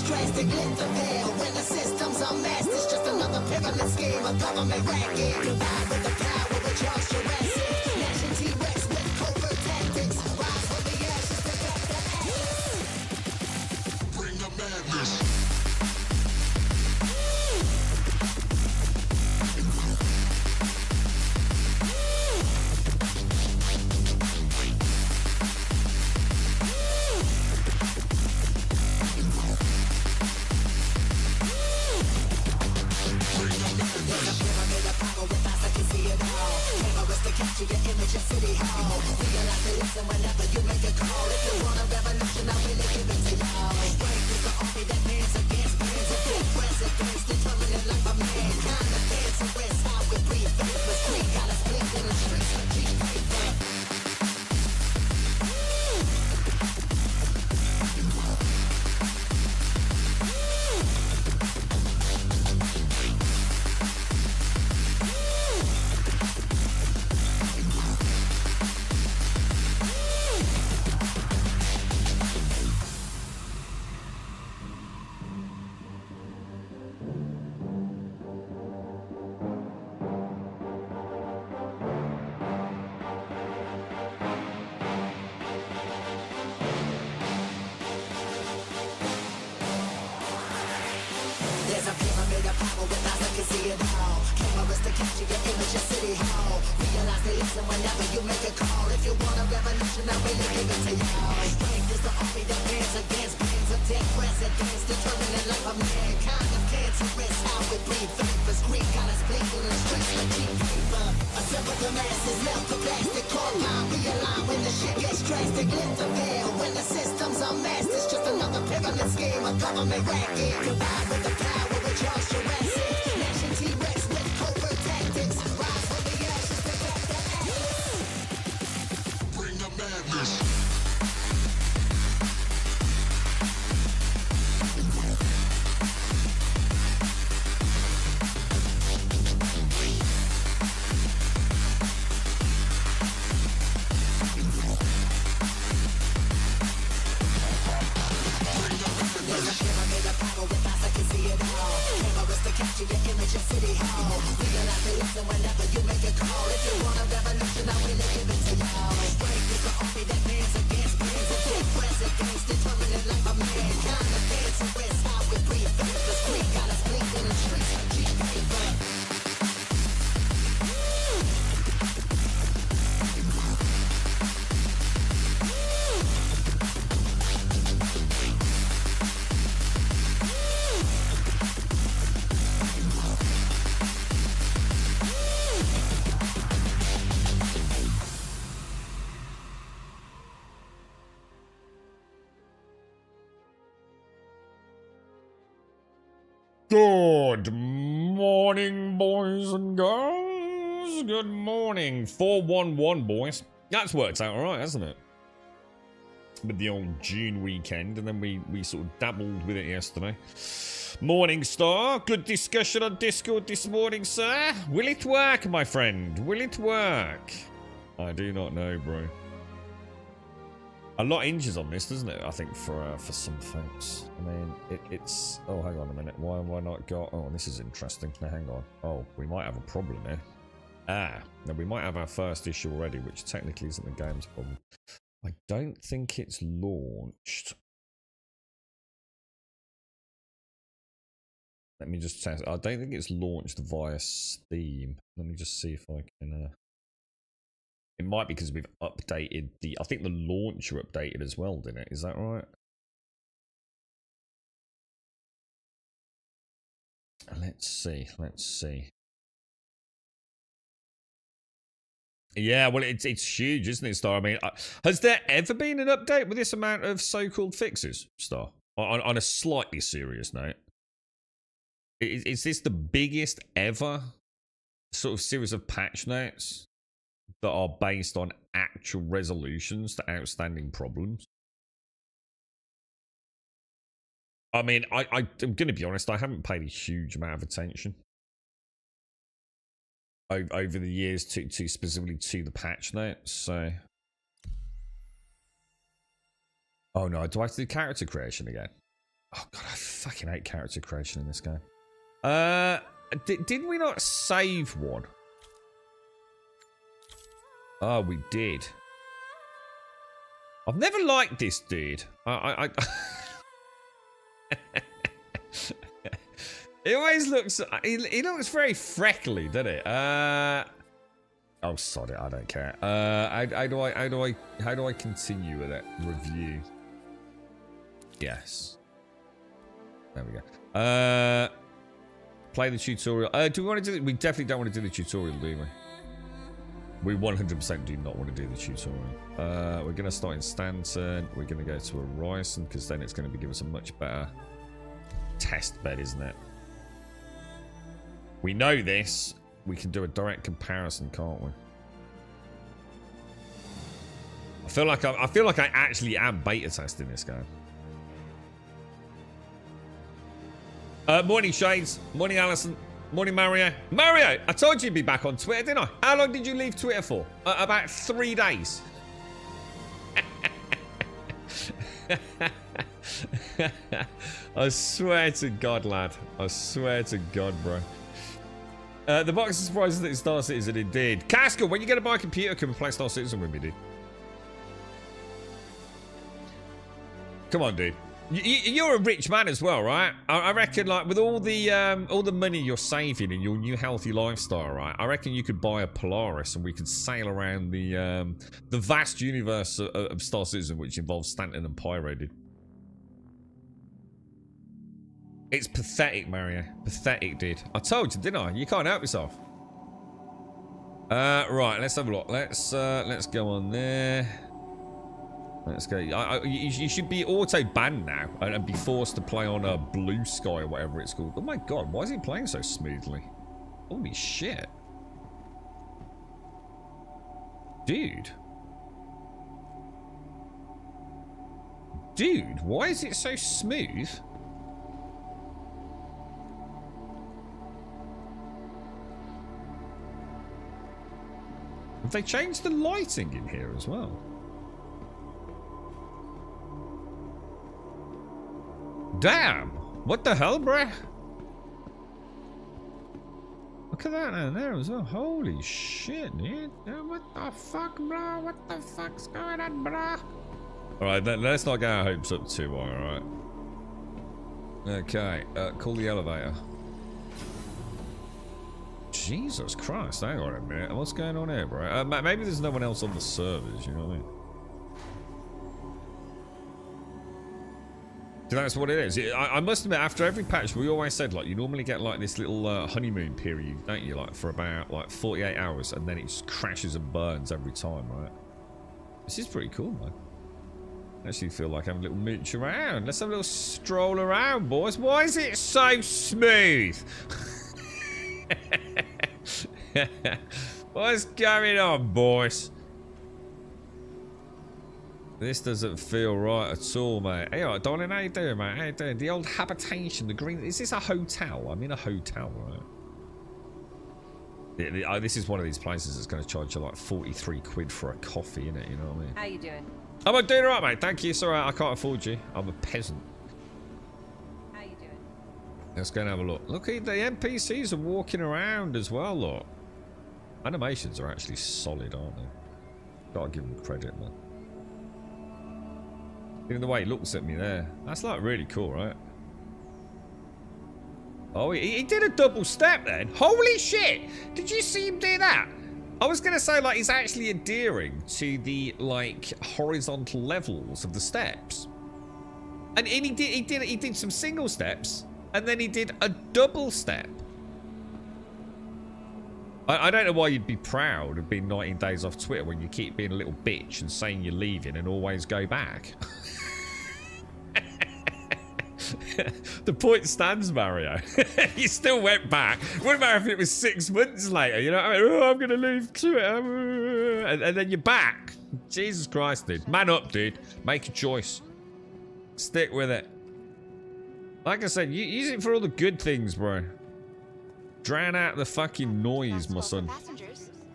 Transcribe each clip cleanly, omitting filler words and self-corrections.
drastic, lift the veil. When the system's unmasked, it's just another pyramid scheme, a government racket. Combined with the power of Charles Jurassic, gnashing T-Rex with covert tactics. Rise from the ashes, pick up the axe. Bring the madness. Capture your image at City Hall. Realize they listen whenever you make a call. If you want a revolution, I'll really give it to y'all. Strength is the army that man's against brands of big presidents, determining life of mankind. The fans are rest, how we breathe. Vapors, green, got us blinking in the streets like G-Paper. There's a pyramid of power with eyes that can see it all. Cameras to capture your image at City Hall. Realize they listen whenever you make a call. If you want a revolution, I'll really give it to y'all. Strength is the army that bands against brands of dead presidents, determining life of mankind. Of cancerous, how we breathe. Vapors, green, got us blinking in the streets like G-Paper. Assemble the masses, melt the plastic core line. Realign when the shit gets drastic, lift the veil. When the system's unmasked, it's just another pyramid scheme, a government racket. Combined with the power of Charles Jurassic, gnashing T-Rex with covert tactics. Rise from the ashes, pick up the axe. Bring the madness. Capture your image at City Hall. Realize they listen whenever you make a call. If you want a revolution, I'll really give it to y'all. Strength is the army that bands against brands of big presidents, determining life of mankind. The fans are rest, how we breathe. Vapors, green, got us blinking in the streets like G-Paper. Good morning, boys and girls. Good morning. 411, boys. That's worked out alright, hasn't it? With the old June weekend, and then we sort of dabbled with it yesterday. Morning, Star. Good discussion on Discord this morning, sir. Will it work, my friend? Will it work? I do not know, bro. A lot hinges on this, doesn't it? I think for some folks. I mean, it's. Oh, hang on a minute. Why have I not got? Oh, this is interesting. Now, hang on. Oh, we might have a problem here. Ah, now we might have our first issue already, which technically isn't the game's problem. I don't think it's launched. Let me just test. I don't think it's launched via Steam. Let me just see if I can. It might be because we've updated the... I think the launcher updated as well, didn't it? Is that right? Let's see. Let's see. Yeah, well, it's huge, isn't it, Star? I mean, has there ever been an update with this amount of so-called fixes, Star? On a slightly serious note. Is this the biggest ever sort of series of patch notes that are based on actual resolutions to outstanding problems? I mean, I'm going to be honest, I haven't paid a huge amount of attention over the years to specifically to the patch notes, so... Oh no, do I have to do character creation again? Oh god, I fucking hate character creation in this game. Didn't we not save one? Oh, we did. I've never liked this dude. He always looks. He looks very freckly, doesn't it? Oh, sod it. I don't care. How do I continue with it? Review. Yes. There we go. Play the tutorial. Do we want to do it? We definitely don't want to do the tutorial, do we? We 100% do not want to do the tutorial. We're going to start in Stanton. We're going to go to Horizon because then it's going to give us a much better test bed, isn't it? We know this. We can do a direct comparison, can't we? I feel like I actually am beta testing this game. Morning, Shades. Morning, Alison. Morning, Mario. Mario, I told you you'd be back on Twitter, didn't I? How long did you leave Twitter for? About 3 days. I swear to God, lad. I swear to God, bro. The box is surprised that it's Star Citizen indeed. Casco, when you get to buy a computer, come and play Star Citizen with me, dude. Come on, dude. You're a rich man as well, right? I reckon, like, with all the money you're saving in your new healthy lifestyle, right? I reckon you could buy a Polaris and we could sail around the vast universe of Star Citizen, which involves Stanton and Pyro, dude. It's pathetic, Mario. Pathetic, dude. I told you, didn't I? You can't help yourself. Right, let's have a look. Let's go on there. Let's go. You should be auto-banned now and be forced to play on a Blue Sky or whatever it's called. Oh my god, why is he playing so smoothly? Holy shit. Dude. Dude, why is it so smooth? Have they changed the lighting in here as well? Damn! What the hell, bruh? Look at that down there as well. Holy shit, dude. What the fuck, bro? What the fuck's going on, bruh? Alright, let's not get our hopes up too high, alright? Okay, call the elevator. Jesus Christ, hang on a minute. What's going on here, bro? Maybe there's no one else on the servers, you know what I mean? That's what it is. I must admit, after every patch, we always said, like, you normally get, like, this little honeymoon period, don't you? Like, for about, like, 48 hours, and then it just crashes and burns every time, right? This is pretty cool, man. I actually feel like having a little mooch around. Let's have a little stroll around, boys. Why is it so smooth? What's going on, boys? This doesn't feel right at all, mate. Hey, alright, darling, how you doing, mate? How you doing? The old habitation, the green... Is this a hotel? I'm in a hotel, right? This is one of these places that's going to charge you like 43 quid for a coffee, innit? You know what I mean? How you doing? I'm doing alright, mate. Thank you. Sorry, I can't afford you. I'm a peasant. How you doing? Let's go and have a look. Look, the NPCs are walking around as well, look. Animations are actually solid, aren't they? Gotta give them credit, man. Even the way he looks at me there. That's like really cool, right? Oh, he did a double step then. Holy shit! Did you see him do that? I was gonna say, like, he's actually adhering to the, like, horizontal levels of the steps. And he did some single steps, and then he did a double step. I don't know why you'd be proud of being 19 days off Twitter when you keep being a little bitch and saying you're leaving and always go back. The point stands, Mario. You still went back. Wouldn't matter if it was 6 months later. You know what I mean? Oh, I'm going to leave Twitter. And then you're back. Jesus Christ, dude. Man up, dude. Make a choice. Stick with it. Like I said, use it for all the good things, bro. Drown out the fucking noise, my son.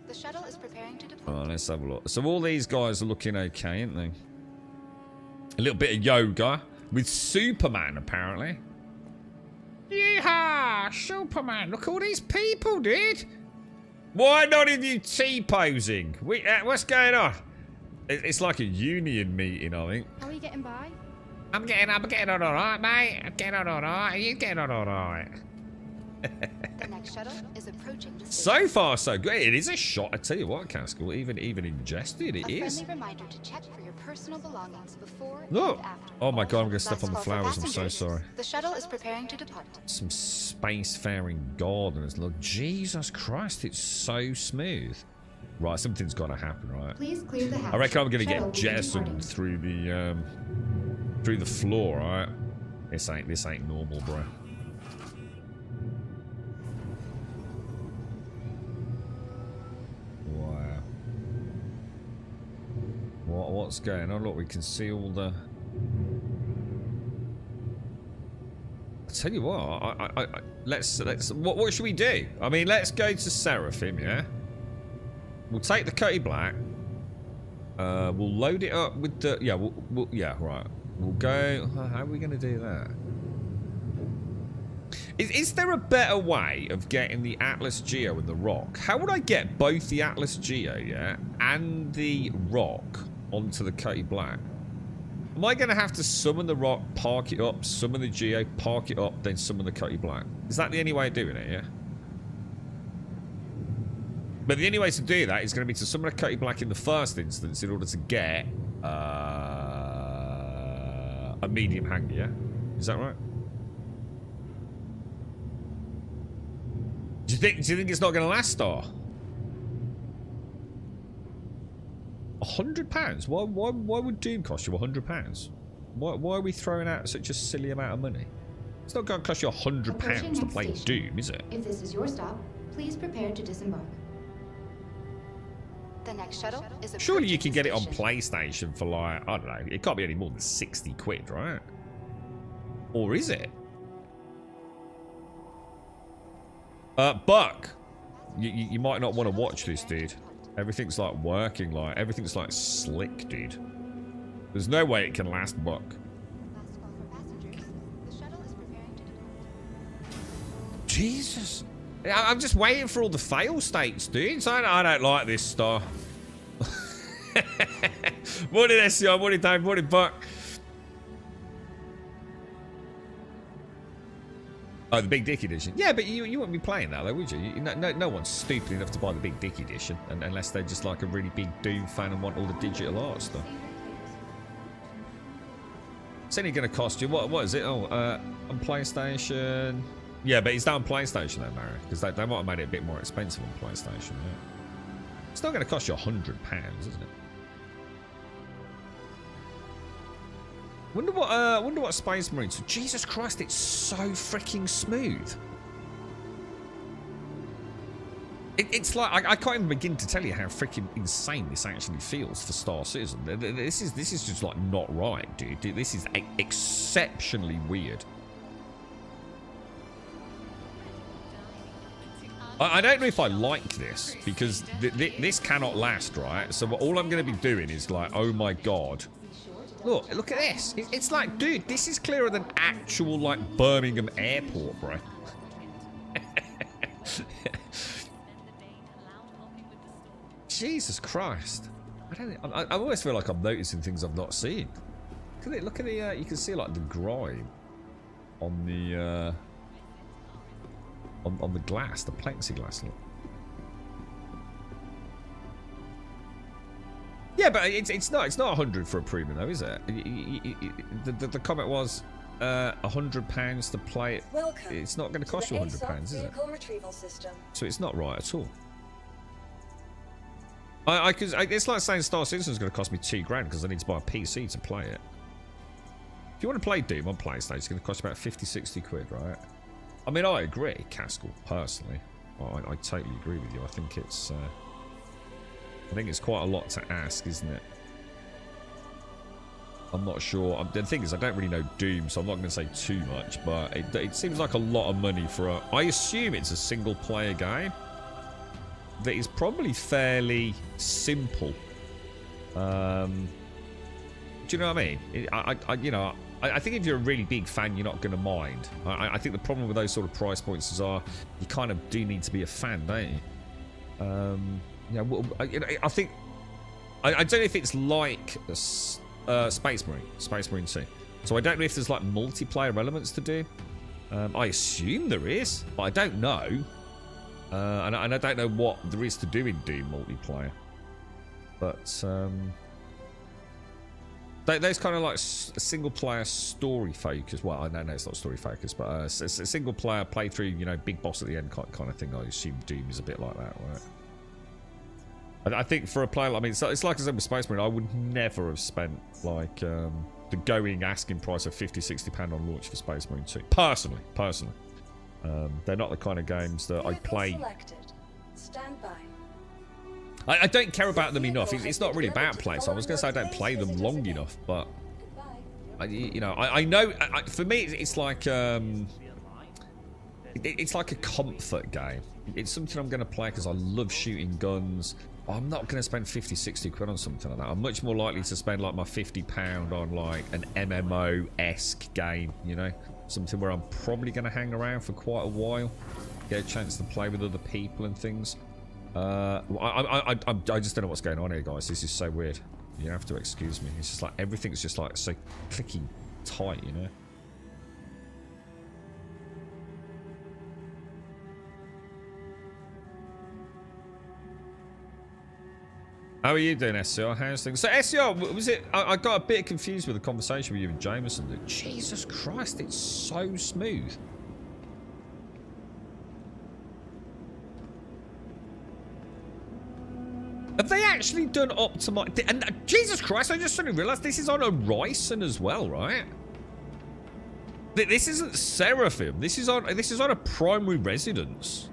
The shuttle is preparing to deploy. Oh, let's have a look. So all these guys are looking okay, aren't they? A little bit of yoga. With Superman, apparently. Yeehaw! Superman! Look at all these people, dude! Why not of you T-posing? What's going on? It's like a union meeting, I think. How are you getting by? I'm getting on alright, mate. I'm getting on alright. Are you getting on alright? The next shuttle is approaching the So station. far, so good. It is a shot. I tell you what, Castle. Even ingested, it A is. friendly reminder to check for your personal belongings before Look. and after. Oh my god, I'm gonna step Last on the call for flowers. I'm so passengers. sorry. The shuttle is preparing to depart. Some spacefaring gardeners. Look, Jesus Christ, it's so smooth. Right, something's got to happen, right? Please clear the hatch. I reckon I'm gonna Shuttle get will be departing. jettisoned through the floor, right? This ain't normal, bro. Wow. What's going on? Look, we can see all the. I tell you what, let's what should we do? I mean, let's go to Seraphim, yeah. We'll take the Cutty Black. We'll load it up with the yeah, right. We'll go. How are we going to do that? Is there a better way of getting the Atlas Geo and the Rock? How would I get both the Atlas Geo, yeah, and the Rock onto the Cutty Black? Am I going to have to summon the Rock, park it up, summon the Geo, park it up, then summon the Cutty Black? Is that the only way of doing it, yeah? But the only way to do that is going to be to summon a Cutty Black in the first instance in order to get a medium hanger, yeah? Is that right? Do you think it's not going to last, Star? £100? Why would Doom cost you £100? Why are we throwing out such a silly amount of money? It's not going to cost you £100 to play Doom, is it? If this is your stop, please prepare to disembark. The next shuttle is Surely you approaching can get the it on station. PlayStation for like, I don't know, it can't be any more than 60 quid, right? Or is it? Buck, you might not want to watch this, dude. Everything's like working, like everything's like slick, dude. There's no way it can last, Buck. Last call for passengers. The shuttle is preparing to depart. Jesus, I'm just waiting for all the fail states, dude. I don't like this Star. Morning, SCI. Morning, Dave. Morning, Buck. Oh, the Big Dick Edition. Yeah, but you wouldn't be playing that, though, would you? No one's stupid enough to buy the Big Dick Edition, unless they're just like a really big Doom fan and want all the digital art stuff. It's only going to cost you, what is it? Oh, on PlayStation. Yeah, but it's not on PlayStation, though, Mary, because they might have made it a bit more expensive on PlayStation. Yeah. It's not going to cost you £100, isn't it? Wonder what Space Marines. Jesus Christ, it's so freaking smooth. It's like I can't even begin to tell you how freaking insane this actually feels for Star Citizen. This is just like not right, dude. This is exceptionally weird. I don't know if I like this because this cannot last, right? So all I'm going to be doing is like, oh my god. Look at this. It's like, dude, this is clearer than actual, like, Birmingham Airport, bro. Jesus Christ. I always feel like I'm noticing things I've not seen. Look at the, you can see, like, the grime on the, on the glass, the plexiglass, look. Yeah, but it's not 100 for a premium though, is it? The comment was £100 to play it. Welcome. It's not going to cost you £100, is it? Retrieval system. So it's not right at all. It's like saying Star Citizen is going to cost me £2 grand because I need to buy a PC to play it. If you want to play Doom on PlayStation, it's going to cost you about 50-60 quid, right? I mean, I agree, Caskell, personally. I totally agree with you. I think it's quite a lot to ask, isn't it? I'm not sure. The thing is, I don't really know Doom, so I'm not going to say too much, but it seems like a lot of money for a... I assume it's a single-player game that is probably fairly simple. Do you know what I mean? I think if you're a really big fan, you're not going to mind. I think the problem with those sort of price points is you kind of do need to be a fan, don't you? Yeah, well, I think I don't know if it's like Space Marine 2. So I don't know if there's like multiplayer elements to do. I assume there is, but I don't know. And I don't know what there is to do in Doom multiplayer. But those kind of like single player story focus. Well, I know it's not story focus, but a single player playthrough, you know, big boss at the end kind of thing. I assume Doom is a bit like that, right? I think for a player, I mean, it's like I said with Space Marine, I would never have spent like the going asking price of £50-60 on launch for Space Marine 2. Personally. They're not the kind of games that I play. Stand by. I don't care about them enough. It's not really about play. So I was going to say I don't play them long enough, but I know. For me, it's like it's like a comfort game. It's something I'm going to play because I love shooting guns. I'm not going to spend 50-60 quid on something like that. I'm much more likely to spend like my £50 on like an MMO-esque game, you know, something where I'm probably going to hang around for quite a while, get a chance to play with other people and things. I just don't know what's going on here, guys. This is so weird. You have to excuse me. It's just like everything's just like so clicky tight, you know. How are you doing, SCR? How's things? So, SCR, was it? I got a bit confused with the conversation with you and Jameson. Dude. Jesus Christ, it's so smooth. Have they actually done optimize? And Jesus Christ, I just suddenly realised this is on a Ryzen as well, right? This isn't Seraphim. This is on a primary residence.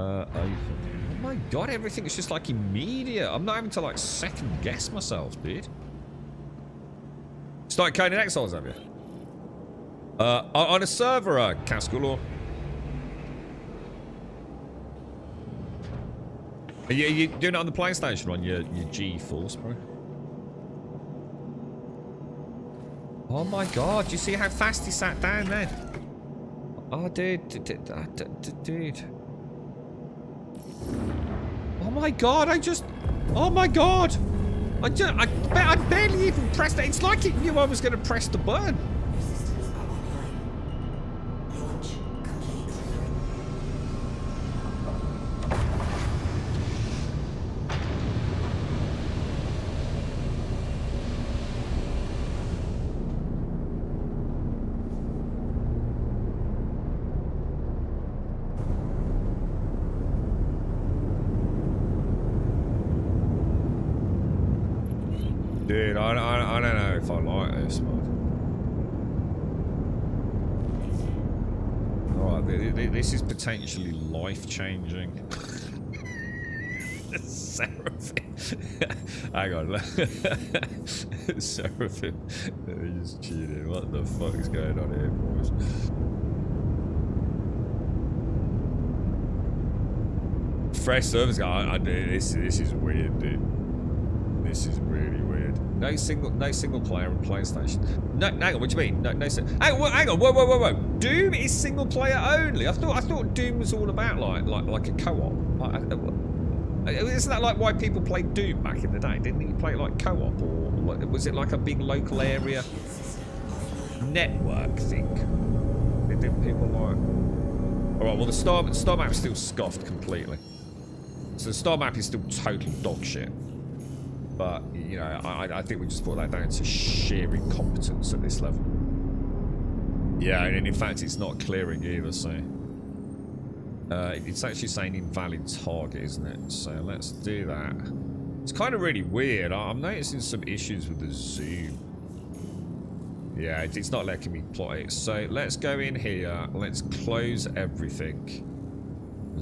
Oh my god, everything's just like immediate. I'm not having to like second guess myself, dude. Started coding Exiles, have you? On a server, Casculor. Are you doing it on the PlayStation on your G-Force, bro? Oh my god, do you see how fast he sat down then? Oh, dude. Oh my god, oh my god! I barely even pressed it. It's like it knew I was going to press the button. Dude, I don't know if I like this, man. Alright, this is potentially life-changing. Seraphim. Hang on. Seraphim. He's cheating. What the fuck is going on here, boys? Fresh service guy. This is weird, dude. This is really weird. No single player on PlayStation. No, hang on. What do you mean? No. Hang on. Whoa. Doom is single player only. I thought Doom was all about like a co-op. Isn't that like why people played Doom back in the day? Didn't you play like co-op, or was it like a big local area network thing? Didn't people like? All right. Well, the star map is still scuffed completely. So the star map is still total dog shit. But, you know, I think we just put that down to sheer incompetence at this level. Yeah, and in fact, it's not clearing either, so... it's actually saying invalid target, isn't it? So let's do that. It's kind of really weird. I'm noticing some issues with the zoom. Yeah, it's not letting me plot it. So let's go in here. Let's close everything.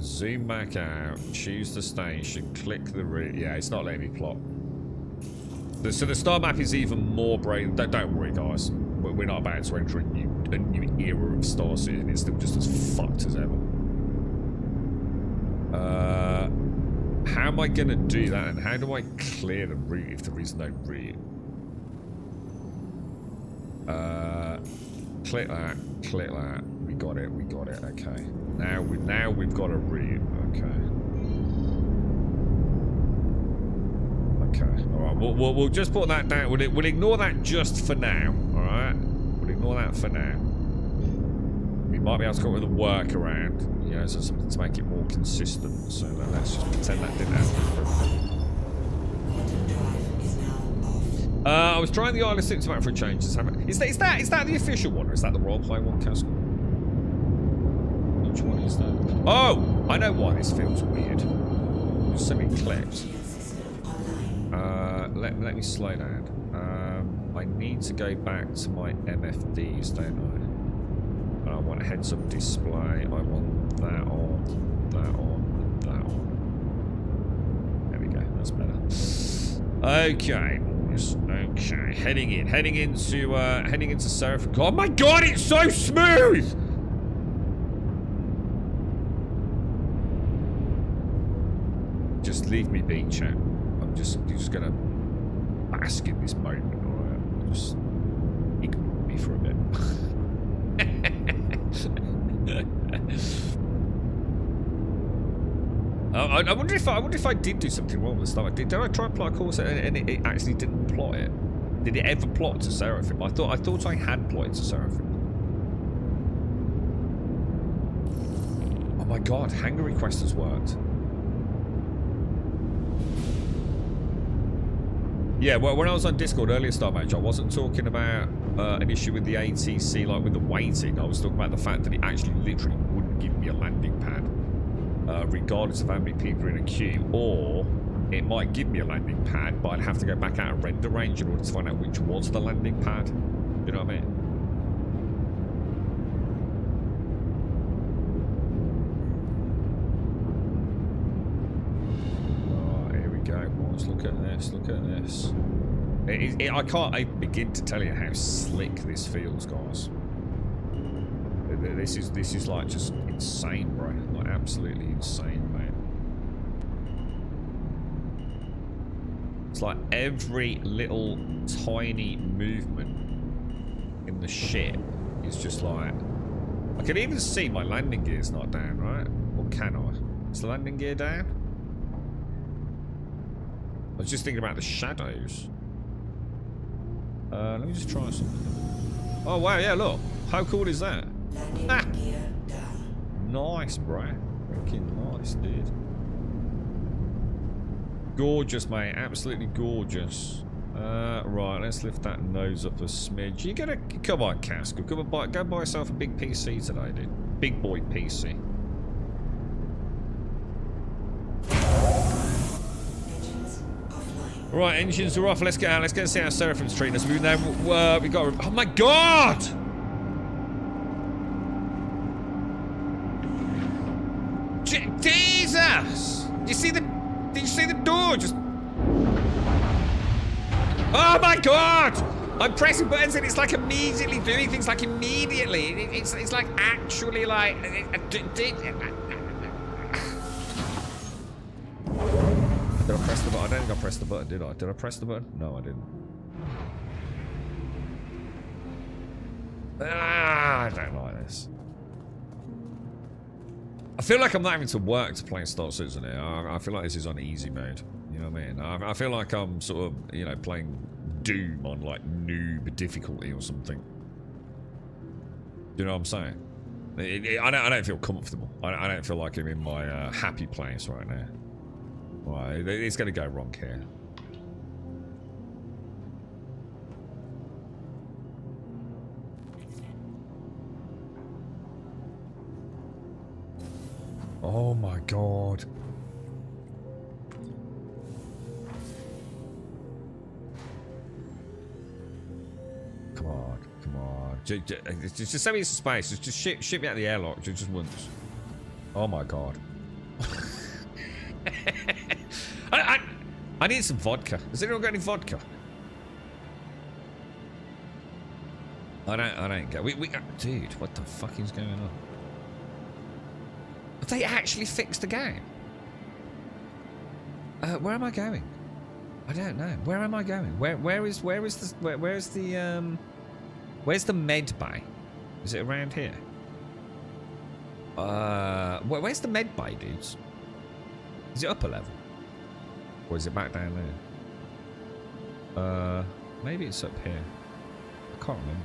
Zoom back out. Choose the station. Click the route. Yeah, it's not letting me plot. So the star map is even more brain. Don't worry, guys. We're not about to enter a new era of Star Citizen. It's still just as fucked as ever. How am I going to do that? And how do I clear the route if there is no route? Click that. Click that. We got it. We got it. Okay. Now we've got a route. Okay. Okay. All right. We'll just put that down. We'll ignore that just for now. All right. We'll ignore that for now. We might be able to come up with a workaround, you know, so something to make it more consistent. So let's just pretend that didn't happen. I was trying the Isle of Symptomatic for a change. Is that the official one, or is that the roleplay one, Castle? Which one is that? Oh, I know why this feels weird. There's so many clips. Let me slow down. I need to go back to my MFDs, don't I? I want a heads-up display. I want that on, that on, that on. There we go. That's better. Okay. Okay, heading into Seraphim. Oh my god, it's so smooth! Just leave me be, chat. I'm just gonna bask in this moment, alright? Just ignore me for a bit. I wonder if I did do something wrong with the start. Did I try and plot a course and it actually didn't plot it? Did it ever plot to Seraphim? I thought I had plotted to Seraphim. Oh my god, Hangar Request has worked. Yeah, well, when I was on Discord earlier, Starmatch, I wasn't talking about an issue with the ATC, like with the waiting. I was talking about the fact that it actually literally wouldn't give me a landing pad. Regardless of how many people are in a queue, or it might give me a landing pad, but I'd have to go back out of render range in order to find out which was the landing pad. You know what I mean? Oh, here we go, boys. Look at this. Look at this. I can't begin to tell you how slick this feels, guys. This is like just insane, bro. Like absolutely insane, man. It's like every little tiny movement in the ship is just like... I can even see my landing gear's not down, right? Or can I? Is the landing gear down? I was just thinking about the shadows. Let me just try something. Oh wow, yeah, look. How cool is that? Ah. Nice, bro. Freaking nice, dude. Gorgeous, mate. Absolutely gorgeous. Right, let's lift that nose up a smidge. You gotta... Come on, Casco. Go buy yourself a big PC today, dude. Big boy PC. Right, engines are off. Let's get out. Let's go and see how Seraphim's treating us. We got... Oh my god! Jesus! Did you see the door? Just... Oh my god! I'm pressing buttons and it's like immediately doing things, like immediately. It's like actually like... Did I press the button? I don't think I pressed the button, did I? Did I press the button? No, I didn't. I don't like this. I feel like I'm not having to work to play Star Citizen here. I feel like this is on easy mode. You know what I mean? I feel like I'm sort of, you know, playing Doom on like noob difficulty or something. You know what I'm saying? I don't feel comfortable. I don't feel like I'm in my happy place right now. Right, it's going to go wrong here. Oh my god. Come on, come on. Just send me some space. Just ship me out the airlock just once. Oh my god. I need some vodka. Has anyone got any vodka? I don't get. Dude, what the fuck is going on? Have they actually fixed the game? Where am I going? I don't know. Where am I going? Where's the med bay? Is it around here? Where's the med bay, dudes? Is it upper level? Or is it back down there? Maybe it's up here. I can't remember.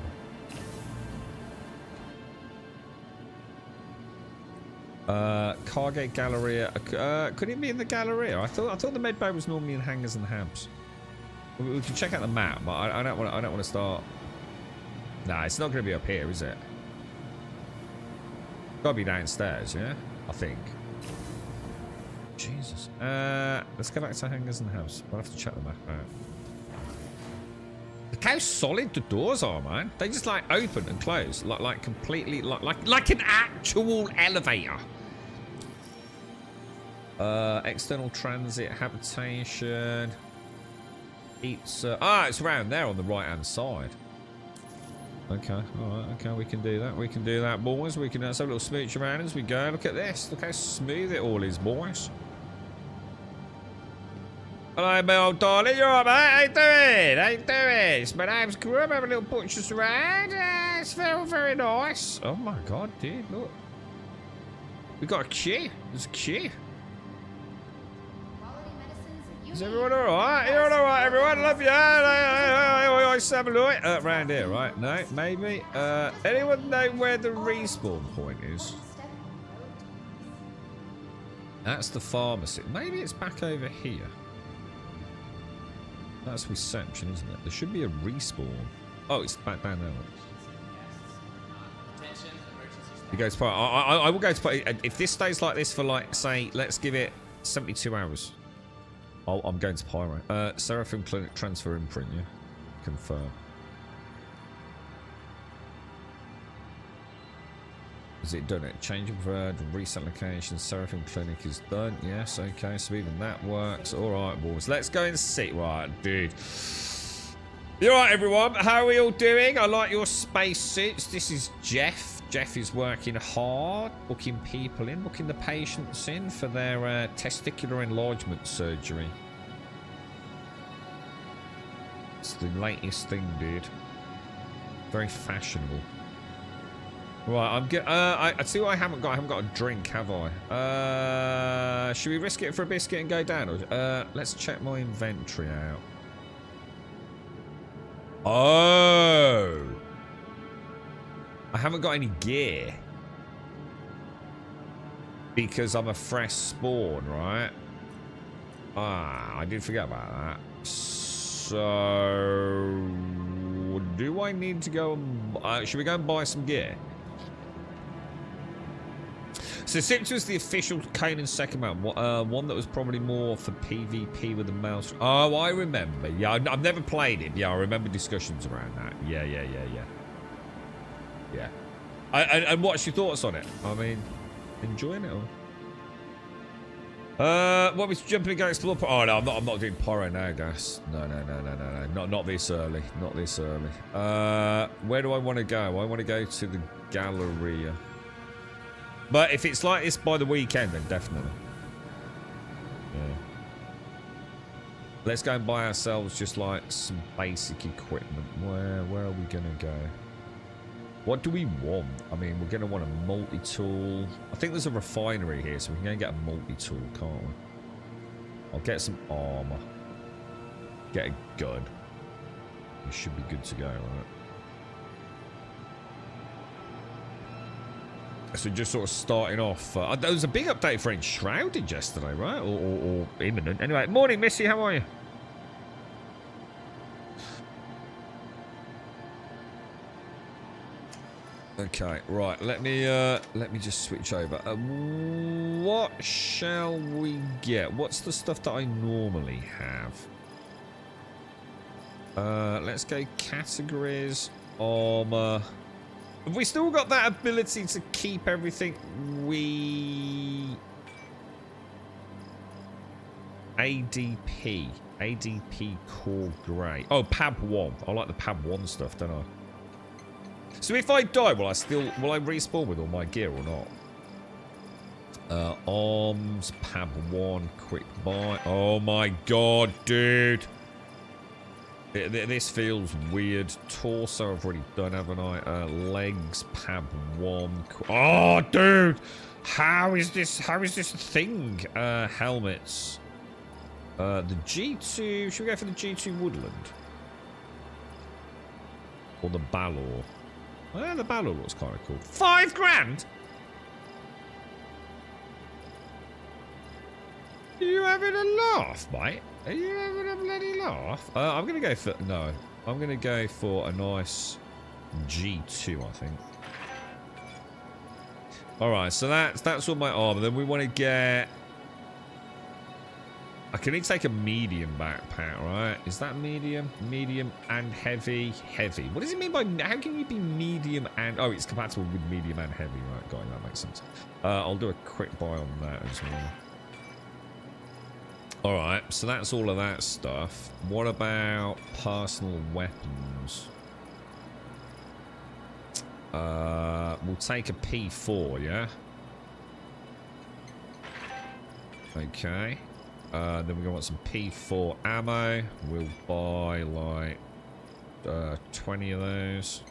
Cargate Galleria. Could it be in the Galleria? I thought the med bay was normally in hangars and habs. We can check out the map, but I don't want to start. Nah, it's not going to be up here, is it? Gotta be downstairs, yeah? I think. Jesus. Let's go back to hangars and habs. We'll have to check the map out. Look how solid the doors are, man. They just like open and close, like completely, like an actual elevator. External transit habitation. It's it's around there on the right hand side. Okay, all right, okay, we can do that. We can do that, boys. We can have a little smooch around as we go. Look at this. Look how smooth it all is, boys. Hello, Bill, darling. You alright, mate? How you doing? How you doing? It's my name's Grum. Have a little butcher's around. It's very, very nice. Oh my god, dude, look. We got a queue. There's a queue. Is everyone alright? You're alright, everyone. Love you. Let's have a look. Around here, right? No, maybe. Anyone know where the respawn point is? That's the pharmacy. Maybe it's back over here. That's reception, isn't it? There should be a respawn. Oh, it's back down there. He goes to I will go to if this stays like this for like, say, let's give it 72 hours. I'm going to Pyro. Seraphim Clinic transfer imprint, yeah? Confirm. Is it done? It change of reset location. Seraphim Clinic is done. Yes, okay. So even that works. All right, boys. Let's go and see. Right, dude. You all right, everyone? How are we all doing? I like your space suits. This is Jeff. Jeff is working hard, booking people in, booking the patients in for their testicular enlargement surgery. It's the latest thing, dude. Very fashionable. Right, I'm good. I see what I haven't got. I haven't got a drink, have I? Should we risk it for a biscuit and go down? Or, let's check my inventory out. Oh, I haven't got any gear because I'm a fresh spawn, right? Ah, I did forget about that. So, do I need to go and should we go and buy some gear? So Sips was the official Kanan's second map, one that was probably more for PvP with the mouse. Oh, I remember. Yeah, I've never played it. Yeah, I remember discussions around that. Yeah. And what's your thoughts on it? I mean, enjoying it all? What was jumping and go explore? Oh no, I'm not doing pyro now, gas. No. Not this early. Not this early. Where do I want to go? I want to go to the Galleria. But if it's like this by the weekend, then definitely. Yeah. Let's go and buy ourselves just like some basic equipment. Where are we gonna go? What do we want? I mean, we're gonna want a multi-tool. I think there's a refinery here, so we can go and get a multi-tool, can't we? I'll get some armor. Get a gun. We should be good to go, right? So just sort of starting off. There was a big update for Enshrouded yesterday, right? Or imminent. Anyway, morning, Missy. How are you? Okay, right. Let me just switch over. What shall we get? What's the stuff that I normally have? Let's go categories. Armor. Have we still got that ability to keep everything we... ADP core grey. Oh, PAB 1. I like the PAB 1 stuff, don't I? So if I die, will I respawn with all my gear or not? Arms, pab 1, quick buy. Oh my god, dude. This feels weird. Torso I've already done, haven't I? Legs, pab 1. Oh, dude. How is this a thing? Helmets. The G2. Should we go for the G2 Woodland? Or the Balor? Well, the Balor looks kind of cool. 5 grand? Are you having a laugh, mate? Are you having a bloody laugh? I'm going to go for... No. I'm going to go for a nice G2, I think. Alright, so that's all my armor. Then we want to get... I can need to take a medium backpack, right? Is that medium? Medium and heavy? Heavy. What does it mean by... How can you be medium and... Oh, it's compatible with medium and heavy. Right, got it. That makes sense. I'll do a quick buy on that as well. Alright, so that's all of that stuff. What about personal weapons? We'll take a P4, yeah? Okay. Then we're going to want some P4 ammo. We'll buy like 20 of those.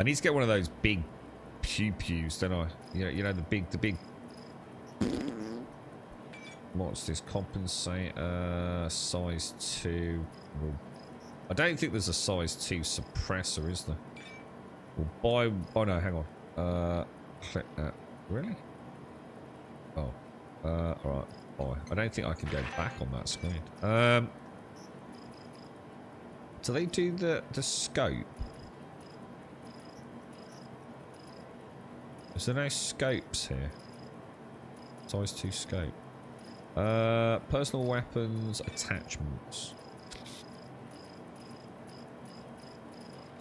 I need to get one of those big pew-pews, don't I? You know the big... What's this? Compensate size 2. I don't think there's a size 2 suppressor, is there? We'll buy... Oh no, hang on. Click that. Really? Oh. Alright. Buy. I don't think I can go back on that screen. Do they do the scope? Is there no scopes here? Size 2 scope. Personal weapons, attachments.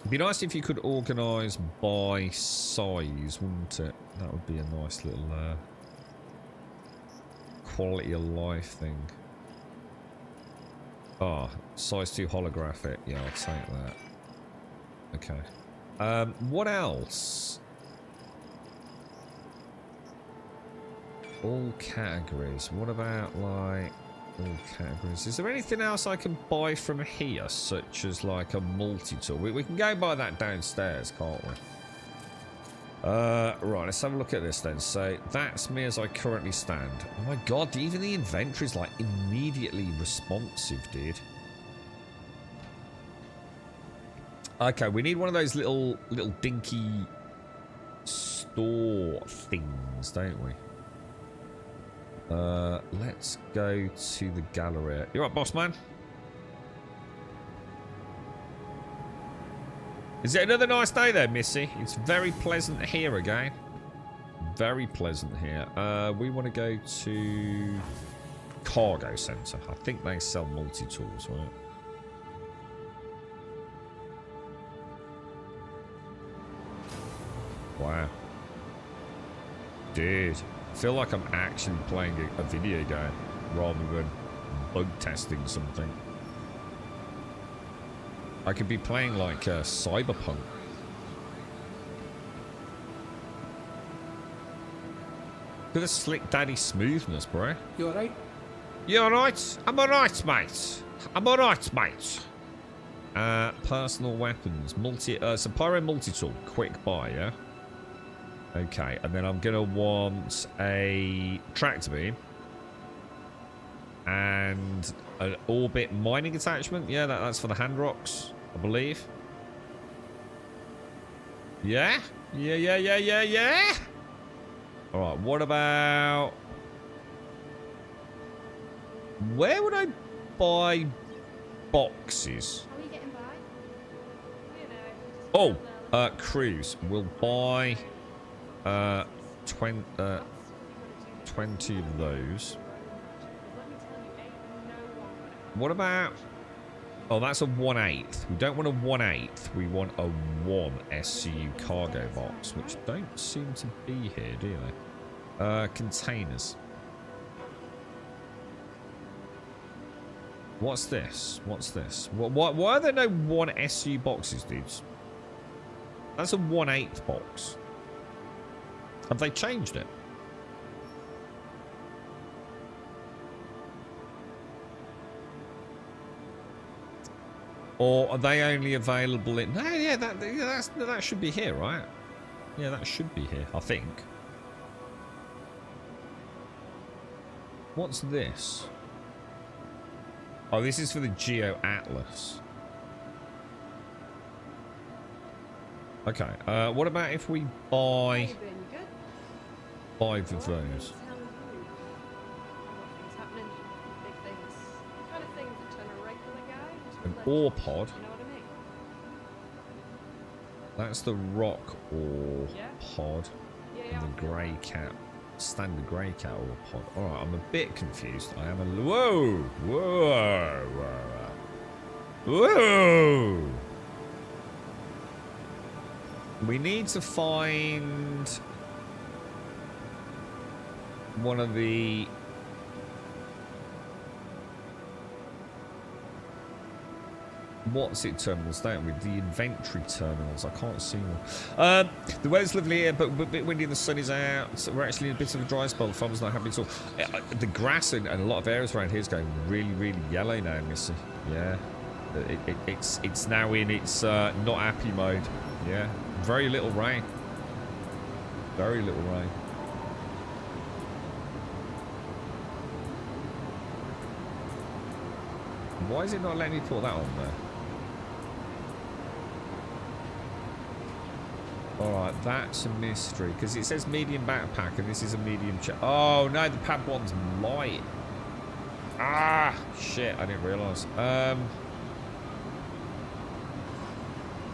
It'd be nice if you could organise by size, wouldn't it? That would be a nice little quality of life thing. Ah, size 2 holographic. Yeah, I'll take that. Okay. What else? All categories. What about, like, all categories? Is there anything else I can buy from here, such as, like, a multi-tool? We can go buy that downstairs, can't we? Right, let's have a look at this then. So, that's me as I currently stand. Oh my god, even the inventory's, like, immediately responsive, dude. Okay, we need one of those little dinky store things, don't we? Let's go to the gallery. You right, boss man? Is it another nice day there, Missy? It's very pleasant here again. Very pleasant here. We want to go to Cargo Centre. I think they sell multi-tools, right? Wow. Dude. I feel like I'm actually playing a video game rather than bug testing something. I could be playing like Cyberpunk. Look at the slick daddy smoothness, bro. You alright? You alright? I'm alright, mate. I'm alright, mate. Personal weapons. So pyro multi-tool. Quick buy, yeah? Okay, and then I'm going to want a tractor beam. And an orbit mining attachment. Yeah, that's for the hand rocks, I believe. Yeah? Yeah. Alright, what about... Where would I buy boxes? How are you getting by? Oh, cruise. We'll buy 20 of those. What about... Oh, that's a 1/8. We don't want a 1/8. We want a 1 SCU cargo box, which don't seem to be here, do they? Containers. What's this? What's this? Why are there no 1 SCU boxes, dudes? That's a 1/8 box. Have they changed it? Or are they only available in... No, yeah, that should be here, right? Yeah, that should be here, I think. What's this? Oh, this is for the Geo Atlas. Okay, what about if we buy... 5 of those? An ore pod. That's the rock ore pod. And the grey cat. Standard grey cat ore pod. Alright, I'm a bit confused. I am a... Whoa! Whoa! Whoa! We need to find... one of the... What's it terminals, don't we? The inventory terminals. I can't see one. The weather's lovely here, but a bit windy and the sun is out. So we're actually in a bit of a dry spell. The farm's not happy at all. The grass and a lot of areas around here is going really, really yellow now, Missy. Yeah. It's now in its not happy mode. Yeah. Very little rain. Very little rain. Why is it not letting me put that on there? Alright, that's a mystery. Because it says medium backpack and this is a medium check. Oh, no, the pad one's light. Ah, shit, I didn't realise. Well,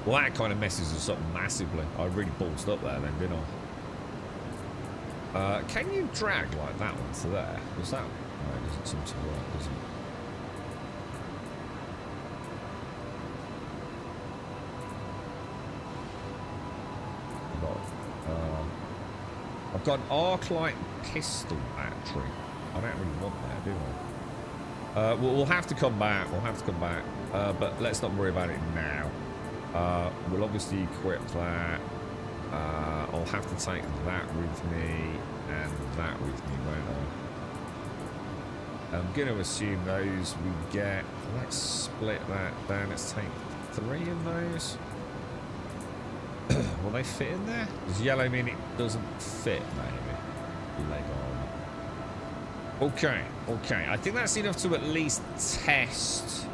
that kind of messes us up massively. I really ballsed up there then, didn't I? Can you drag like that one to there? Was that... No, it doesn't seem to work, does it? I've got an arc-light pistol battery. I don't really want that, do I? We'll have to come back. We'll have to come back. But let's not worry about it now. We'll obviously equip that. I'll have to take that with me and that with me, won't I? I'm going to assume those we get. Let's split that down. Let's take 3 of those. Will they fit in there? Does yellow mean it doesn't fit, maybe? Leg on. Okay, okay. I think that's enough to at least test.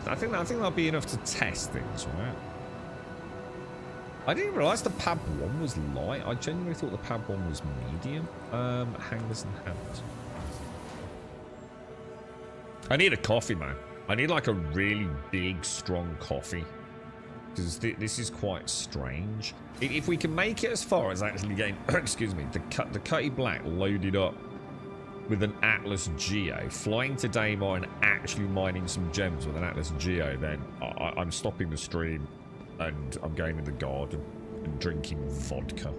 I think that'll be enough to test things, right? I didn't realise the pad 1 was light. I genuinely thought the pad 1 was medium. Hangers and hands. I need a coffee, man. I need like a really big, strong coffee. Because this is quite strange. If we can make it as far as actually getting, excuse me, the Cutty Black loaded up with an Atlas Geo, flying to Daymar and actually mining some gems with an Atlas Geo, then I'm stopping the stream and I'm going in the garden and drinking vodka.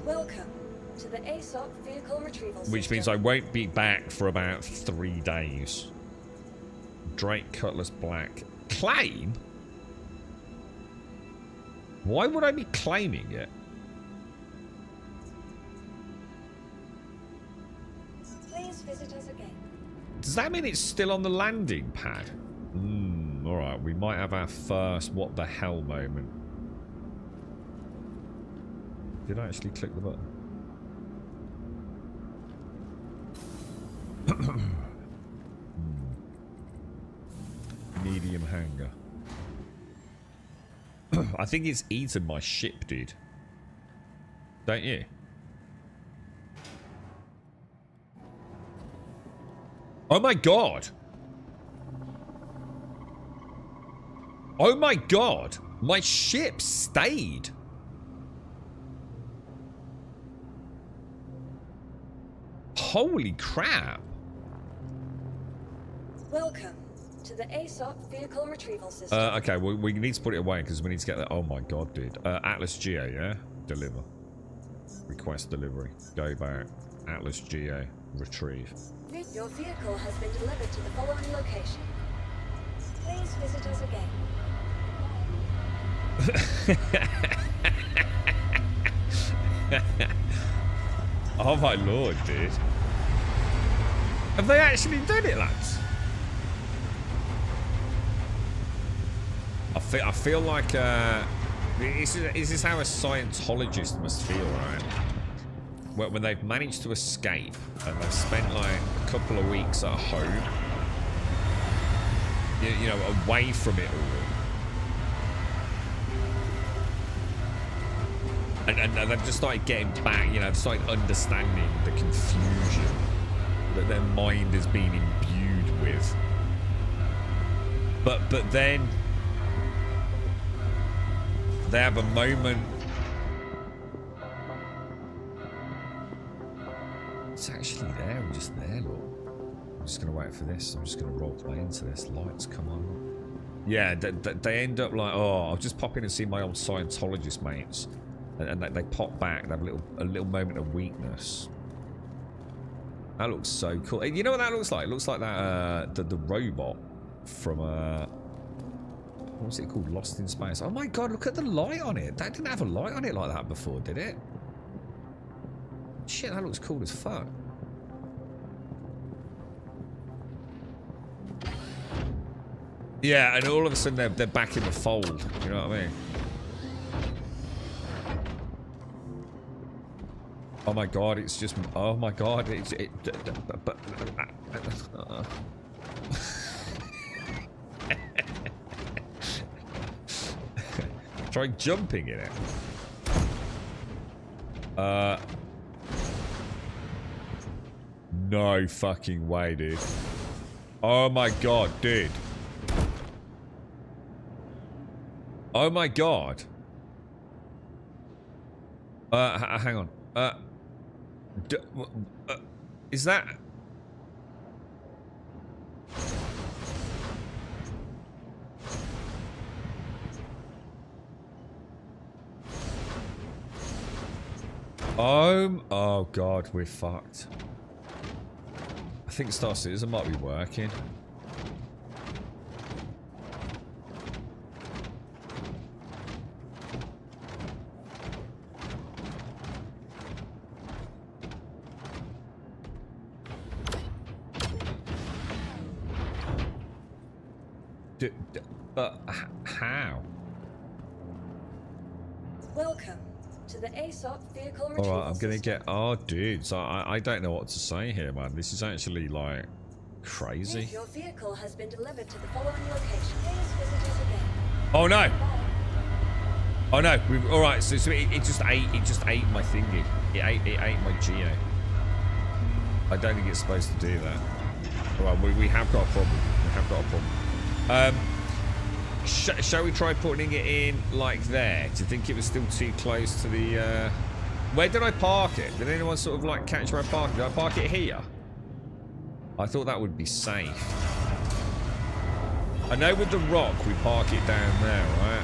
Welcome to the ASOP vehicle retrieval system. Which means I won't be back for about 3 days. Drake Cutlass Black. Claim? Why would I be claiming it? Please visit us again. Does that mean it's still on the landing pad? Alright, we might have our first what the hell moment. Did I actually click the button? Medium hanger. I think it's eaten my ship, dude. Don't you? Oh my god! Oh my god! My ship stayed! Holy crap! Welcome to the ASOP vehicle retrieval system. Okay, well, we need to put it away because we need to get that. Oh my god, dude. Atlas Geo, yeah? Deliver. Request delivery. Go back. Atlas Geo. Retrieve. Your vehicle has been delivered to the following location. Please visit us again. Oh my lord, dude. Have they actually done it, lads? I feel like this is how a Scientologist must feel, right? When they've managed to escape and they've spent like a couple of weeks at home, you know, away from it all. And they've just started getting back, you know, started understanding the confusion that their mind has been imbued with. But then they have a moment. It's actually there, I'm just there, look. I'm just gonna wait for this. I'm just gonna role play into this. Lights come on. Yeah, they end up like, oh, I'll just pop in and see my old Scientologist mates. And they pop back. They have a little moment of weakness. That looks so cool. You know what that looks like? It looks like that the robot from what's it called? Lost in Space. Oh my god! Look at the light on it. That didn't have a light on it like that before, did it? Shit, that looks cool as fuck. Yeah, and all of a sudden they're back in the fold. You know what I mean? Oh my god, it's just, oh my god, try jumping in it. No fucking way, dude. Oh my god, dude. Oh my god. Hang on. Is that... Oh god, we're fucked. I think Star Citizen might be working. How? Welcome to the ASOP vehicle retrieval. Alright, I'm gonna get... Oh, dude. So I don't know what to say here, man. This is actually, like, crazy. Your vehicle has been delivered to the following location. Please visit us again. Oh, no! Oh, no. Alright, so it just ate my thingy. It ate my Geo. I don't think it's supposed to do that. Alright, we have got a problem. We have got a problem. Shall we try putting it in like there? Do you think it was still too close to the... Where did I park it? Did anyone sort of like catch where I parked it? Did I park it here? I thought that would be safe. I know with the rock we park it down there, right?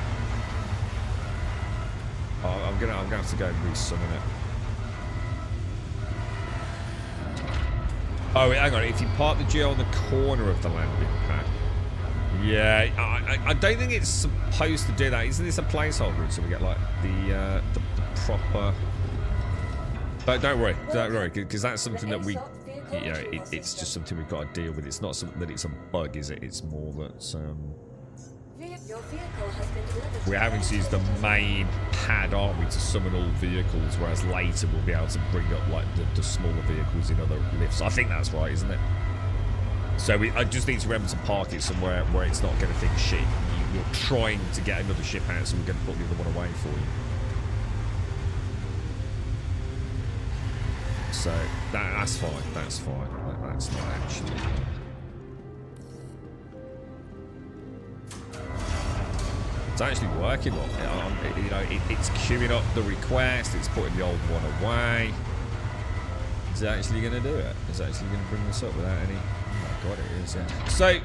Oh, I'm gonna have to go and resummon it. Oh wait, hang on. If you park the Geo on the corner of the landing pad. Yeah, I don't think it's supposed to do that. Isn't this a placeholder so we get like the proper... But don't worry, because that's something that we, you know, it's just something we've got to deal with. It's not something that it's a bug, is it? It's more that we're having to use the main pad, aren't we, to summon all vehicles, whereas later we'll be able to bring up like the smaller vehicles in other lifts. I think that's right, isn't it? So I just need to remember to park it somewhere where it's not going to think shit. You're trying to get another ship out, so we're going to put the other one away for you. So that's fine. That's fine. That's not actually. It's actually working. You know, it's queuing up the request. It's putting the old one away. It's actually going to do it. It's actually going to bring this up without any. Oh my god, it is. Yeah. So,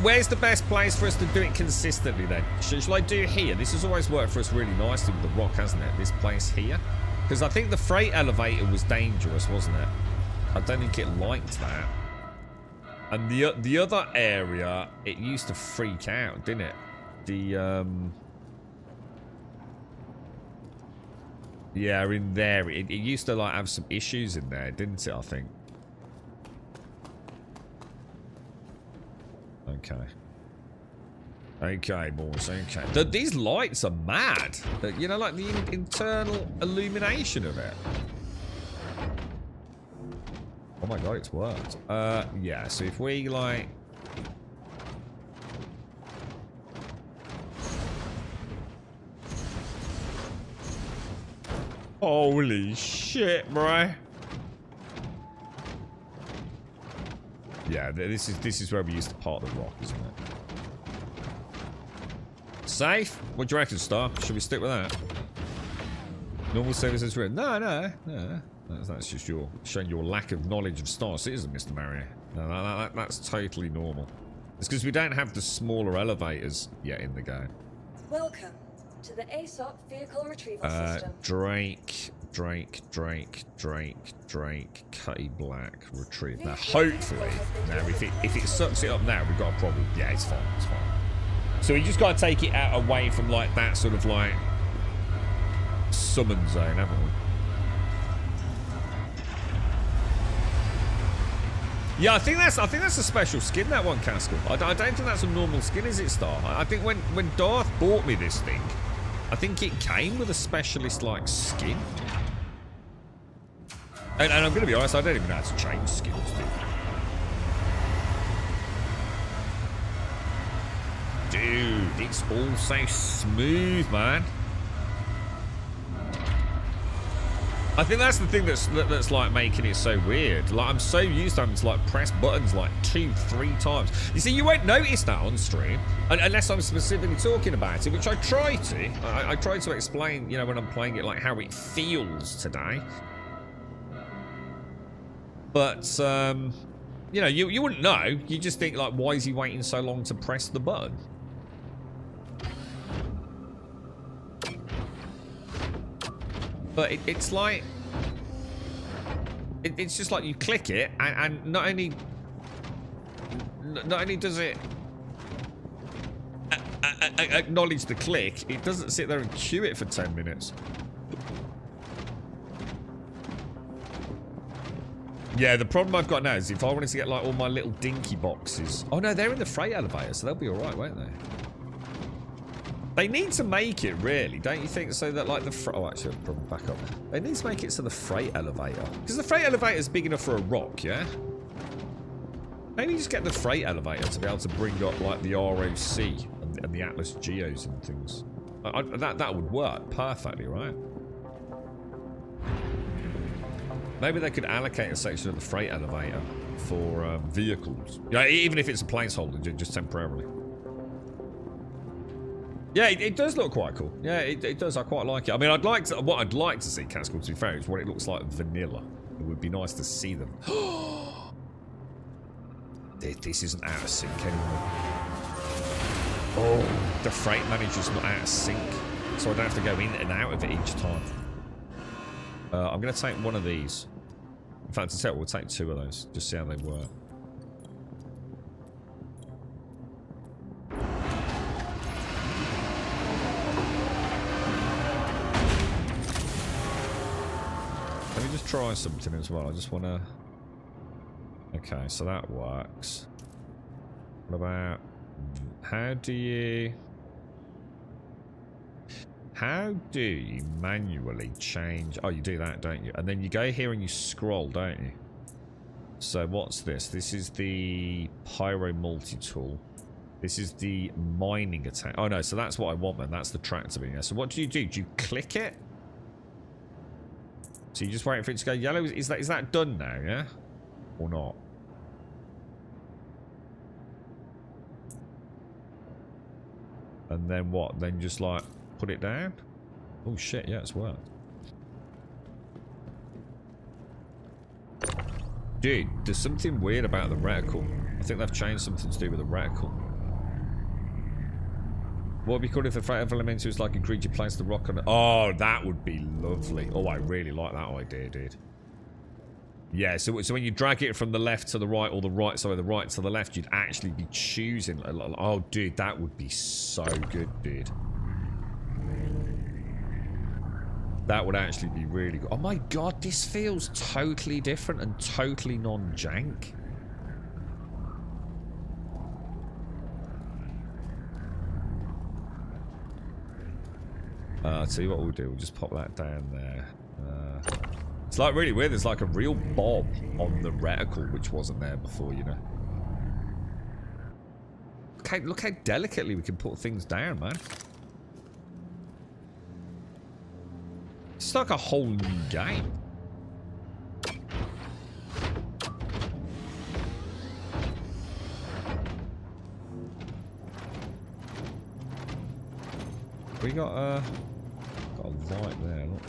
where's the best place for us to do it consistently then? Shall I do here? This has always worked for us really nicely with the rock, hasn't it? This place here. Because I think the freight elevator was dangerous, wasn't it? I don't think it liked that. And the other area, it used to freak out, didn't it? The Yeah, in there. It used to like have some issues in there, didn't it, I think? Okay. Okay, boys, okay. These lights are mad. You know, like the internal illumination of it. Oh my god, it's worked. Yeah, so if we, like... Holy shit, bro. Yeah, this is where we used to part the rock, isn't it? Safe? What do you reckon, Star? Should we stick with that? Normal services written. No. That's just showing your lack of knowledge of Star Citizen, Mr. Mario. No, that's totally normal. It's because we don't have the smaller elevators yet in the game. Welcome to the ASOP vehicle retrieval system. Drake, Cutty Black, retrieve. Now, hopefully, now if it sucks it up now, we've got a problem. Yeah, it's fine, it's fine. So we just got to take it out away from like that sort of like summon zone, haven't we? Yeah, I think that's a special skin, that one, Castle. I don't think that's a normal skin, is it, Star? I think when Darth bought me this thing, I think it came with a specialist like skin. And I'm going to be honest, I don't even know how to change skins, dude, it's all so smooth, man. I think that's the thing that's like making it so weird. Like, I'm so used to having to like press buttons like 2-3 times. You see, you won't notice that on stream unless I'm specifically talking about it, which I try to. I try to explain, you know, when I'm playing it, like how it feels today. But you know, you wouldn't know. You just think like, why is he waiting so long to press the button? But it's like, it's just like you click it, and not only does it acknowledge the click, it doesn't sit there and queue it for 10 minutes. Yeah, the problem I've got now is if I wanted to get like all my little dinky boxes. Oh no, they're in the freight elevator, so they'll be alright, won't they? They need to make it, really, don't you think? So that, like, oh, actually, I'll probably back up. They need to make it so the freight elevator. Because the freight elevator is big enough for a rock, yeah? Maybe just get the freight elevator to be able to bring up, like, the ROC and the Atlas Geos and things. That would work perfectly, right? Maybe they could allocate a section of the freight elevator for vehicles. Yeah, even if it's a placeholder, just temporarily. Yeah, it does look quite cool. Yeah, it does. I quite like it. I mean, what I'd like to see, Castle, to be fair, is what it looks like vanilla. It would be nice to see them. This isn't out of sync anymore. Oh, the freight manager's not out of sync, so I don't have to go in and out of it each time. I'm going to take one of these. In fact, to tell you, we'll take 2 of those. Just see how they work. Let me just try something as well. I just want to... Okay, so that works. What about... How do you manually change... Oh, you do that, don't you? And then you go here and you scroll, don't you? So what's this? This is the Pyro Multi-Tool. This is the mining attack. Oh, no, so that's what I want, man. That's the tractor beam. So what do? Do you click it? So you just wait for it to go yellow? Is that done now, yeah? Or not? And then what? Then just like put it down? Oh shit, yeah, it's worked. Dude, there's something weird about the reticle. I think they've changed something to do with the reticle. What would be cool if the freight elemental was like a grid you place the rock on it? Oh, that would be lovely. Oh, I really like that idea, dude. Yeah, so when you drag it from the left to the right, or the right to the left, you'd actually be choosing. Oh, dude, that would be so good, dude. That would actually be really good. Oh my god, this feels totally different and totally non-jank. I'll tell you what we'll do. We'll just pop that down there. It's like really weird. There's like a real bob on the reticle, which wasn't there before, you know. Look how delicately we can put things down, man. It's like a whole new game. We got a light there. Look.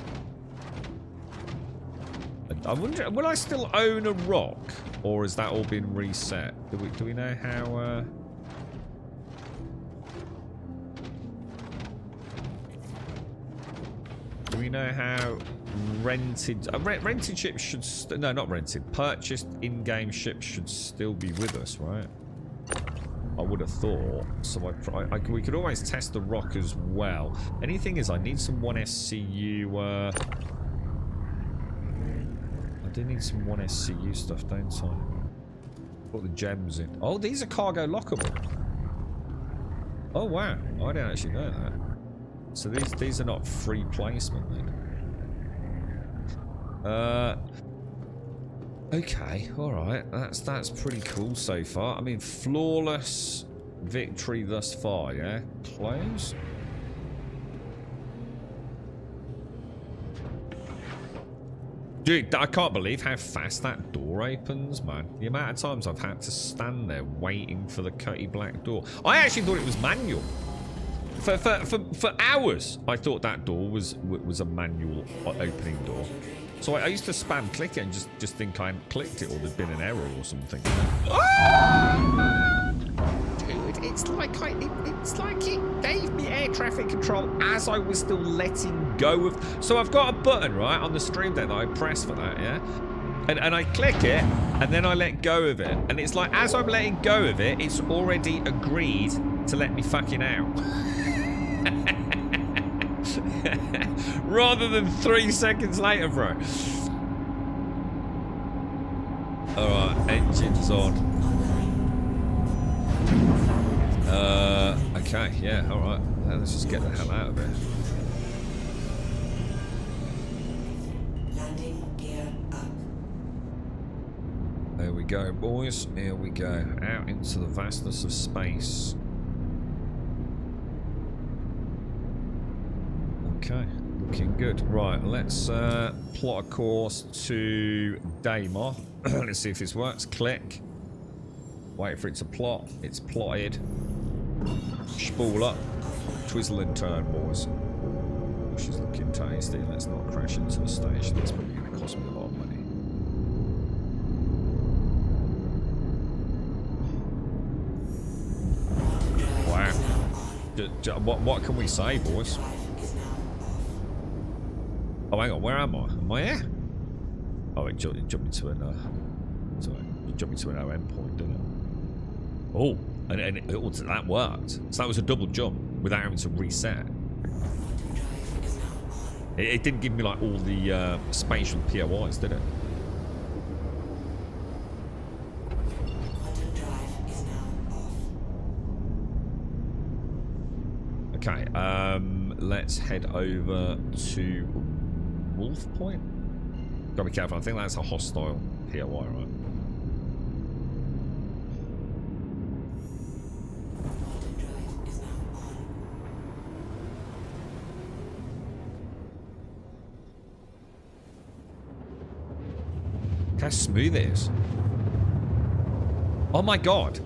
I wonder, will I still own a rock, or has that all been reset? Do we know how? Do we know how rented rented ships should no, not rented, purchased in-game ships should still be with us, right? I would have thought. So we could always test the rock as well. Anything is, I need some 1SCU. I do need some 1SCU stuff, don't I? Put the gems in. Oh, these are cargo lockable. Oh wow, I didn't actually know that. So these are not free placement then. Okay, alright. That's pretty cool so far. I mean, flawless victory thus far, yeah? Close. Dude, I can't believe how fast that door opens, man. The amount of times I've had to stand there waiting for the cutty black door. I actually thought it was manual. For hours, I thought that door was a manual opening door. So I used to spam click it and just think I hadn't clicked it or there'd been an error or something. Dude, it's like it gave me air traffic control as I was still letting go of. So I've got a button right on the stream deck that I press for that, yeah. And I click it, and then I let go of it. And it's like, as I'm letting go of it, it's already agreed to let me fucking out. Rather than 3 seconds later, bro. Alright, engines on. Okay, yeah, alright. Let's just get the hell out of here. There we go, boys. Here we go. Out into the vastness of space. Okay, looking good. Right, let's plot a course to Daymar. Let's see if this works. Click. Wait for it to plot. It's plotted. Spool up. Twizzle and turn, boys. She's looking tasty. Let's not crash into the station. That's probably going to cost me a lot of money. Wow. What can we say, boys? Oh, hang on. Where am I? Am I here? Oh, it jumped me to an OM point, didn't it? Oh, and that worked. So that was a double jump without having to reset. It didn't give me like all the spatial POIs, did it? Okay, let's head over to Wolf Point. Gotta be careful, I think that's a hostile POI, right? Look how smooth it is. Oh my god.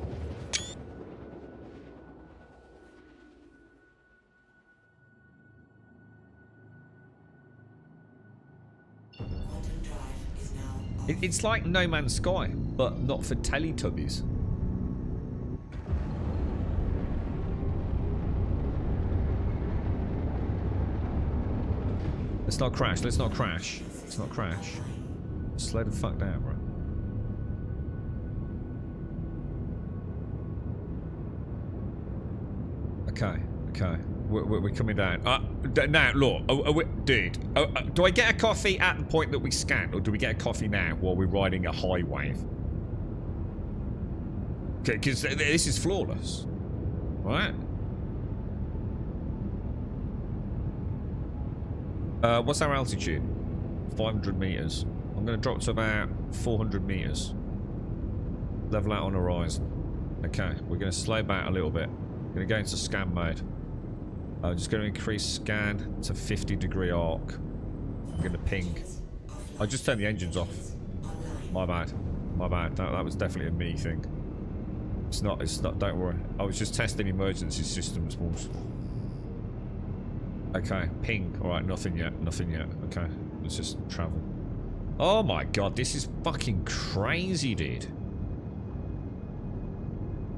It's like No Man's Sky, but not for Teletubbies. Let's not crash, let's not crash. Let's not crash. Slow the fuck down, bro. Okay, okay. we're coming down. Now, look, dude. Do I get a coffee at the point that we scan, or do we get a coffee now while we're riding a high wave? Because this is flawless, right? What's our altitude? 500 meters. I'm going to drop to about 400 meters. Level out on horizon. Okay, we're going to slow back a little bit. We're going to go into scan mode. I'm just going to increase scan to 50-degree arc. I'm going to ping. I just turned the engines off. My bad. My bad. That was definitely a me thing. It's not, don't worry. I was just testing emergency systems, boys. Okay, ping. Alright, nothing yet. Nothing yet. Okay, let's just travel. Oh my god, this is fucking crazy, dude.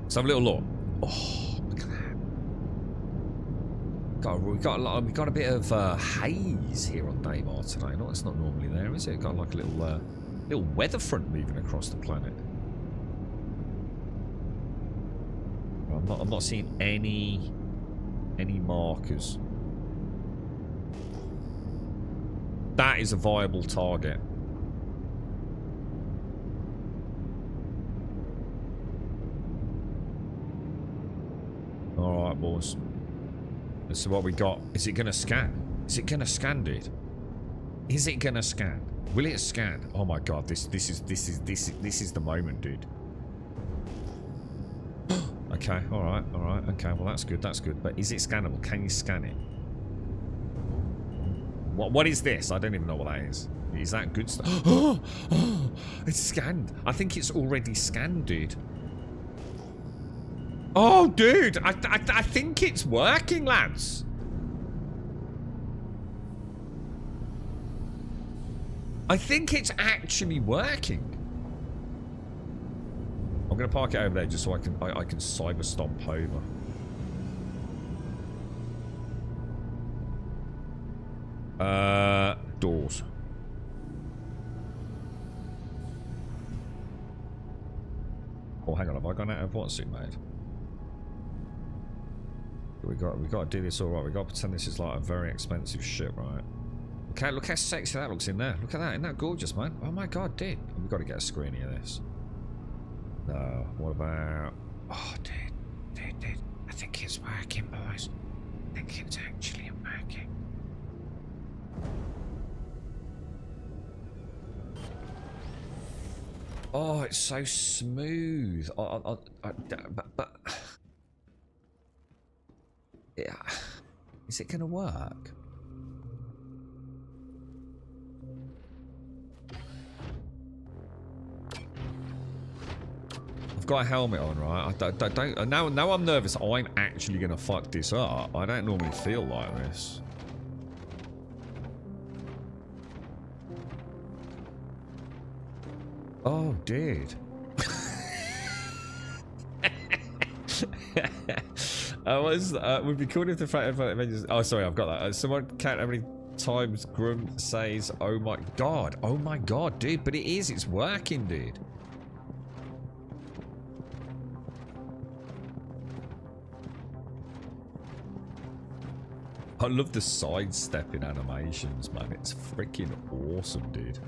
Let's have a little look. Oh, look at that. We got a bit of haze here on Daymar today. No, it's not normally there, is it? Got like a little weather front moving across the planet. I'm not seeing any markers. That is a viable target. Alright, boys. Let's see what we got. Is it gonna scan? Is it gonna scan, dude? Is it gonna scan? Will it scan? Oh my god, this is the moment, dude. Okay, alright, okay, well that's good, but is it scannable? Can you scan it? What is this? I don't even know what that is. Is that good stuff? Oh, it's scanned. I think it's already scanned, dude. Oh, dude, I think it's working, lads. I think it's actually working. I'm gonna park it over there just so I can cyber stomp over. Doors. Oh, hang on, have I gone out of what's it made? We got to do this all right. We got to pretend this is like a very expensive ship, right? Okay, look how sexy that looks in there. Look at that, isn't that gorgeous, man? Oh my god, dude. We've got to get a screening of this. No, what about... Oh, dude. I think it's working, boys. I think it's actually working. Oh, it's so smooth. But yeah, is it gonna work? I've got a helmet on, right? Now I'm nervous. I'm actually gonna fuck this up. I don't normally feel like this. Oh, dude. Would be cool if the front Avengers. Oh, sorry, I've got that. Someone count how many times Grum says, "Oh my god, dude!" But it is. It's working, dude. I love the sidestepping animations, man. It's freaking awesome, dude.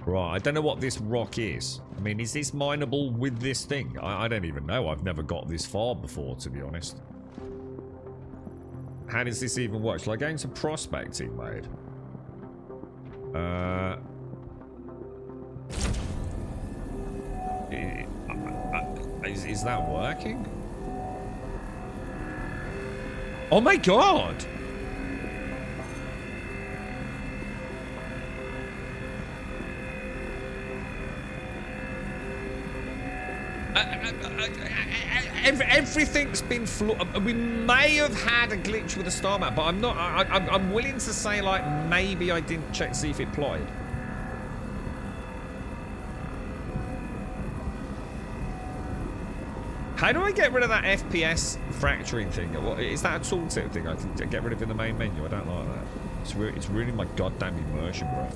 Right, I don't know what this rock is. I mean, is this mineable with this thing? I don't even know. I've never got this far before, to be honest. How does this even work? Shall I go into prospecting mode? Is that working? Oh my god! Everything's been we may have had a glitch with the star map, but I'm not. I'm willing to say, like, maybe I didn't check to see if it played. How do I get rid of that FPS fracturing thing? What, is that a tooltip thing I can get rid of in the main menu? I don't like that. It's ruining my goddamn immersion, bro.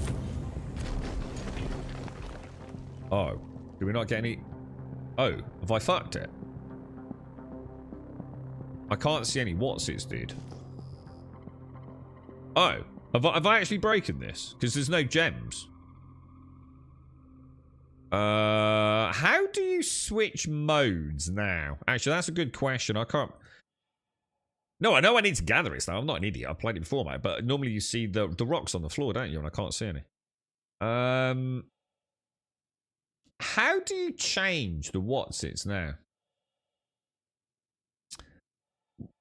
Oh, do we not get any? Oh, have I fucked it? I can't see any what's-its, dude. Oh. Have I actually broken this? Because there's no gems. How do you switch modes now? Actually, that's a good question. I can't... No, I know I need to gather it now. I'm not an idiot. I've played it before, mate. But normally you see the rocks on the floor, don't you? And I can't see any. How do you change the what's-its now?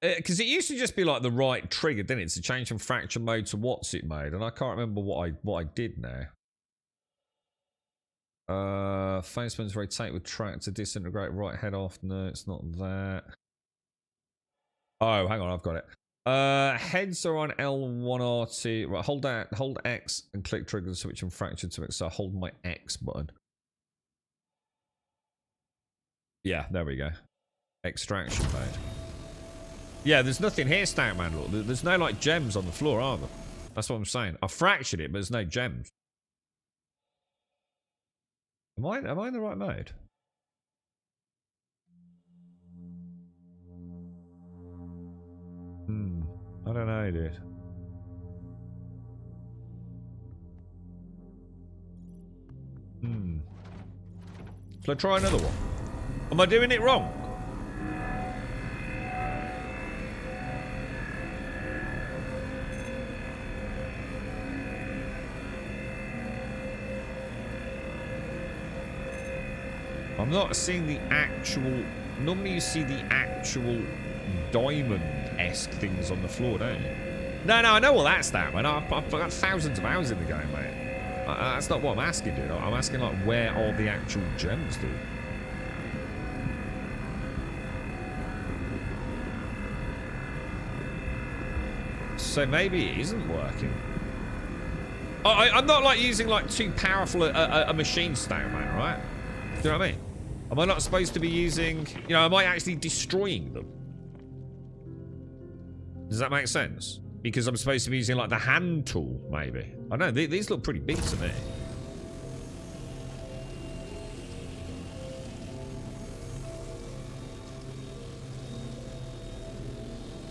Because it used to just be like the right trigger, didn't it? To change from fracture mode to what's-it mode. And I can't remember what I did now. Phase spins rotate with track to disintegrate right head off. No, it's not that. Oh, hang on, I've got it. Heads are on L1RT. Right, hold X and click trigger to switch from fracture to it. So hold my X button. Yeah, there we go. Extraction mode. Yeah, there's nothing here, Statman. Look, there's no like gems on the floor, are there? That's what I'm saying. I fractured it, but there's no gems. Am I in the right mode? I don't know, dude. Shall I try another one? Am I doing it wrong? I'm not seeing the actual... Normally you see the actual diamond-esque things on the floor, don't you? No, I know all that stuff, man. I've got thousands of hours in the game, mate. That's not what I'm asking, dude. I'm asking, like, where are the actual gems, dude? So maybe it isn't working. I'm not, like, using, like, too powerful a machine stack, man, right? Do you know what I mean? Am I not supposed to be using... You know, am I actually destroying them? Does that make sense? Because I'm supposed to be using, like, the hand tool, maybe. I don't know, these look pretty big to me.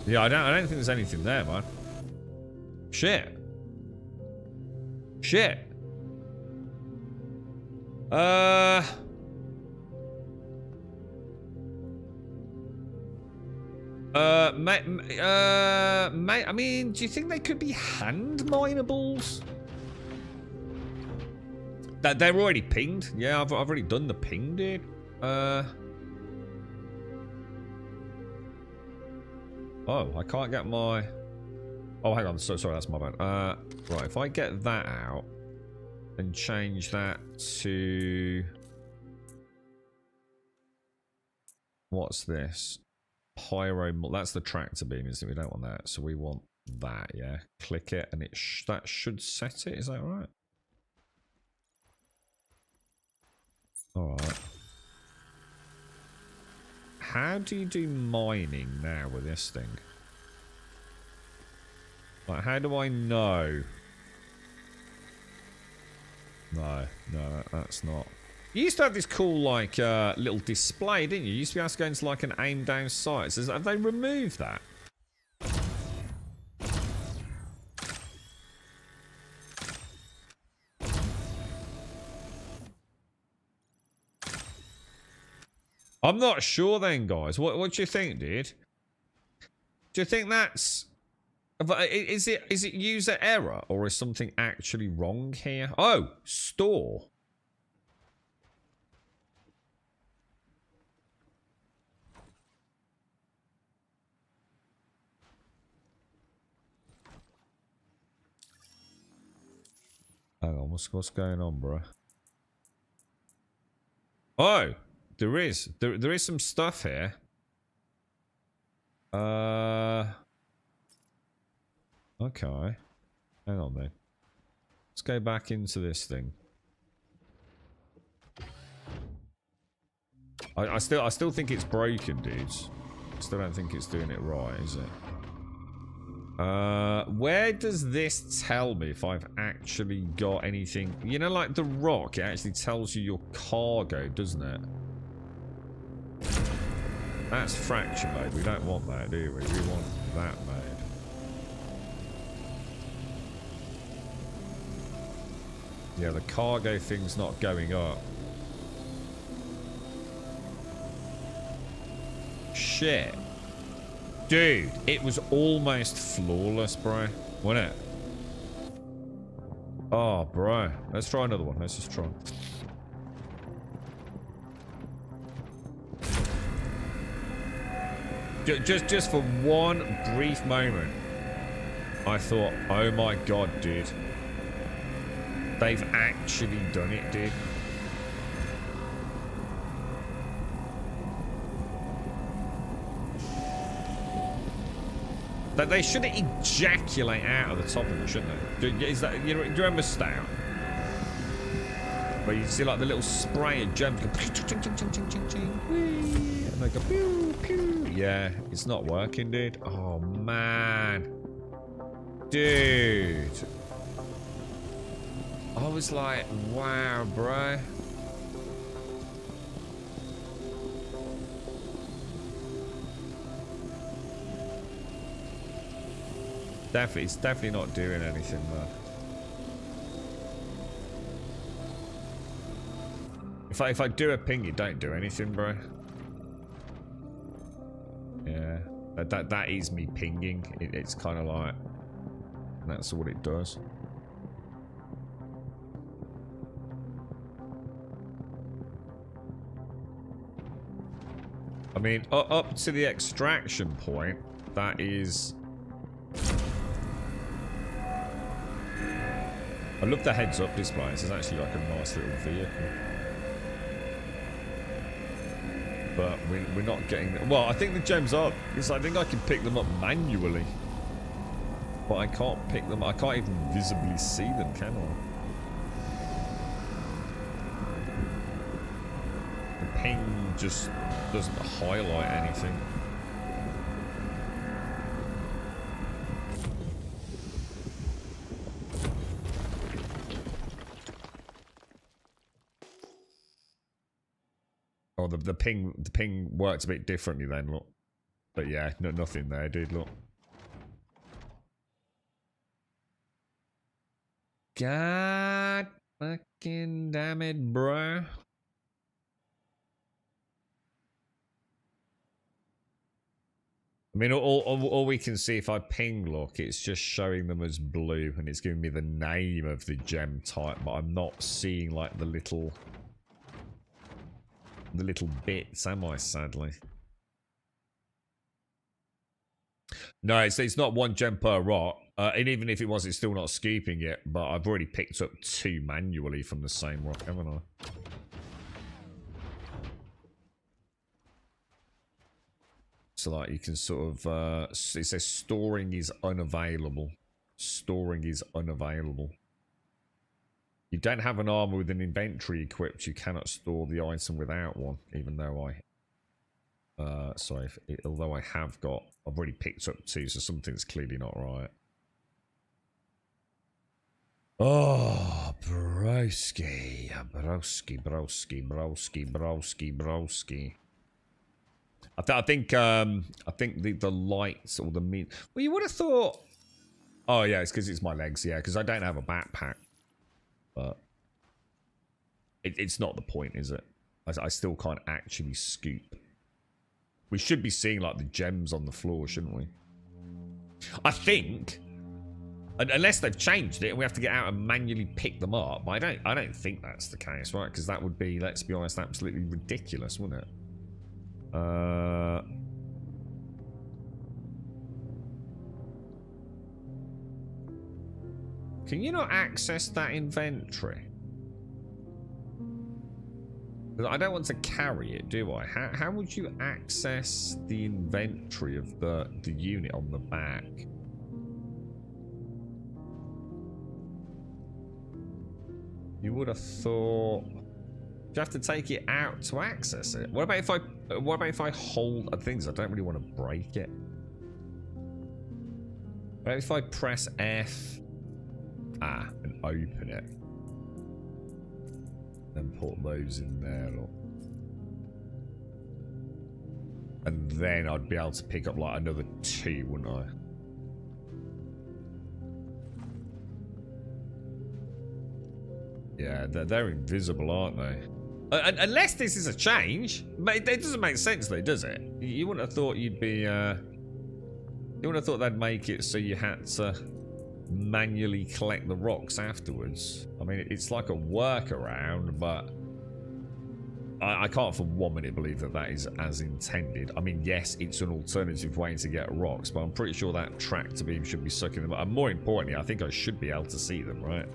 Yeah, I don't think there's anything there, man. Shit. I mean, do you think they could be hand minables? That they're already pinged? Yeah, I've already done the ping, dude. Oh, I can't get my... Oh, hang on. Sorry, that's my bad. Right, if I get that out and change that to... What's this? Pyro... That's the tractor beam, isn't it? We don't want that. So we want that, yeah? Click it and that should set it. Is that right? Alright. How do you do mining now with this thing? Like, how do I know? No, that's not. You used to have this cool, like, little display, didn't you? You used to be able to go into, like, an aim down sight. So have they removed that? I'm not sure then, guys. What do you think, dude? Do you think that's... Is it user error or is something actually wrong here? Oh, store. Hang on, what's going on, bro? Oh, there is some stuff here. Okay. Hang on then. Let's go back into this thing. I still think it's broken, dudes. I still don't think it's doing it right, is it? Where does this tell me if I've actually got anything? You know, like the rock, it actually tells you your cargo, doesn't it? That's fracture mode. We don't want that, do we? We want that mode. Yeah, the cargo thing's not going up. Shit. Dude, it was almost flawless, bro. Wasn't it? Oh, bro. Let's try another one. Let's just try. Just for one brief moment, I thought, oh my god, dude. They've actually done it, dude. That they shouldn't ejaculate out of the top of it, shouldn't they? Is that, do you remember Stout? Where you see like the little spray of gems go and they go pew pew. Yeah, it's not working, dude. Oh man, dude. I was like, wow, bro. It's definitely not doing anything, man. If I do a ping, it don't do anything, bro. Yeah, that is me pinging. It's kind of like that's what it does. I mean, up to the extraction point, that is. I love the heads-up displays. It's actually like a nice little vehicle. But we're not getting... Well, I think the gems are... Because I think I can pick them up manually. But I can't pick them... I can't even visibly see them, can I? The ping just doesn't highlight anything. Oh, the ping works a bit differently then, look. But yeah, nothing there, dude, look. God fucking damn it, bruh. I mean, all we can see if I ping, look, it's just showing them as blue and it's giving me the name of the gem type, but I'm not seeing like the little bits, am I, sadly? No, it's not one gem per rock. And even if it was, it's still not scooping it. But I've already picked up 2 manually from the same rock, haven't I? So, like, you can sort of... it says storing is unavailable. Storing is unavailable. You don't have an armor with an inventory equipped. You cannot store the item without one, even though although I have got... I've already picked up 2, so something's clearly not right. Oh, broski. Broski. I think the lights or the meat... Well, you would have thought... Oh, yeah, it's because it's my legs, yeah, because I don't have a backpack. But it's not the point, is it? I still can't actually scoop. We should be seeing like the gems on the floor, shouldn't we? I think, unless they've changed it and we have to get out and manually pick them up. But I don't think that's the case, right? Because that would be, let's be honest, absolutely ridiculous, wouldn't it? Can you not access that inventory? I don't want to carry it, do I? How would you access the inventory of the unit on the back? You would have thought you have to take it out to access it. What about if I hold things? I don't really want to break it. What if I press F? And open it. Then put those in there, look. And then I'd be able to pick up like another 2, wouldn't I? Yeah, they're invisible, aren't they? Unless this is a change. But it doesn't make sense though, does it? You wouldn't have thought you'd be, you wouldn't have thought they'd make it so you had to manually collect the rocks afterwards. I mean, it's like a workaround, but I can't for 1 minute believe that that is as intended. I mean, yes, it's an alternative way to get rocks, but I'm pretty sure that tractor beam should be sucking them up. And more importantly, I think I should be able to see them, right?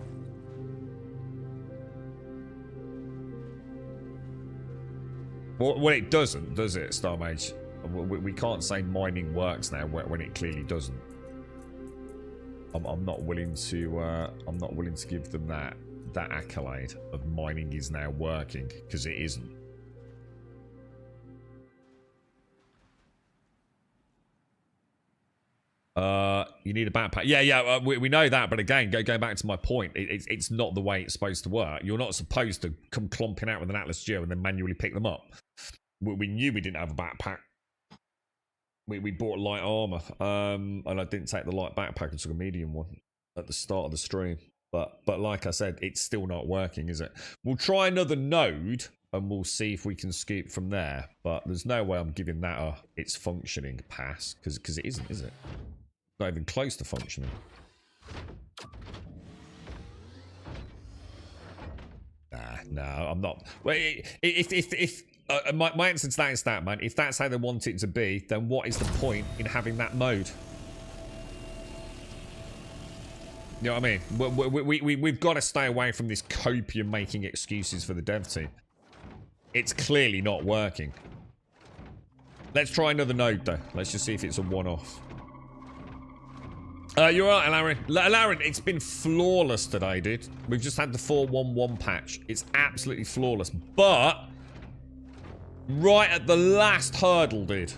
Well, it doesn't, does it, Starmage? We can't say mining works now when it clearly doesn't. I'm not willing to give them that accolade of mining is now working, because it isn't. You need a backpack. Yeah, we know that, but again, going back to my point, it's not the way it's supposed to work. You're not supposed to come clomping out with an Atlas Geo and then manually pick them up. We knew we didn't have a backpack. We bought light armor, and I didn't take the light backpack. I took a medium one at the start of the stream. But like I said, it's still not working, is it? We'll try another node, and we'll see if we can scoop from there. But there's no way I'm giving that its functioning pass, because it isn't, is it? Not even close to functioning. No, I'm not. Well, if my answer to that is that, man. If that's how they want it to be, then what is the point in having that mode? You know what I mean? We've got to stay away from this copium making excuses for the dev team. It's clearly not working. Let's try another node, though. Let's just see if it's a one-off. You're right, Alarin. Alarin, it's been flawless today, dude. We've just had the 411 patch. It's absolutely flawless. But right at the last hurdle, dude.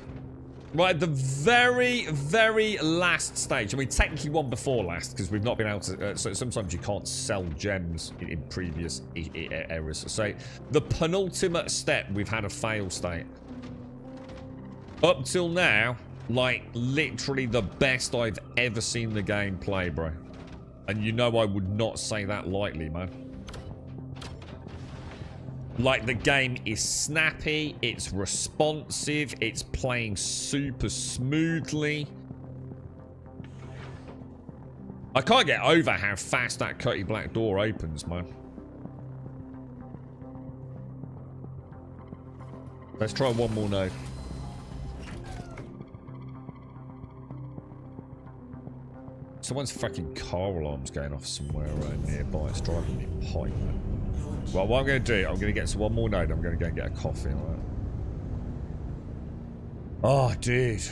Right at the very, very last stage. I mean, technically one before last, because we've not been able to... so sometimes you can't sell gems in previous eras. So the penultimate step, we've had a fail state. Up till now, like, literally the best I've ever seen the game play, bro. And you know I would not say that lightly, man. Like, the game is snappy, it's responsive, it's playing super smoothly. I can't get over how fast that Cutty Black door opens, man. Let's try one more node. Someone's fucking car alarm's going off somewhere around nearby. It's driving me pipe, man. Well, what I'm going to do, I'm going to get to one more node. I'm going to go and get a coffee. Right? Oh, dude.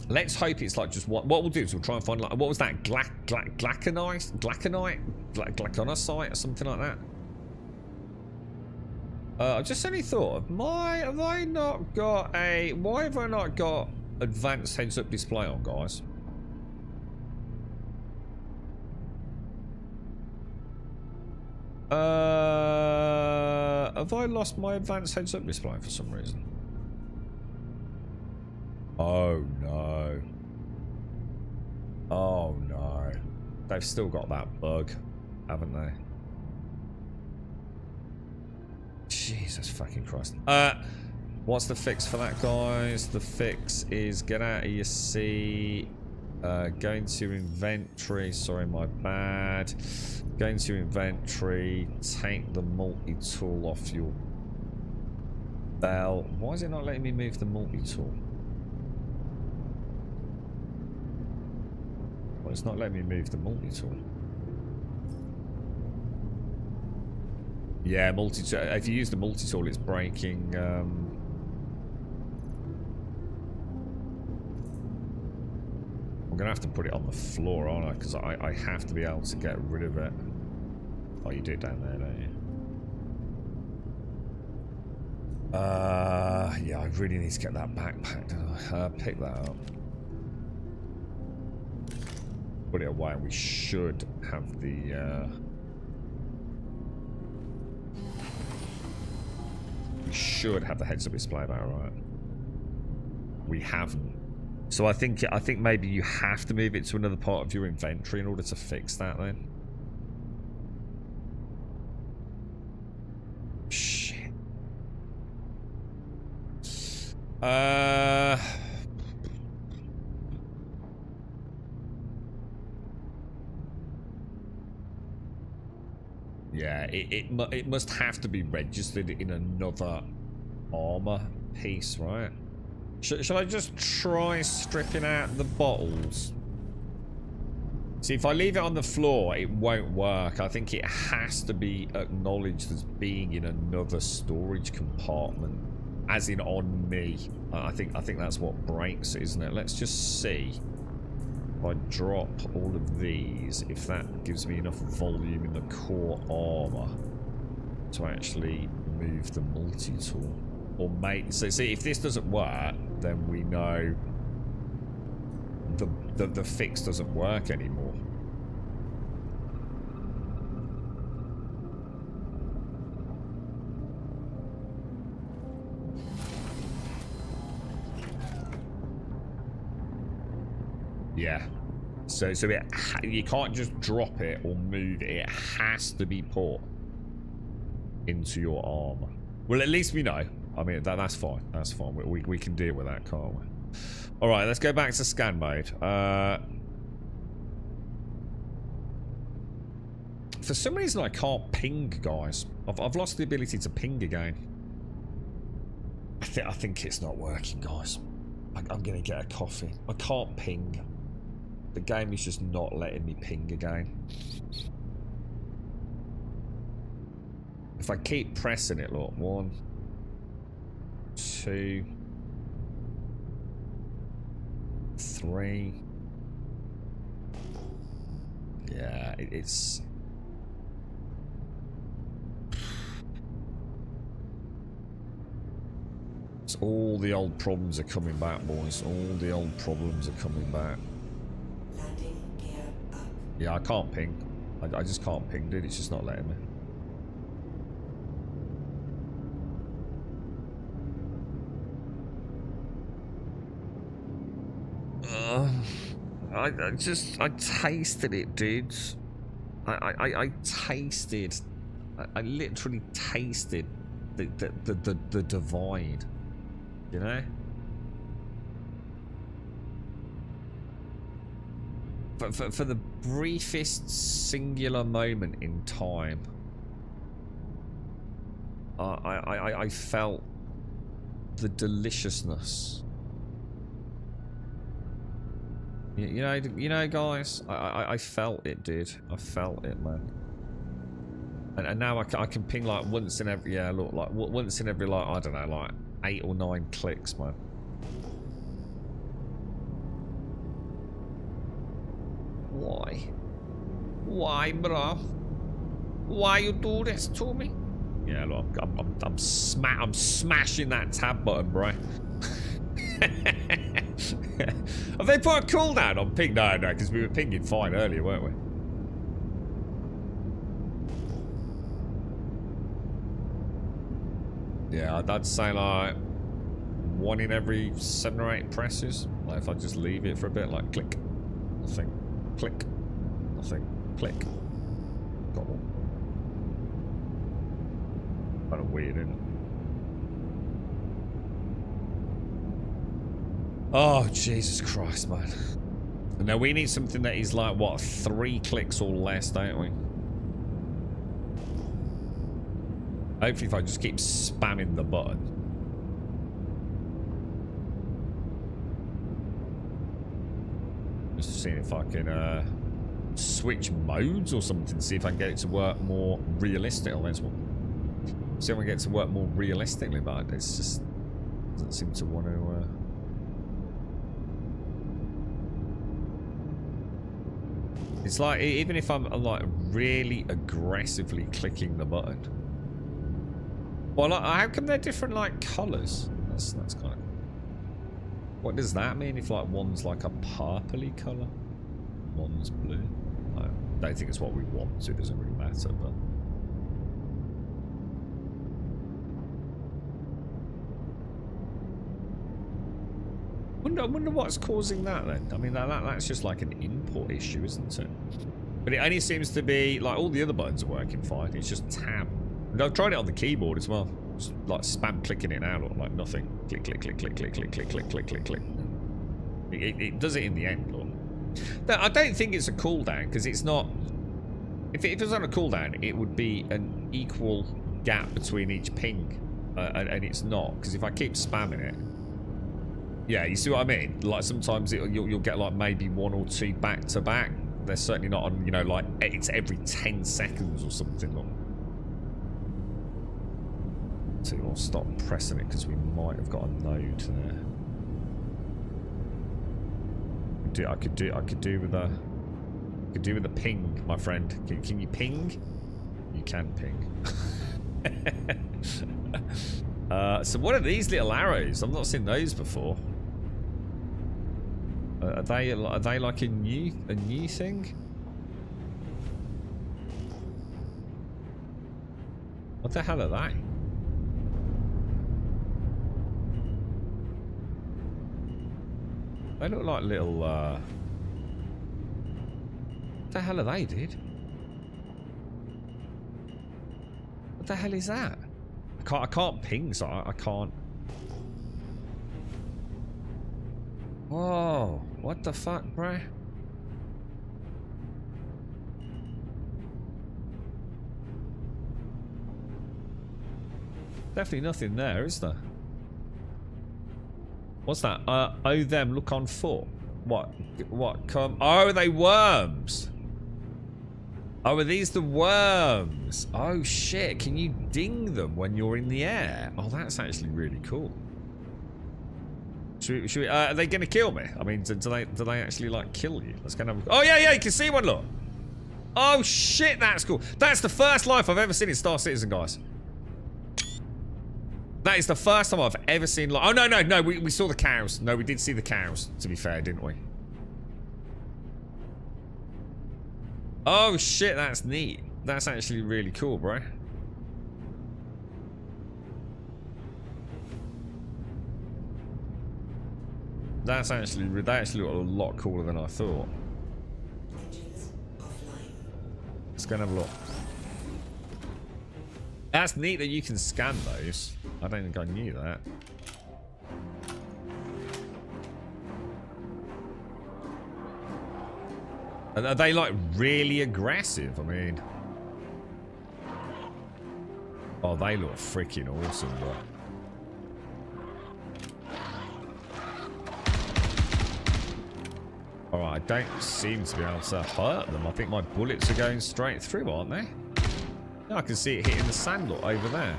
Let's hope it's like just one. What we'll do is we'll try and find, like, what was that? Glaconosite or something like that. I just suddenly thought, why have I not got advanced heads-up display on, guys? Have I lost my advanced heads-up display for some reason? Oh no. Oh no. They've still got that bug, haven't they? Jesus fucking Christ. What's the fix for that, guys? The fix is get out of your seat. Go into inventory. Sorry, my bad. Go into inventory. Take the multi-tool off your belt. Why is it not letting me move the multi-tool? Well, it's not letting me move the multi-tool. Yeah, multi-tool. If you use the multi-tool, it's breaking. I'm gonna have to put it on the floor, aren't I? Because I have to be able to get rid of it. Oh, you do it down there, don't you? Yeah, I really need to get that backpack, don't I? Pick that up. Put it away. We should have the... we should have the heads-up display back, right? We haven't. So I think maybe you have to move it to another part of your inventory in order to fix that then. Shit. Yeah, it must have to be registered in another armor piece, right? Shall I just try stripping out the bottles? See, if I leave it on the floor, it won't work. I think it has to be acknowledged as being in another storage compartment, as in on me. I think that's what breaks it, isn't it? Let's just see. If I drop all of these, if that gives me enough volume in the core armor to actually move the multi-tool. Or make, so see, if this doesn't work, then we know the fix doesn't work anymore. Yeah. So you can't just drop it or move it. It has to be put into your armor. Well, at least we know. I mean, that's fine. That's fine. We can deal with that, can't we? All right, let's go back to scan mode. For some reason, I can't ping, guys. I've lost the ability to ping again. I think it's not working, guys. I'm gonna get a coffee. I can't ping. The game is just not letting me ping again. If I keep pressing it, look, 1, 2, 3. Yeah, it's all the old problems are coming back, boys. All the old problems are coming back. Yeah, I can't ping. I just can't ping, dude. It's just not letting me. I tasted it, dudes. I tasted. I literally tasted the divide. You know? For the briefest singular moment in time, I felt the deliciousness. You know, guys, I felt it, dude. I felt it, man. And now I can ping like once in every, yeah, look, like once in every, like, I don't know, like 8 or 9 clicks, man. Why, bro? Why you do this to me? Yeah, look, I'm smashing that tab button, bro. Have they put a cooldown on ping? No, because we were pinging fine earlier, weren't we? Yeah, I'd say like 1 in every 7 or 8 presses. Like if I just leave it for a bit, like click, nothing, click, nothing, click. Got one. Kind of weird, isn't it? Oh, Jesus Christ, man. Now we need something that is like, what, 3 clicks or less, don't we? Hopefully if I just keep spamming the button. Just seeing if I can switch modes or something, see if I can get it to work more realistic. Oh, there's one. See if I can get it to work more realistically, but it's just doesn't seem to want to It's like, even if I'm like really aggressively clicking the button. Well, like, how come they're different like colours? That's kind of. What does that mean? If like one's like a purpley colour, one's blue. I don't think it's what we want, so it doesn't really matter. But I wonder what's causing that then. I mean, that's just like an input issue, isn't it? But it only seems to be, like, all the other buttons are working fine. It's just tab. And I've tried it on the keyboard as well. Just, like, spam clicking it now, like nothing. Click, click, click, click, click, click, click, click, click, click, click. It does it in the end, look. No, I don't think it's a cooldown, because it's not... If it was on a cooldown, it would be an equal gap between each ping. And it's not, because if I keep spamming it... Yeah, you see what I mean? Like, sometimes you'll get, like, maybe 1 or 2 back-to-back. They're certainly not on, you know, like, it's every 10 seconds or something. Look. So I'll stop pressing it, because we might have got a node there. I could do with a ping, my friend. Can you ping? You can ping. So what are these little arrows? I've not seen those before. Are they like a new thing? What the hell are they? They look like little what the hell are they, dude? What the hell is that? I can't ping, so I can't. Whoa, what the fuck, bruh? Definitely nothing there, is there? What's that? Oh, them, look on foot. What? Come? Oh, are they worms? Oh, are these the worms? Oh, shit. Can you ding them when you're in the air? Oh, that's actually really cool. Should we, are they going to kill me? I mean, do they actually, like, kill you? Let's go and have a... Oh, yeah, you can see one, look. Oh, shit, that's cool. That's the first life I've ever seen in Star Citizen, guys. That is the first time I've ever seen... Oh, no, we saw the cows. No, we did see the cows, to be fair, didn't we? Oh, shit, that's neat. That's actually really cool, bro. They actually look a lot cooler than I thought. Let's go and have a look. That's neat that you can scan those. I don't think I knew that. Are they like really aggressive? I mean... Oh, they look freaking awesome, bro. Alright, I don't seem to be able to hurt them. I think my bullets are going straight through, aren't they? Yeah, I can see it hitting the sand lot over there.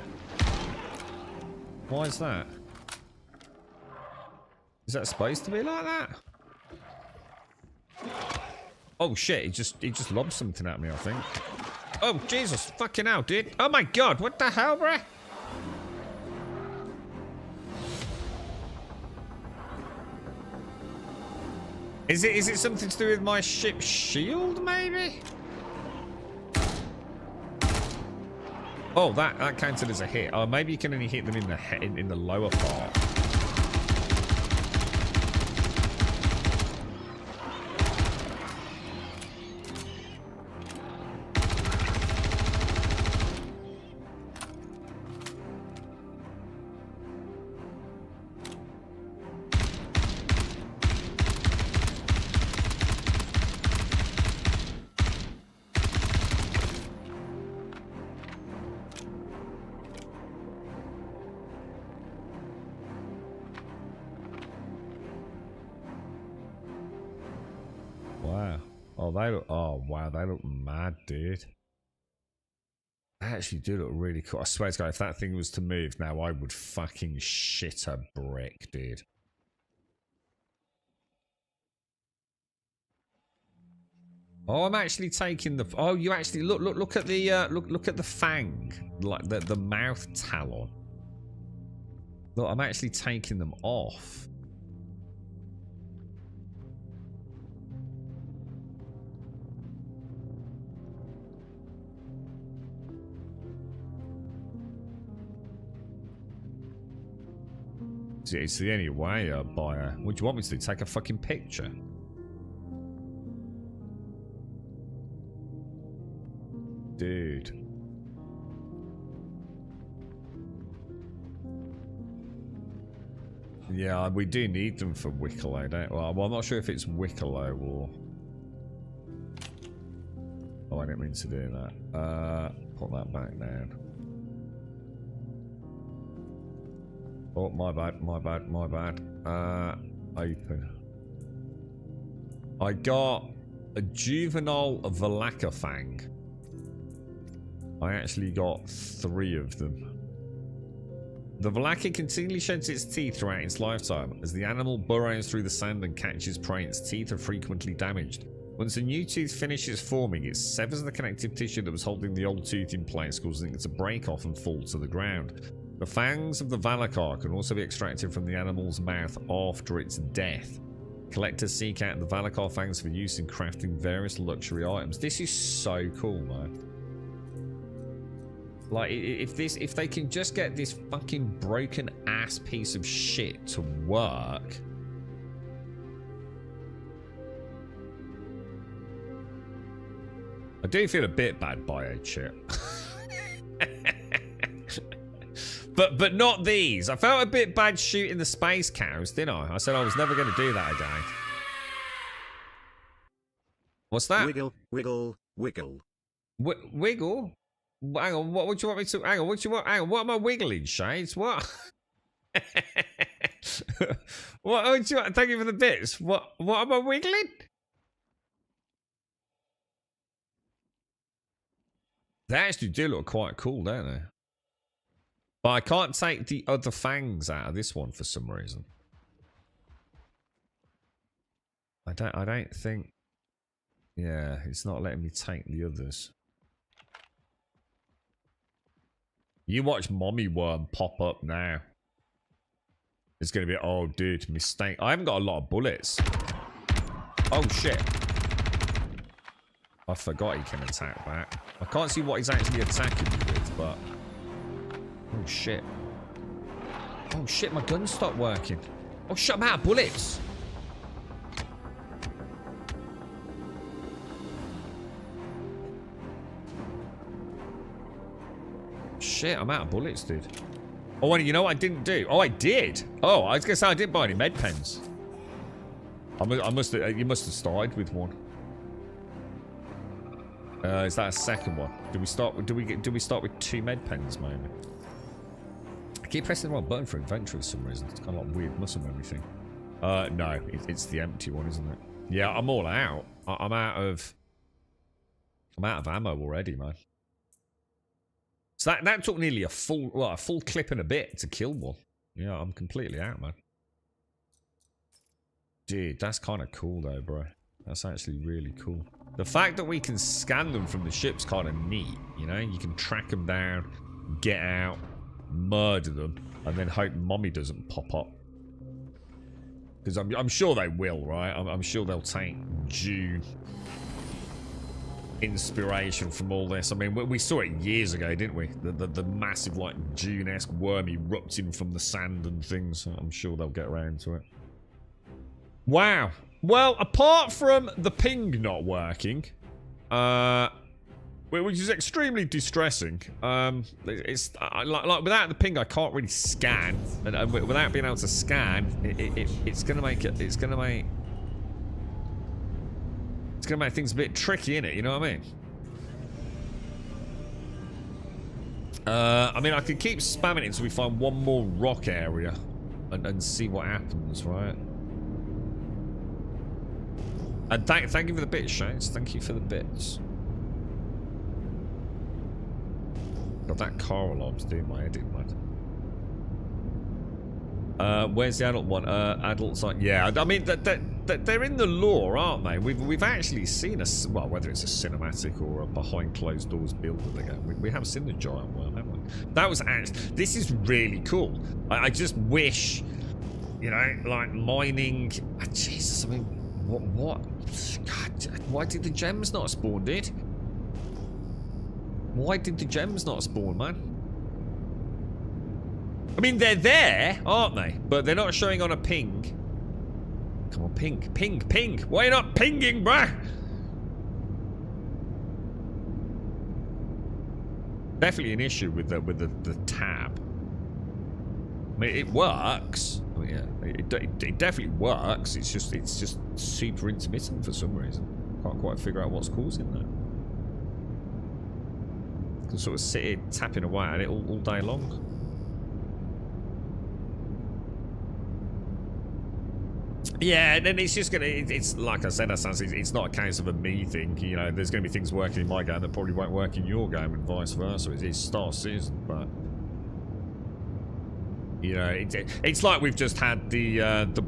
Why is that? Is that supposed to be like that? Oh shit, he just lobbed something at me, I think. Oh Jesus, fucking hell, dude. Oh my god, what the hell, bruh? Is it something to do with my ship's shield, maybe? Oh, that counted as a hit. Oh, maybe you can only hit them in the head, in the lower part. Oh wow, they look mad, dude. They actually do look really cool. I swear to God, if that thing was to move now, I would fucking shit a brick, dude. Oh, I'm actually taking the... Oh, you actually... Look at the... Look at the fang. Like, the mouth talon. Look, I'm actually taking them off. It's the only way, buyer. What do you want me to do? Take a fucking picture? Dude. Yeah, we do need them for Wicklow, don't we? Well, I'm not sure if it's Wicklow or... Oh, I didn't mean to do that. Put that back down. Oh, my bad, my bad, my bad. Open. I got a juvenile Velacafang. I actually got 3 of them. The Velaka continually sheds its teeth throughout its lifetime. As the animal burrows through the sand and catches prey, its teeth are frequently damaged. Once a new tooth finishes forming, it severs the connective tissue that was holding the old tooth in place, causing it to break off and fall to the ground. The fangs of the Valakar can also be extracted from the animal's mouth after its death. Collectors seek out the Valakar fangs for use in crafting various luxury items. This is so cool, man. Like, if they can just get this fucking broken ass piece of shit to work. I do feel a bit bad bio chip. but not these. I felt a bit bad shooting the space cows, didn't I? I said I was never going to do that again. What's that? Wiggle, wiggle, wiggle. Wiggle? Hang on, what do you want me to... Hang on, what do you want... Hang on, what am I wiggling, Shades? What? What do you want? Thank you for the bits. What am I wiggling? They actually do look quite cool, don't they? But I can't take the other fangs out of this one for some reason. I don't think... Yeah, it's not letting me take the others. You watch Mommy Worm pop up now. It's going to be, oh, dude, mistake. I haven't got a lot of bullets. Oh, shit. I forgot he can attack back. I can't see what he's actually attacking me with, but... Oh, shit. Oh, shit, my gun stopped working. Oh, shit, I'm out of bullets. Shit, I'm out of bullets, dude. Oh, and you know what I didn't do? Oh, I did. Oh, I was going to say I didn't buy any med pens. You must have started with one. Is that a second one? Do we start with 2 med pens, maybe? I keep pressing the wrong button for inventory for some reason. It's kind of like weird muscle memory thing. No, it's the empty one, isn't it? Yeah, I'm all out. I'm out of ammo already, man. So that took nearly a full clip and a bit to kill one. Yeah, I'm completely out, man. Dude, that's kind of cool though, bro. That's actually really cool. The fact that we can scan them from the ship's kind of neat, you know? You can track them down, get out, murder them, and then hope Mommy doesn't pop up. Because I'm sure they will, right? I'm sure they'll take due inspiration from all this. I mean, we saw it years ago, didn't we? The massive, like, Dune-esque worm erupting from the sand and things. I'm sure they'll get around to it. Wow. Well, apart from the ping not working, which is extremely distressing. It's like without the ping, I can't really scan, and without being able to scan, it's gonna make things a bit tricky, innit? You know what I mean? I could keep spamming it until we find one more rock area and see what happens, right? And thank you for the bits, Shades. Thank you for the bits. God, that car alarm's doing my head in, man. Where's the adult one? Adults, like, yeah. I mean, they're in the lore, aren't they? We've actually seen well, whether it's a cinematic or a behind closed doors build that they go. We have seen the giant worm, haven't we? That was actually. This is really cool. I just wish, you know, like mining. Jesus, I mean, what? God, why did the gems not spawn, dude? Why did the gems not spawn, man? I mean, they're there, aren't they? But they're not showing on a ping. Come on, ping, ping, ping. Why are you not pinging, bruh? Definitely an issue with the tab. I mean, it works. Oh, yeah, it definitely works. It's just super intermittent for some reason. Can't quite figure out what's causing that. Can sort of sit here tapping away at it all day long. Yeah, and then it's just gonna. It's like I said, it's not a case of a me thing. You know, there's gonna be things working in my game that probably won't work in your game, and vice versa. It's Star Citizen, but you know, it's like we've just had the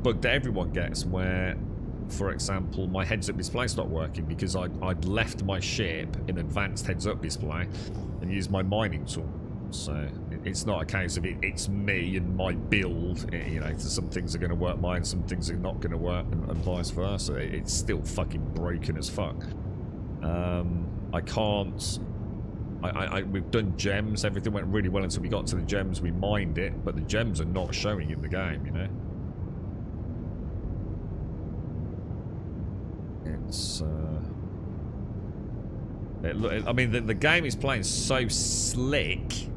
bug that everyone gets, where, for example, my heads-up display stopped working because I'd left my ship in advanced heads-up display and used my mining tool. So it's not a case of it's me and my build. You know, some things are going to work mine, some things are not going to work, and vice versa. It's still fucking broken as fuck. I can't. We've done gems. Everything went really well until we got to the gems. We mined it, but the gems are not showing in the game. You know. It's. I mean, the game is playing so slick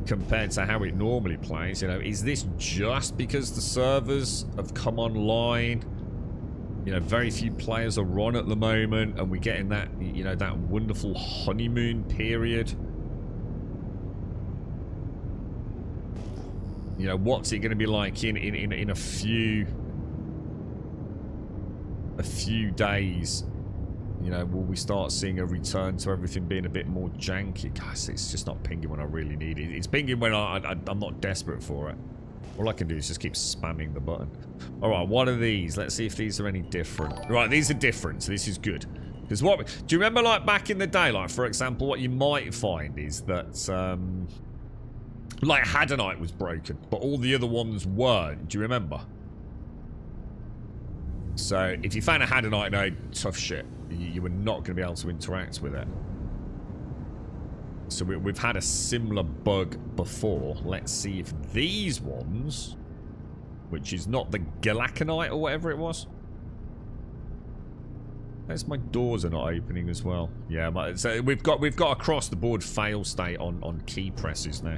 compared to how it normally plays. You know, is this just because the servers have come online? You know, very few players are on at the moment, and we're getting that, you know, that wonderful honeymoon period. You know, what's it going to be like in a few days? You know, will we start seeing a return to everything being a bit more janky? Guys, it's just not pinging when I really need it. It's pinging when I'm not desperate for it. All I can do is just keep spamming the button. All right, what are these? Let's see if these are any different. Right, these are different, so this is good. Because what... Do you remember, like, back in the day, like, for example, what you might find is that, like, Hadonite was broken, but all the other ones weren't. Do you remember? So, if you found a Hadonite node, tough shit. You were not going to be able to interact with it. So we've had a similar bug before. Let's see if these ones, which is not the Galakanite or whatever it was. There's my doors are not opening as well. Yeah, so we've got across the board fail state on key presses now.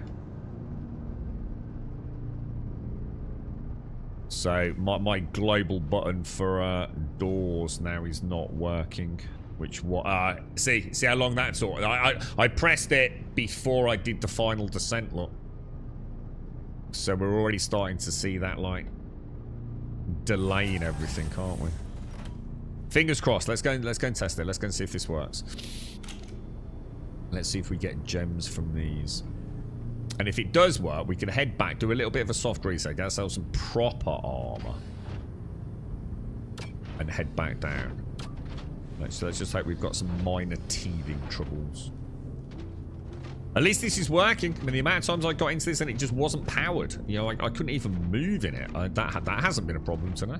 So my global button for doors now is not working. Which what? See how long that took. I pressed it before I did the final descent. Look. So we're already starting to see that like delaying everything, can't we? Fingers crossed. Let's go and test it. Let's go and see if this works. Let's see if we get gems from these. And if it does work, we can head back, do a little bit of a soft reset, get ourselves some proper armor, and head back down. So let's just hope we've got some minor teething troubles. At least this is working. I mean, the amount of times I got into this and it just wasn't powered. You know, I couldn't even move in it. That hasn't been a problem today.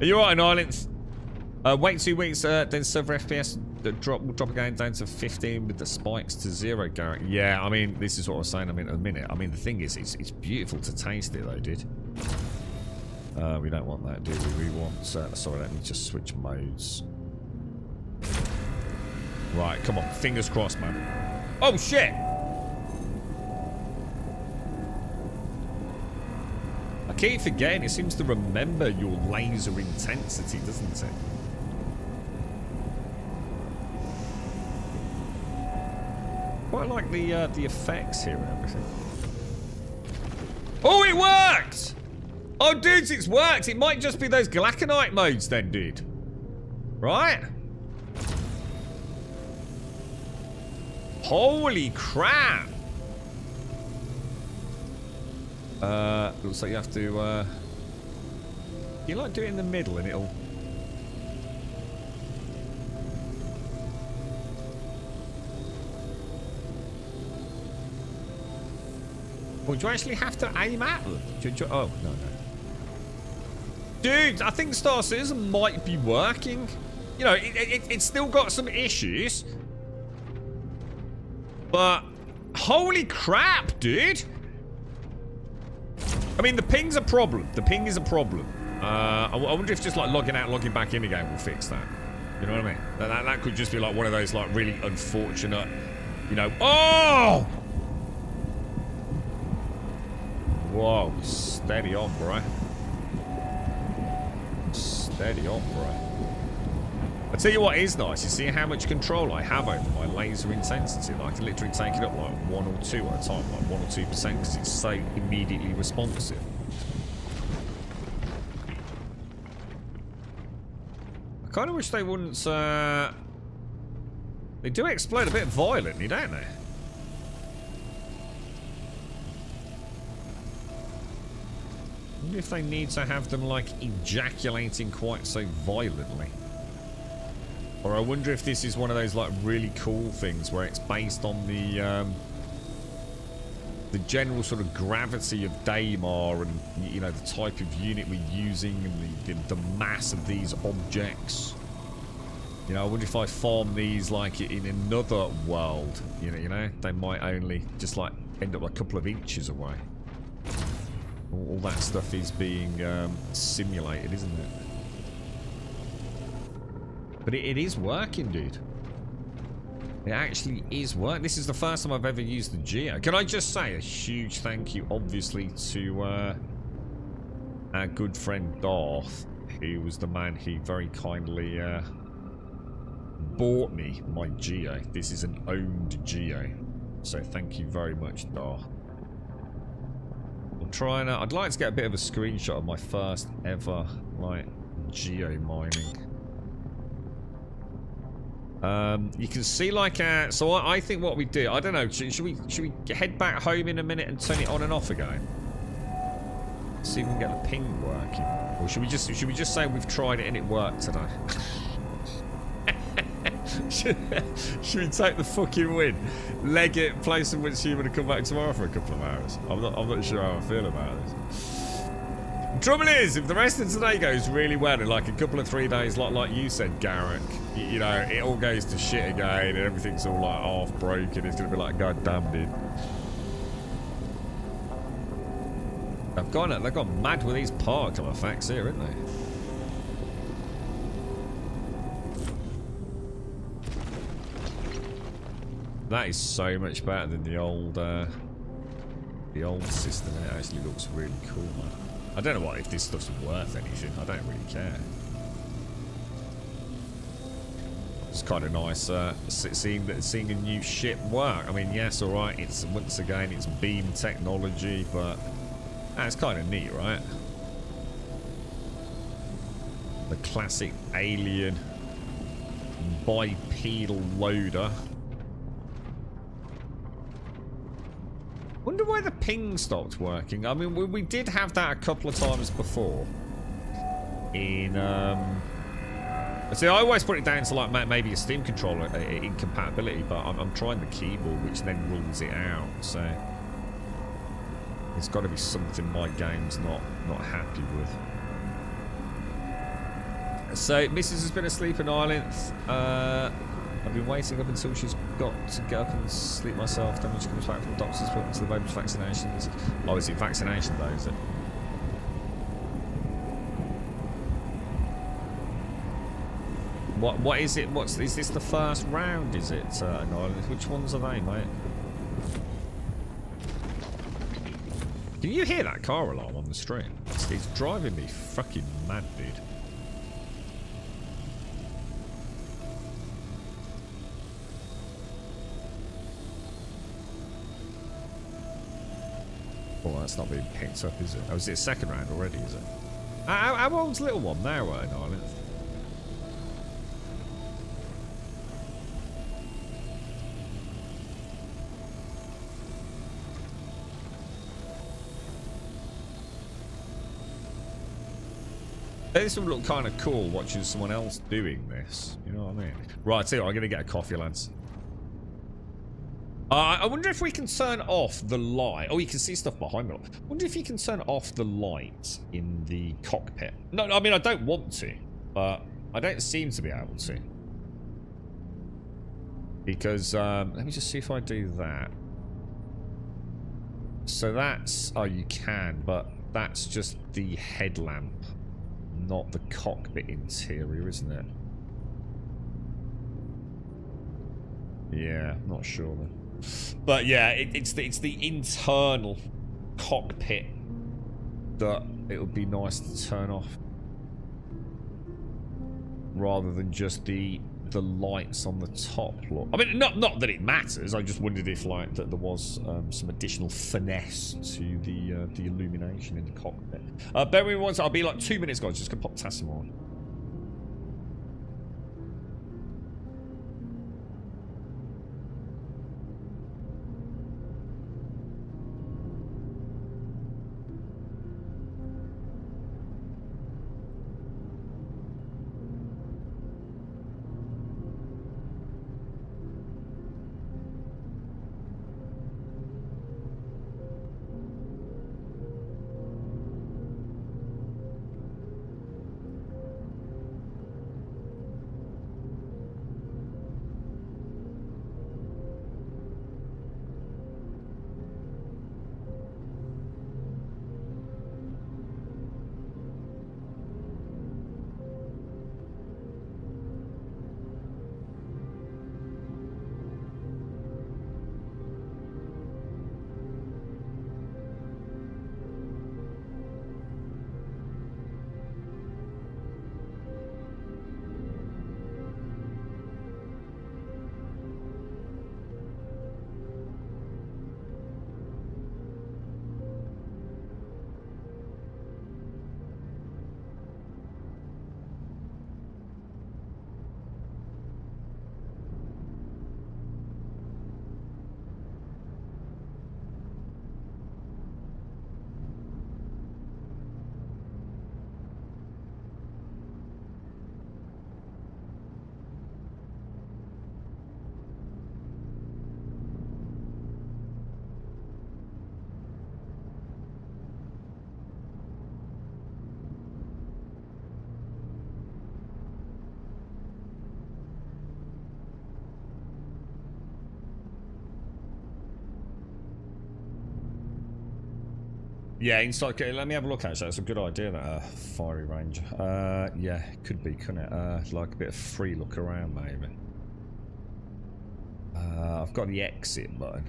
Are you alright, Ireland? Wait 2 weeks, then server FPS will drop again down to 15 with the spikes to 0, Garrett. Yeah, I mean, this is what I was saying a minute. I mean, the thing is, it's beautiful to taste it, though, dude. We don't want that, do we? We want... sorry, let me just switch modes. Right, come on. Fingers crossed, man. Oh, shit! I keep forgetting. It seems to remember your laser intensity, doesn't it? Quite like the effects here and everything. Oh, it worked! Oh, dudes, it's worked. It might just be those Galakanite modes then, dude. Right? Holy crap! Looks like you have to, you like do it in the middle and it'll... Well, do you actually have to aim at them? Oh, no. Dude, I think Star Citizen might be working. You know, it's still got some issues. But holy crap, dude. I mean, the ping's a problem. The ping is a problem. I wonder if just like logging out, logging back in again will fix that. You know what I mean? That could just be like one of those like really unfortunate, you know. Oh! Whoa, steady on, bro. Steady on, bro. I tell you what is nice. You see how much control I have over my laser intensity. Like, I can literally take it up like 1 or 2 at a time, like 1 or 2%, because it's so immediately responsive. I kind of wish they wouldn't. They do explode a bit violently, don't they? I wonder if they need to have them like ejaculating quite so violently. Or I wonder if this is one of those like really cool things where it's based on the general sort of gravity of Daymar and, you know, the type of unit we're using and the mass of these objects. You know, I wonder if I farm these like in another world, you know, they might only just like end up like a couple of inches away. All that stuff is being simulated, isn't it? But it is working, dude. It actually is working. This is the first time I've ever used the Geo. Can I just say a huge thank you, obviously, to our good friend Darth, who was the man who very kindly bought me my Geo. This is an owned Geo. So thank you very much, Darth. I'm trying to... I'd like to get a bit of a screenshot of my first ever, like, Geo mining. You can see like so I think what we do, I don't know, should we head back home in a minute and turn it on and off again? See if we can get the ping working. Or should we just say we've tried it and it worked today? should we take the fucking win? Leg it, play some with human and come back tomorrow for a couple of hours? I'm not sure how I feel about this. Trouble is, if the rest of today goes really well, in like a couple of 3 days, like you said, Garrick, you know, it all goes to shit again and everything's all like half broken. It's gonna be like, God damn, dude. They've gone mad with these park effects here, haven't they? That is so much better than the old system, and it actually looks really cool, man. I don't know if this stuff's worth anything. I don't really care. It's kind of nice seeing a new ship work. I mean, yes, all right. It's once again it's beam technology, but that's kind of neat, right? The classic alien bipedal loader. Wonder why the ping stopped working. I mean, we did have that a couple of times before. In see, I always put it down to like maybe a Steam controller incompatibility, but I'm trying the keyboard, which then rules it out. So it's got to be something my game's not happy with. So Mrs. has been asleep an hour length. I've been waiting up until she's got to get up and sleep myself. Then when she comes back from the doctor's appointment to the baby's vaccination. Oh, is it vaccination though, is it? What is it? Is this the first round, is it, in Ireland? Which ones are they, mate? Can you hear that car alarm on the stream? It's driving me fucking mad, dude. Well, that's not being picked up, is it? Oh, is it a second round already, is it? How old's little one now, in Ireland? This would look kind of cool watching someone else doing this. You know what I mean? Right, so I'm going to get a coffee, lads. I wonder if we can turn off the light. Oh, you can see stuff behind me. I wonder if you can turn off the light in the cockpit. No, I mean, I don't want to, but I don't seem to be able to. Because, let me just see if I do that. So that's, oh, you can, but that's just the headlamp, not the cockpit interior, isn't it? Yeah, not sure then. But yeah, it's the internal cockpit that it would be nice to turn off, rather than just the lights on the top floor. I mean, not that it matters. I just wondered if like that there was some additional finesse to the illumination in the cockpit. Bear with me once. I'll be like 2 minutes, guys. Just gonna pop Tassim on. Yeah, inside. Let me have a look. Actually, that's a good idea. That fiery ranger. Yeah, could be, couldn't it? Like a bit of free look around, maybe. I've got the exit button.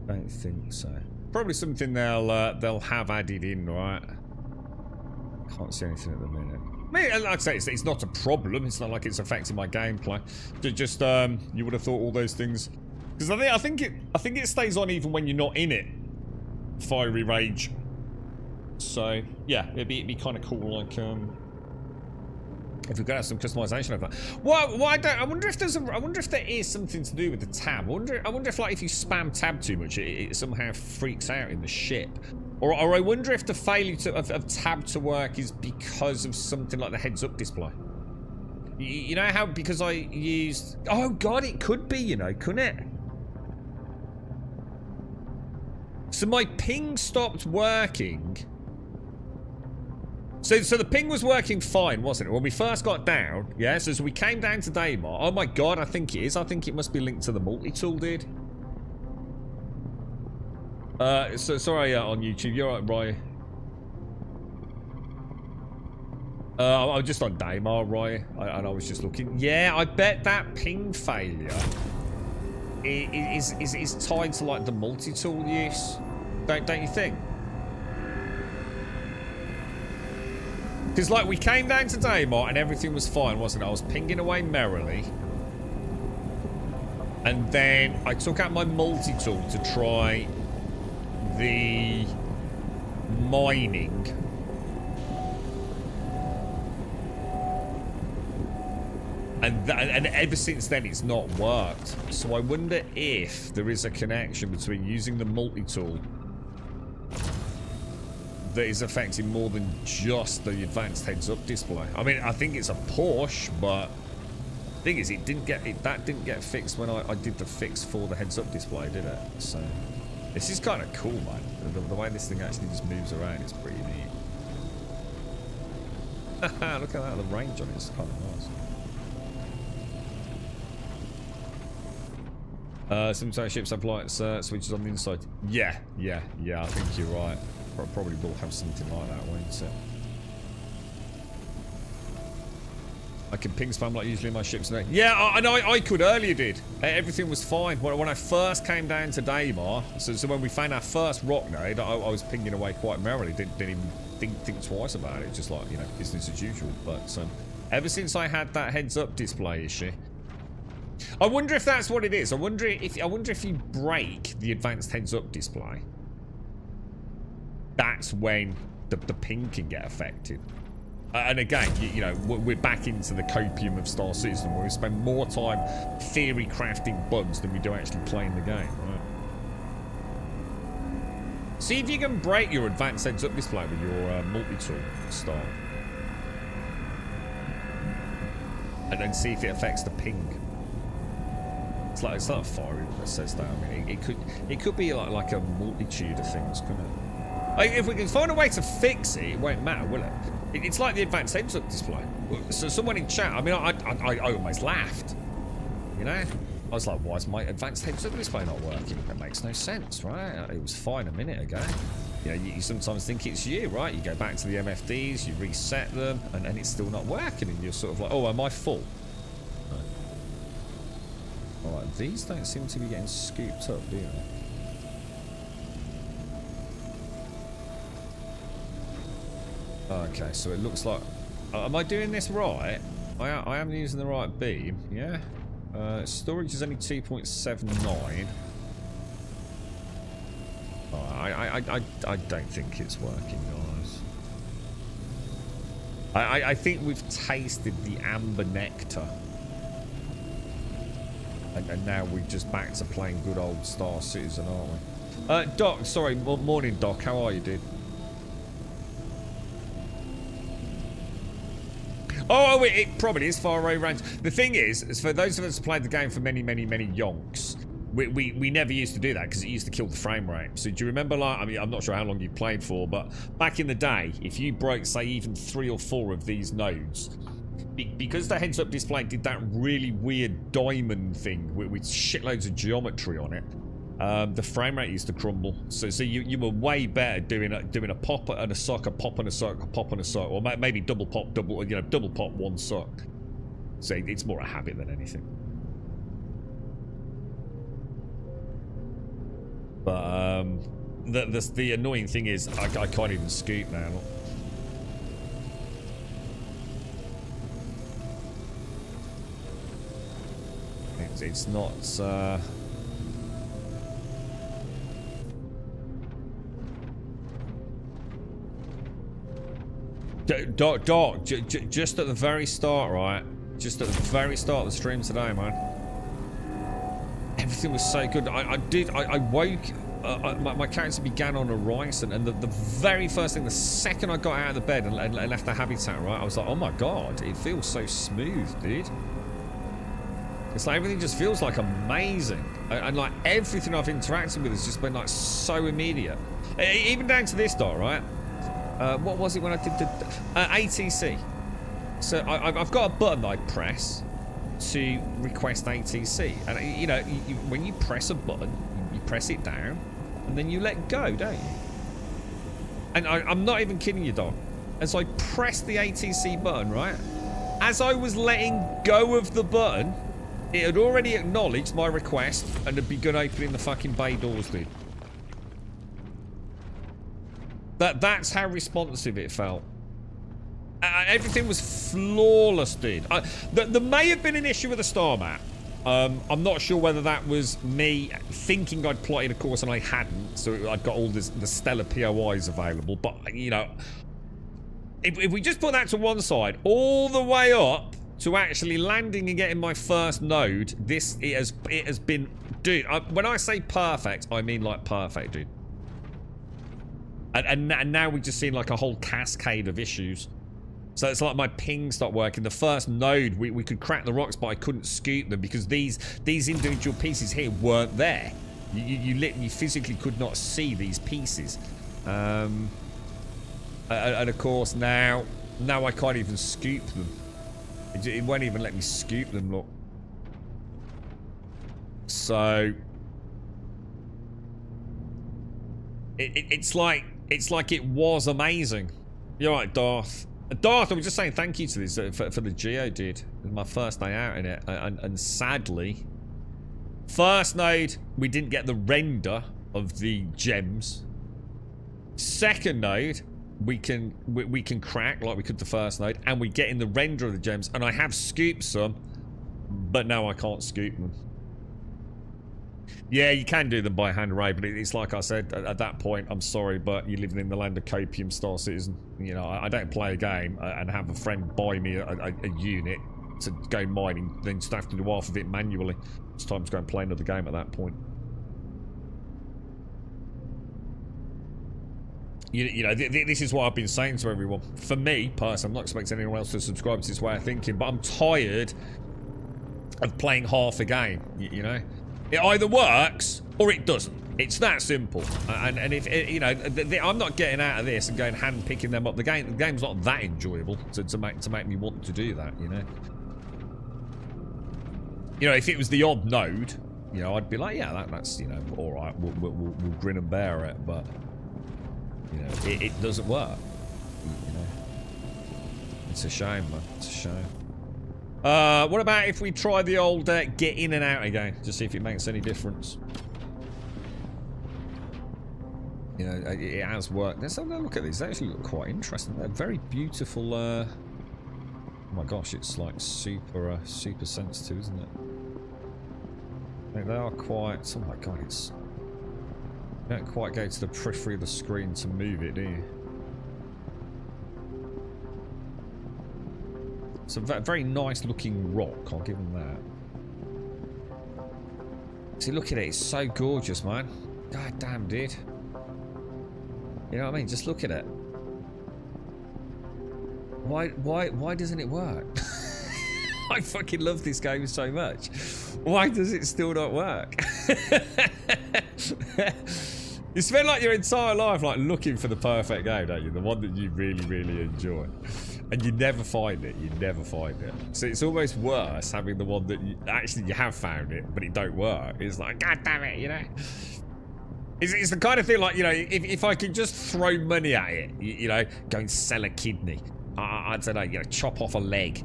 Don't think so. Probably something they'll have added in, right? Can't see anything at the minute. I mean, like I say, it's not a problem. It's not like it's affecting my gameplay. Just you would have thought all those things. Because I think it stays on even when you're not in it. Fiery rage. So yeah, it'd be kind of cool. Like if we could have some customization of that. Well, I wonder if there is something to do with the tab. I wonder if like if you spam tab too much, it somehow freaks out in the ship. Or I wonder if the failure of tab to work is because of something like the heads-up display. You know how because I used. Oh god, it could be. You know, couldn't it? So my ping stopped working. So the ping was working fine, wasn't it? When we first got down, yeah? So as we came down to Daymar, oh my god, I think it is. I think it must be linked to the multi-tool, dude. So sorry on YouTube, you're right, Roy. I'm just on Daymar, Roy, and I was just looking. Yeah, I bet that ping failure is tied to like the multi-tool use. Don't you think? Because like we came down to Daymar and everything was fine, wasn't it? I was pinging away merrily. And then I took out my multi-tool to try the mining. And ever since then it's not worked. So I wonder if there is a connection between using the multi-tool that is affecting more than just the advanced heads-up display. I mean, I think it's a Porsche, but the thing is, that didn't get fixed when I did the fix for the heads-up display, did it? So this is kind of cool, man. The way this thing actually just moves around is pretty neat. Look at that, the range on it's kind of nice. Sometimes ships have lights switches on the inside. Yeah, I think you're right. Probably will have something like that, won't it? I can ping spam like usually in my ships today. Yeah, I know. I could earlier, did. Everything was fine. When I first came down to Daymar, so when we found our first rock node, I was pinging away quite merrily. Didn't even think twice about it. Just like, you know, business as usual. But ever since I had that heads-up display issue, I wonder if that's what it is. I wonder if you break the advanced heads-up display, that's when the ping can get affected. And again, you know, we're back into the copium of Star Citizen, where we spend more time theory crafting bugs than we do actually playing the game, right? See if you can break your advanced heads-up display with your multi-tool start. And then see if it affects the ping. It's like a fire that says that. I mean, it could be like a multitude of things, couldn't it? Like, if we can find a way to fix it, it won't matter, will it? It's like the advanced heads-up display. So someone in chat, I mean, I almost laughed. You know? I was like, why is my advanced heads-up display not working? That makes no sense, right? It was fine a minute ago. You know, you sometimes think it's you, right? You go back to the MFDs, you reset them, and it's still not working, and you're sort of like, oh, am I full? Right. Alright, these don't seem to be getting scooped up, do they? Okay, so it looks like... am I doing this right? I am using the right beam, yeah? Storage is only 2.79. I don't think it's working, guys. I think we've tasted the amber nectar. And now we're just back to playing good old Star Citizen, aren't we? Doc, sorry, morning, Doc. How are you, dude? Oh, it probably is far away range. The thing is for those of us who played the game for many yonks, we never used to do that because it used to kill the frame rate. So do you remember, like, I mean, I'm not sure how long you played for, but back in the day, if you broke, say, even 3 or 4 of these nodes, because the heads-up display did that really weird diamond thing with shitloads of geometry on it, the frame rate used to crumble. So you were way better doing a pop and a suck, a pop and a suck, a pop and a suck, or maybe double pop, double pop, one suck. So it's more a habit than anything. But the annoying thing is I can't even scoop now. It's not. Doc, just at the very start, right? Just at the very start of the stream today, man. Everything was so good. I woke. My character began on a rise, and the very first thing, the second I got out of the bed and left the habitat, right, I was like, oh my god, it feels so smooth, dude. It's like everything just feels like amazing, and like everything I've interacted with has just been like so immediate. Even down to this, Doc, right? What was it when I did the ATC? So I've got a button that I press to request ATC, and you know, when you press a button, you press it down, and then you let go, don't you? And I'm not even kidding you, Doc. As I pressed the ATC button, right, as I was letting go of the button, it had already acknowledged my request and had begun opening the fucking bay doors, dude. That's how responsive it felt. Everything was flawless, dude. There may have been an issue with the star map. I'm not sure whether that was me thinking I'd plotted a course and I hadn't, so I'd got all the stellar POIs available. But, you know, if we just put that to one side, all the way up to actually landing and getting my first node, it has been, dude. When I say perfect, I mean like perfect, dude. And now we've just seen like a whole cascade of issues. So it's like my ping stopped working. The first node, we could crack the rocks, but I couldn't scoop them because these individual pieces here weren't there. You physically could not see these pieces. And of course now Now I can't even scoop them. It won't even let me scoop them, look. So it's like it was amazing. You're right, Darth. Darth, I was just saying thank you to this for the Geo, dude. It was my first day out in it, and sadly, first node we didn't get the render of the gems. Second node we can crack like we could the first node, and we get in the render of the gems, and I have scooped some, but now I can't scoop them. Yeah, you can do them by hand, Ray, but it's like I said, at that point, I'm sorry, but you're living in the land of copium, Star Citizen. You know, I don't play a game and have a friend buy me a unit to go mining, then just have to do half of it manually. It's time to go and play another game at that point. You know, this is what I've been saying to everyone. For me, personally, I'm not expecting anyone else to subscribe to this way of thinking, but I'm tired of playing half a game, you know? It either works or it doesn't. It's that simple. And if you know, I'm not getting out of this and going hand picking them up. The game's not that enjoyable to make me want to do that. You know. You know, if it was the odd node, you know, I'd be like, yeah, that's you know, all right. We'll grin and bear it. But you know, it doesn't work. You know, it's a shame, man. It's a shame. What about if we try the old get in and out again, just see if it makes any difference? You know, it has worked. Let's have a look at these. They actually look quite interesting. They're very beautiful. Oh my gosh, it's like super sensitive, isn't it? They are quite. Oh my god, it's. You don't quite go to the periphery of the screen to move it, do you? It's a very nice looking rock, I'll give them that. See, look at it, it's so gorgeous, man. God damn, dude. You know what I mean? Just look at it. Why doesn't it work? I fucking love this game so much. Why does it still not work? You spend like your entire life like looking for the perfect game, don't you? The one that you really, really enjoy. And you never find it. You never find it. So it's almost worse having the one that you have found it, but it don't work. It's like, god damn it, you know? It's the kind of thing like, you know, if I could just throw money at it, you know, go and sell a kidney. I don't know, you know, chop off a leg.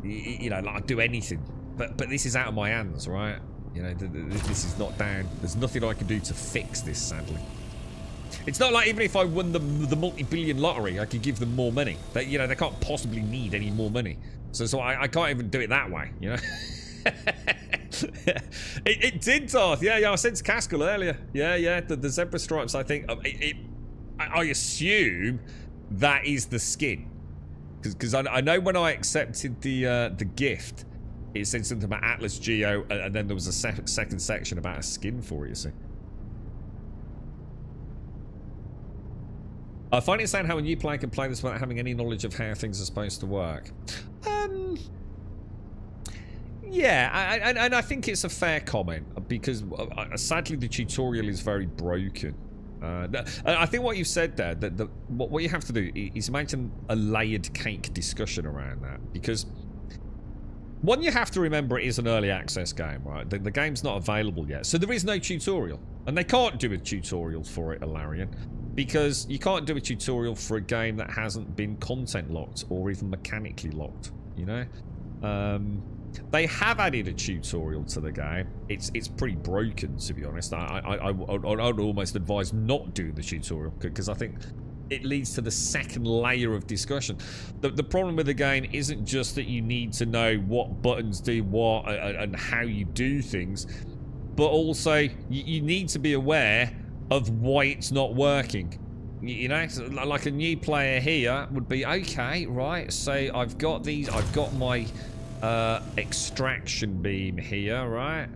You know, like I'd do anything. But this is out of my hands, right? You know, this is not down. There's nothing I can do to fix this, sadly. It's not like even if I won the multi-billion lottery, I could give them more money. You know, they can't possibly need any more money. So I can't even do it that way, you know? it did, Darth. Yeah, I said to Caskell earlier. Yeah, the zebra stripes, I think. I assume that is the skin. Because I know when I accepted the gift, it said something about Atlas Geo, and then there was a second section about a skin for it, you see. I find it sad how a new player can play this without having any knowledge of how things are supposed to work. Yeah, and I think it's a fair comment, because sadly the tutorial is very broken. I think what you said there, that what you have to do is imagine a layered cake discussion around that, because one, you have to remember it is an early access game, right? The game's not available yet, so there is no tutorial, and they can't do a tutorial for it, Alarian, because you can't do a tutorial for a game that hasn't been content locked or even mechanically locked, you know? They have added a tutorial to the game. It's pretty broken, to be honest. I'd almost advise not doing the tutorial, because I think it leads to the second layer of discussion. The problem with the game isn't just that you need to know what buttons do what and how you do things, but also you need to be aware of why it's not working. You know, like a new player here would be, okay, right, so I've got my extraction beam here, right?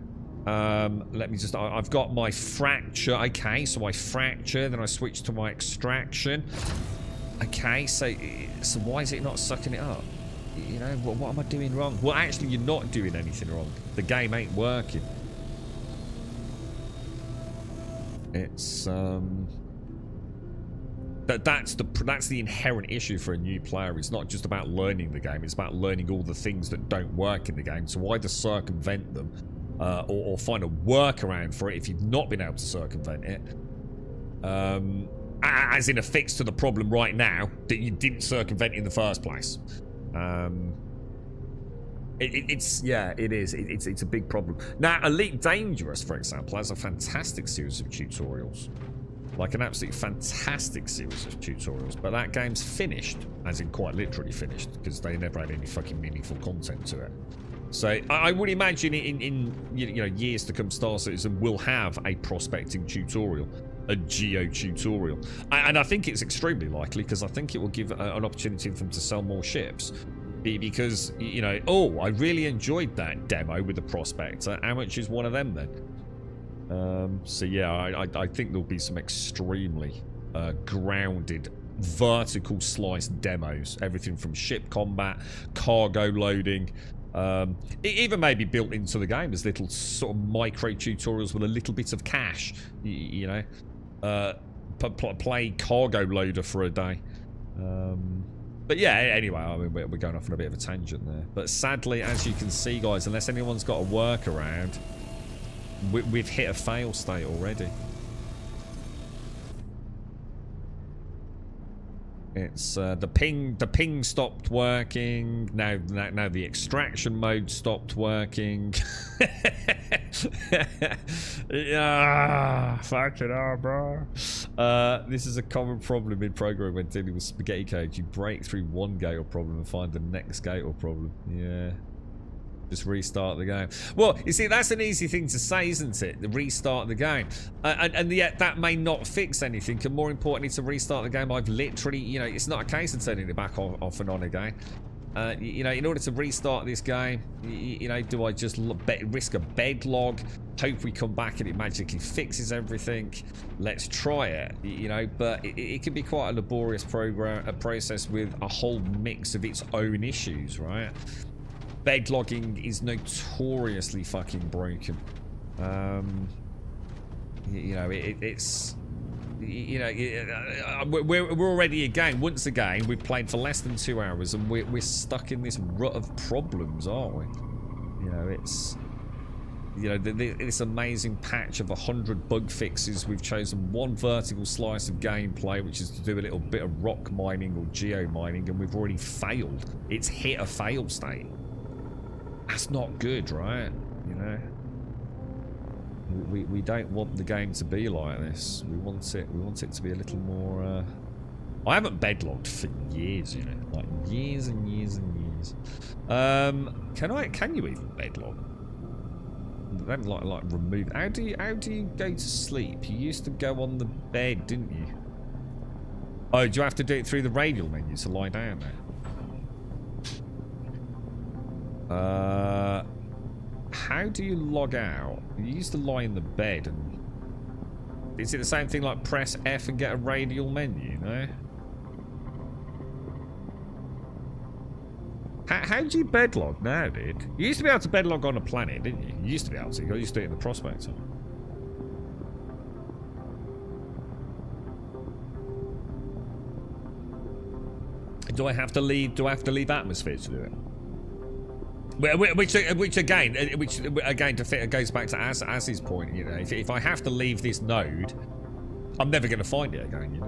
Let me just, I've got my fracture. Okay, so I fracture, then I switch to my extraction. Okay, so why is it not sucking it up? You know, what am I doing wrong? Well, actually, you're not doing anything wrong. The game ain't working. It's That's the inherent issue for a new player. It's not just about learning the game, it's about learning all the things that don't work in the game. So either circumvent them or find a workaround for it if you've not been able to circumvent it. As in a fix to the problem right now that you didn't circumvent in the first place. It's a big problem. Now, Elite Dangerous, for example, has a fantastic series of tutorials. Like an absolutely fantastic series of tutorials. But that game's finished, as in quite literally finished, because they never had any fucking meaningful content to it. So I would imagine in years to come, Star Citizen will have a prospecting tutorial, a geo tutorial, and I think it's extremely likely because I think it will give an opportunity for them to sell more ships. Because oh, I really enjoyed that demo with the prospector. How much is one of them then? So yeah, I think there'll be some extremely grounded vertical slice demos, everything from ship combat, cargo loading. It even may be built into the game as little sort of micro tutorials with a little bit of cash, play cargo loader for a day. But yeah, anyway, I mean, we're going off on a bit of a tangent there. But sadly, as you can see, guys, unless anyone's got a workaround, we've hit a fail state already. It's the ping stopped working. Now the extraction mode stopped working. Yeah, fucking hell, bro. This is a common problem in programming when dealing with spaghetti code. You break through one gate or problem and find the next gate or problem. Yeah. Just restart the game. Well, you see, that's an easy thing to say, isn't it? Restart the game. And yet that may not fix anything. And more importantly, to restart the game, I've literally, it's not a case of turning it back off and on again. In order to restart this game, do I just risk a bed log? Hope we come back and it magically fixes everything? Let's try it, but it can be quite a laborious process with a whole mix of its own issues, right? Bed logging is notoriously fucking broken. We're already once again, we've played for less than 2 hours and we're stuck in this rut of problems, aren't we? This amazing patch of 100 bug fixes. We've chosen one vertical slice of gameplay, which is to do a little bit of rock mining or geo mining, and we've already failed. It's hit a fail state. That's not good, right? We don't want the game to be like this. We want it to be a little more. I haven't bedlogged for years, like years and years and years. Can you even bedlog? Then like remove. How do you go to sleep? You used to go on the bed, didn't you? Oh, do you have to do it through the radial menu to lie down there? How do you log out? You used to lie in the bed, and is it the same thing like press F and get a radial menu, no? How do you bedlog now, dude? You used to be able to bedlog on a planet, didn't you? You used to be able to. You used to do it in the prospector. Do I have to leave atmosphere to do it? Which again to fit, it goes back to Az's point. If I have to leave this node, I'm never going to find it again.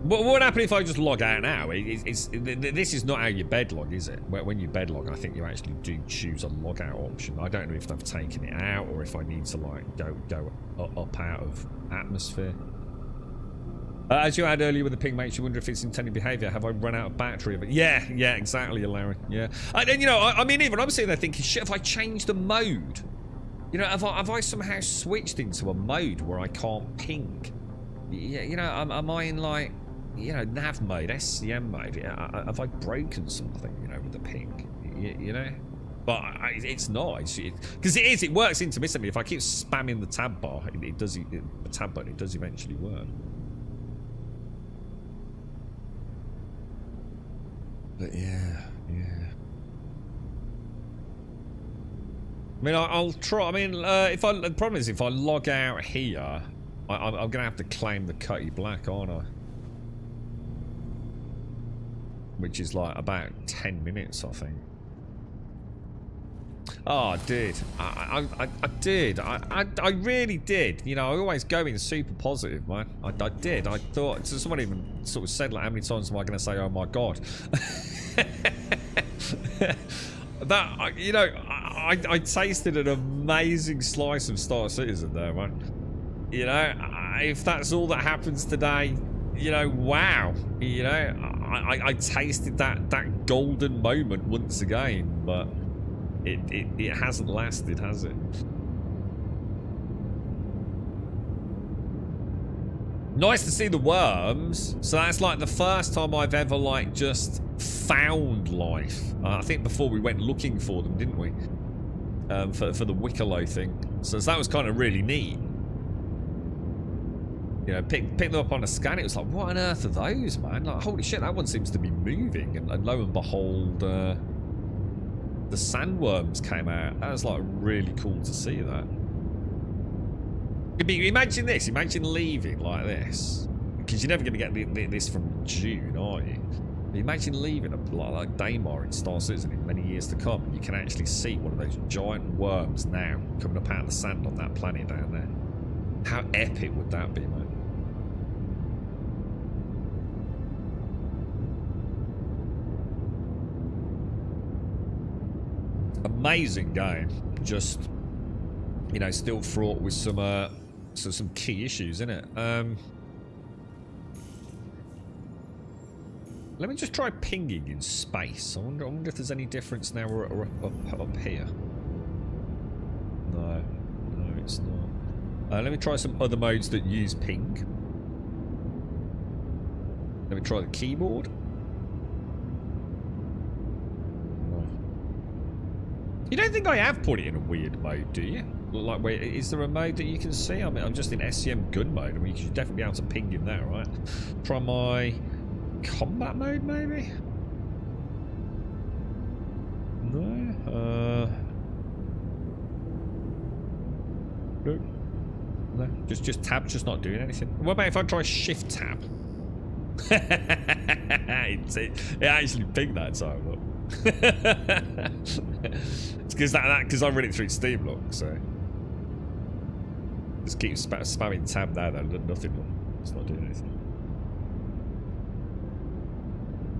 What would happen if I just log out now? This is not how you bedlog, is it? When you bedlog, I think you actually do choose a logout option. I don't know if I've taken it out or if I need to like go up out of atmosphere. As you had earlier with the ping mates, you wonder if it's intended behaviour. Have I run out of battery of it? Yeah, exactly, Larry. Yeah. And I mean, even I'm sitting there thinking, shit, if I change the mode, have I somehow switched into a mode where I can't ping? Am I in like, nav mode, SCM mode? Have I broken something, with the ping? But it's not, because it works intermittently. If I keep spamming the tab bar, it does eventually work. But yeah. I mean, I'll try. I mean, the problem is if I log out here, I'm going to have to claim the Cutty Black, aren't I? Which is like about 10 minutes, I think. Oh, I did. I did. I really did. You know, I always go in super positive, man. I did. I thought, so someone even sort of said, like, how many times am I going to say, oh my God? That, you know, I tasted an amazing slice of Star Citizen there, man. You know, if that's all that happens today, you know, wow. You know, I tasted that golden moment once again, but it hasn't lasted, has it? Nice to see the worms. So that's like the first time I've ever like just found life. I think before we went looking for them, didn't we? For the Wicklow thing. So that was kind of really neat. You know, pick them up on a scan. It was like, what on earth are those, man? Like, holy shit, that one seems to be moving. And lo and behold, the sandworms came out. That was like really cool to see that. Imagine this. Imagine leaving like this. Because you're never going to get this from June, are you? But imagine leaving like Daymar in Star Citizen in many years to come. You can actually see one of those giant worms now coming up out of the sand on that planet down there. How epic would that be, man? Amazing game. Just, you know, still fraught with some key issues, isn't it? Let me just try pinging in space. I wonder if there's any difference now we're up here. No, it's not. Let me try some other modes that use ping. Let me try the keyboard. No. You don't think I have put it in a weird mode, do you? Like, wait, is there a mode that you can see? I mean, I'm just in SCM gun mode. I mean, you should definitely be able to ping in there, right? Try my combat mode, maybe? No? No. Just tab, just not doing anything. What about if I try shift tab? it actually pinged that time, look. It's because because I read it through Steam, look, so. Just keep spamming tab now, though. Nothing. It's not doing anything.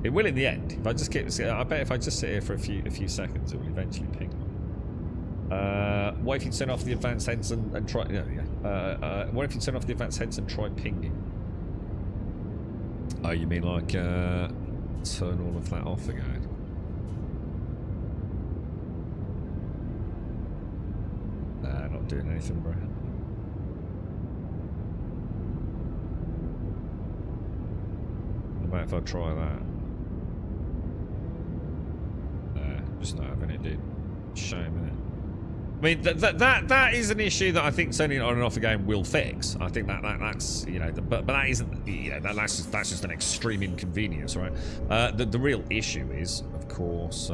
It will in the end. If I just keep, I bet if I just sit here for a few seconds, it will eventually ping. What if you turn off the advanced heads and try? What if you turn off the advanced heads and try pinging? Oh, you mean like turn all of that off again? Nah, not doing anything, bro. What if I try that? Nah, just not having it, dude. Shame, innit? I mean, that is an issue that I think turning on and off the game will fix. I think that's, you know, but that isn't, you know, that's just an extreme inconvenience, right? The real issue is, of course,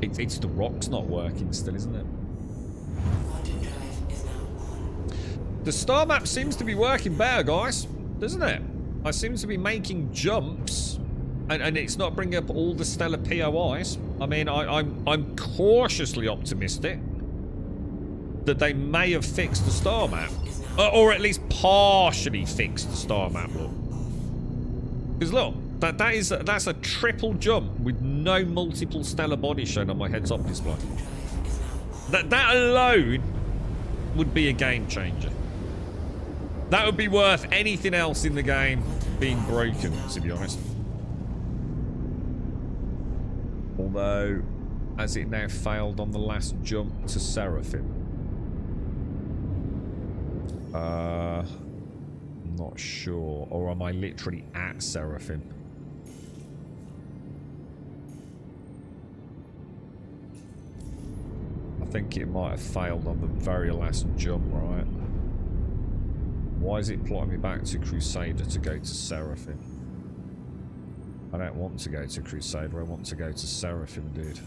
it's the rock's not working still, isn't it? The star map seems to be working better, guys, doesn't it? I seem to be making jumps, and it's not bringing up all the stellar POIs. I mean, I'm cautiously optimistic that they may have fixed the star map, or at least partially fixed the star map. Look, because look, that's a triple jump with no multiple stellar bodies shown on my heads-up display. That alone would be a game changer. That would be worth anything else in the game being broken, to be honest. Although, has it now failed on the last jump to Seraphim? Not sure. Or am I literally at Seraphim? I think it might have failed on the very last jump, right? Why is it plotting me back to Crusader to go to Seraphim? I don't want to go to Crusader. I want to go to Seraphim, dude.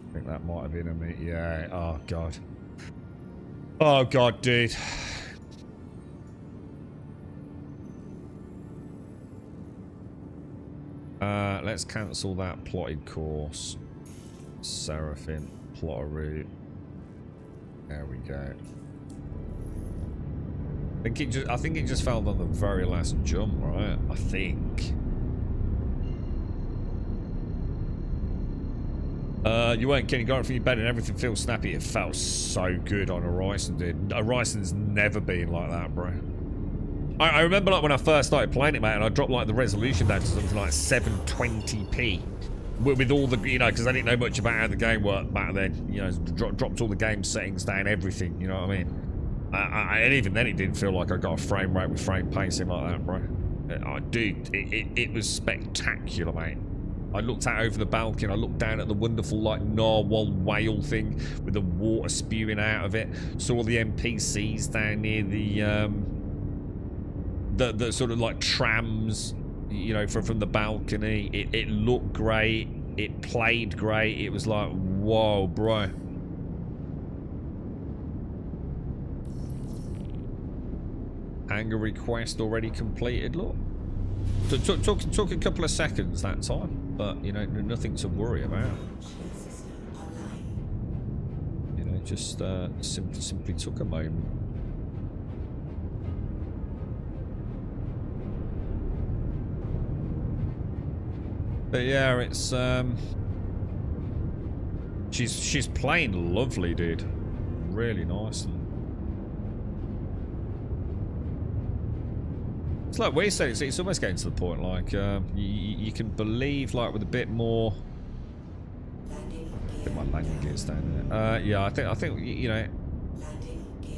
I think that might have been a me. Yeah. Oh, God. Oh, God, dude. Let's cancel that plotted course. Seraphim, plot a route. There we go. I think it just failed on the very last jump, right? I think. You weren't kidding. Got it from your bed and everything feels snappy. It felt so good on Horizon, dude. Horizon's never been like that, bro. I remember like when I first started playing it, mate, and I dropped like the resolution down to something like 720p. With all the, you know, because I didn't know much about how the game worked back then. You know, dropped all the game settings down, everything. You know what I mean? And even then, it didn't feel like I got a frame rate with frame pacing like that, bro. Dude, it was spectacular, mate. I looked out over the balcony. I looked down at the wonderful, like, narwhal whale thing with the water spewing out of it. Saw all the NPCs down near the sort of like trams, you know, from the balcony. It looked great. It played great. It was like, whoa, bro. Hangar request already completed. Look, took a couple of seconds that time, but you know, nothing to worry about. You know, just simply took a moment. But yeah, it's she's playing lovely, dude. Really nice. It's like we said, it's almost getting to the point like you can believe like with a bit more. I think my landing gear's down there. Yeah, I think you know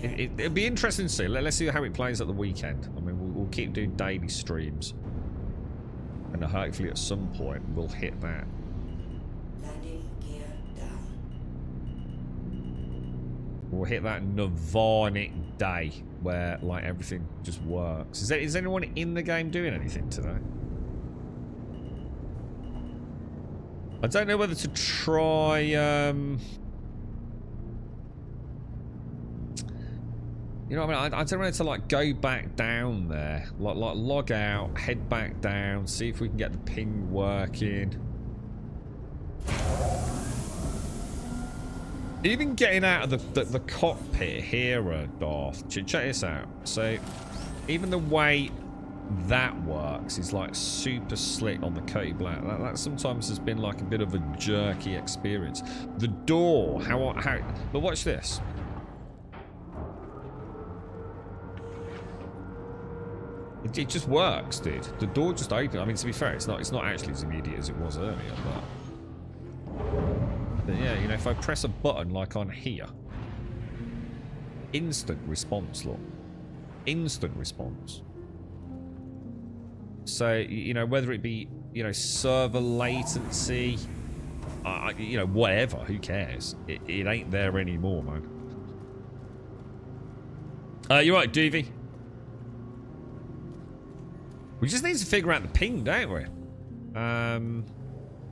it'd be interesting to see. Let's see how it plays at the weekend. I mean, we'll keep doing daily streams. And hopefully at some point we'll hit that. We'll hit that Nirvanic day where like everything just works. Is anyone in the game doing anything today? I don't know whether to try you know what I mean? I don't know whether to like go back down there, like log out, head back down, see if we can get the ping working. Even getting out of the cockpit here, Darth. Check this out. So, even the way that works is like super slick on the Cody Black. That sometimes has been like a bit of a jerky experience. The door, how? But watch this. It just works, dude. The door just opened. I mean, to be fair, it's not actually as immediate as it was earlier, but yeah, you know, if I press a button like on here, instant response, look, instant response. So you know, whether it be, you know, server latency, you know, whatever, who cares? It ain't there anymore, man. You're right, Doovie. We just need to figure out the ping, don't we?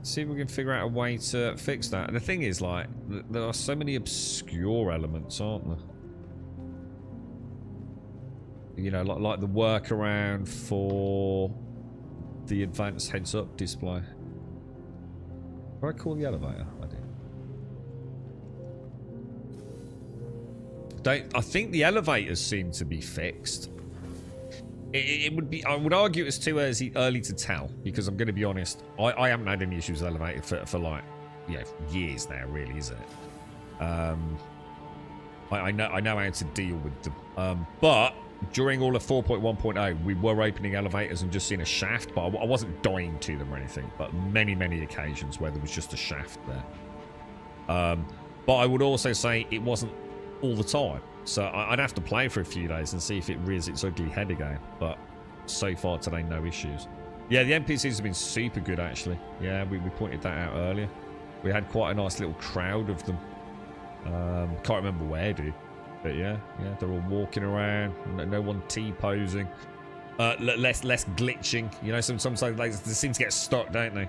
See if we can figure out a way to fix that. And the thing is, like, there are so many obscure elements, aren't there? You know, like the workaround for the advanced heads-up display. Did I call the elevator? I did. I think the elevators seem to be fixed. It would be. I would argue it's too early to tell, because I'm going to be honest. I haven't had any issues with elevator for like, yeah, years now. Really, is it? I know how to deal with them. But during all of 4.1.0, we were opening elevators and just seeing a shaft, but I wasn't dying to them or anything. But many occasions where there was just a shaft there. But I would also say it wasn't all the time. So I'd have to play for a few days and see if it rears its ugly head again. But so far today, no issues. Yeah, the NPCs have been super good, actually. Yeah, we pointed that out earlier. We had quite a nice little crowd of them. Can't remember where, dude. But yeah, they're all walking around. No one T-posing. less glitching. You know, sometimes they seem to get stuck, don't they?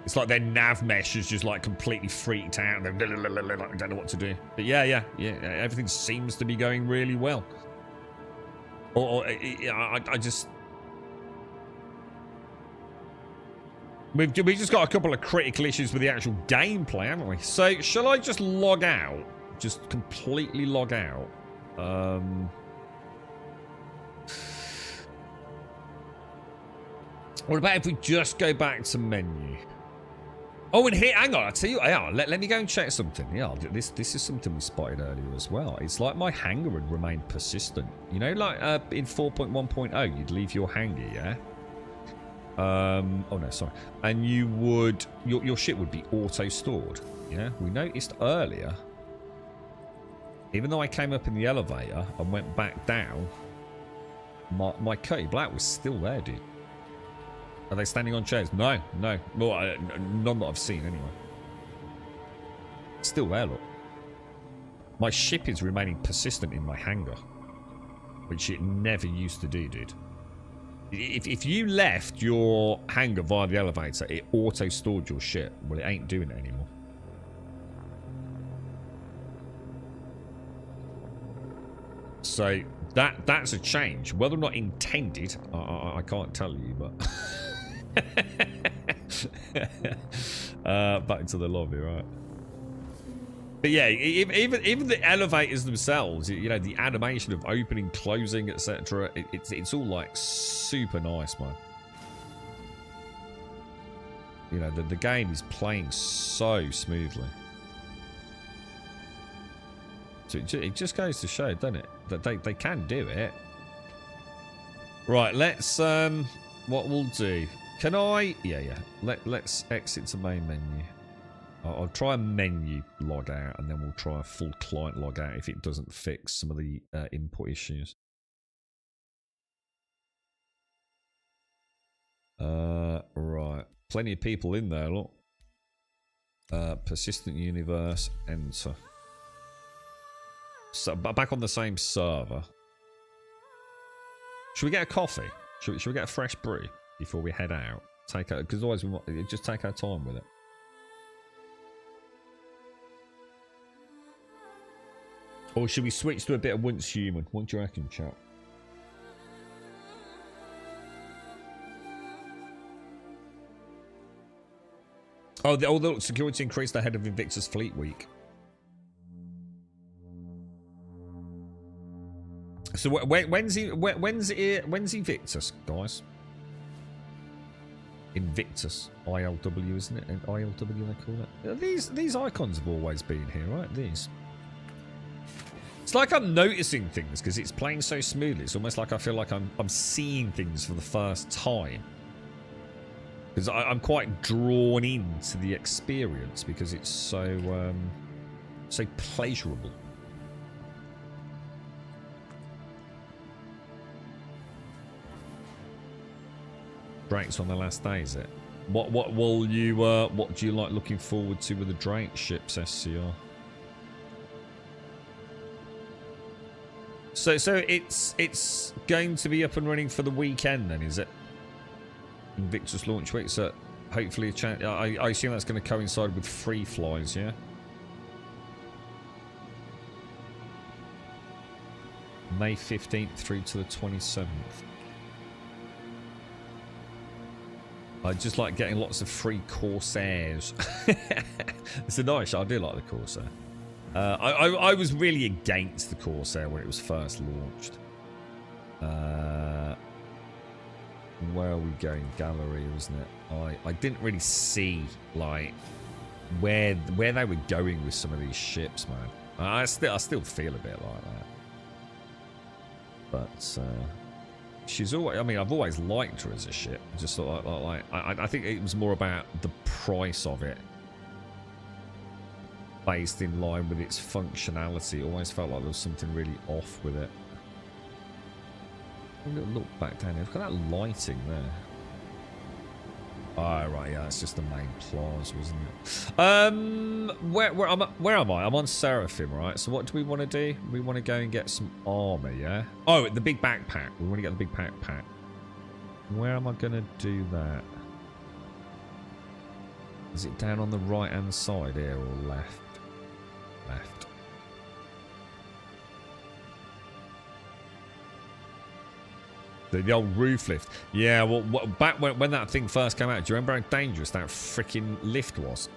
It's like their nav mesh is just like completely freaked out. And they don't know what to do. But yeah, everything seems to be going really well. I just... We've just got a couple of critical issues with the actual gameplay, haven't we? So, shall I just log out? Just completely log out? What about if we just go back to menu? Oh, and here, hang on, I'll tell you, let me go and check something. Yeah, this is something we spotted earlier as well. It's like my hanger would remain persistent. You know, like in 4.1.0, you'd leave your hanger, yeah? Oh no, sorry. And you would, your shit would be auto-stored, yeah? We noticed earlier, even though I came up in the elevator and went back down, my Cutty Black was still there, dude. Are they standing on chairs? No. Well, none that I've seen anyway. Still there, look. My ship is remaining persistent in my hangar, which it never used to do, dude. If you left your hangar via the elevator, it auto-stored your shit. Well, it ain't doing it anymore. So that's a change. Whether or not intended, I can't tell you, but... back to the lobby, right? But yeah, even the elevators themselves, you know, the animation of opening, closing, etc. It's all like super nice, man. You know, the game is playing so smoothly. So it just goes to show, doesn't it, that they can do it. Right, let's what we'll do. Can I? Yeah. Let's exit to main menu. I'll try a menu log out, and then we'll try a full client log out if it doesn't fix some of the input issues. Right. Plenty of people in there, look. Persistent universe, enter. So, back on the same server. Should we get a coffee? Should we get a fresh brew before we head out? Because otherwise we might just take our time with it. Or should we switch to a bit of Once Human? What do you reckon, chap? Oh, the security increased ahead of Invictus Fleet Week. So when's Invictus, guys? Invictus, ILW, isn't it? And ILW they call it. These icons have always been here, right? These. It's like I'm noticing things because it's playing so smoothly. It's almost like I feel like I'm seeing things for the first time. Because I'm quite drawn into the experience because it's so so pleasurable. Drake's on the last day, is it? What do you like looking forward to with the Drake ships, SCR? So it's going to be up and running for the weekend then, is it? Invictus launch week, so hopefully I assume that's going to coincide with free flies, yeah? May 15th through to the 27th. I just like getting lots of free Corsairs. It's a nice shot. I do like the Corsair. I was really against the Corsair when it was first launched. Where are we going? Gallery, wasn't it? I didn't really see like where they were going with some of these ships, man. I still feel a bit like that. But she's always. I mean, I've always liked her as a ship. Just sort of like I think it was more about the price of it, based in line with its functionality. It always felt like there was something really off with it. A little look back down here. Look at that lighting there. Oh, right, yeah, that's just the main plaza, wasn't it? Where am I? I'm on Seraphim, right? So what do we want to do? We want to go and get some armor, yeah? Oh, the big backpack. We want to get the big backpack. Where am I going to do that? Is it down on the right-hand side here or left? Left. The old roof lift. Yeah, well, back when that thing first came out, do you remember how dangerous that freaking lift was?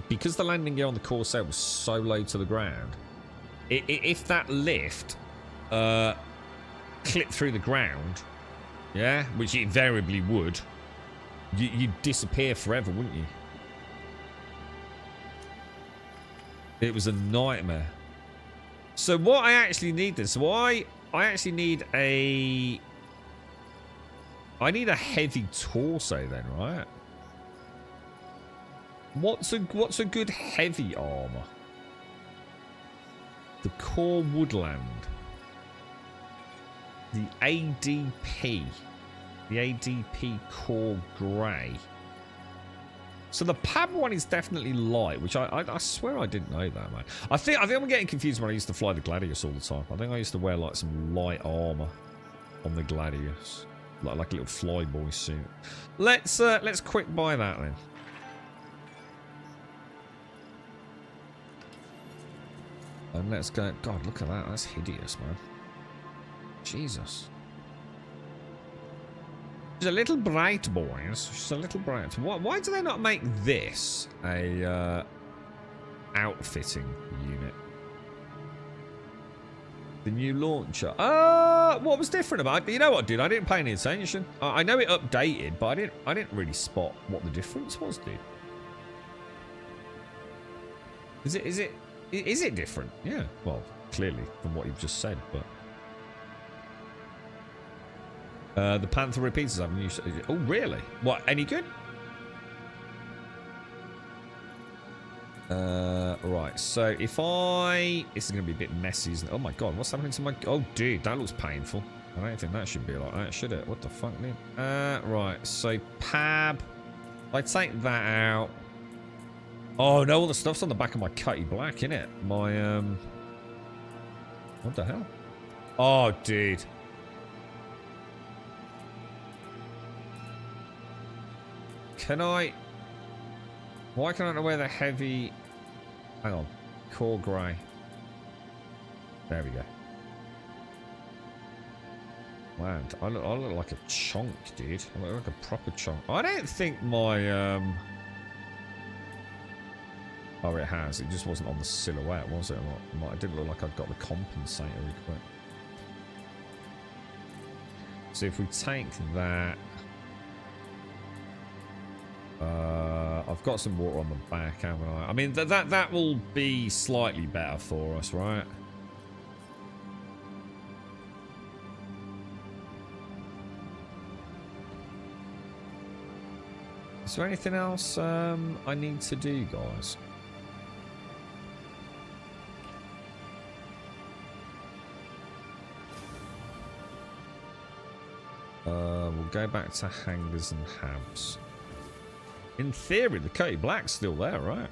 Because the landing gear on the Corsair was so low to the ground, if that lift clipped through the ground, yeah, which it invariably would, you'd disappear forever, wouldn't you? It was a nightmare. So what I actually need this, so I actually need a... I need a heavy torso then, right? What's a good heavy armor? The core woodland. The ADP. The ADP core grey. So the PAB one is definitely light, which I swear I didn't know that, man. I think I'm getting confused when I used to fly the Gladius all the time. I think I used to wear like some light armor on the Gladius. Like a little flyboy suit. Let's quick buy that then. And let's go. God, look at that. That's hideous, man. Jesus. She's a little bright, boys. She's a little bright. Why do they not make this a outfitting unit? The new launcher. What was different about it? But you know what, dude? I didn't pay any attention. I know it updated, but I didn't really spot what the difference was, dude. Is it different? Yeah. Well, clearly from what you've just said, but the Panther repeaters have new. Oh, really? What? Any good? Right, so if this is going to be a bit messy, isn't it? Oh my god, what's happening to my... Oh, dude, that looks painful. I don't think that should be like that, should it? What the fuck, dude? Right, so PAB. I take that out. Oh, no, all the stuff's on the back of my Cutty Black, innit? My, what the hell? Oh, dude. Can I... Why can I not wear the heavy... Hang on. Core grey. There we go. Man, I look like a chonk, dude. I look like a proper chonk. I don't think my... Oh, it has. It just wasn't on the silhouette, was it? It didn't look like I'd got the compensator equipped. So if we take that... I've got some water on the back, haven't I? I mean, that will be slightly better for us, right? Is there anything else I need to do, guys? We'll go back to hangars and habs. In theory, the Cutty Black's still there, right?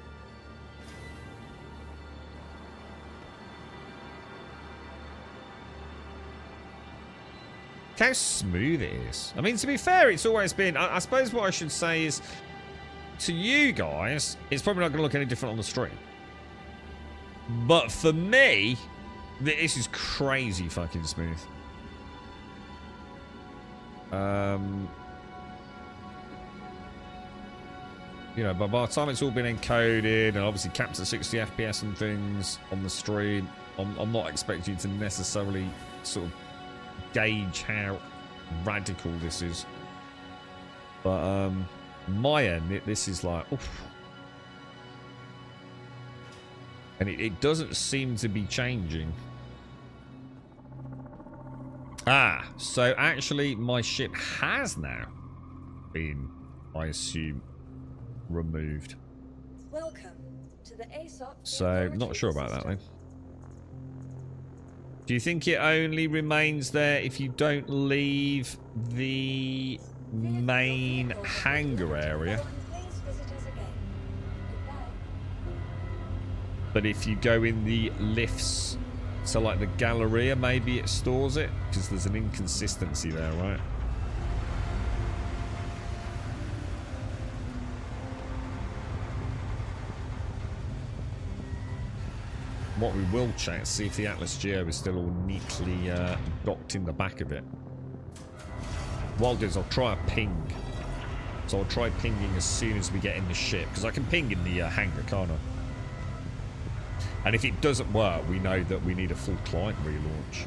Look how smooth it is. I mean, to be fair, it's always been... I suppose what I should say is, to you guys, it's probably not going to look any different on the stream. But for me, this is crazy fucking smooth. You know, but by the time it's all been encoded and obviously capped at 60 FPS and things on the stream, I'm not expecting you to necessarily sort of gauge how radical this is. But my end, this is like, oof. And it doesn't seem to be changing. Ah, so actually my ship has now been, I assume, removed. Welcome to the ASOP. So, not sure about that then. Do you think it only remains there if you don't leave the main hangar area? But if you go in the lifts, so like the Galleria, maybe it stores it? Because there's an inconsistency there, right? what we will check, see if the Atlas Geo is still all neatly docked in the back of it. What I'll do is I'll try a ping. So I'll try pinging as soon as we get in the ship, because I can ping in the hangar, can't I? And if it doesn't work, we know that we need a full client relaunch.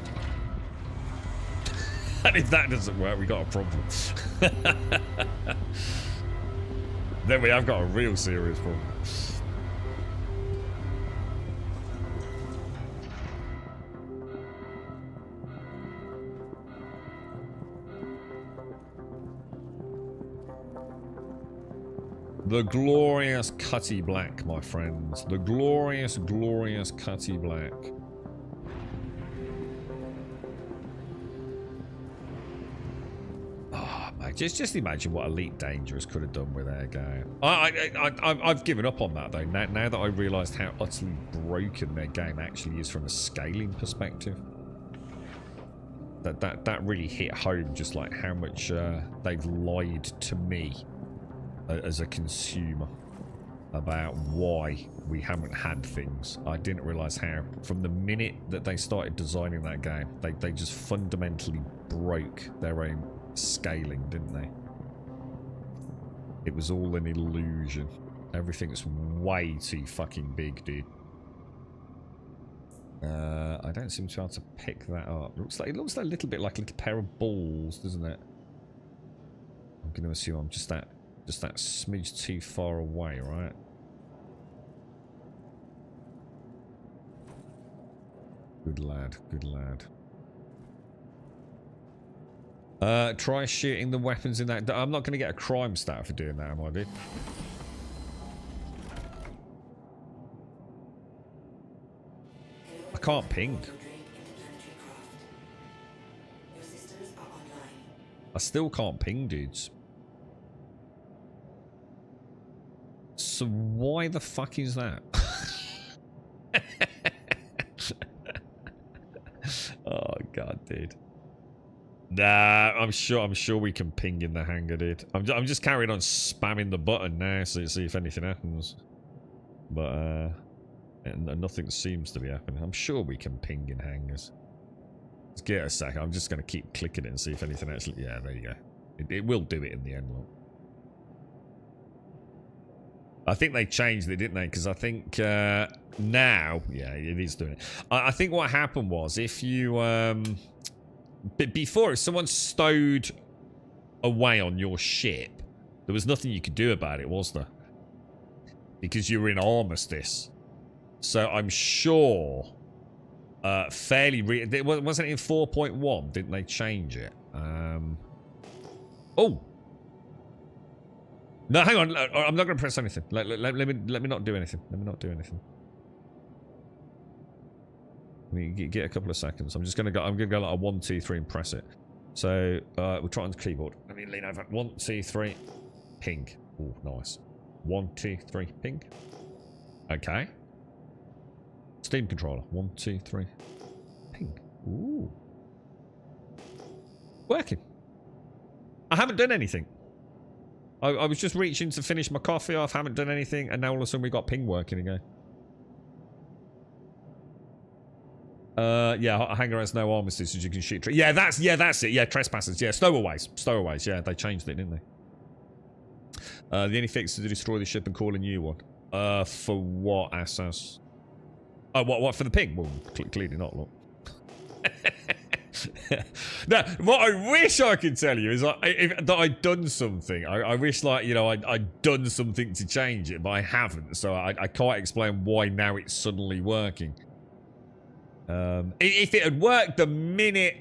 And if that doesn't work, we got a problem. Then we have got a real serious problem. The glorious Cutty Black, my friends. The glorious, glorious Cutty Black. Oh, mate, just imagine what Elite Dangerous could have done with their game. I've given up on that, though. Now that I realised how utterly broken their game actually is from a scaling perspective. That really hit home, just like how much they've lied to me as a consumer about why we haven't had things. I didn't realise how, from the minute that they started designing that game, they just fundamentally broke their own scaling, didn't they? It was all an illusion. Everything's way too fucking big, dude. I don't seem to be able to pick that up. It looks like a little bit like a little pair of balls, doesn't it? I'm going to assume I'm just that smidge too far away, right? Good lad, good lad. Try shooting the weapons in that. I'm not going to get a crime stat for doing that, am I, dude? I can't ping. I still can't ping, dudes. So why the fuck is that? Oh god, dude. Nah, I'm sure we can ping in the hangar, dude. I'm just carrying on spamming the button now, so see if anything happens. But and nothing seems to be happening. I'm sure we can ping in hangars. Let's get a second. I'm just going to keep clicking it and see if anything actually... Yeah, there you go. It will do it in the end, look. I think they changed it, didn't they? Because I think now... Yeah, it is doing it. I think what happened was if you... But before, if someone stowed away on your ship, there was nothing you could do about it, was there? Because you were in armistice. So I'm sure... wasn't it in 4.1? Didn't they change it? Oh! No, hang on. I'm not going to press anything. Let me not do anything. Let me not do anything. Let me get a couple of seconds. I'm just going to go. I'm going to go like a 1, 2, 3 and press it. So we'll try on the keyboard. Let me lean over. 1, 2, 3. Ping. Oh, nice. 1, 2, 3. Ping. Okay. Steam controller. 1, 2, 3. Ping. Ooh. Working. I haven't done anything. I was just reaching to finish my coffee off, haven't done anything, and now all of a sudden we got ping working again. Yeah, hangar has no armistice, as you can shoot. Yeah, that's it. Yeah, trespassers. Yeah, stowaways. Stowaways. Yeah, they changed it, didn't they? The only fix is to destroy the ship and call a new one. For what, Assas? Oh, what for the ping? Well, clearly not, look. Now, what I wish I could tell you is that I'd done something. I wish, like, you know, I'd done something to change it, but I haven't. So I can't explain why now it's suddenly working. If it had worked the minute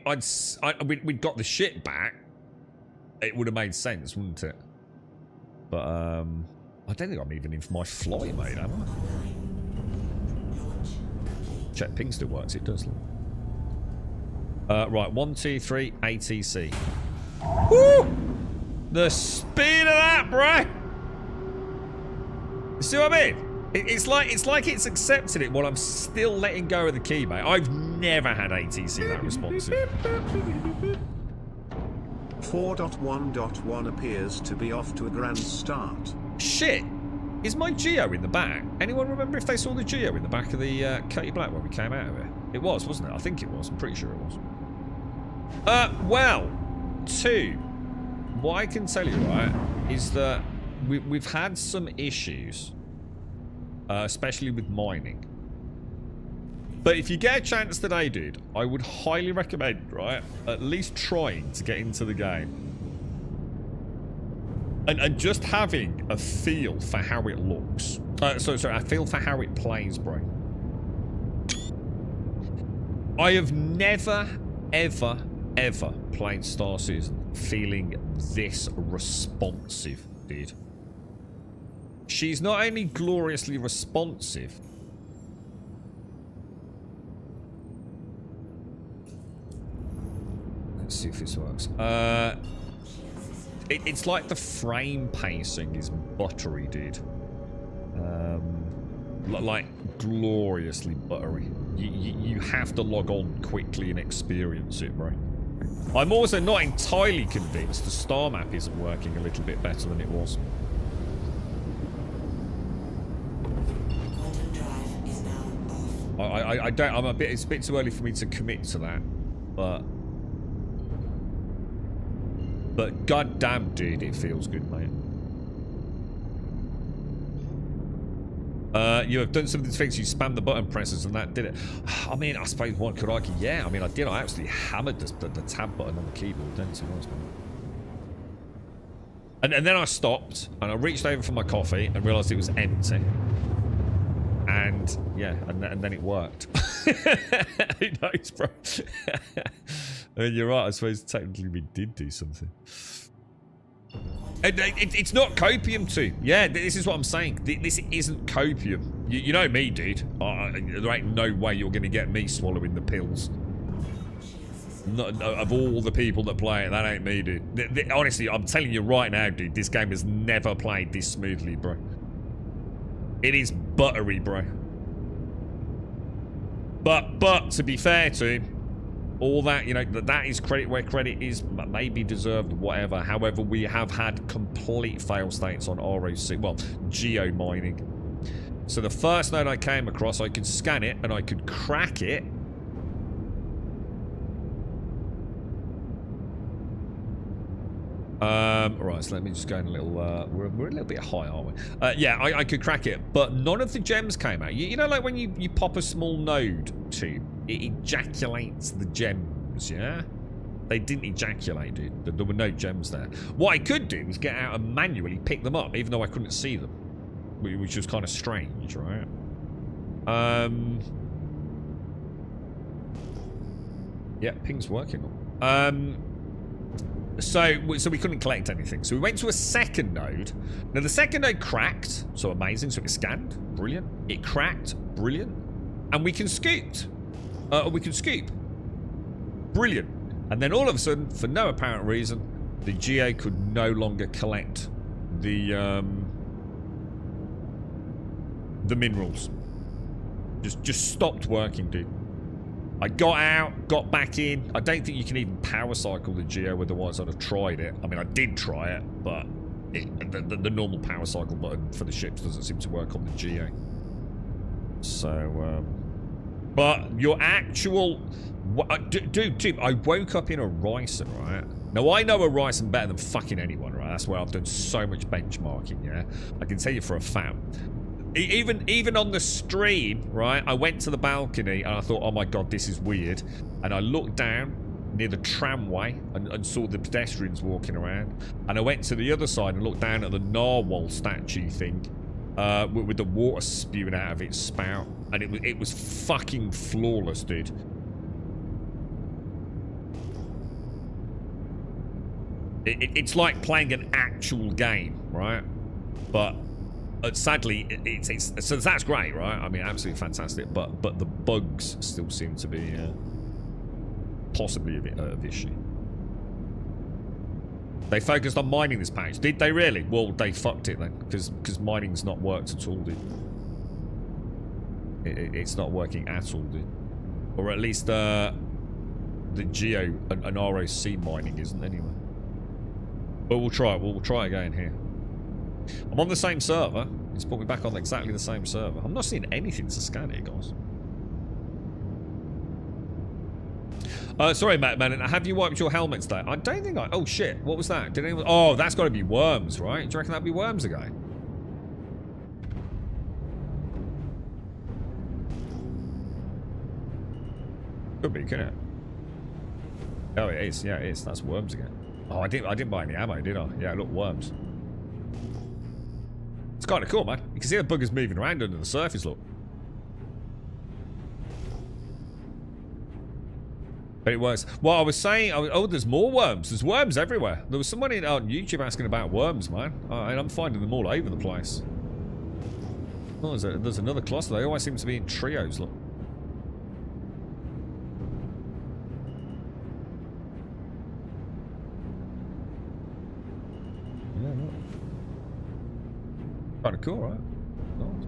we'd got the shit back, it would have made sense, wouldn't it? But I don't think I'm even in for my fly, mate, am I? Check ping still works. It does. Look. Right, 1, 2, 3, ATC. Woo! The speed of that, bruh! You see what I mean? It's like it's accepted it while I'm still letting go of the key, mate. I've never had ATC that responsive. 4.1.1 appears to be off to a grand start. Shit! Is my Geo in the back? Anyone remember if they saw the Geo in the back of the Cutty Black when we came out of it? It was, wasn't it? I think it was. I'm pretty sure it was. Well, two. What I can tell you, right, is that we've had some issues, especially with mining. But if you get a chance today, dude, I would highly recommend, right, at least trying to get into the game. And just having a feel for how it looks. Sorry, a feel for how it plays, bro. I have never, ever, ever played Star Citizen feeling this responsive, dude. She's not only gloriously responsive, let's see if this works. It's like the frame pacing is buttery, dude. Like gloriously buttery. You have to log on quickly and experience it, bro. I'm also not entirely convinced the star map isn't working a little bit better than it was. I don't. It's a bit too early for me to commit to that, but goddamn, dude, it feels good, mate. You have done some of these things. You spammed the button presses and that did it. I mean, I suppose one could argue, yeah. I mean, I did. I actually hammered the tab button on the keyboard, didn't I? And then I stopped and I reached over for my coffee and realised it was empty. And yeah, and then it worked. Who knows, bro? I mean, you're right. I suppose technically we did do something. It's not copium too. Yeah, this is what I'm saying. This isn't copium. You know me, dude. There ain't no way you're going to get me swallowing the pills. No, of all the people that play it, that ain't me, dude. Honestly, I'm telling you right now, dude, this game has never played this smoothly, bro. It is buttery, bro. But to be fair to him, all that, you know, that is credit where credit is maybe deserved, whatever. However, we have had complete fail states on ROC, well, geo mining. So the first node I came across, I could scan it and I could crack it. Right, so let me just go in a little, we're a little bit high, aren't we? Yeah, I could crack it, but none of the gems came out. You know, like when you pop a small node tube, it ejaculates the gems, yeah? They didn't ejaculate, dude. There were no gems there. What I could do was get out and manually pick them up, even though I couldn't see them, which was kind of strange, right? Yeah, ping's working. So we couldn't collect anything. So we went to a second node. Now the second node cracked, so amazing. So it scanned, brilliant. It cracked, brilliant. And we can scoop. Brilliant. And then all of a sudden, for no apparent reason, the GA could no longer collect the minerals. Just stopped working, dude. I got out, got back in. I don't think you can even power cycle the Geo, otherwise I'd have tried it. I mean, I did try it, but the normal power cycle button for the ships doesn't seem to work on the Geo. So, but your actual... Dude, I woke up in a Ryson, right? Now, I know a Ryson better than fucking anyone, right? That's where I've done so much benchmarking, yeah? I can tell you for a fact. Even on the stream, right, I went to the balcony and I thought, oh my god, this is weird. And I looked down near the tramway and saw the pedestrians walking around. And I went to the other side and looked down at the narwhal statue thing with the water spewing out of its spout. And it was fucking flawless, dude. It's like playing an actual game, right? But... sadly, so that's great, right? I mean, absolutely fantastic. But the bugs still seem to be possibly a bit of issue. They focused on mining this patch. Did they really? Well, they fucked it then, because mining's not worked at all, dude. It's not working at all, dude. Or at least the Geo and ROC mining isn't anyway. But we'll try it. We'll try again here. I'm on the same server. It's put me back on exactly the same server. I'm not seeing anything to scan here, guys. Sorry, Matt, man. Have you wiped your helmet today? I don't think I... Oh, shit. What was that? Did anyone... Oh, that's got to be worms, right? Do you reckon that'd be worms again? Could be, couldn't it? Oh, it is. Yeah, it is. That's worms again. Oh, I didn't buy any ammo, did I? Yeah, look, worms. It's kind of cool, man. You can see the buggers moving around under the surface, look. But it works. Well, I was saying, oh, there's more worms. There's worms everywhere. There was someone on YouTube asking about worms, man. And I'm finding them all over the place. Oh, there's another cluster. They always seem to be in trios, look. Yeah, look. Kind of cool, right? Nice.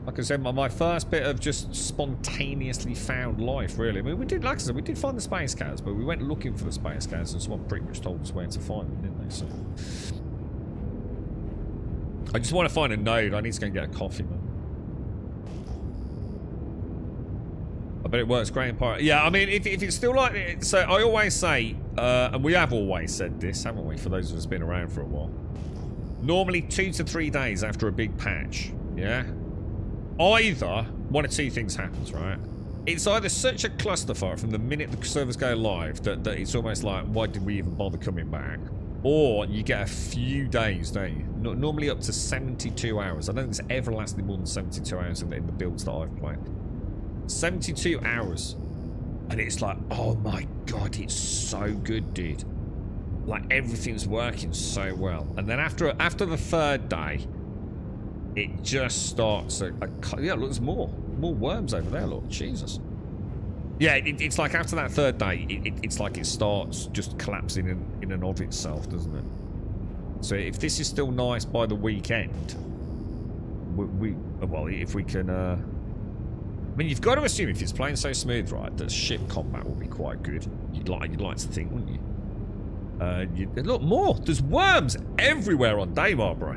Like I said, my first bit of just spontaneously found life, really. I mean, we did, like I said, we did find the space cats, but we went looking for the space cats, and someone pretty much told us where to find them, didn't they? So, I just want to find a node. I need to go and get a coffee, man. I bet it works great in pirate. Yeah, I mean, if it's still like it, so I always say, and we have always said this, haven't we? For those of us been around for a while. Normally 2 to 3 days after a big patch, yeah. Either one of two things happens, right? It's either such a clusterfuck from the minute the servers go live that it's almost like, why did we even bother coming back? Or you get a few days, don't you? Normally up to 72 hours. I don't think it's ever lasted more than 72 hours in the builds that I've played. 72 hours. And it's like, oh my god, it's so good, dude. Like, everything's working so well. And then after the third day, it just starts yeah, look, there's more worms over there, look. Jesus. Yeah, it's like after that third day, it's like it starts just collapsing in and of itself, doesn't it? So if this is still nice by the weekend, well, if we can, I mean, you've got to assume if it's playing so smooth, right, that ship combat will be quite good. You'd like to think, wouldn't you? Look, more. There's worms everywhere on Daymar, bro.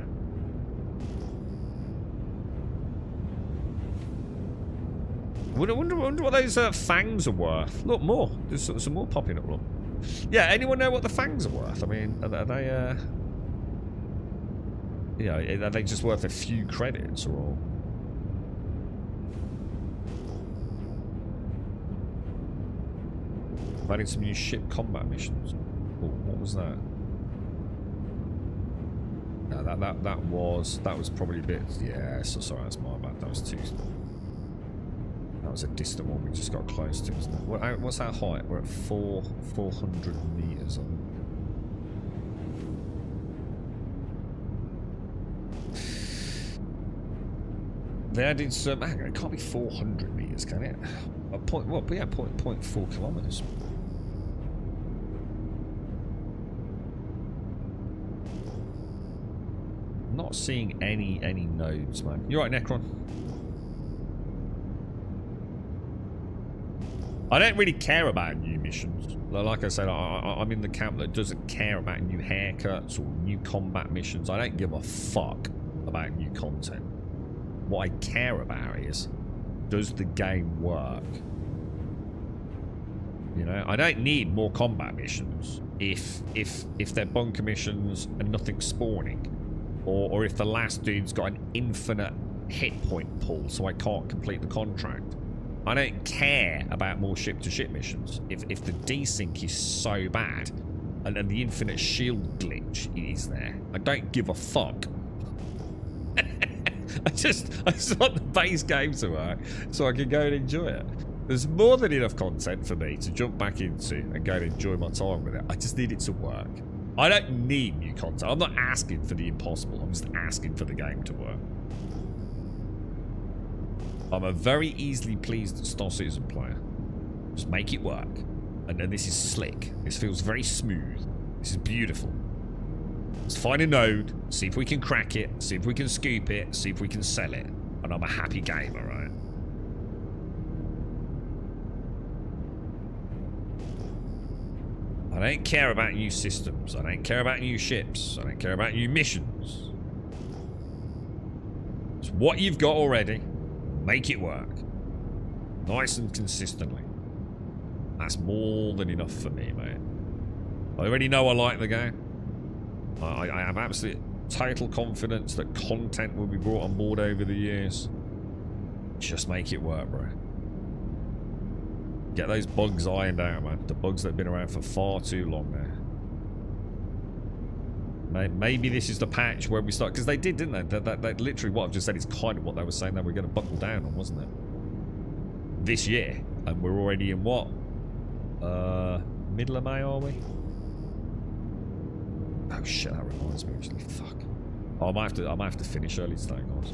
I wonder what those fangs are worth. Look, more. There's some more popping up, look. Yeah, anyone know what the fangs are worth? I mean, are they, yeah, are they just worth a few credits, or... I've added some new ship combat missions. Oh, what was that? No, that was probably a bit... Yeah, so sorry, that's my bad. That was too... That was a distant one we just got close to, isn't it? What's our height? We're at 400 meters, I think. They added some... Hang on, it can't be 400 meters, can it? A point... Well, but yeah, 0.4 kilometers. I'm not seeing any nodes, man. You're right, Necron. I don't really care about new missions. Like I said, I'm in the camp that doesn't care about new haircuts or new combat missions. I don't give a fuck about new content. What I care about is, does the game work? You know, I don't need more combat missions if they're bunker missions and nothing's spawning, or if the last dude's got an infinite hit point pool so I can't complete the contract. I don't care about more ship-to-ship missions if the desync is so bad and the infinite shield glitch is there. I don't give a fuck. I just want the base game to work so I can go and enjoy it. There's more than enough content for me to jump back into and go and enjoy my time with it. I just need it to work. I don't need new content. I'm not asking for the impossible. I'm just asking for the game to work. I'm a very easily pleased Star Citizen player. Just make it work. And this is slick. This feels very smooth. This is beautiful. Let's find a node, see if we can crack it, see if we can scoop it, see if we can sell it. And I'm a happy gamer, right? I don't care about new systems. I don't care about new ships. I don't care about new missions. what you've got already. Make it work. Nice and consistently. That's more than enough for me, mate. I already know I like the game. I have absolute total confidence that content will be brought on board over the years. Just make it work, bro. Get those bugs ironed out, man. The bugs that have been around for far too long now. Maybe this is the patch where we start, because they did, didn't they? That literally what I've just said is kind of what they were saying they were going to buckle down on, wasn't it? This year, and we're already in what? Middle of May, are we? Oh shit, that reminds me actually. Fuck. Oh, I might have to finish early today, guys.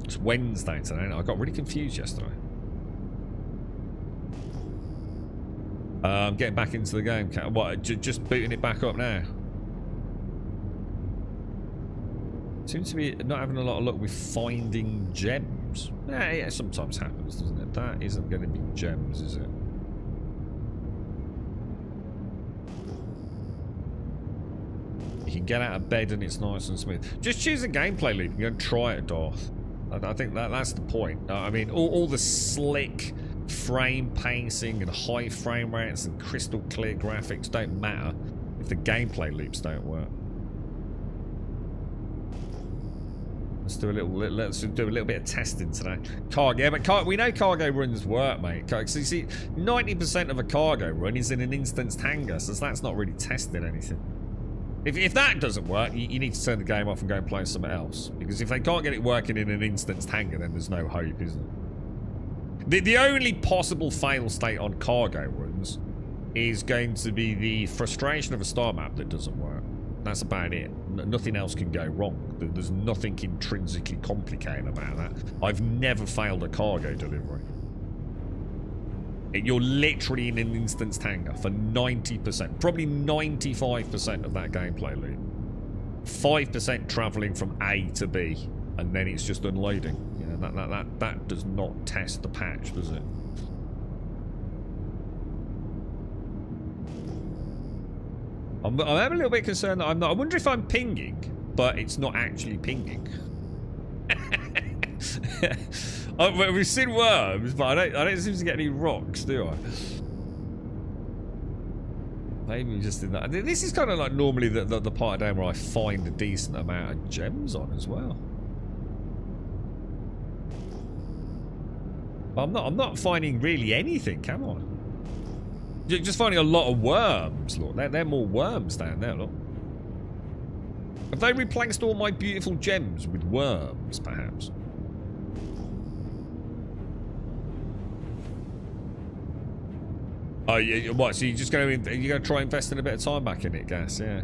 It's Wednesday today. I got really confused yesterday. Getting back into the game. What? Just booting it back up now. Seems to be not having a lot of luck with finding gems. Yeah, it sometimes happens, doesn't it? That isn't going to be gems, is it? You can get out of bed and it's nice and smooth. Just choose a gameplay loop. You can try it, Darth. I think that's the point. I mean, all the slick frame pacing and high frame rates and crystal clear graphics don't matter if the gameplay loops don't work. Let's do a little bit of testing today. Cargo, but we know cargo runs work, mate. So you see, 90% of a cargo run is in an instanced hangar, so that's not really testing anything. If that doesn't work, you need to turn the game off and go and play something else. Because if they can't get it working in an instanced hangar, then there's no hope, is there? The only possible fail state on cargo runs is going to be the frustration of a star map that doesn't work. That's about it. Nothing else can go wrong. There's nothing intrinsically complicated about that. I've never failed a cargo delivery. You're literally in an instanced hangar for 90%, probably 95% of that gameplay loop. 5% travelling from A to B, and then it's just unloading. You know, that does not test the patch, does it? I'm a little bit concerned that I'm not. I wonder if I'm pinging, but it's not actually pinging. We've seen worms, but I don't seem to get any rocks, do I? Maybe just in that. This is kind of like normally the part of the game where I find a decent amount of gems on as well. But I'm not finding really anything, am I? Just finding a lot of worms, look. There are more worms down there, look. Have they replaced all my beautiful gems with worms, perhaps? Oh, what? So you're just going to try investing a bit of time back in it, Gas? Yeah.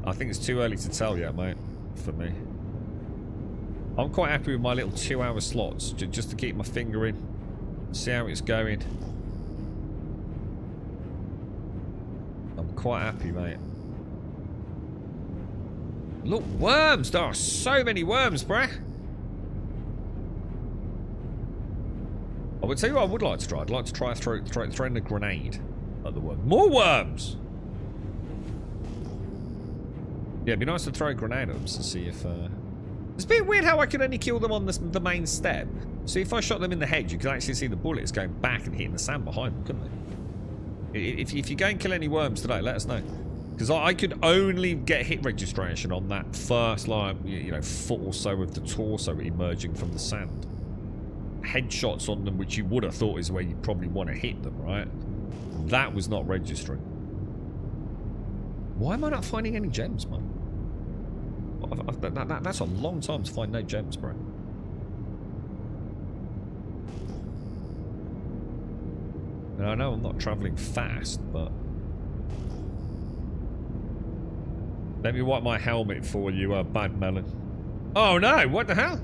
I think it's too early to tell yet, mate. For me, I'm quite happy with my little 2-hour slots, just to keep my finger in, see how it's going. I'm quite happy, mate. Look, worms! There are so many worms, bruh. I would tell you what I would like to try. I'd like to try throwing a grenade at the worm. More worms! Yeah, it'd be nice to throw a grenade at them to see if... It's a bit weird how I could only kill them on the main step. So if I shot them in the head, you could actually see the bullets going back and hitting the sand behind them, couldn't they? If you go and kill any worms today, let us know. Because I could only get hit registration on that first, like, foot or so of the torso emerging from the sand. Headshots on them, which you would have thought is where you probably want to hit them, right? That was not registering. Why am I not finding any gems, man? That's a long time to find no gems, bro. And I know I'm not travelling fast, but... Let me wipe my helmet for you, bad melon. Oh no, what the hell?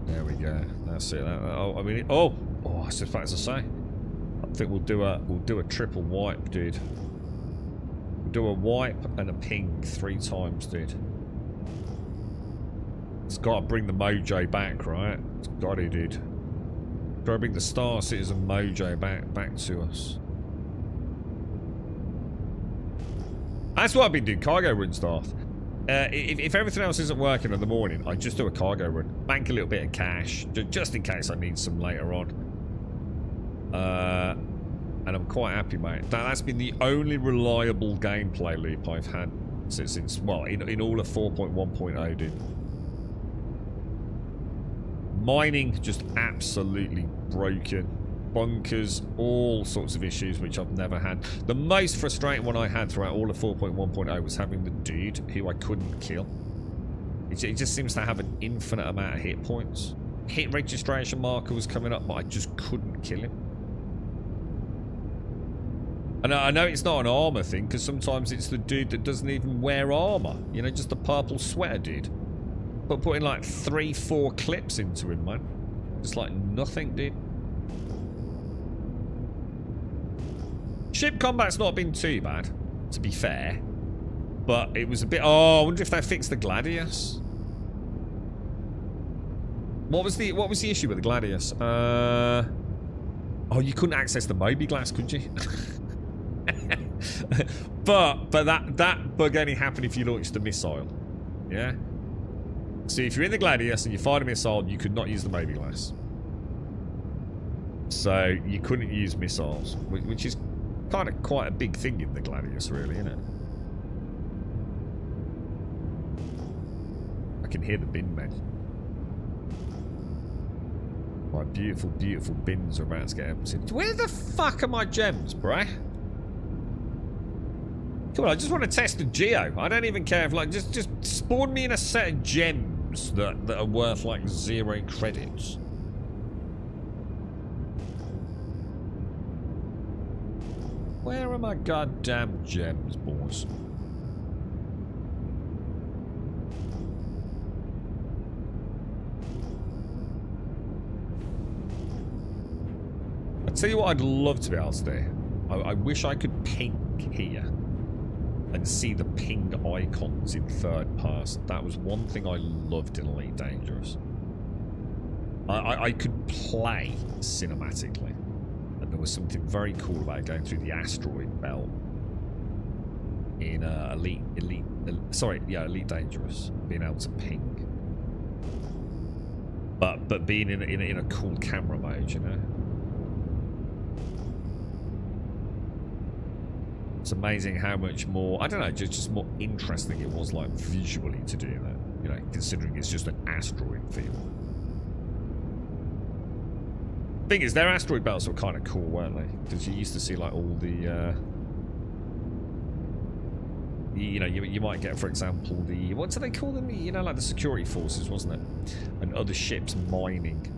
There we go. That's it. I mean, I was about to say. I think we'll do a triple wipe, dude. We'll do a wipe and a ping 3 times, dude. It's got to bring the mojo back, right? It's got to, dude. Try to bring the Star Citizen mojo back to us. That's what I've been doing, cargo run stuff. If everything else isn't working in the morning, I just do a cargo run. Bank a little bit of cash, just in case I need some later on. And I'm quite happy, mate. That's been the only reliable gameplay loop I've had since well, in all of 4.1.0, dude. Mining, just absolutely broken. Bunkers, all sorts of issues which I've never had. The most frustrating one I had throughout all of 4.1.0 was having the dude who I couldn't kill. It just seems to have an infinite amount of hit points. Hit registration marker was coming up, but I just couldn't kill him. And I know it's not an armor thing, because sometimes it's the dude that doesn't even wear armor. You know, just the purple sweater dude. But putting like 3-4 clips into him, man. Just like nothing, dude. Ship combat's not been too bad, to be fair. But it was a bit... Oh, I wonder if they fixed the Gladius. What was the issue with the Gladius? Oh, you couldn't access the Moby Glass, could you? but that bug only happened if you launched a missile. Yeah? So if you're in the Gladius and you fired a missile, you could not use the Moby Glass. So you couldn't use missiles, which is kind of quite a big thing in the Gladius, really, isn't it? I can hear the bin men. My beautiful, beautiful bins are about to get emptied. Where the fuck are my gems, bruh? Come on, I just want to test the geo. I don't even care if, like, just spawn me in a set of gems that are worth, like, 0 credits. Where are my goddamn gems, boys? I tell you what I'd love to be able to do. I wish I could ping here and see the ping icons in third person. That was one thing I loved in Elite Dangerous. I could play cinematically. And there was something very cool about going through the asteroid belt in Elite Dangerous. Being able to ping. But being in a cool camera mode, you know? It's amazing how much more, I don't know, just more interesting it was, like, visually to do that. You know, considering it's just an asteroid field. Thing is, their asteroid belts were kind of cool, weren't they? Because you used to see, like, all the, you know, you might get, for example, the, what do they call them? You know, like the security forces, wasn't it? And other ships mining.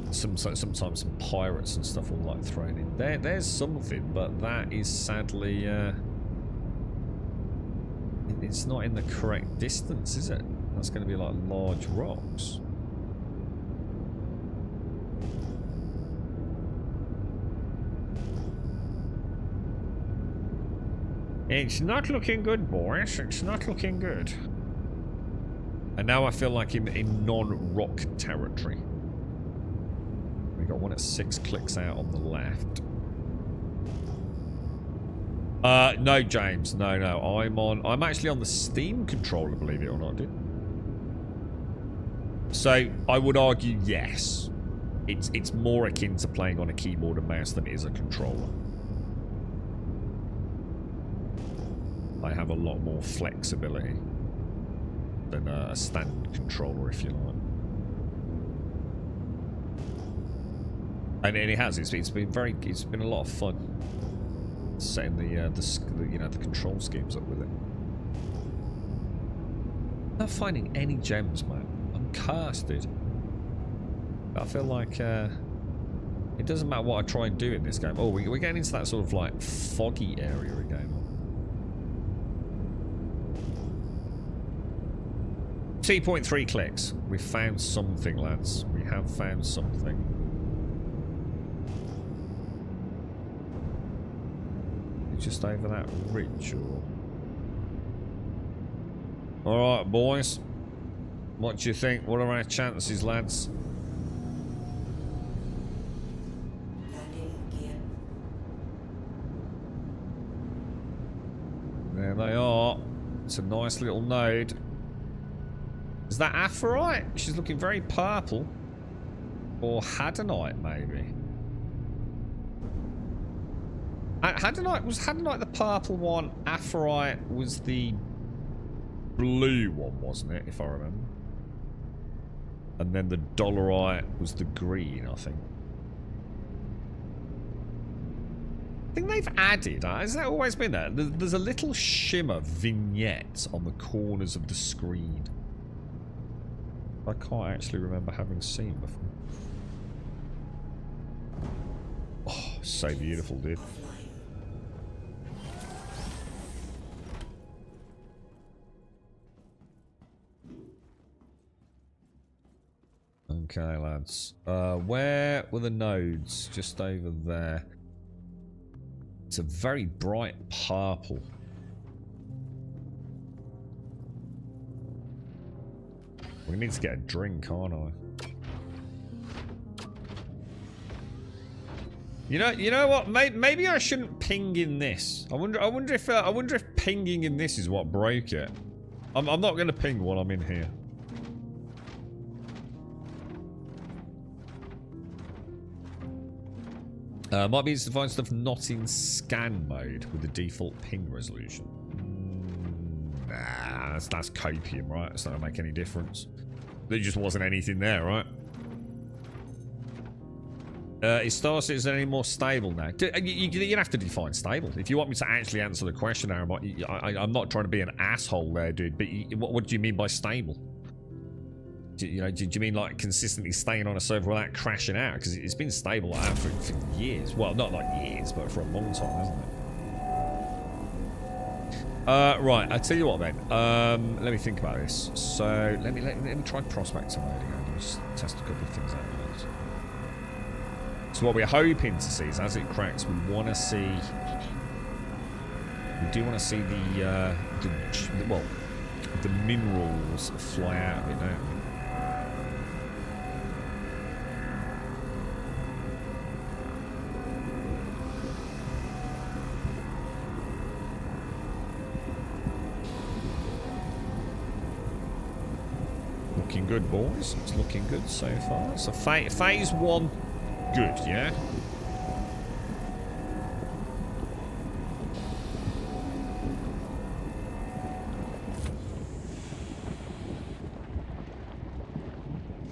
Sometimes some pirates and stuff all like thrown in. There's something, but that is sadly it's not in the correct distance, is it? That's going to be like large rocks. It's not looking good, boys. It's not looking good. And now I feel like in non-rock territory. We got one at 6 clicks out on the left. No, James. No. I'm actually on the Steam controller, believe it or not, dude. So I would argue yes. It's more akin to playing on a keyboard and mouse than it is a controller. I have a lot more flexibility than a standard controller, if you like. And it has. It's been a lot of fun setting the control schemes up with it. Not finding any gems, man. I'm cursed, dude. I feel like it doesn't matter what I try and do in this game. Oh, we're getting into that sort of like foggy area again. 2.3 clicks. We found something, lads. We have found something. Just over that ridge, or... Alright, boys. What do you think? What are our chances, lads? they are. It's a nice little node. Is that Aphorite? She's looking very purple. Or Hadonite, maybe. Hadonite, was Hadonite the purple one? Aphorite was the blue one, wasn't it, if I remember? And then the Dollarite was the green, I think. I think they've added, has that always been there? There's a little shimmer vignette on the corners of the screen. I can't actually remember having seen before. Oh, so beautiful, dude. Okay, lads. Where were the nodes? Just over there. It's a very bright purple. We need to get a drink, aren't I? You know what? Maybe I shouldn't ping in this. I wonder if pinging in this is what broke it. I'm not going to ping while I'm in here. Might be easy to find stuff not in scan mode with the default ping resolution. Nah, that's copium, right? It's not going to make any difference. There just wasn't anything there, right? Is Star Citizen any more stable now? You have to define stable. If you want me to actually answer the question, Aaron, I'm not trying to be an asshole there, dude. But what do you mean by stable? Do you mean like consistently staying on a server without crashing out? Because it's been stable like that for years. Well, not like years, but for a long time, hasn't it? Right, I'll tell you what then. Let me think about this. So let me try prospector mode again. Just test a couple of things out. So what we're hoping to see is, as it cracks, we do want to see the minerals fly out of it, don't we? Looking good, boys. It's looking good so far. So phase one, good, yeah?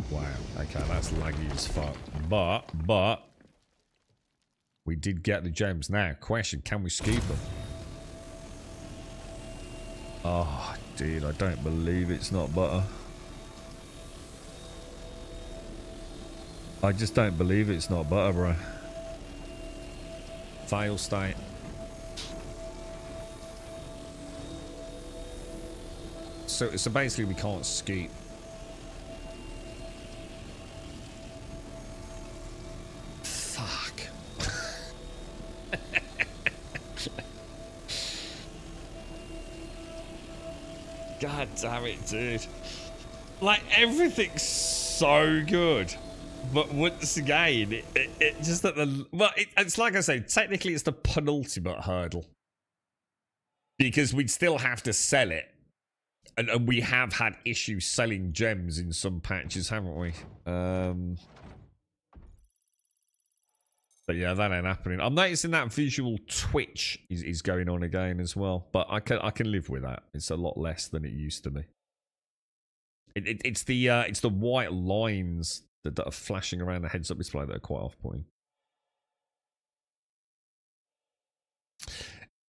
Wow. Okay, that's laggy as fuck. But we did get the gems. Now, question, can we scoop them? Oh, dude, I don't believe it's not butter. I just don't believe it's not butter, bro. Fail state. So basically we can't scoop. Fuck. God damn it, dude. Like, everything's so good. But once again, it just that it's like I say, technically it's the penultimate hurdle. Because we'd still have to sell it. And we have had issues selling gems in some patches, haven't we? But yeah, that ain't happening. I'm noticing that visual twitch is going on again as well. But I can live with that. It's a lot less than it used to be. It's the white lines that are flashing around the heads-up display that are quite off-putting.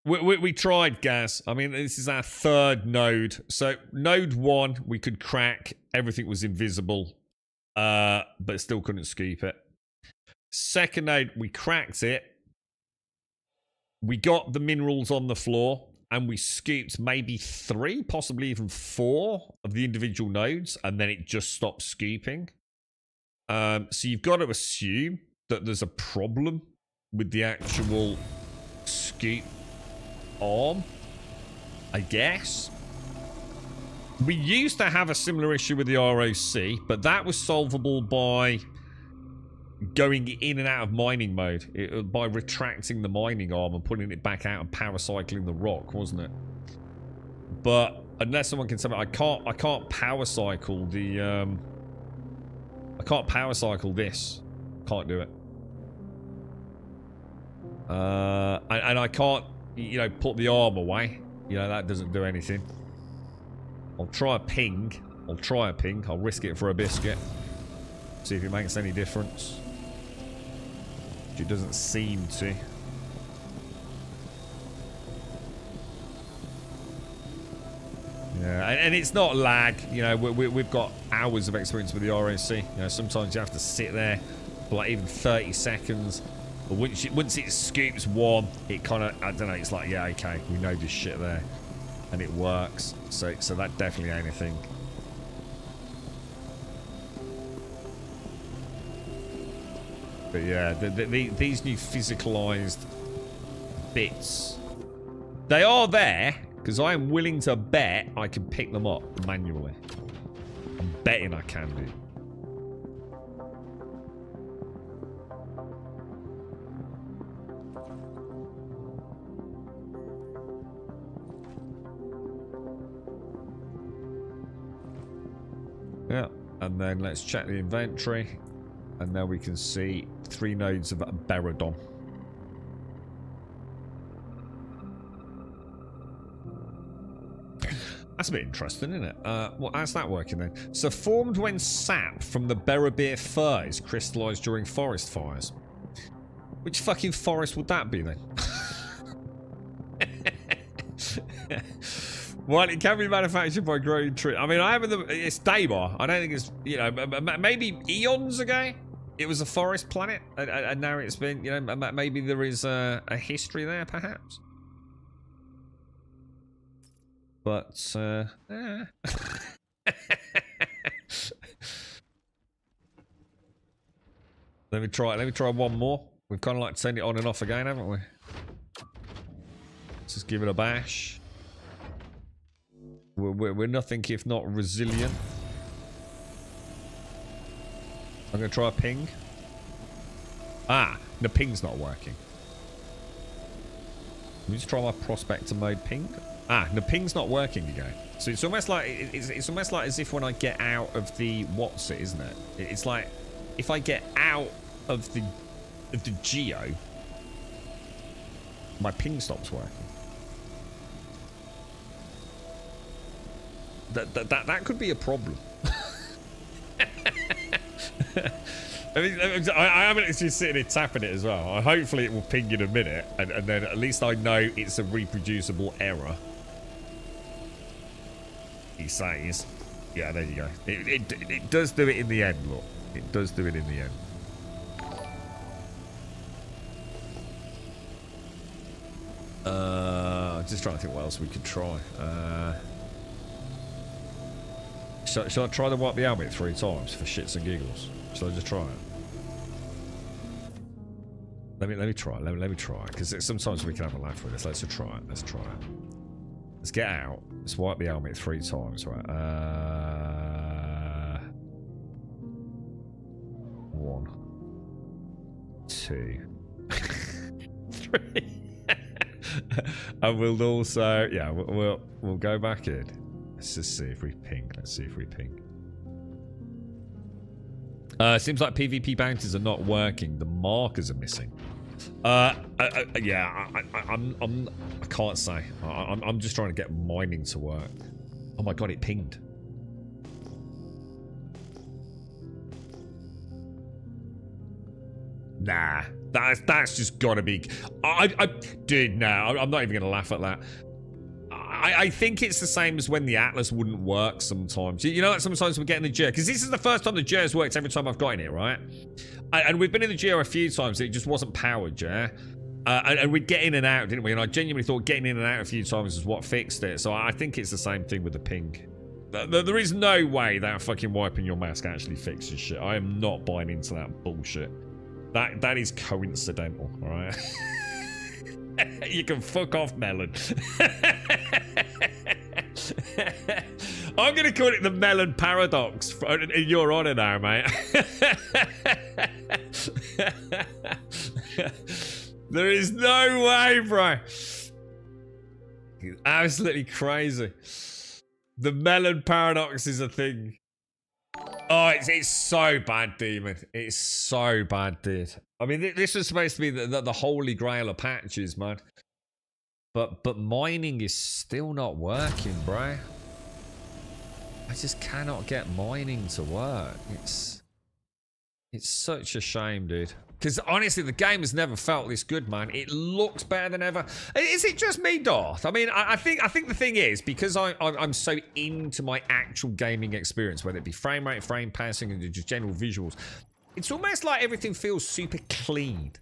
We tried, Gaz. I mean, this is our third node. So, node 1, we could crack. Everything was invisible. But still couldn't scoop it. Second node, we cracked it. We got the minerals on the floor. And we scooped maybe 3, possibly even 4 of the individual nodes. And then it just stopped scooping. So you've got to assume that there's a problem with the actual scoop arm, I guess. We used to have a similar issue with the ROC, but that was solvable by going in and out of mining mode, by retracting the mining arm and putting it back out and power cycling the rock, wasn't it? But unless someone can tell me, I can't power cycle the I can't power cycle this. Can't do it. And I can't, you know, put the arm away. You know, that doesn't do anything. I'll try a ping. I'll risk it for a biscuit. See if it makes any difference. Which it doesn't seem to. Yeah, and it's not lag. You know, we've got hours of experience with the RAC. You know, sometimes you have to sit there for like even 30 seconds. But once it scoops one, it kind of, I don't know, it's like, yeah, okay, we know this shit there. And it works. So that definitely ain't a thing. But yeah, these new physicalized bits, they are there. Because I am willing to bet I can pick them up manually. I'm betting I can do. Yeah, and then let's check the inventory. And now we can see 3 nodes of Beradon. That's a bit interesting, isn't it? Well, how's that working then? So, formed when sap from the Berabir fir is crystallized during forest fires. Which fucking forest would that be then? Well, it can be manufactured by growing trees. I mean, it's Dabar. I don't think it's, you know, maybe eons ago it was a forest planet, and now it's been, you know, maybe there is a history there, perhaps. But, yeah. Let me try one more. We've kind of like turned it on and off again, haven't we? Let's just give it a bash. We're nothing if not resilient. I'm going to try a ping. Ah, the ping's not working. Let me just try my prospector mode ping. Ah, the ping's not working again. So it's almost like it's almost like as if when I get out of the what's it, isn't it? It's like if I get out of the geo, my ping stops working. That could be a problem. I mean, I am actually sitting here tapping it as well. Hopefully it will ping in a minute, and then at least I know it's a reproducible error. He says, yeah, there you go. It does do it in the end, look. It does do it in the end. Just trying to think what else we could try. Shall I try to wipe the helmet 3 times for shits and giggles? Shall I just try it? Let me try. Let me try. Because sometimes we can have a laugh with this. Let's just try it. Let's try it. Let's get out. Let's wipe the helmet 3 times, right? 1, 2, 3. And we'll also, yeah, we'll go back in. Let's just see if we ping. Let's see if we ping. Seems like PvP bounties are not working. The markers are missing. Yeah, I can't say. I'm just trying to get mining to work. Oh my god, it pinged. Nah, that's just gotta be. Dude, no, I'm not even gonna laugh at that. I think it's the same as when the Atlas wouldn't work sometimes. You know, like sometimes we're getting the Geo, because this is the first time the Geo has worked every time I've got in it, right? And we've been in the Geo a few times, it just wasn't powered, yeah? And we'd get in and out, didn't we? And I genuinely thought getting in and out a few times is what fixed it. So I think it's the same thing with the ping. There is no way that fucking wiping your mask actually fixes shit. I am not buying into that bullshit. That is coincidental, alright? You can fuck off, Melon. I'm going to call it the Melon Paradox in your honor now, mate. There is no way, bro. It's absolutely crazy. The melon paradox is a thing. Oh, it's so bad, Demon. It's so bad, dude. I mean, this was supposed to be the holy grail of patches, man. But mining is still not working, bro. I just cannot get mining to work. It's such a shame, dude. Because honestly, the game has never felt this good, man. It looks better than ever. Is it just me, Darth? I mean, I think the thing is, because I'm so into my actual gaming experience, whether it be frame rate, frame passing, and just general visuals, it's almost like everything feels super clean.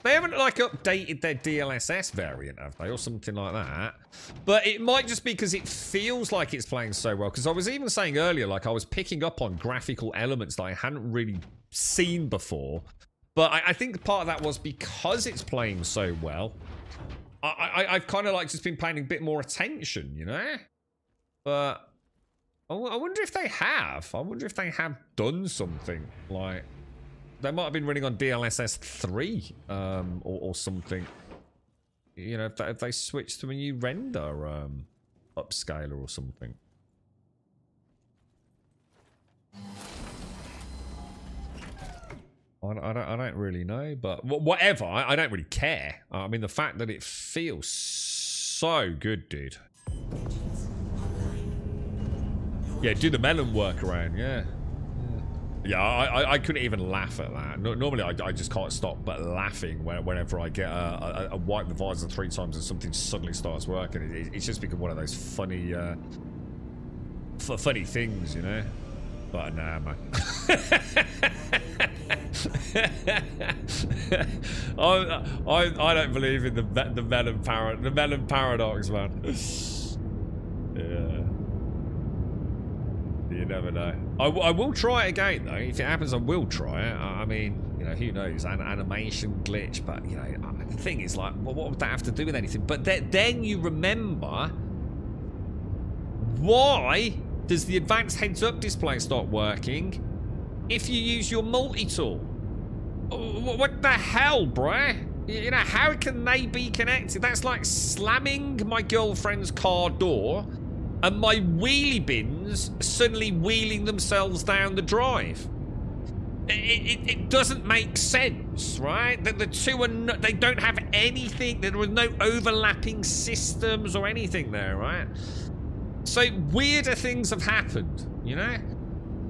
They haven't, like, updated their DLSS variant, have they? Or something like that. But it might just be because it feels like it's playing so well. Because I was even saying earlier, like, I was picking up on graphical elements that I hadn't really seen before. But I think part of that was because it's playing so well. I've kind of, like, just been paying a bit more attention, you know? But I wonder if they have. I wonder if they have done something, like... They might have been running on DLSS 3 or something. You know, if they switched to a new render upscaler or something. I don't really know, but whatever. I don't really care. I mean, the fact that it feels so good, dude. Yeah, do the melon workaround, yeah. Yeah, I couldn't even laugh at that. Normally, I just can't stop but laughing whenever I get a wipe the visor 3 times and something suddenly starts working. It's just become one of those funny, funny things, you know. But nah, man. I don't believe in the melon paradox, man. Yeah. You never know. I will try it again, though. If it happens, I will try it. I mean, you know, who knows? An animation glitch, but, you know, the thing is, like, well, what would that have to do with anything? But then you remember, why does the advanced heads-up display start working if you use your multi-tool? What the hell, bruh? You know, how can they be connected? That's like slamming my girlfriend's car door and my wheelie bins suddenly wheeling themselves down the drive. It doesn't make sense, right? The two are they don't have anything. There were no overlapping systems or anything there, right? So weirder things have happened, you know?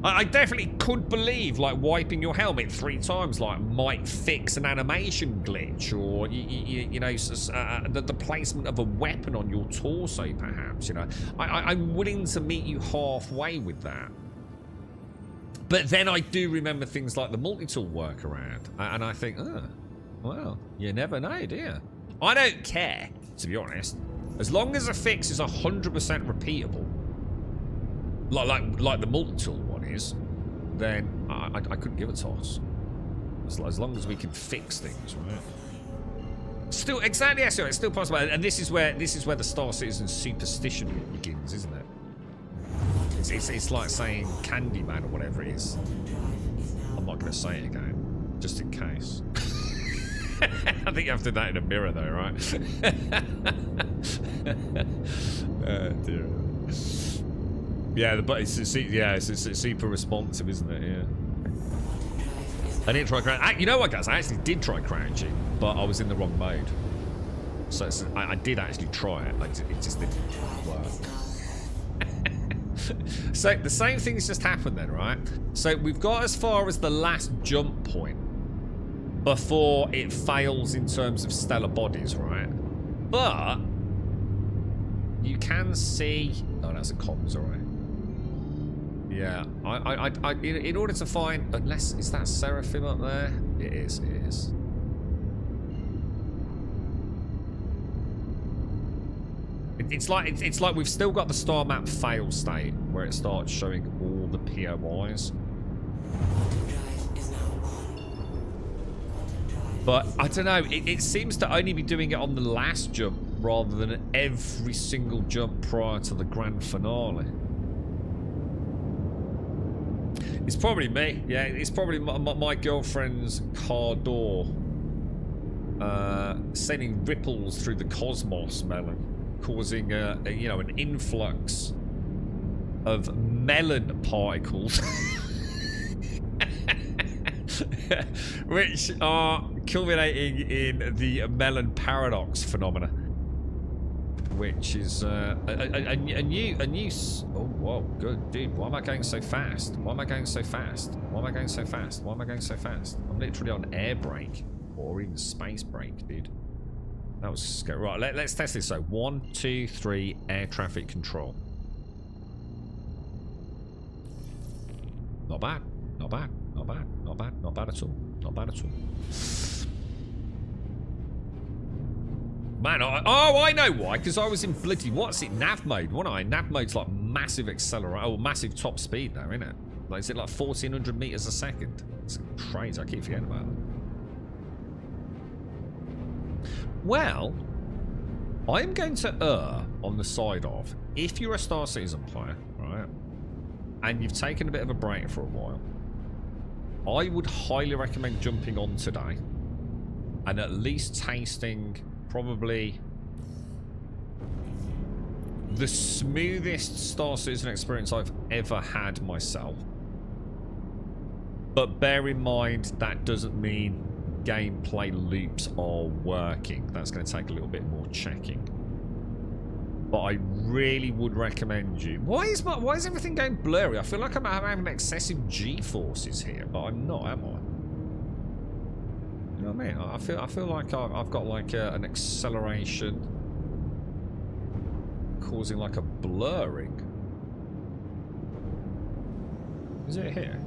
I definitely could believe, like, wiping your helmet 3 times, like, might fix an animation glitch, or, you know, the placement of a weapon on your torso, perhaps, you know. I'm willing to meet you halfway with that. But then I do remember things like the multi-tool workaround, and I think, oh, well, you never know, do you? I don't care, to be honest. As long as a fix is 100% repeatable, like the multi-tool one is, then I couldn't give a toss. As long as we can fix things, right? Still, exactly, yes, it's still possible. And this is where the Star Citizen superstition begins, isn't it? It's like saying Candyman or whatever it is. I'm not going to say it again, just in case. I think you have to do that in a mirror, though, right? Oh, dear. Yeah, but it's super responsive, isn't it? Yeah. I didn't try crouching. You know what, guys? I actually did try crouching, but I was in the wrong mode. So I did actually try it. It just didn't work. So the same thing's just happened then, right? So we've got as far as the last jump point before it fails in terms of stellar bodies, right? But you can see. Oh, that's a comms, alright. Yeah, in order to find, unless, is that Seraphim up there? It is, it is. It's like we've still got the star map fail state where it starts showing all the POIs. But I don't know, it seems to only be doing it on the last jump rather than every single jump prior to the grand finale. It's probably me. Yeah, it's probably my girlfriend's car door sending ripples through the cosmos, Melon. causing you know, an influx of melon particles, which are culminating in the melon paradox phenomena, which is a new. Oh, whoa, good dude. Why am I going so fast? Why am I going so fast? Why am I going so fast? Why am I going so fast? I'm literally on air brake or even space brake, dude. That was scary. Right, let's test this. So 1, 2, 3, air traffic control. Not bad. Not bad. Not bad. Not bad. Not bad at all. Not bad at all. Man, I know why. Because I was in bloody, what's it, nav mode, wasn't I? Nav mode's like massive accelerate, oh, massive top speed though, isn't it? Like, is it like 1400 meters a second? It's crazy. I keep forgetting about that. Well, I'm going to err on the side of, if you're a Star Citizen player, right, and you've taken a bit of a break for a while, I would highly recommend jumping on today and at least tasting probably the smoothest Star Citizen experience I've ever had myself. But bear in mind, that doesn't mean gameplay loops are working. That's going to take a little bit more checking. But I really would recommend you. Why is everything going blurry? I feel like I'm having excessive G-forces here, but I'm not, am I? You know what I mean? I feel like I've got like an acceleration causing like a blurring. Is it here?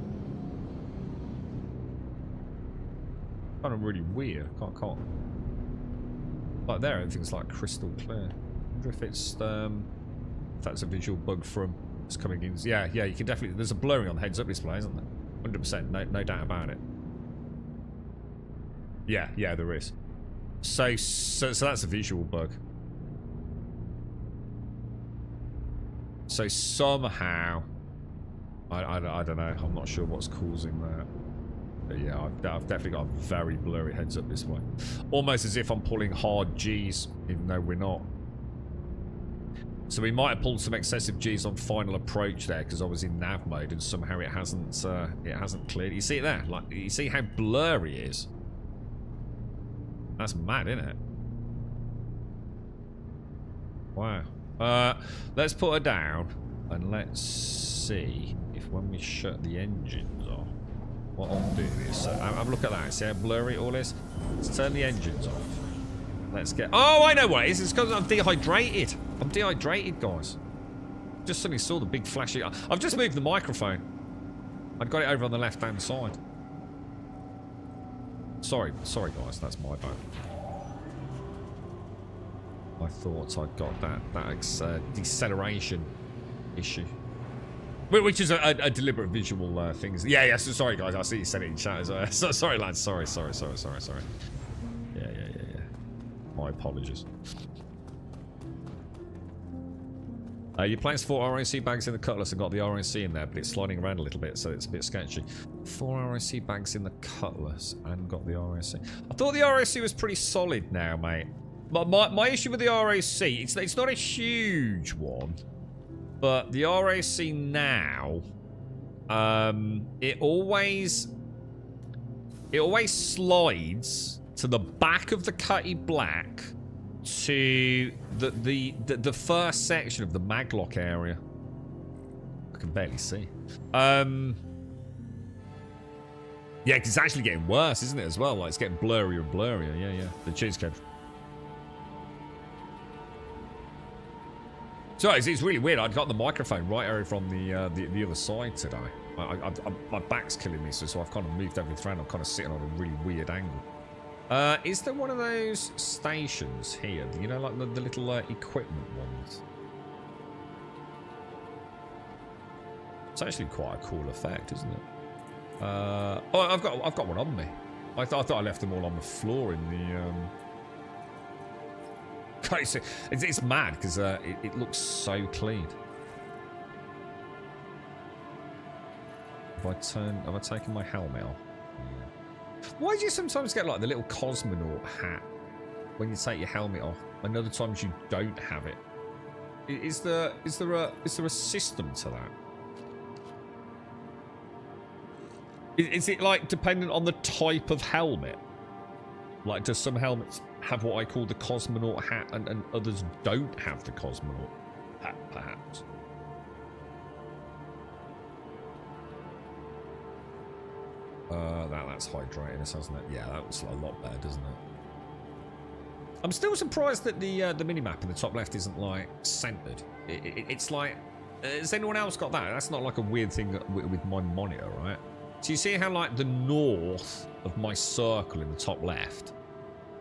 Kind of really weird. Can't. Like there, everything's like crystal clear. I wonder if it's if that's a visual bug from it's coming in. Yeah, you can definitely. There's a blurring on the heads-up display, isn't there? 100%. No doubt about it. Yeah, there is. So that's a visual bug. So somehow, I don't know. I'm not sure what's causing that. But yeah, I've definitely got a very blurry heads-up display. Almost as if I'm pulling hard Gs, even though we're not. So we might have pulled some excessive Gs on final approach there because I was in nav mode and somehow it hasn't cleared. You see it there? Like, you see how blurry it is? That's mad, isn't it? Wow. Let's put her down and let's see if when we shut the engines off, what I'll do is, so have a look at that. See how blurry it all is? Let's turn the engines off. Let's get... Oh, I know what it is. It's because I'm dehydrated. I'm dehydrated, guys. Just suddenly saw the big flashy... I've just moved the microphone. I've got it over on the left-hand side. Sorry, guys. That's my bad. I thought I'd got that deceleration issue. Which is a deliberate visual thing. Yeah, so sorry guys, I see you said it in chat as well. Sorry lads, sorry. Yeah. My apologies. You placed 4 ROC bags in the Cutlass and got the ROC in there, but it's sliding around a little bit, so it's a bit sketchy. 4 ROC bags in the Cutlass and got the ROC. I thought the ROC was pretty solid now, mate. My issue with the ROC, it's not a huge one. But the RAC now, it always slides to the back of the Cutty Black to the first section of the maglock area. I can barely see. Yeah, because it's actually getting worse, isn't it, as well? Like, it's getting blurrier and blurrier. Yeah. The cheesecake. So it's really weird. I'd got the microphone right over from the other side today. My back's killing me, so I've kind of moved everything around. I'm kind of sitting on a really weird angle. Is there one of those stations here? You know, like the little equipment ones? It's actually quite a cool effect, isn't it? Oh, I've got one on me. I thought I left them all on the floor in the. It's mad because it looks so clean. Have I taken my helmet off? Yeah. Why do you sometimes get like the little cosmonaut hat when you take your helmet off, and other times you don't have it. Is there a system to that? Is it like dependent on the type of helmet? Like, does some helmets have what I call the cosmonaut hat, and others don't have the cosmonaut hat, perhaps? That's hydrating us, hasn't it? Yeah, that looks a lot better, doesn't it? I'm still surprised that the minimap in the top left isn't like centered. It's like, has anyone else got that? That's not like a weird thing with my monitor, right? So you see how like the north of my circle in the top left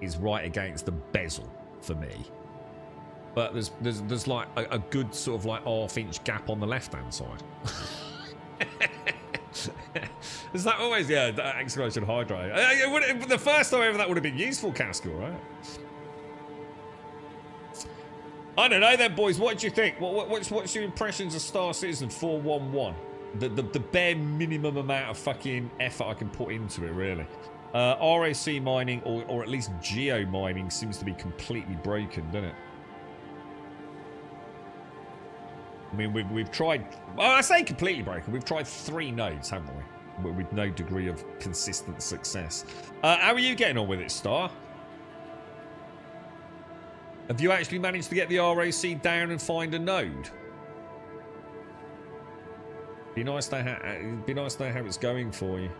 is right against the bezel for me, but there's like a good sort of like half-inch gap on the left-hand side. Is that always, yeah, that exclamation hydrate? The first time ever that would have been useful, Caskell, right? I don't know then, boys. What do you think? What's your impressions of Star Citizen 411? The bare minimum amount of fucking effort I can put into it, really. RAC mining, or at least geo mining, seems to be completely broken, doesn't it? I mean, we've tried... Well, I say completely broken. We've tried 3 nodes, haven't we? With no degree of consistent success. How are you getting on with it, Star? Have you actually managed to get the RAC down and find a node? Be nice to know how it's going for you.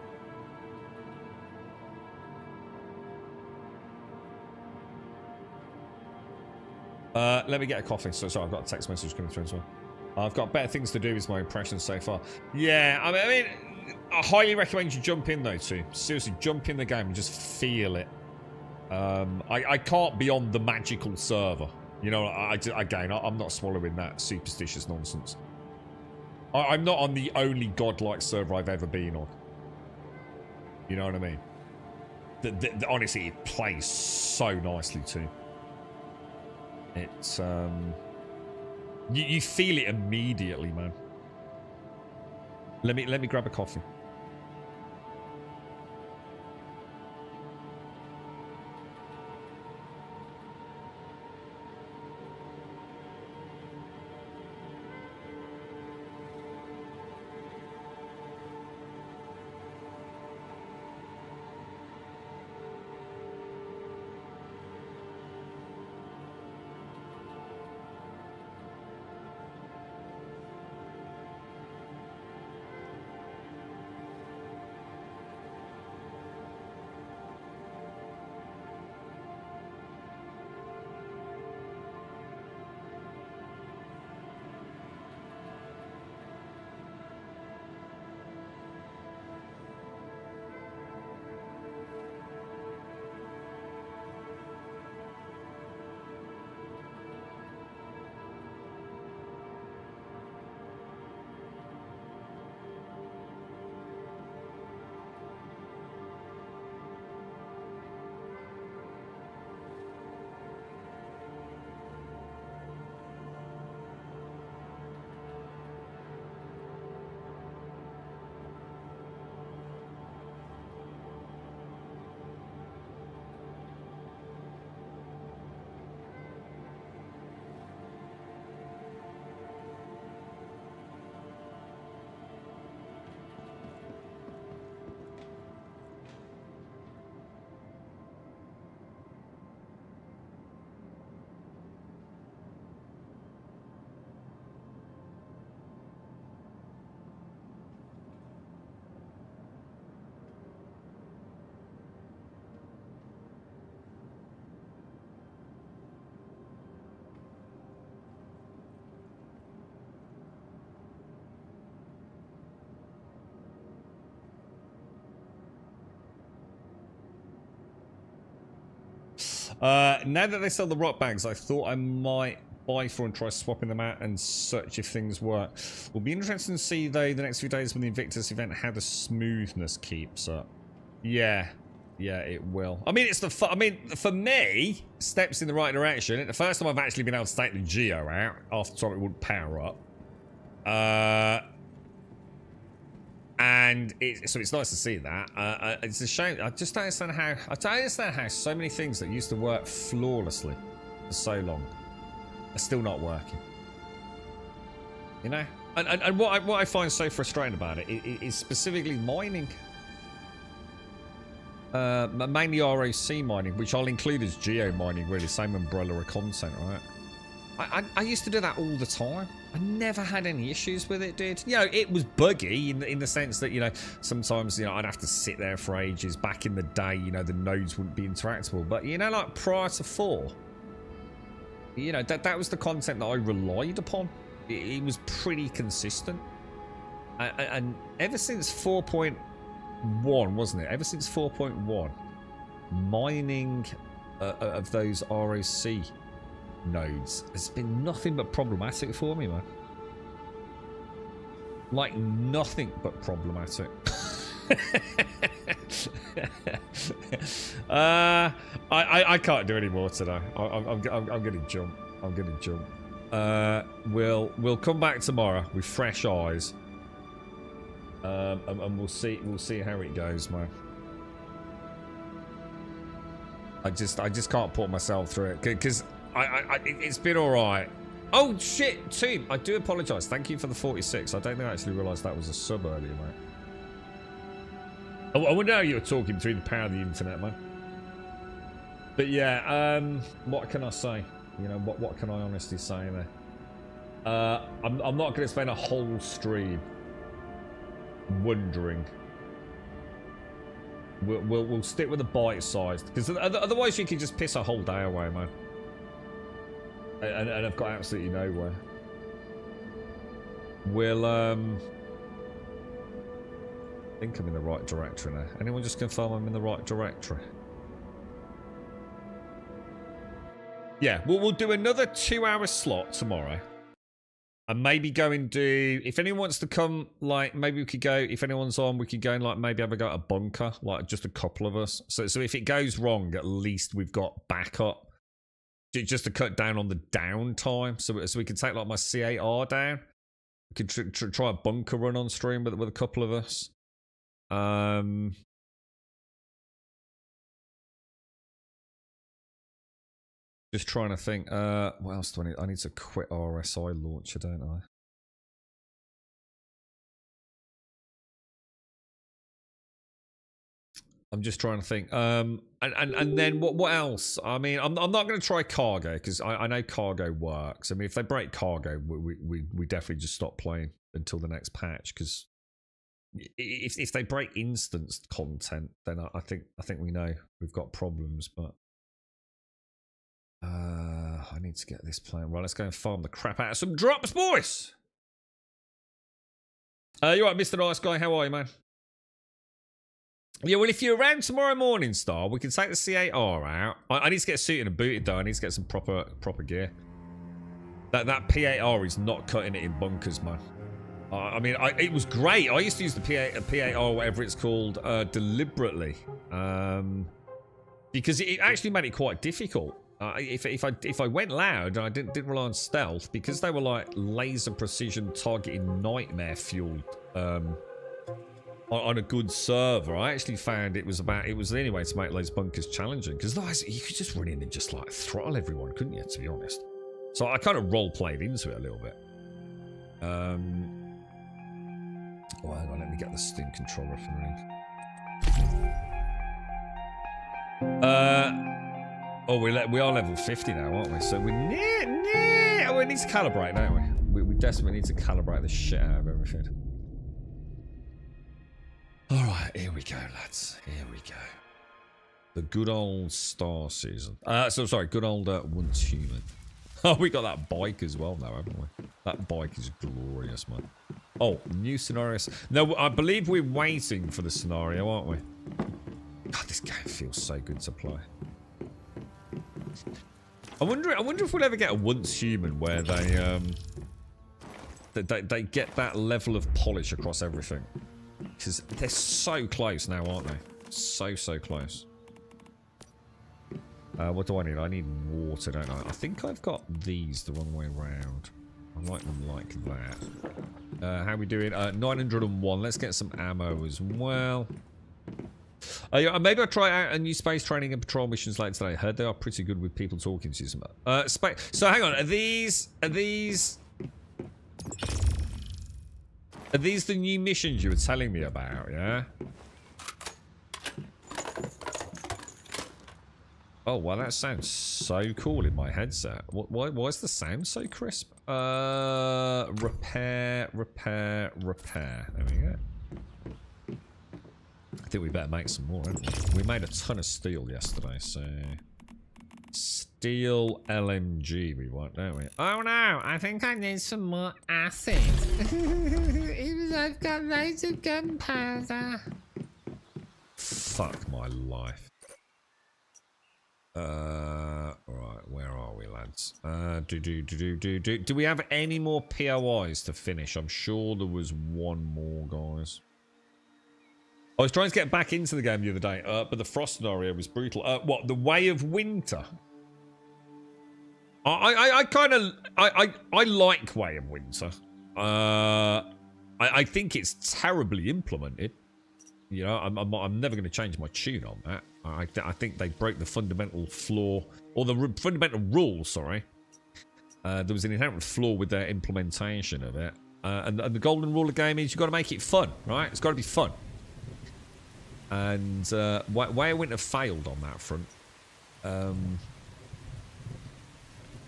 Let me get a coffee. Sorry, I've got a text message coming through as well. I've got better things to do with my impressions so far. Yeah, I mean, I highly recommend you jump in though too. Seriously, jump in the game and just feel it. I can't be on the magical server. You know, I'm not swallowing that superstitious nonsense. I'm not on the only godlike server I've ever been on. You know what I mean? Honestly, it plays so nicely too. It's you feel it immediately, man. Let me grab a coffee. Now that they sell the rock bags, I thought I might buy 4 and try swapping them out and search if things work. Will be interesting to see though the next few days when the Invictus event how the smoothness keeps up. Yeah, it will. I mean, for me, steps in the right direction. The first time I've actually been able to take the Geo out after time it wouldn't power up. And so it's nice to see that. It's a shame. I just don't understand how so many things that used to work flawlessly for so long are still not working. You know? And what I find so frustrating about it is specifically mining. Mainly ROC mining, which I'll include as geo mining, really, same umbrella of content, right? I used to do that all the time. I never had any issues with it, dude. You know, it was buggy in the sense that, you know, sometimes, you know, I'd have to sit there for ages. Back in the day, you know, the nodes wouldn't be interactable. But, you know, like prior to 4, you know, that was the content that I relied upon. It was pretty consistent. And ever since 4.1, wasn't it? Ever since 4.1, mining of those ROC nodes has been nothing but problematic for me, man. Like nothing but problematic. I can't do any more today. I'm gonna jump. I'm gonna jump. We'll come back tomorrow with fresh eyes. And we'll see how it goes, man. I just can't put myself through it because it's been all right. Oh shit, team! I do apologise. Thank you for the 46. I don't think I actually realised that was a sub earlier, mate. I wonder how you were talking through the power of the internet, man. But yeah, what can I say? You know, what can I honestly say there? I'm not going to spend a whole stream wondering. We'll stick with the bite-sized, because otherwise you can just piss a whole day away, man. And I've got absolutely nowhere. We'll I think I'm in the right directory now. Anyone just confirm I'm in the right directory? Yeah, we'll do another 2-hour slot tomorrow. And maybe go and do, if anyone wants to come, like, maybe we could go, if anyone's on, we could go and, like, maybe have a go at a bunker, like, just a couple of us. So if it goes wrong, at least we've got backup. Just to cut down on the downtime. So we can take, like, my C8R down. We could try a bunker run on stream with a couple of us. Just trying to think. What else do I need? I need to quit RSI launcher, don't I? I'm just trying to think. And then what else? I mean, I'm not going to try cargo because I know cargo works. I mean, if they break cargo, we definitely just stop playing until the next patch. Because if they break instance content, then I think we know we've got problems. But I need to get this plan right. Let's go and farm the crap out of some drops, boys. You right, Mr. Nice Guy? How are you, man? Yeah, well, if you're around tomorrow morning, Star, we can take the C8R out. I need to get suited and booted, though. I need to get some proper gear. That P8R is not cutting it in bunkers, man. I mean, it was great. I used to use the P8R, whatever it's called, deliberately. Because it actually made it quite difficult. If I went loud and I didn't rely on stealth, because they were like laser precision targeting nightmare fueled on a good server, I actually found it was the only way to make those bunkers challenging, because otherwise you could just run in and just like throttle everyone, couldn't you, to be honest? So I kind of role played into it a little bit. Oh, hang on, let me get the Steam controller up and running. Oh, we are level 50 now, aren't we? So we're near. Oh, we need to calibrate, don't we? We desperately need to calibrate the shit out of everything. All right, here we go, lads. Here we go. The good old Star season. Sorry, good old Once Human. Oh, we got that bike as well now, haven't we? That bike is glorious, man. Oh, new scenarios. No, I believe we're waiting for the scenario, aren't we? God, this game feels so good to play. I wonder if we'll ever get a Once Human where they get that level of polish across everything. Because they're so close now, aren't they? So close. What do I need? I need water, don't I? I think I've got these the wrong way around. I like them like that. How we doing? 901. Let's get some ammo as well. Yeah, maybe I'll try out a new space training and patrol missions later today. I heard they are pretty good with people talking to them. So hang on, are these the new missions you were telling me about, yeah? Oh, well, that sounds so cool in my headset. Why is the sound so crisp? Repair. There we go. I think we better make some more, haven't we? We made a ton of steel yesterday, so... Steel LMG we want, don't we? Oh no, I think I need some more acid. Even though I've got loads of gunpowder. Fuck my life. Right, where are we, lads? Do we have any more POIs to finish? I'm sure there was one more, guys. I was trying to get back into the game the other day, but the frost scenario was brutal. What, the Way of Winter? I like Way of Winter. I think it's terribly implemented. You know, I'm never going to change my tune on that. I think they broke the fundamental flaw, or the fundamental rule, sorry. There was an inherent flaw with their implementation of it. And the golden rule of game is you've got to make it fun, right? It's got to be fun. And Way of Winter failed on that front.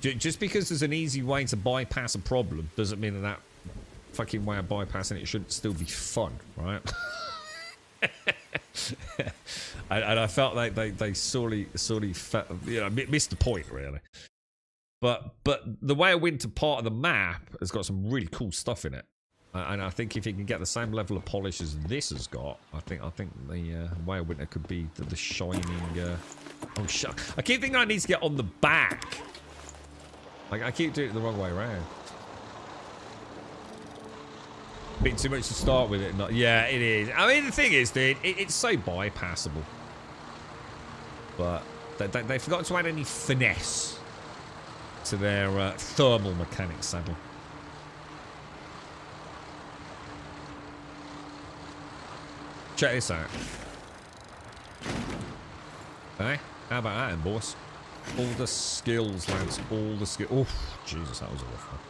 Just because there's an easy way to bypass a problem doesn't mean that fucking way of bypassing it shouldn't still be fun, right? and I felt like they sorely missed the point, really. But the Way of Winter part of the map has got some really cool stuff in it. And I think if you can get the same level of polish as this has got, I think the Way of Winter could be the shining. Oh shit! I keep thinking I need to get on the back. Like I keep doing it the wrong way around. Bit too much to start with it. Yeah, it is. I mean, the thing is, dude, it's so bypassable. But they forgot to add any finesse to their thermal mechanics, sadly. Check this out. Hey, how about that, then, boss? All the skills, lads. All the skills. Oh, Jesus, that was a rough one.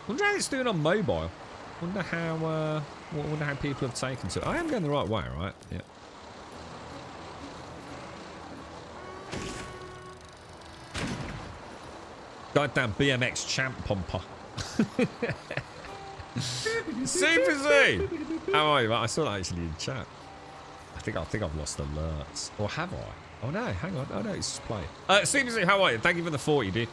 Wonder how it's doing on mobile. Wonder how people have taken to it. I am going the right way, right? Yeah. Goddamn BMX champ pumper. Super Z! How are you, mate? I saw that actually in chat. I think I've lost alerts. Or have I? Oh no, hang on. Oh no, it's just play. Super Z, how are you? Thank you for the 40, dude.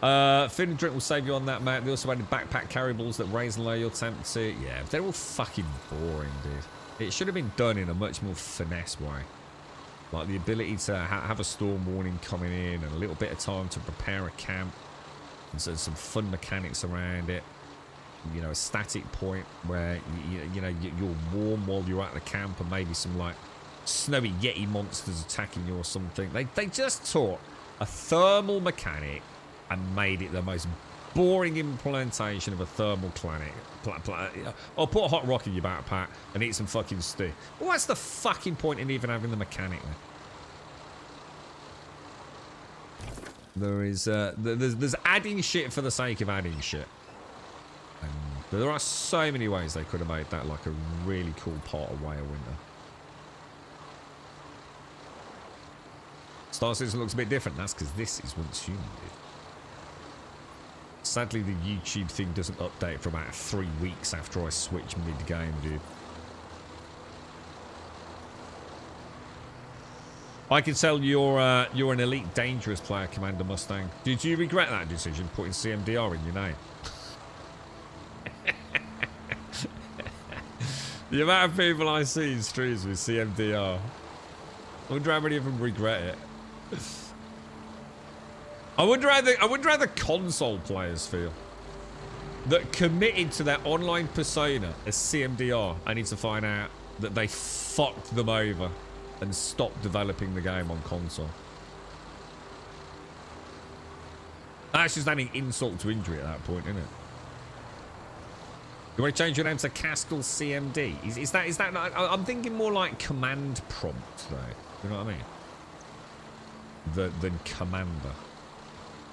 Food and drink will save you on that, mate. They also added backpack carryables that raise and lower your temperature. Yeah, they're all fucking boring, dude. It should have been done in a much more finesse way. Like the ability to have a storm warning coming in and a little bit of time to prepare a camp. And so some fun mechanics around it. You know, a static point where, you know, you're warm while you're at the camp and maybe some, like, snowy Yeti monsters attacking you or something. They just took a thermal mechanic and made it the most boring implementation of a thermal planet. Or put a hot rock in your backpack and eat some fucking stew. Well, what's the fucking point in even having the mechanic then? There's adding shit for the sake of adding shit. And there are so many ways they could have made that like a really cool part of Way of Winter. Star Citizen looks a bit different. That's because this is once human did. Sadly, the YouTube thing doesn't update for about 3 weeks after I switch mid-game, dude. I can tell you're an elite dangerous player, Commander Mustang. Did you regret that decision, putting CMDR in your name? The amount of people I see in streams with CMDR. I wonder how many of them regret it. I wonder how the console players feel. That committed to their online persona as CMDR. I need to find out that they fucked them over and stop developing the game on console. That's just adding insult to injury at that point, isn't it? You want to change your name to Castill CMD? Is that not, I'm thinking more like command prompt though. You know what I mean? Than commander.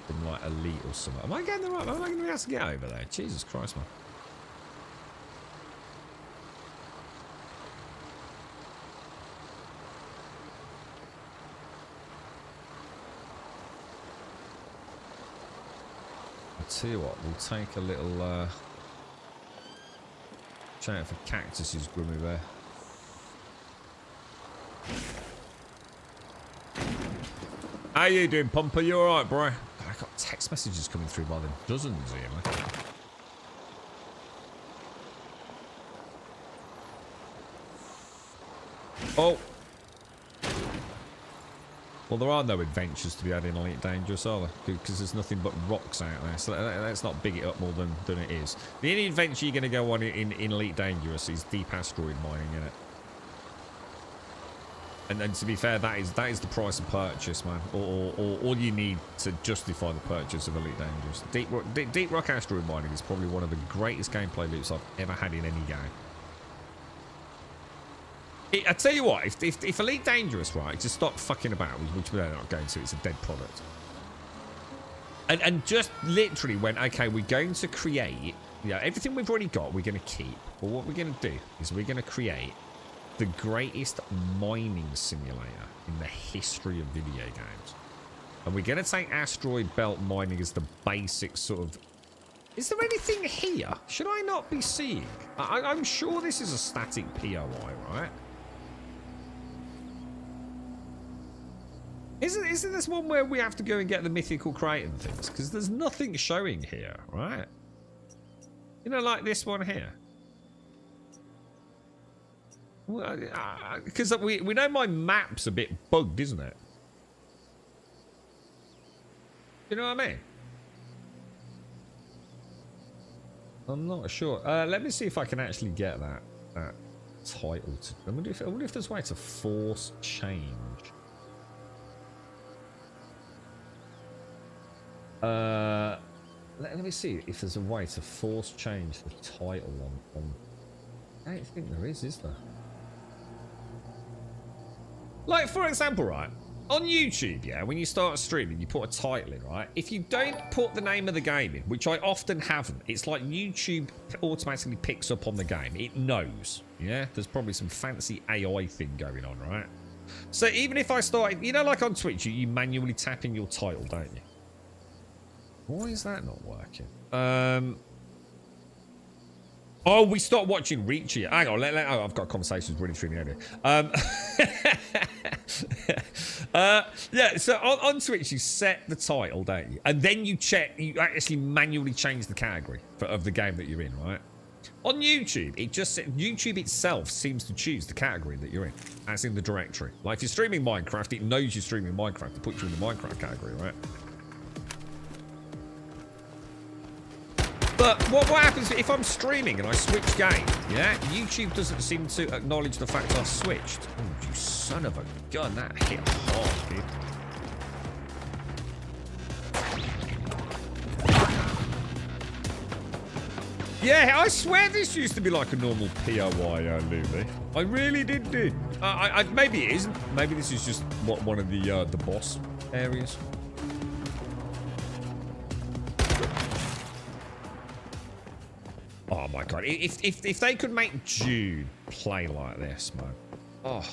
Than like elite or something. Am I getting the right? Am I going to be able to get over there? Jesus Christ, man. I'll tell you what, we'll take a little check out for cactuses, Grummy Bear. How you doing, Pumper? You alright, bro? I got text messages coming through by the dozens here, man. Oh. Well, there are no adventures to be had in Elite Dangerous, are there? Because there's nothing but rocks out there. So let's not big it up more than it is. The only adventure you're going to go on in Elite Dangerous is deep asteroid mining, innit? And to be fair, that is the price of purchase, man. Or all you need to justify the purchase of Elite Dangerous. Deep rock asteroid mining is probably one of the greatest gameplay loops I've ever had in any game. I tell you what, if Elite Dangerous, right, just stop fucking about, which they're not going to, it's a dead product. And just literally went, okay, we're going to create, everything we've already got, we're going to keep. But what we're going to do is we're going to create the greatest mining simulator in the history of video games. And we're going to take asteroid belt mining as the basic sort of... Is there anything here? Should I not be seeing? I'm sure this is a static POI, right? Isn't this one where we have to go and get the mythical crate and things? Because there's nothing showing here, right? You know, like this one here. Because we know my map's a bit bugged, isn't it? You know what I mean? I'm not sure. Let me see if I can actually get that title. I wonder if there's a way to force change. Let me see if there's a way to force change the title on. I don't think there is there? Like, for example, right, on YouTube, yeah, when you start streaming, you put a title in, right? If you don't put the name of the game in, which I often haven't, it's like YouTube automatically picks up on the game. It knows, yeah? There's probably some fancy AI thing going on, right? So even if I started, you know, like on Twitch, you manually tap in your title, don't you? Why is that not working? Oh, we stopped watching Reach here. Hang on, oh, I've got conversations running through me earlier. Yeah, so on Twitch, you set the title, don't you? And then you actually manually change the category of the game that you're in, right? On YouTube, YouTube itself seems to choose the category that you're in, as in the directory. Like, if you're streaming Minecraft, it knows you're streaming Minecraft to put you in the Minecraft category, right? But what happens if I'm streaming and I switch game? Yeah, YouTube doesn't seem to acknowledge the fact I've switched. Oh, you son of a gun! That hit hard, dude. Yeah, I swear this used to be like a normal POI, Lulu. I really did. Maybe it isn't. Maybe this is just one of the boss areas. Oh my god! If they could make June play like this, man. Oh,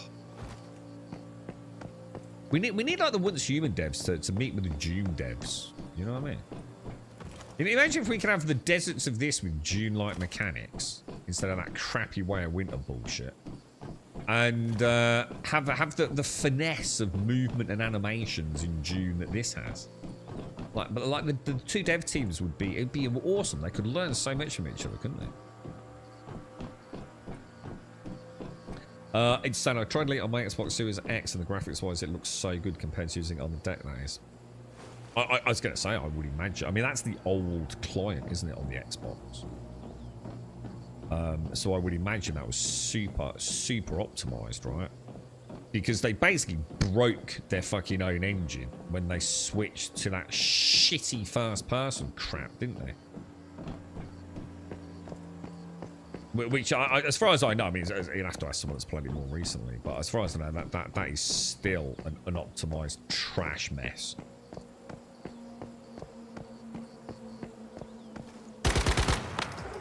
we need like the Once Human devs to meet with the June devs. You know what I mean? Imagine if we could have the deserts of this with June-like mechanics instead of that crappy way of winter bullshit, and have the finesse of movement and animations in June that this has. But the two dev teams it'd be awesome. They could learn so much from each other, couldn't they? It's sad. I tried Elite on my Xbox Series X, and the graphics wise, it looks so good compared to using it on the deck. That is. I was going to say, I would imagine. I mean, that's the old client, isn't it, on the Xbox? So I would imagine that was super optimized, right? Because they basically broke their fucking own engine when they switched to that shitty first-person crap, didn't they? Which, as far as I know, I mean, you'll have to ask someone that's played it more recently, but as far as I know, that is still an optimized trash mess.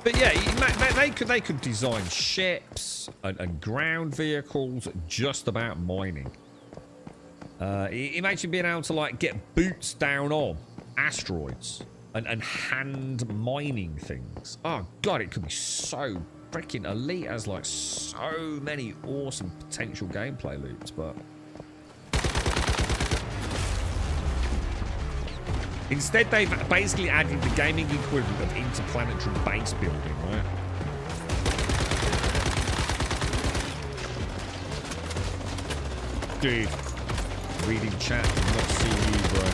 But yeah, they could design ships and ground vehicles just about mining. Imagine being able to like get boots down on asteroids and hand mining things. Oh god, it could be so freaking elite. It has like so many awesome potential gameplay loops, but instead they've basically added the gaming equivalent of interplanetary base building, right? Dude, reading chat, did not see you, bro.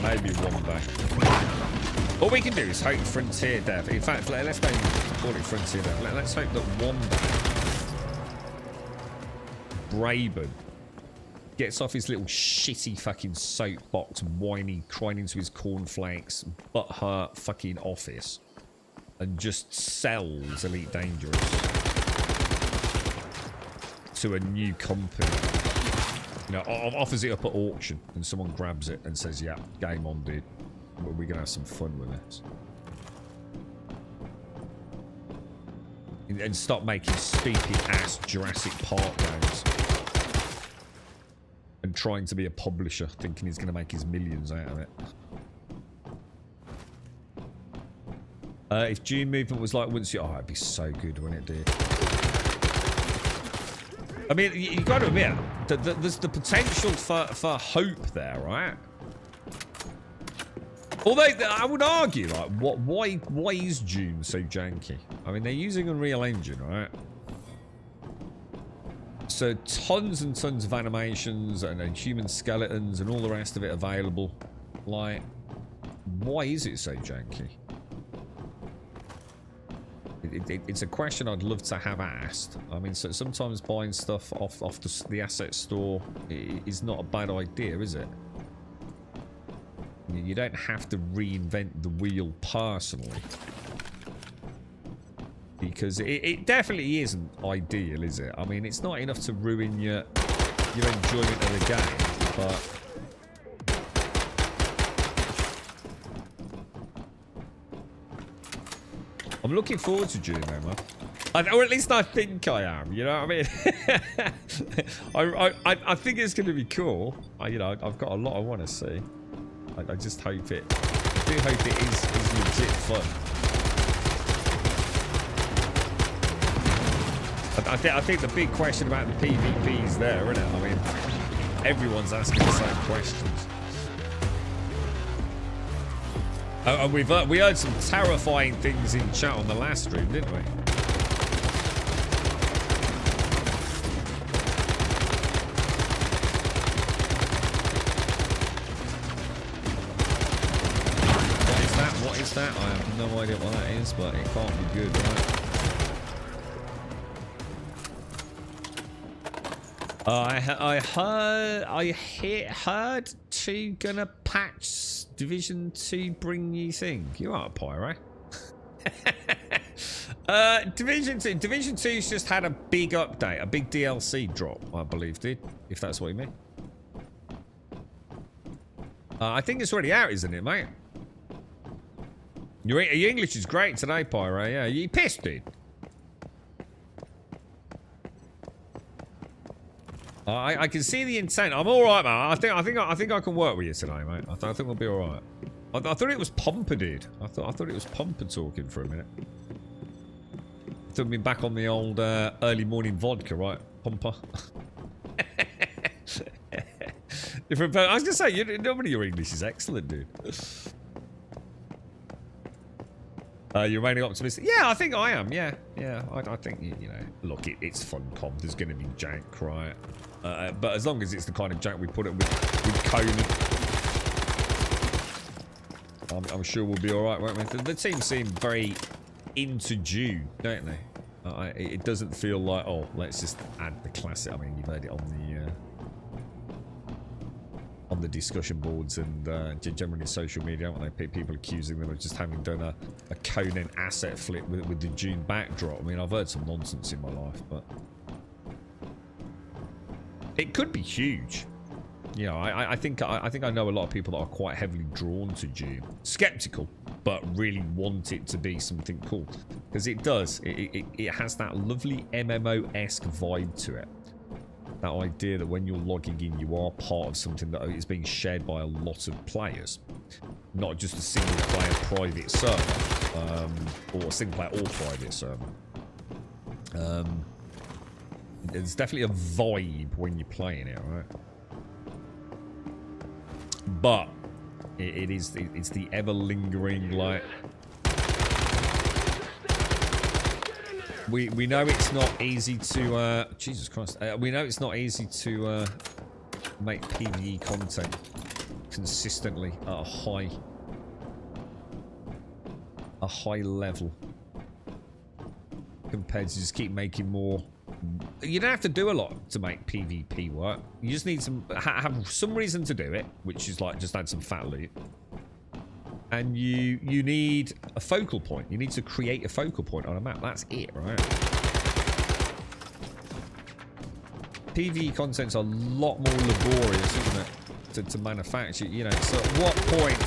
Maybe one day. All we can do is hope Frontier Dev. In fact, let's go call it Frontier Dev. Let's hope that one day Braben gets off his little shitty fucking soapbox, whiny, crying into his cornflakes, butthurt fucking office, and just sells Elite Dangerous to a new company. You know, offers it up at auction, and someone grabs it and says, yeah, game on, dude. We're going to have some fun with this. And stop making stupid-ass Jurassic Park games. And trying to be a publisher, thinking he's going to make his millions out of it. If Dune movement was like once you... Oh, it'd be so good when it did. I mean, you got to admit that there's the potential for hope there, right? Although I would argue, like, why is Dune so janky? I mean, they're using Unreal Engine, right? So tons and tons of animations and human skeletons and all the rest of it available. Like, why is it so janky? It's a question I'd love to have asked. I mean, so sometimes buying stuff off the asset store is not a bad idea, is it? You don't have to reinvent the wheel personally. Because it definitely isn't ideal, is it? I mean, it's not enough to ruin your enjoyment of the game, but... I'm looking forward to Dune, though, man. Or at least I think I am, you know what I mean? I think it's going to be cool. You know, I've got a lot I want to see. I just hope it... I do hope it is legit fun. I think the big question about the PvP is there, isn't it? I mean, everyone's asking the same questions. And we heard some terrifying things in chat on the last stream, didn't we? What is that? I have no idea what that is, but it can't be good, right? I heard 2 gonna patch Division 2 bring new thing. You are Pyro. Division 2's just had a big update, a big DLC drop, I believe, did, if that's what you mean. I think it's already out, isn't it, mate? Your English is great today, Pyro. Yeah, you pissed, dude. I can see the intent. I'm all right, man. I think I can work with you today, mate. I think we'll be all right. I thought it was Pomper, dude. I thought it was Pomper talking for a minute. I thought we'd been back on the old early morning vodka, right, Pomper? I was gonna say, nobody your English is excellent, dude. You're remaining optimistic? Yeah, I think I am. Yeah. I think you know. Look, it's fun comp. There's going to be jank, right? But as long as it's the kind of jank we put it with Conan. I'm sure we'll be all right, won't we? The team seem very into June, don't they? It doesn't feel like, oh, let's just add the classic. I mean, you've heard it on the discussion boards and generally social media, haven't they? People accusing them of just having done a Conan asset flip with the June backdrop. I mean, I've heard some nonsense in my life, but it could be huge. You know, I think I know a lot of people that are quite heavily drawn to June, skeptical, but really want it to be something cool because it does. It has that lovely MMO-esque vibe to it. That idea that when you're logging in, you are part of something that is being shared by a lot of players, not just a single-player private server, or a single-player or private server. There's definitely a vibe when you're playing it, right? But it's the ever-lingering, like, we know it's not easy to Jesus Christ, we know it's not easy to make PvE content consistently at a high level compared to just keep making more. You don't have to do a lot to make PvP work. You just need some have some reason to do it, which is like just add some fat loot. And you need a focal point. You need to create a focal point on a map. That's it, right? PvE content's a lot more laborious, isn't it, to manufacture. You know, so at what point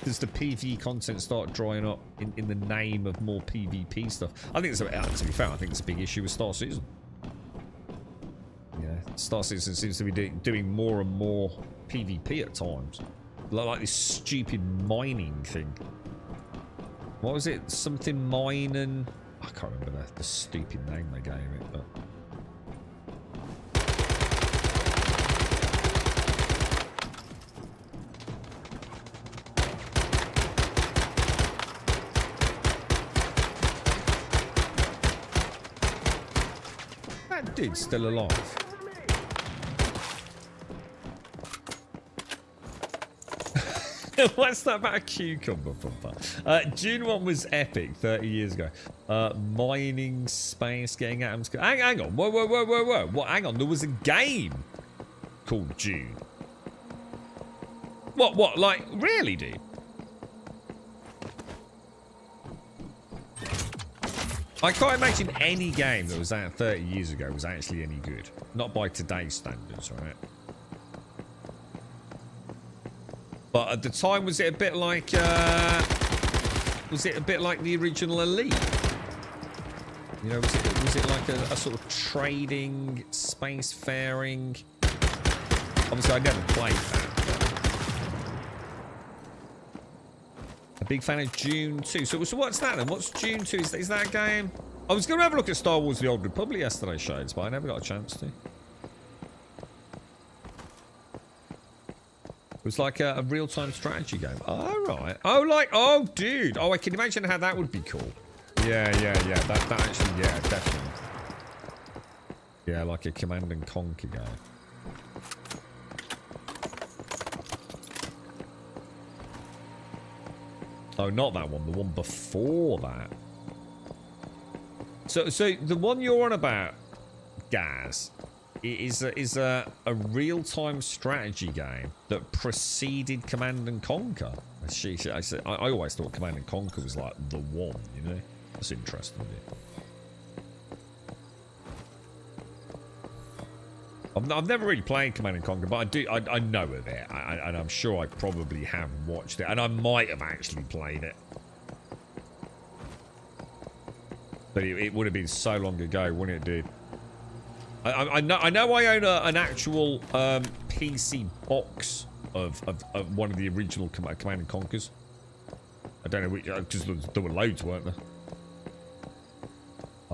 does the PvE content start drying up in the name of more PvP stuff? I think it's to be fair, I think it's a big issue with Star Citizen. Yeah, Star Citizen seems to be doing more and more PvP at times. Like this stupid mining thing. What was it? Something mine and I can't remember the stupid name they gave it, but that dude's still alive. What's that about a cucumber pumper? June 1 was epic 30 years ago. Mining space, getting atoms. Hang on. Whoa. What? Hang on. There was a game called June. What? Like, really, dude? I can't imagine any game that was out 30 years ago was actually any good. Not by today's standards, right? But at the time, was it a bit like the original Elite? You know, was it like a sort of trading, spacefaring? Obviously, I never played that. A big fan of June 2. So what's that then? What's June 2? Is that a game? I was going to have a look at Star Wars: The Old Republic yesterday, Shades, but I never got a chance to. It was like a real-time strategy game. Oh, right. Oh, dude. Oh, I can imagine how that would be cool. Yeah. That actually, yeah, definitely. Yeah, like a Command and Conquer game. Oh, not that one. The one before that. So the one you're on about, Gaz, is a real-time strategy game that preceded Command and Conquer. I always thought Command and Conquer was like the one, you know? That's interesting. I've never really played Command and Conquer, but I know of it, and I'm sure I probably have watched it, and I might have actually played it. But it would have been so long ago, wouldn't it, dude? I know I own an actual PC box of one of the original Command and Conquers. I don't know which, because there were loads, weren't there?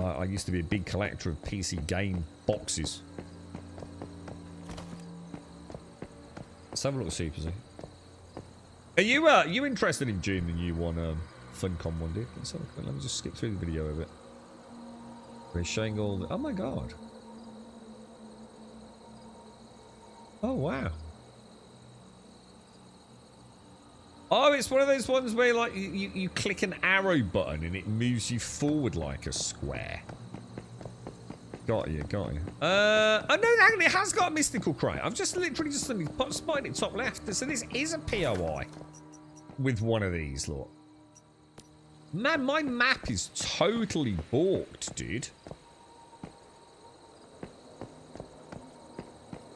I used to be a big collector of PC game boxes. Let's have a look at Super Z. Are you interested in June, the new one, Funcom one, dude? Let me just skip through the video a bit. We're showing all the... Oh my god. Oh wow. Oh, it's one of those ones where like you click an arrow button and it moves you forward like a square. Got you, got you. Oh no, hang on, it has got a mystical crate. I've just literally just spotted it top left. So this is a POI with one of these, look. Man, my map is totally balked, dude.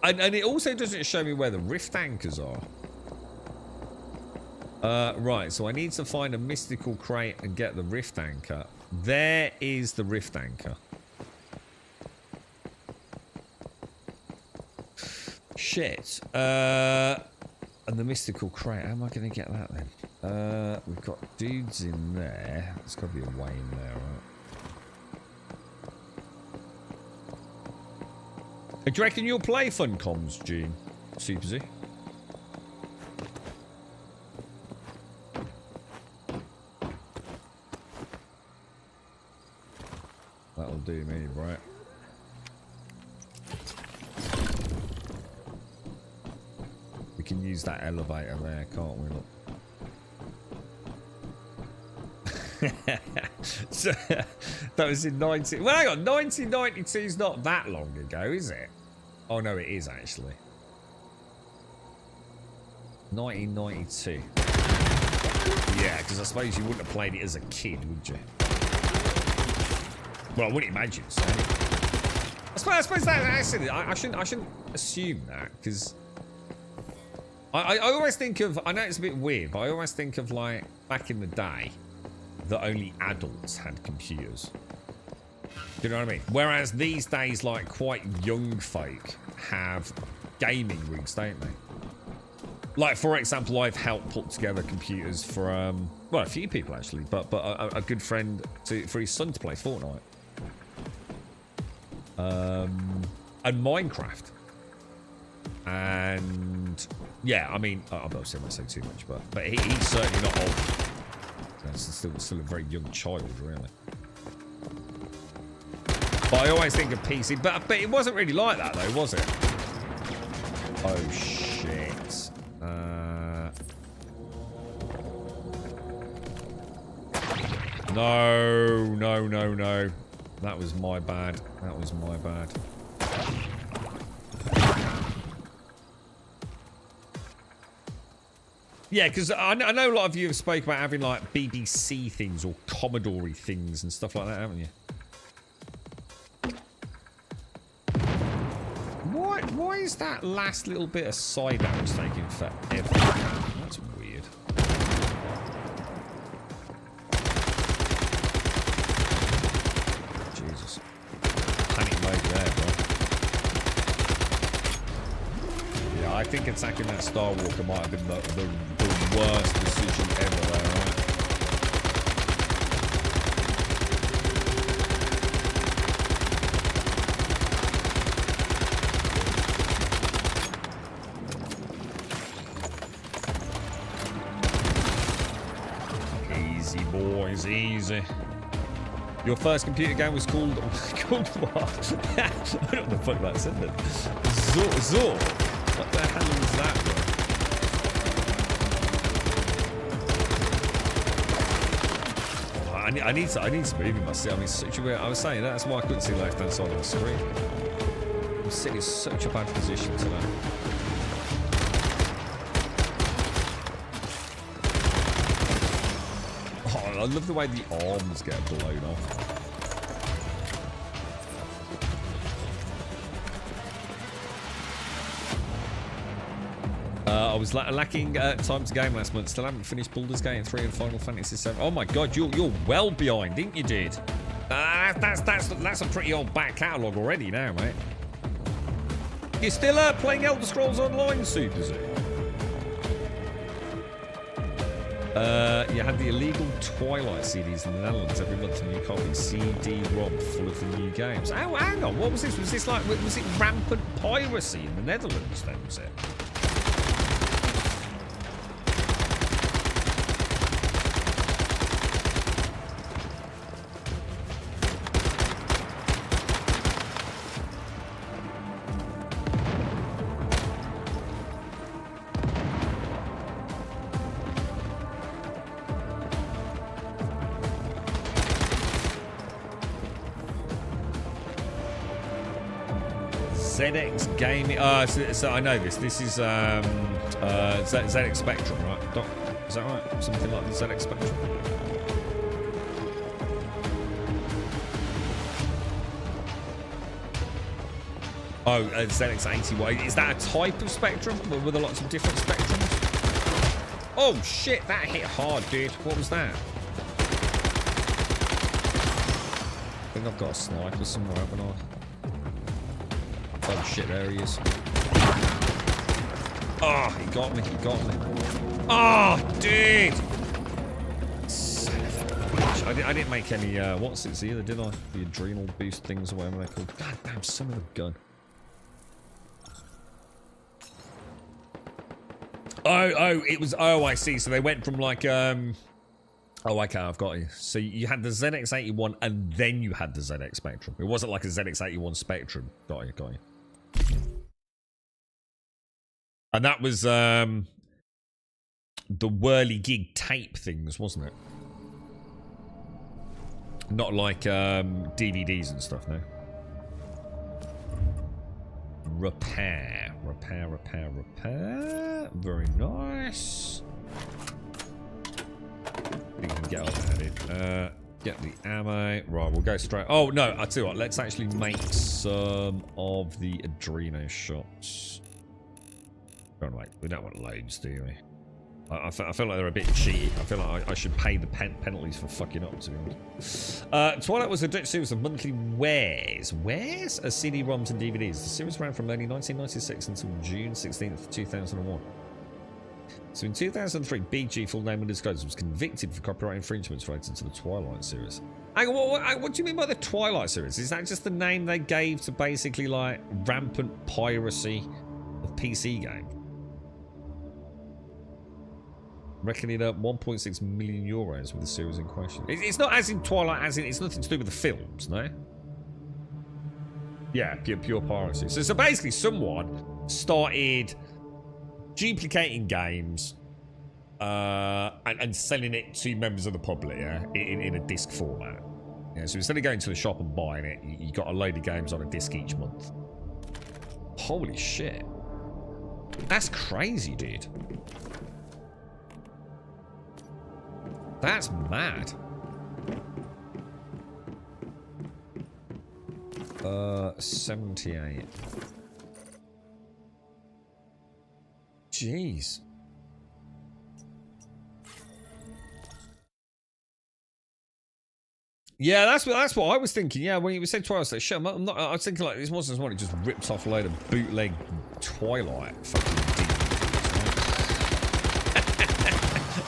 And it also doesn't show me where the rift anchors are. Right, so I need to find a mystical crate and get the rift anchor. There is the rift anchor. Shit. And the mystical crate, how am I going to get that then? We've got dudes in there. There's got to be a way in there, right? Do you reckon you'll play Fun Comms, Gene? Super Z? That'll do me, right? We can use that elevator there, can't we? Look. So, that was in 19... Well, hang on, 1992 is not that long ago, is it? Oh, no, it is, actually. 1992. Yeah, because I suppose you wouldn't have played it as a kid, would you? Well, I wouldn't imagine so. I suppose that actually, I shouldn't assume that, because I always think of, I know it's a bit weird, but I always think of like back in the day that only adults had computers. Do you know what I mean? Whereas these days, like quite young folk have gaming rigs, don't they? Like, for example, I've helped put together computers for well, a few people actually, but a good friend for his son to play Fortnite. And Minecraft. And yeah, I mean, I won't say too much, but he's certainly not old. He's still a very young child, really. But I always think of PC, but it wasn't really like that though, was it? Oh shit. No. That was my bad. That was my bad. Yeah, because I know a lot of you have spoke about having like BBC things or Commodore things and stuff like that, haven't you? Why is that last little bit of side damage taking forever? That's weird. Jesus. Panic mode there, bro. Yeah, I think attacking that Star Walker might have been the worst decision ever there, right? Easy, boys, easy. Your first computer game was called what? I don't know what the fuck that said then. Zor. What the hell is that, bro? I need to move in my seat. I mean, such a weird. I was saying that's why I couldn't see the left hand side of the screen. I'm sitting in such a bad position today. Oh, I love the way the arms get blown off. I was lacking time to game last month. Still haven't finished Baldur's Gate 3 and Final Fantasy 7. Oh my god, you're well behind, didn't you, dude? That's a pretty old back catalogue already now, mate. You're still playing Elder Scrolls Online, Super Z? You had the illegal Twilight CDs in the Netherlands every month, a new copy CD-ROM full of the new games. Oh, hang on, what was this? Was this like, was it rampant piracy in the Netherlands then, was it? ZX Gaming. So I know this. This is ZX Spectrum, right? Doc, is that right? Something like the ZX Spectrum. Oh, ZX81. Is that a type of Spectrum? With lots of different spectrums? Oh shit, that hit hard, dude. What was that? I think I've got a sniper somewhere, haven't I? Oh shit, there he is. Oh, he got me, he got me. Oh, dude! I didn't make any, what's it either, did I? The adrenal boost things or whatever they're called. God damn, son of a gun. Oh, it was, oh, I see. So they went from like, oh, okay, I've got you. So you had the ZX81 and then you had the ZX Spectrum. It wasn't like a ZX81 Spectrum. Got you, got you. And that was the whirly-gig tape things, wasn't it? Not like DVDs and stuff, no. Repair. Repair, repair, repair. Very nice. I think we can get all that in. Get the ammo. Right, we'll go straight. Oh, no, I'll tell you what. Let's actually make some of the Adreno shots. We don't want loads, do we? I feel like they're a bit cheaty. I feel like I should pay the penalties for fucking up, to be honest. Twilight was a Dutch series of monthly wares. Wares? CD-ROMs and DVDs. The series ran from early 1996 until June 16th, 2001. So in 2003, BG, full name undisclosed, was convicted for copyright infringements related to the Twilight series. What do you mean by the Twilight series? Is that just the name they gave to basically like rampant piracy of PC games? Reckoning up 1.6 million euros with the series in question. It's not as in Twilight, as in it's nothing to do with the films, no? Yeah, pure piracy. So basically someone started duplicating games and selling it to members of the public, yeah, in a disc format. Yeah, so instead of going to the shop and buying it, you got a load of games on a disc each month. Holy shit. That's crazy, dude. That's mad. 78. Jeez. Yeah, that's what I was thinking. Yeah, when you said Twilight, I was like, shit, I was thinking like this wasn't one. It just rips off a load of bootleg Twilight fucking DVDs.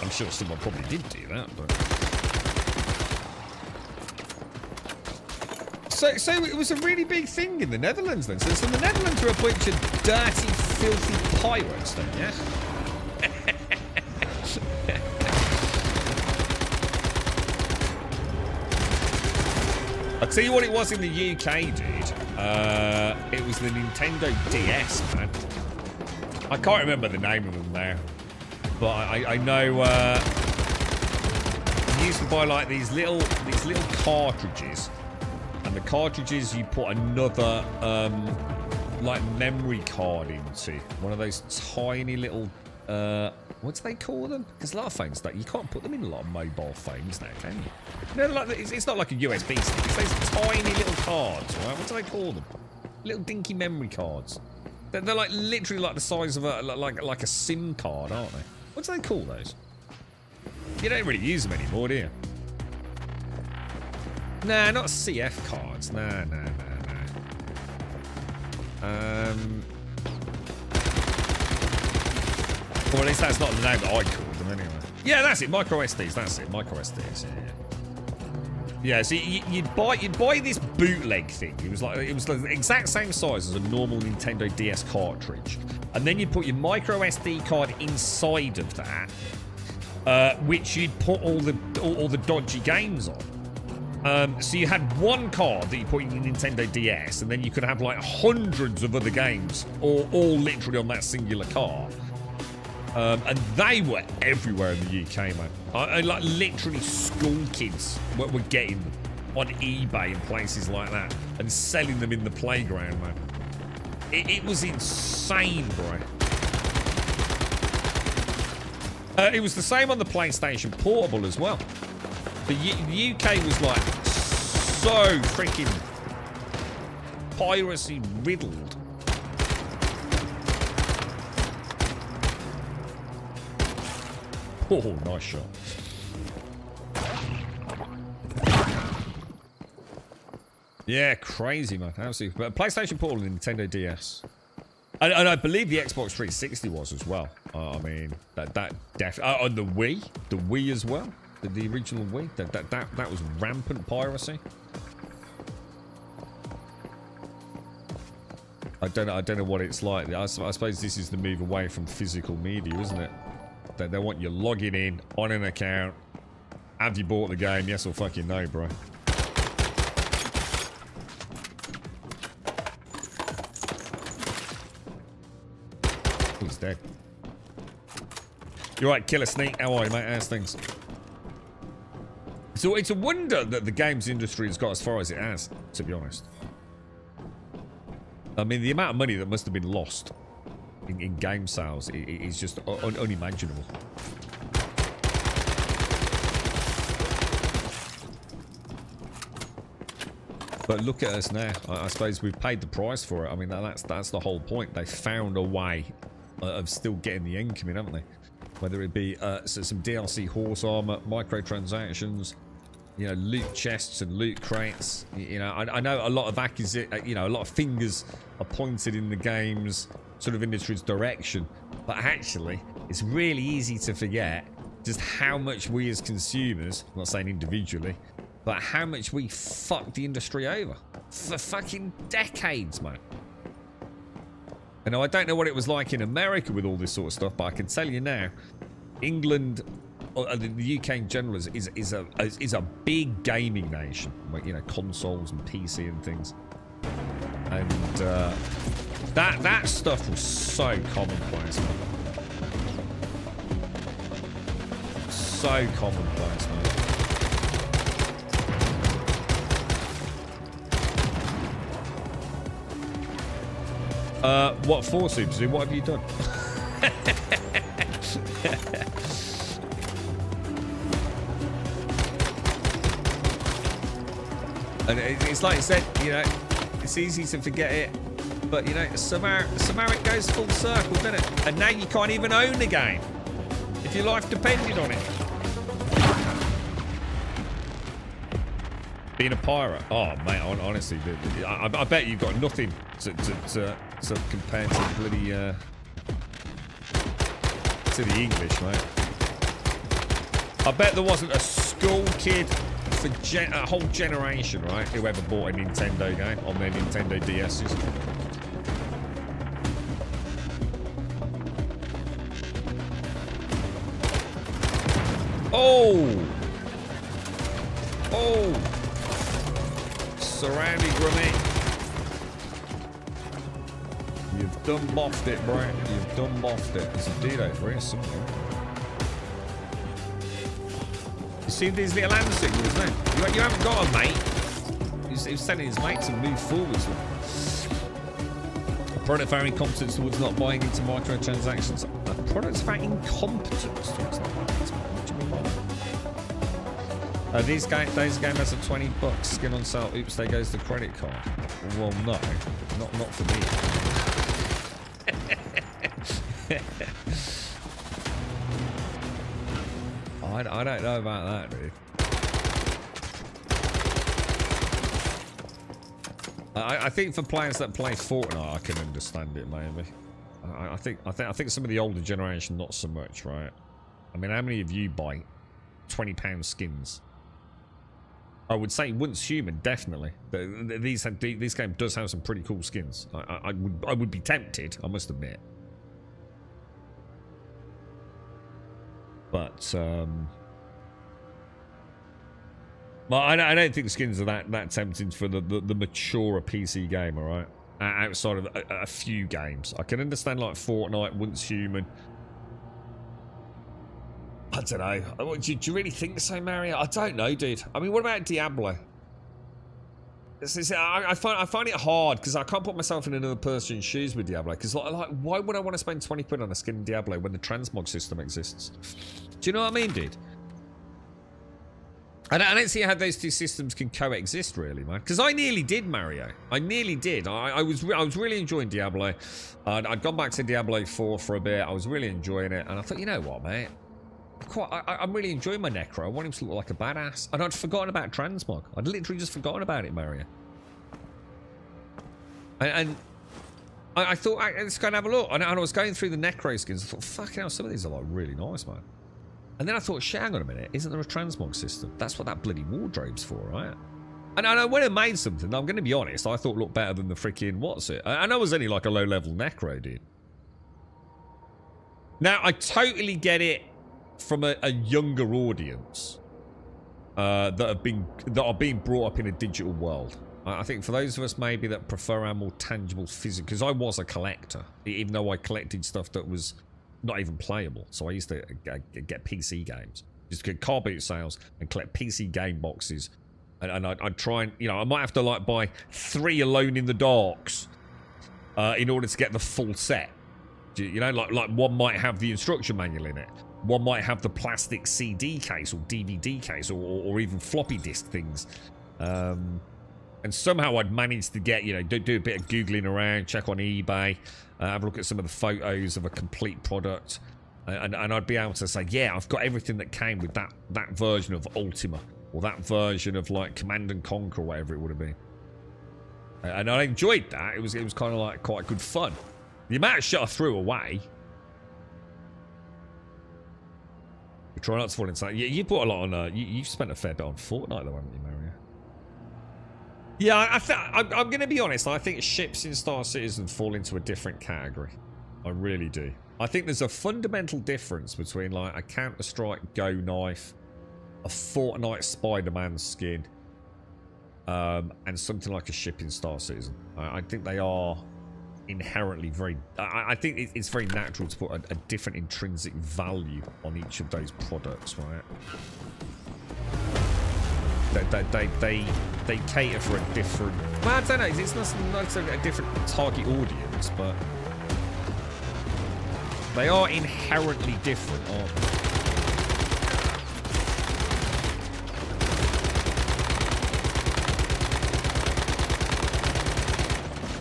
I'm sure someone probably did do that, but so it was a really big thing in the Netherlands then. So the Netherlands are a bunch of dirty, filthy pirates then, yeah? I'll tell you what it was in the UK, dude. It was the Nintendo DS, man. I can't remember the name of them now. But I know you used to buy like these little cartridges, and the cartridges you put another like memory card into one of those tiny little what do they call them? Because a lot of phones that you can't put them in a lot of mobile phones now, can you? No, like it's not like a USB stick. It's those tiny little cards, right? What do they call them? Little dinky memory cards. They're like literally like the size of a like a SIM card, aren't they? What do they call those? You don't really use them anymore, do you? Nah, not CF cards. Nah. Or at least that's not the name that I called them anyway. Yeah, that's it. Micro SDs. That's it. Micro SDs. Yeah. Yeah. So you'd buy this bootleg thing. It was the exact same size as a normal Nintendo DS cartridge. And then you put your micro SD card inside of that, which you'd put all the dodgy games on. So you had one card that you put in your Nintendo DS, and then you could have like hundreds of other games, all literally on that singular card. And they were everywhere in the UK, man. Like literally school kids were getting them on eBay and places like that, and selling them in the playground, man. It was insane, bro. It was the same on the PlayStation Portable as well. The UK was like so freaking piracy riddled. Oh, nice shot. Yeah, crazy, man. Absolutely. But PlayStation Portable and Nintendo DS. And I believe the Xbox 360 was as well. I mean, that definitely. On the Wii as well. The original Wii. That was rampant piracy. I don't know what it's like. I suppose this is the move away from physical media, isn't it? They want you logging in on an account. Have you bought the game? Yes or fucking no, bro. He's dead. You're right, Killer Sneak. How are you, mate? How's things? So it's a wonder that the games industry has got as far as it has, to be honest. I mean, the amount of money that must have been lost in game sales is just unimaginable. But look at us now. I suppose we've paid the price for it. I mean, that's the whole point. They found a way of still getting the income in, haven't they? Whether it be some DLC horse armor, microtransactions, you know, loot chests and loot crates. You know, I know a lot of a lot of fingers are pointed in the game's sort of industry's direction, but actually, it's really easy to forget just how much we as consumers, I'm not saying individually, but how much we fucked the industry over for fucking decades, mate. And now, I don't know what it was like in America with all this sort of stuff, but I can tell you now, England, or the UK in general, is a big gaming nation. Like, you know, consoles and PC and things. And that stuff was so commonplace, man. So commonplace, man. What for, Super? What have you done? And it's like I said, you know, it's easy to forget it, but you know, somehow it goes full circle, doesn't it? And now you can't even own the game if your life depended on it. Being a pirate, oh mate, honestly, I bet you've got nothing to compare to bloody to the English, mate. I bet there wasn't a school kid for a whole generation, right, who ever bought a Nintendo game on their Nintendo DS's. Oh! Surrounding grenade. You've done boffed it, bro. You've done boffed it. There's a dude over here somewhere. You see these little hand signals, man? You haven't got a mate. He's telling his mate to move forwards. A product of our incompetence towards not buying into microtransactions. A product of our incompetence towards not buying into what do you mean by that? These game has a $20 skin on sale. Oops, there goes the credit card. Well, no, not for me. I don't know about that, dude. I think for players that play Fortnite, I can understand it maybe. I think some of the older generation not so much, right? I mean, how many of you buy £20 skins? I would say Once Human, definitely. This game does have some pretty cool skins. I would be tempted, I must admit. But well, I don't think the skins are that tempting for the maturer PC gamer, right? Outside of a few games, I can understand like Fortnite, Once Human. I don't know. Do you really think so, Mario? I don't know, dude. I mean, what about Diablo? I find it hard because I can't put myself in another person's shoes with Diablo. Because like, why would I want to spend 20 quid on a skin in Diablo when the transmog system exists? Do you know what I mean, dude? I don't see how those two systems can coexist, really, man. Because I nearly did, Mario. I nearly did. I was really enjoying Diablo. I'd gone back to Diablo 4 for a bit. I was really enjoying it, and I thought, you know what, mate? I'm really enjoying my Necro. I want him to look like a badass. And I'd forgotten about transmog. I'd literally just forgotten about it, Mario. And I thought, let's go and have a look. And I was going through the Necro skins. I thought, fucking hell, some of these are like really nice, man. And then I thought, shit, hang on a minute. Isn't there a transmog system? That's what that bloody wardrobe's for, right? And when I made something, I'm going to be honest, I thought it looked better than the freaking, what's it? And I was only like a low-level Necro, dude. Now, I totally get it from a younger audience that are being brought up in a digital world. I think for those of us maybe that prefer our more tangible physical, because I was a collector, even though I collected stuff that was not even playable. So I used to get PC games, just get car boot sales and collect PC game boxes, and I'd try and, you know, I might have to like buy 3 Alone in the Darks in order to get the full set. You know, like one might have the instruction manual in it. One might have the plastic CD case or DVD case or even floppy disk things. And somehow I'd managed to get, you know, do a bit of Googling around, check on eBay, have a look at some of the photos of a complete product. And I'd be able to say, yeah, I've got everything that came with that version of Ultima. Or that version of, like, Command and Conquer or whatever it would have been. And I enjoyed that. It was kind of, like, quite good fun. The amount of shit I threw away... You try not to fall inside. You put a lot on. You've spent a fair bit on Fortnite, though, haven't you, Mario? Yeah, I'm going to be honest. I think ships in Star Citizen fall into a different category. I really do. I think there's a fundamental difference between like a Counter-Strike Go knife, a Fortnite Spider-Man skin, and something like a ship in Star Citizen. I think they are inherently very... I think it's very natural to put a different intrinsic value on each of those products, right? They cater for a different... Well, I don't know. It's not necessarily a different target audience, but they are inherently different, aren't they?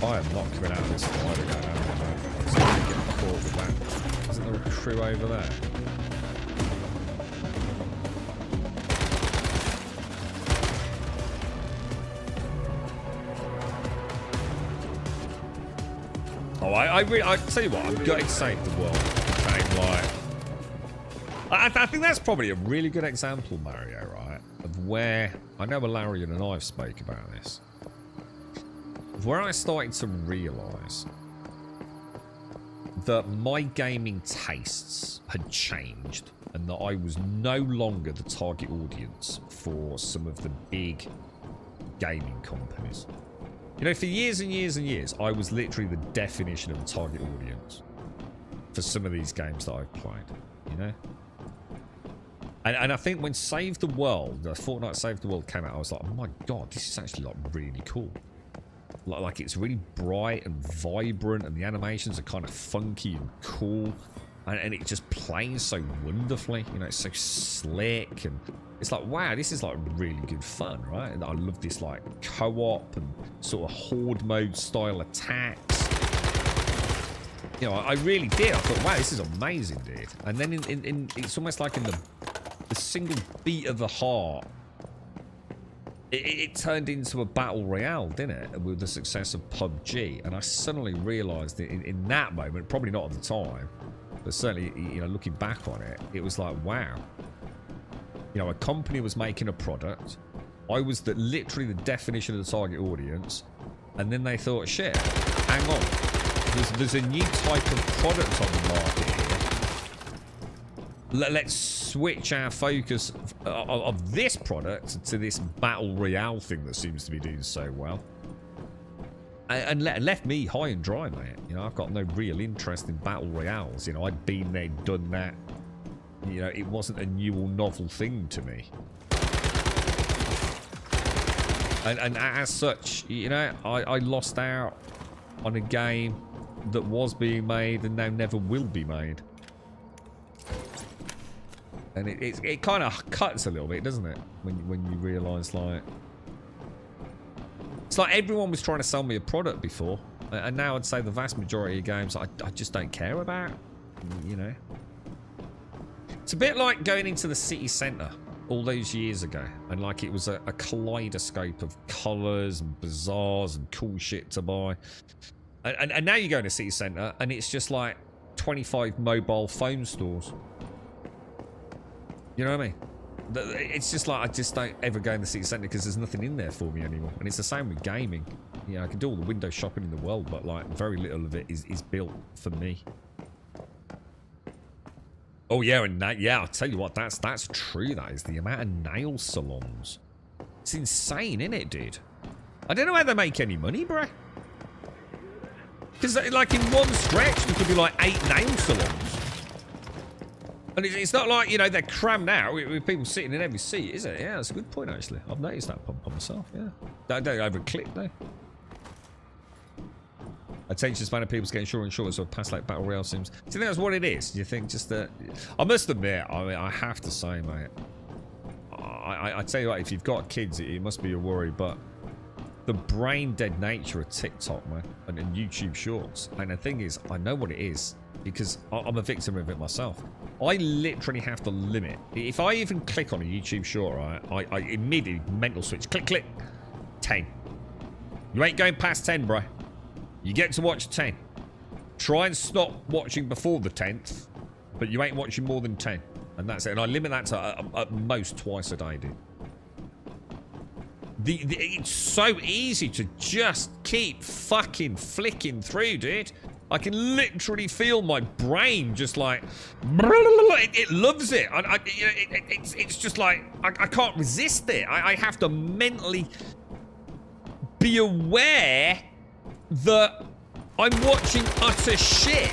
I am not coming out of this fight again. I'm just going to get caught with that. Isn't there a crew over there? Oh, I tell you what, I'm gutted Save the World became like... I think that's probably a really good example, Mario, right? Of where... I know Malarian and I have spoke about this. Where I started to realise that my gaming tastes had changed and that I was no longer the target audience for some of the big gaming companies. You know, for years and years and years, I was literally the definition of a target audience for some of these games that I've played, you know? And I think when Save the World, Fortnite Save the World came out, I was like, oh my god, this is actually like really cool. Like it's really bright and vibrant and the animations are kind of funky and cool and it just plays so wonderfully, you know, it's so slick and it's like, wow, this is like really good fun, right? And I love this like co-op and sort of horde mode style attacks. You know, I really did. I thought, wow, this is amazing, dude. And then in it's almost like in the single beat of the heart, it turned into a battle royale, didn't it? With the success of PUBG, and I suddenly realised that in that moment, probably not at the time, but certainly, you know, looking back on it, it was like, wow. You know, a company was making a product. I was literally the definition of the target audience, and then they thought, shit, hang on, there's a new type of product on the market here. Let's switch our focus of this product to this battle royale thing that seems to be doing so well. And left me high and dry, mate. You know, I've got no real interest in battle royales. You know, I'd been there, done that. You know, it wasn't a new or novel thing to me. And as such, you know, I lost out on a game that was being made and now never will be made. And it kind of cuts a little bit, doesn't it? When you realise, like... It's like everyone was trying to sell me a product before. And now I'd say the vast majority of games I just don't care about. You know? It's a bit like going into the city centre all those years ago, and like it was a kaleidoscope of colours and bazaars and cool shit to buy. And now you go in a city centre and it's just like 25 mobile phone stores. You know what I mean? It's just like I just don't ever go in the city centre because there's nothing in there for me anymore. And it's the same with gaming. You know, I can do all the window shopping in the world, but like very little of it is built for me. Oh yeah, and yeah, I'll tell you what, that's true. That is the amount of nail salons. It's insane, isn't it, dude? I don't know how they make any money, bruh. Because like in one stretch, there could be like 8 nail salons, and it's not like, you know, they're crammed out with people sitting in every seat, is it? Yeah, that's a good point actually. I've noticed that on myself. Yeah, don't overclick though. Attention span of people's getting shorter and shorter, so past like battle royale sims. Do you think that's what it is? Do you think just that? I must admit, I mean, I have to say, mate. I tell you what, if you've got kids, it must be a worry, but the brain dead nature of TikTok, man, and YouTube Shorts. And the thing is, I know what it is because I'm a victim of it myself. I literally have to limit. If I even click on a YouTube Short, right, I immediately mental switch. Click. 10. You ain't going past 10, bro. You get to watch 10. Try and stop watching before the 10th, but you ain't watching more than 10. And that's it. And I limit that to at most twice a day, dude. It's so easy to just keep fucking flicking through, dude. I can literally feel my brain just like... It loves it. It's just like... I can't resist it. I have to mentally be aware that I'm watching utter shit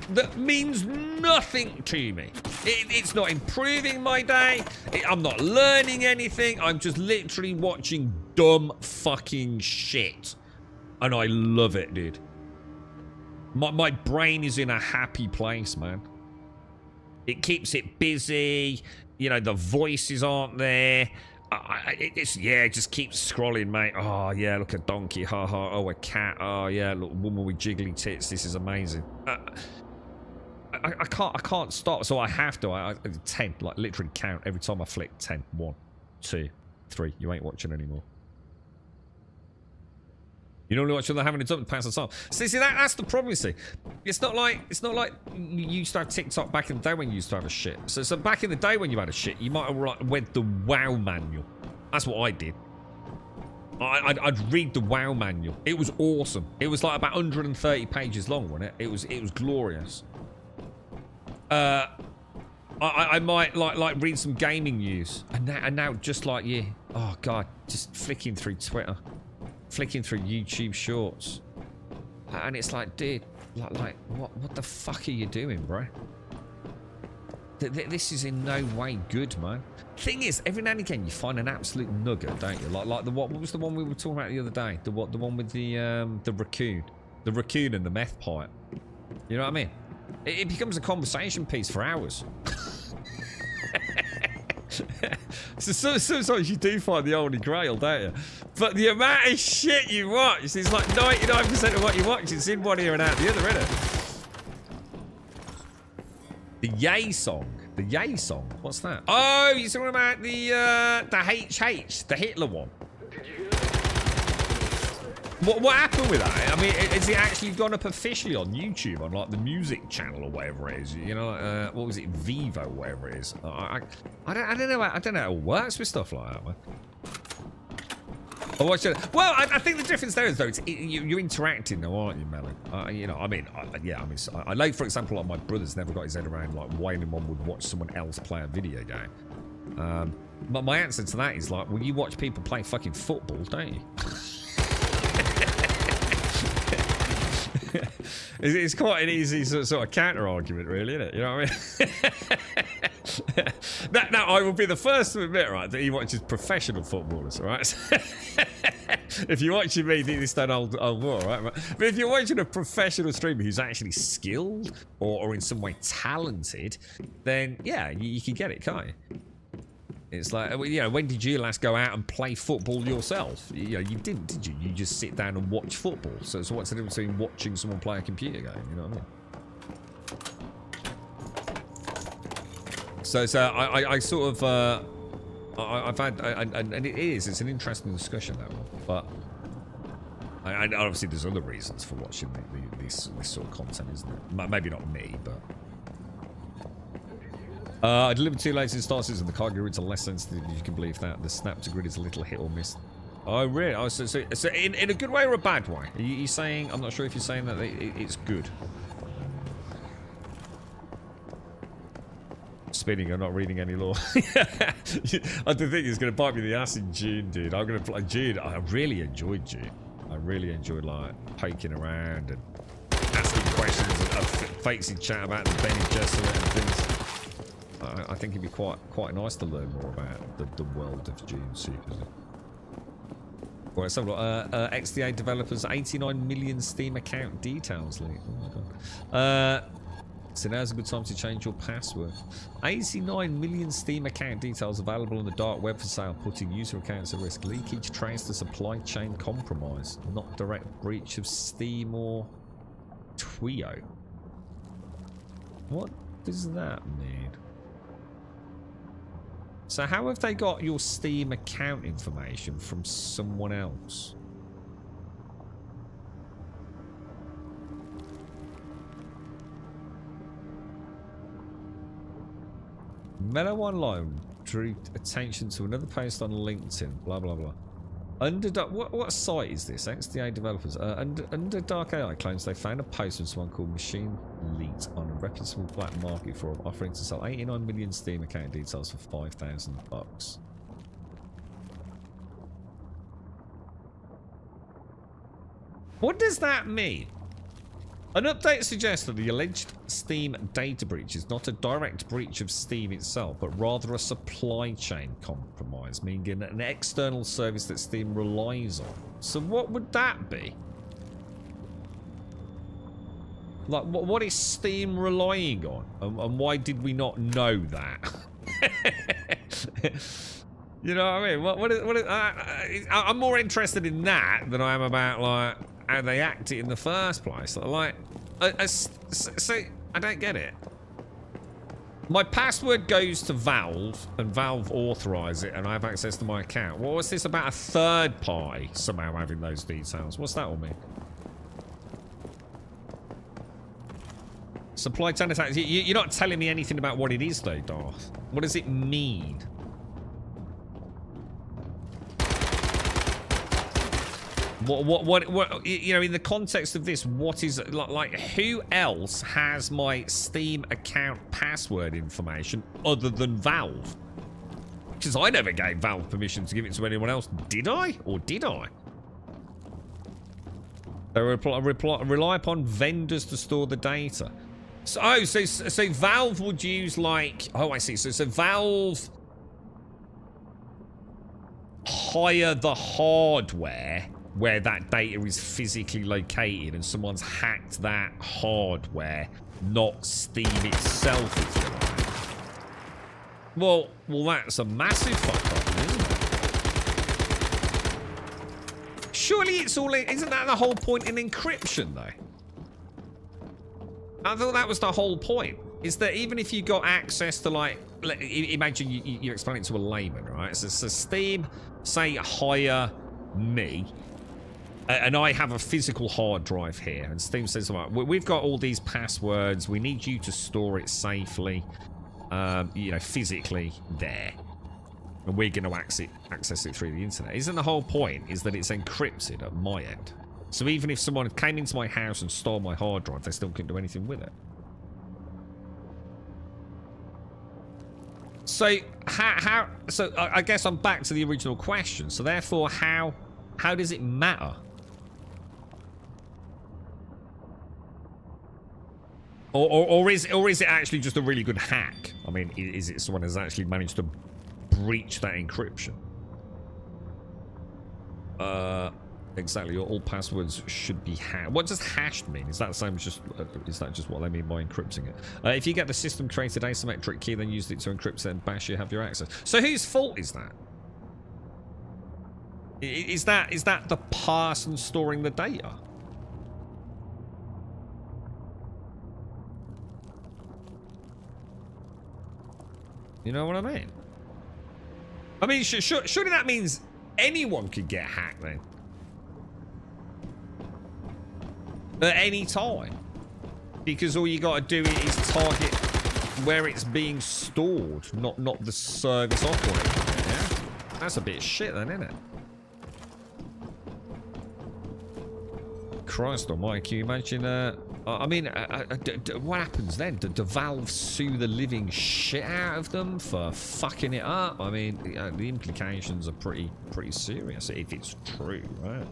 that means nothing to me. It's not improving my day. I'm not learning anything. I'm just literally watching dumb fucking shit. And I love it, dude. My brain is in a happy place, man. It keeps it busy. You know, the voices aren't there. It just keeps scrolling, mate. Oh, yeah, look, a donkey. Ha, ha. Oh, a cat. Oh, yeah, look, woman with jiggly tits. This is amazing. I can't stop, so I have to. 10, like, literally count every time I flick. 10. 1, 2, 3. You ain't watching anymore. You normally watch them having a dump pass the time. See, that's the problem, you see. It's not like you used to have TikTok back in the day when you used to have a shit. So back in the day when you had a shit, you might have read the WoW manual. That's what I did. I'd read the WoW manual. It was awesome. It was like about 130 pages long, wasn't it? It was glorious. I might like read some gaming news, and now just like you, oh god, just flicking through Twitter. Flicking through YouTube Shorts, and it's like, dude, like what the fuck are you doing, bro? This is in no way good, man. Thing is, every now and again you find an absolute nugget, don't you? Like what was the one we were talking about the other day? The one with the raccoon and the meth pipe. You know what I mean? It becomes a conversation piece for hours. So sometimes you do find the Holy Grail, don't you? But the amount of shit you watch, it's like 99% of what you watch is in one ear and out the other, isn't it? The Yay song. The Yay song. What's that? Oh, you're talking about the HH, the Hitler one. What happened with that? I mean, has it actually gone up officially on YouTube on like the music channel or whatever it is? You know, what was it, Vivo, or whatever it is? I don't know. I don't know how it works with stuff like that, man. I watched it. Well, I think the difference there is though, you're interacting though, aren't you, Melon? You know, I mean, I like, for example, like my brother's never got his head around like why anyone would watch someone else play a video game. But my answer to that is like, well, you watch people play fucking football, don't you? It's quite an easy sort of counter argument, really, isn't it? You know what I mean? Now, I will be the first to admit, right, that he watches professional footballers, right? If you're watching me, this don't old war, right? But if you're watching a professional streamer who's actually skilled or in some way talented, then yeah, you can get it, can't you? It's like, you know, when did you last go out and play football yourself? You know, you didn't, did you? You just sit down and watch football. So what's the difference between watching someone play a computer game? You know what I mean? So I sort of, I've had, and it's an interesting discussion, that one. But and obviously there's other reasons for watching this sort of content, isn't it? Maybe not me, but. I delivered 2 latest starters and the cargo grids are less sensitive, you can believe that. The snap to grid is a little hit or miss. Oh, really? Oh, so in a good way or a bad way? Are you saying, I'm not sure if you're saying that it's good. Spinning, I'm not reading any law. I don't think it's going to bite me in the ass in June, dude. I'm going to play June. I really enjoyed June. I really enjoyed, like, poking around and asking questions and fakes in chat about the Benny Gesserit and things. I think it'd be quite nice to learn more about the world of June Super. Alright, let's have a look. XDA developers, 89 million Steam account details leaked. Oh my god. So now's a good time to change your password. 89 million Steam account details available on the dark web for sale, putting user accounts at risk. Leakage traced to supply chain compromise, not direct breach of Steam or Twio. What does that mean? So how have they got your Steam account information from someone else? Mellow Online drew attention to another post on LinkedIn. Blah blah blah. What site is this? XDA developers. Under Dark AI claims they found a post from someone called Machine Leet on a reputable black market forum offering to sell 89 million Steam account details for $5,000. What does that mean? An update suggests that the alleged Steam data breach is not a direct breach of Steam itself, but rather a supply chain compromise, meaning an external service that Steam relies on. So what would that be? Like, what is Steam relying on? And why did we not know that? You know what I mean? What is, I'm more interested in that than I am about, like, how they act it in the first place. Like, so I don't get it. My password goes to Valve, and Valve authorize it, and I have access to my account. What was this about a third party somehow having those details? What's that all mean? Supply chain attacks. You're not telling me anything about what it is, though, Darth. What does it mean? What, you know, in the context of this, what is, like, who else has my Steam account password information other than Valve? Because I never gave Valve permission to give it to anyone else, did I? Or did I? They rely upon vendors to store the data. So, so Valve would use, like, oh, I see. So Valve hire the hardware where that data is physically located, and someone's hacked that hardware, not Steam itself, if you like. Well, that's a massive fuck up, isn't it? Surely it's all. Isn't that the whole point in encryption, though? I thought that was the whole point. Is that even if you got access to, like, imagine you explain it to a layman, right? So Steam, say, hire me. And I have a physical hard drive here, and Steam says, right, we've got all these passwords, we need you to store it safely, you know, physically there. And we're going to access it through the internet. Isn't the whole point is that it's encrypted at my end? So even if someone came into my house and stole my hard drive, they still couldn't do anything with it. So, so I guess I'm back to the original question. So therefore, how does it matter? Or is it actually just a really good hack? I mean, is it someone who's actually managed to breach that encryption? Exactly. All passwords should be hashed. What does hashed mean? Is that the same as just? Is that just what they mean by encrypting it? If you get the system created asymmetric key, then use it to encrypt it and bash, you have your access. So whose fault is that? Is that the person storing the data? You know what I mean? I mean, surely that means anyone could get hacked then. At any time. Because all you got to do is target where it's being stored, not the service operator. Yeah? That's a bit of shit then, isn't it? Christ almighty, can you imagine, I mean, what happens then? Do Valve sue the living shit out of them for fucking it up? I mean, the implications are pretty serious if it's true, right?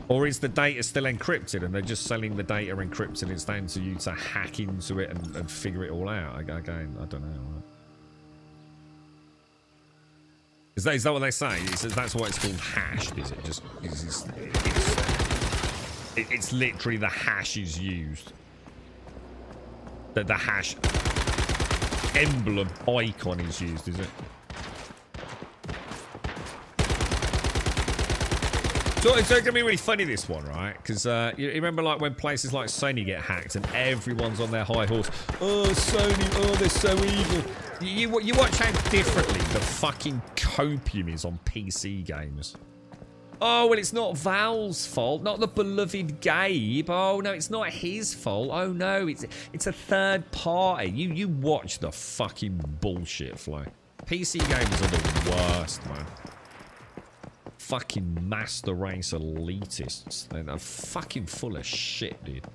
Or is the data still encrypted and they're just selling the data encrypted? It's down to you to hack into it and figure it all out. Again, I don't know. Right? Is that what they say? That's why it's called hashed, is it? It's literally the hash is used. The hash emblem icon is used, is it? So it's going to be really funny, this one, right? Because you remember like when places like Sony get hacked and everyone's on their high horse. Oh, Sony, oh, they're so evil. You watch how differently the fucking copium is on PC games. Oh, well, it's not Valve's fault. Not the beloved Gabe. Oh, no, it's not his fault. Oh, no, it's a third party. You watch the fucking bullshit flow. PC games are the worst, man. Fucking master race elitists. They're fucking full of shit, dude.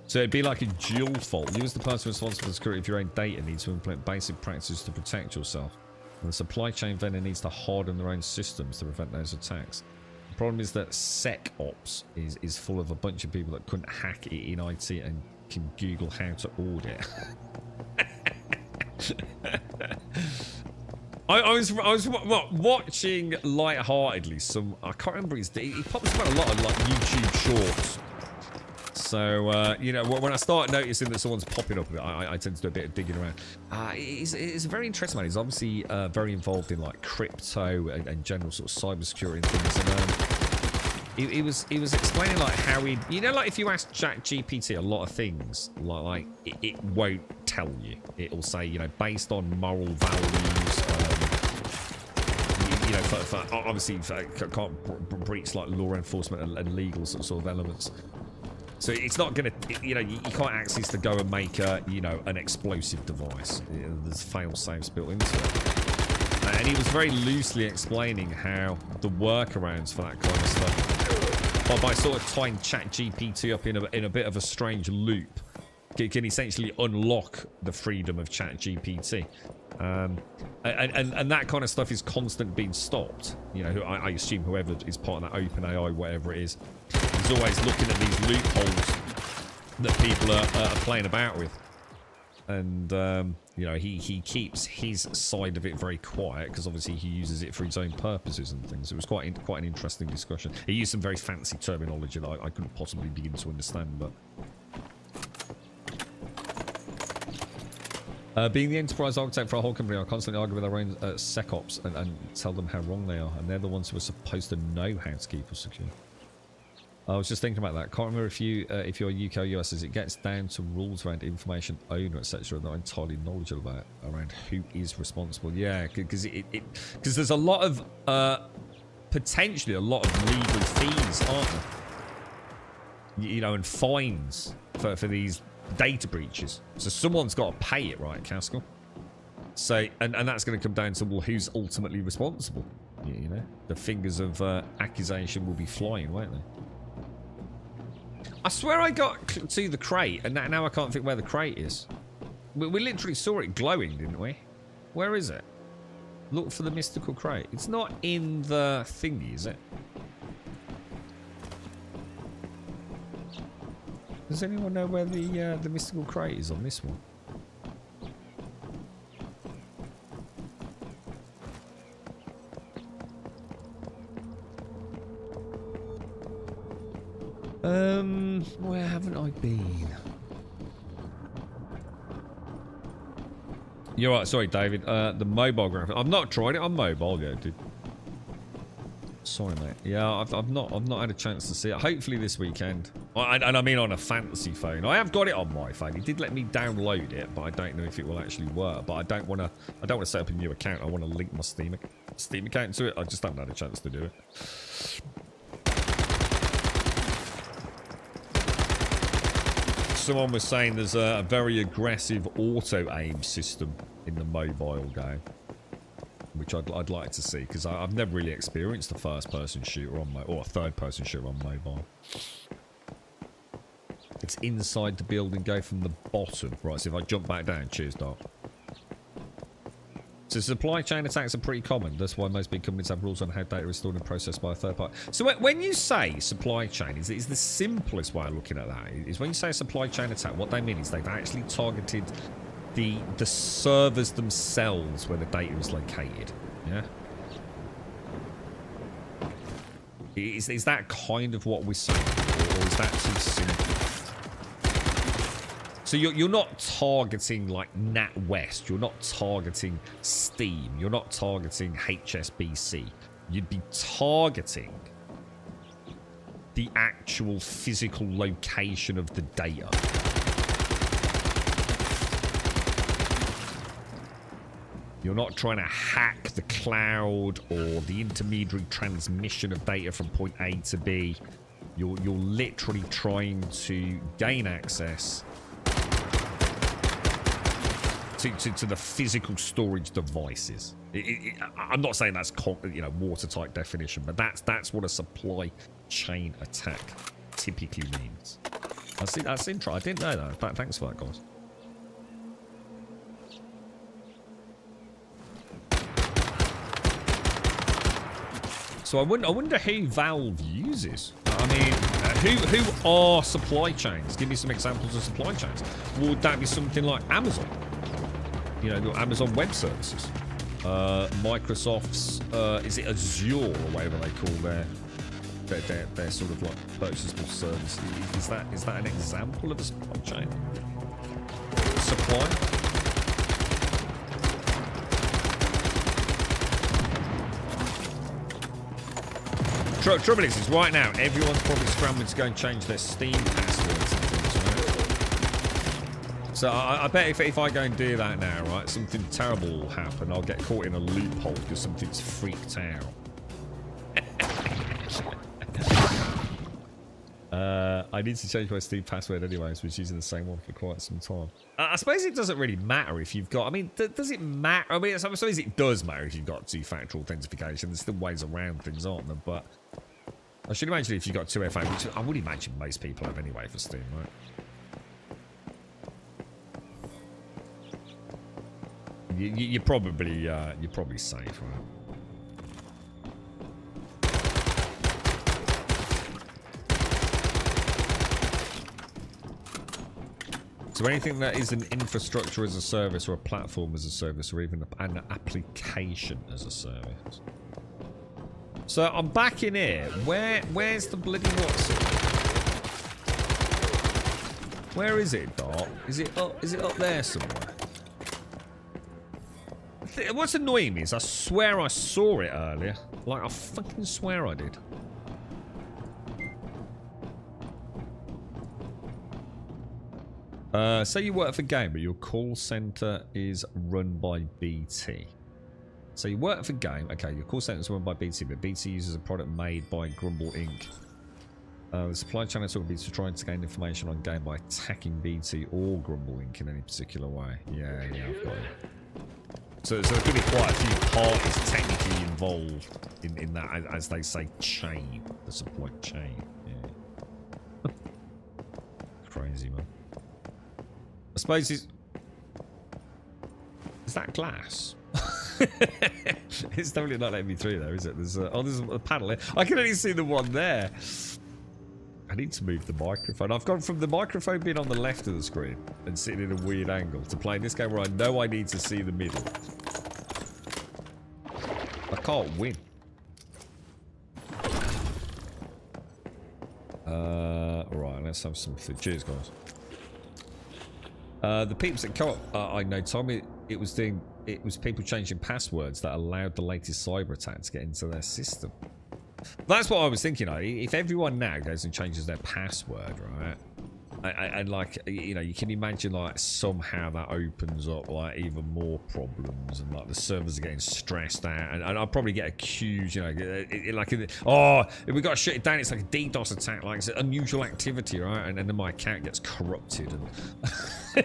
So it'd be like a dual fault. You as the person responsible for the security of your own data need to implement basic practices to protect yourself. And the supply chain vendor needs to harden their own systems to prevent those attacks. The problem is that SecOps is full of a bunch of people that couldn't hack it in IT and can Google how to audit. I was watching lightheartedly some, I can't remember he pops up a lot of like YouTube shorts. So you know, when I start noticing that someone's popping up, I tend to do a bit of digging around. He's a very interesting man. He's obviously very involved in like crypto and general sort of cybersecurity and things. And he was explaining like how he, you know, like if you ask ChatGPT a lot of things, like it won't tell you. It'll say, you know, based on moral values. You know, for obviously can't breach like law enforcement and legal sort of elements. So it's not going to, you know, you can't access to go and make you know, an explosive device. There's fail-safes built into it. And he was very loosely explaining how the workarounds for that kind of stuff, by sort of tying ChatGPT up in a bit of a strange loop, can essentially unlock the freedom of ChatGPT. And that kind of stuff is constantly being stopped. You know, I assume whoever is part of that OpenAI, whatever it is always looking at these loopholes that people are playing about with. And, you know, he keeps his side of it very quiet because obviously he uses it for his own purposes and things. It was quite an interesting discussion. He used some very fancy terminology that I couldn't possibly begin to understand, but... being the enterprise architect for a whole company, I constantly argue with our own SecOps and tell them how wrong they are, and they're the ones who are supposed to know how to keep us secure. I was just thinking about that. Can't remember if you're UK or US, as it gets down to rules around information owner, etc. that I'm entirely knowledgeable about around who is responsible. Yeah, because there's a lot of potentially a lot of legal fees, aren't there? You know, and fines for these data breaches. So someone's got to pay it, right, Caskell? So, and that's going to come down to, well, who's ultimately responsible? You know, the fingers of accusation will be flying, won't they? I swear I got to the crate, and now I can't think where the crate is. We literally saw it glowing, didn't we? Where is it? Look for the mystical crate. It's not in the thingy, is it? Does anyone know where the mystical crate is on this one? Where haven't I been? You're right, sorry, David. The mobile graphic. I've not tried it on mobile yet, dude. Sorry, mate. Yeah, I've not had a chance to see it. Hopefully this weekend. And I mean on a fantasy phone. I have got it on my phone. It did let me download it, but I don't know if it will actually work. But I don't want to set up a new account. I want to link my Steam account to it. I just haven't had a chance to do it. Someone was saying there's a very aggressive auto-aim system in the mobile game, which I'd like to see, because I've never really experienced a first-person shooter on or a third-person shooter on mobile. It's inside the building, go from the bottom. Right, so if I jump back down, cheers, Doc. So supply chain attacks are pretty common. That's why most big companies have rules on how data is stored and processed by a third party. So when you say supply chain, is the simplest way of looking at that is when you say a supply chain attack, what they mean is they've actually targeted the servers themselves where the data is located. Yeah. Is that kind of what we're saying, or is that too simple? So you're not targeting like NatWest, you're not targeting Steam, you're not targeting HSBC. You'd be targeting the actual physical location of the data. You're not trying to hack the cloud or the intermediary transmission of data from point A to B. You're literally trying to gain access to the physical storage devices. I'm not saying that's watertight definition, but that's what a supply chain attack typically means. That's interesting. I didn't know that. Thanks for that, guys. So I wonder who Valve uses. I mean, who are supply chains? Give me some examples of supply chains. Would that be something like Amazon? You know, Amazon Web Services, Microsoft's, is it Azure or whatever they call their sort of like purchasable service? Is that an example of a supply chain? Supply? Trouble is right now everyone's probably scrambling to go and change their Steam passwords and things, right? So I bet if I go and do that now, right, something terrible will happen. I'll get caught in a loophole because something's freaked out. I need to change my Steam password anyways. I was using the same one for quite some time. I suppose it doesn't really matter if you've got... I mean, does it matter? I mean, I suppose it does matter if you've got two-factor authentication. There's still ways around things, aren't there? But I should imagine if you've got 2FA, which I would imagine most people have anyway for Steam, right? You're probably safe, right? So anything that is an infrastructure as a service or a platform as a service or even an application as a service. So I'm back in here. Where's the bloody what's it? Where is it, Doc? Is it up there somewhere? What's annoying me is I swear I saw it earlier. Like, I fucking swear I did. Say you work for Game, but your call center is run by BT. So you work for Game. Okay, your call center is run by BT, but BT uses a product made by Grumble Inc. The supply chain is to trying to gain information on Game by attacking BT or Grumble Inc. in any particular way. Yeah, I've got it. So there could be quite a few parties technically involved in that, as they say, chain, the supply chain. Yeah. Crazy, man. I suppose is that glass? It's definitely not letting me through there, is it? There's a panel here. I can only see the one there. I need to move the microphone. I've gone from the microphone being on the left of the screen and sitting in a weird angle to playing this game where I know I need to see the middle. I can't win. Right, let's have some food. Cheers, guys. The peeps at Co-op, I know, told me it was people changing passwords that allowed the latest cyber attack to get into their system. That's what I was thinking. If everyone now goes and changes their password, right? And like, you know, you can imagine like somehow that opens up like even more problems, and like the servers are getting stressed out, and I'll probably get accused, you know, oh, if we got to shut it down, it's like a DDoS attack, like it's unusual activity, right? And then my account gets corrupted, and I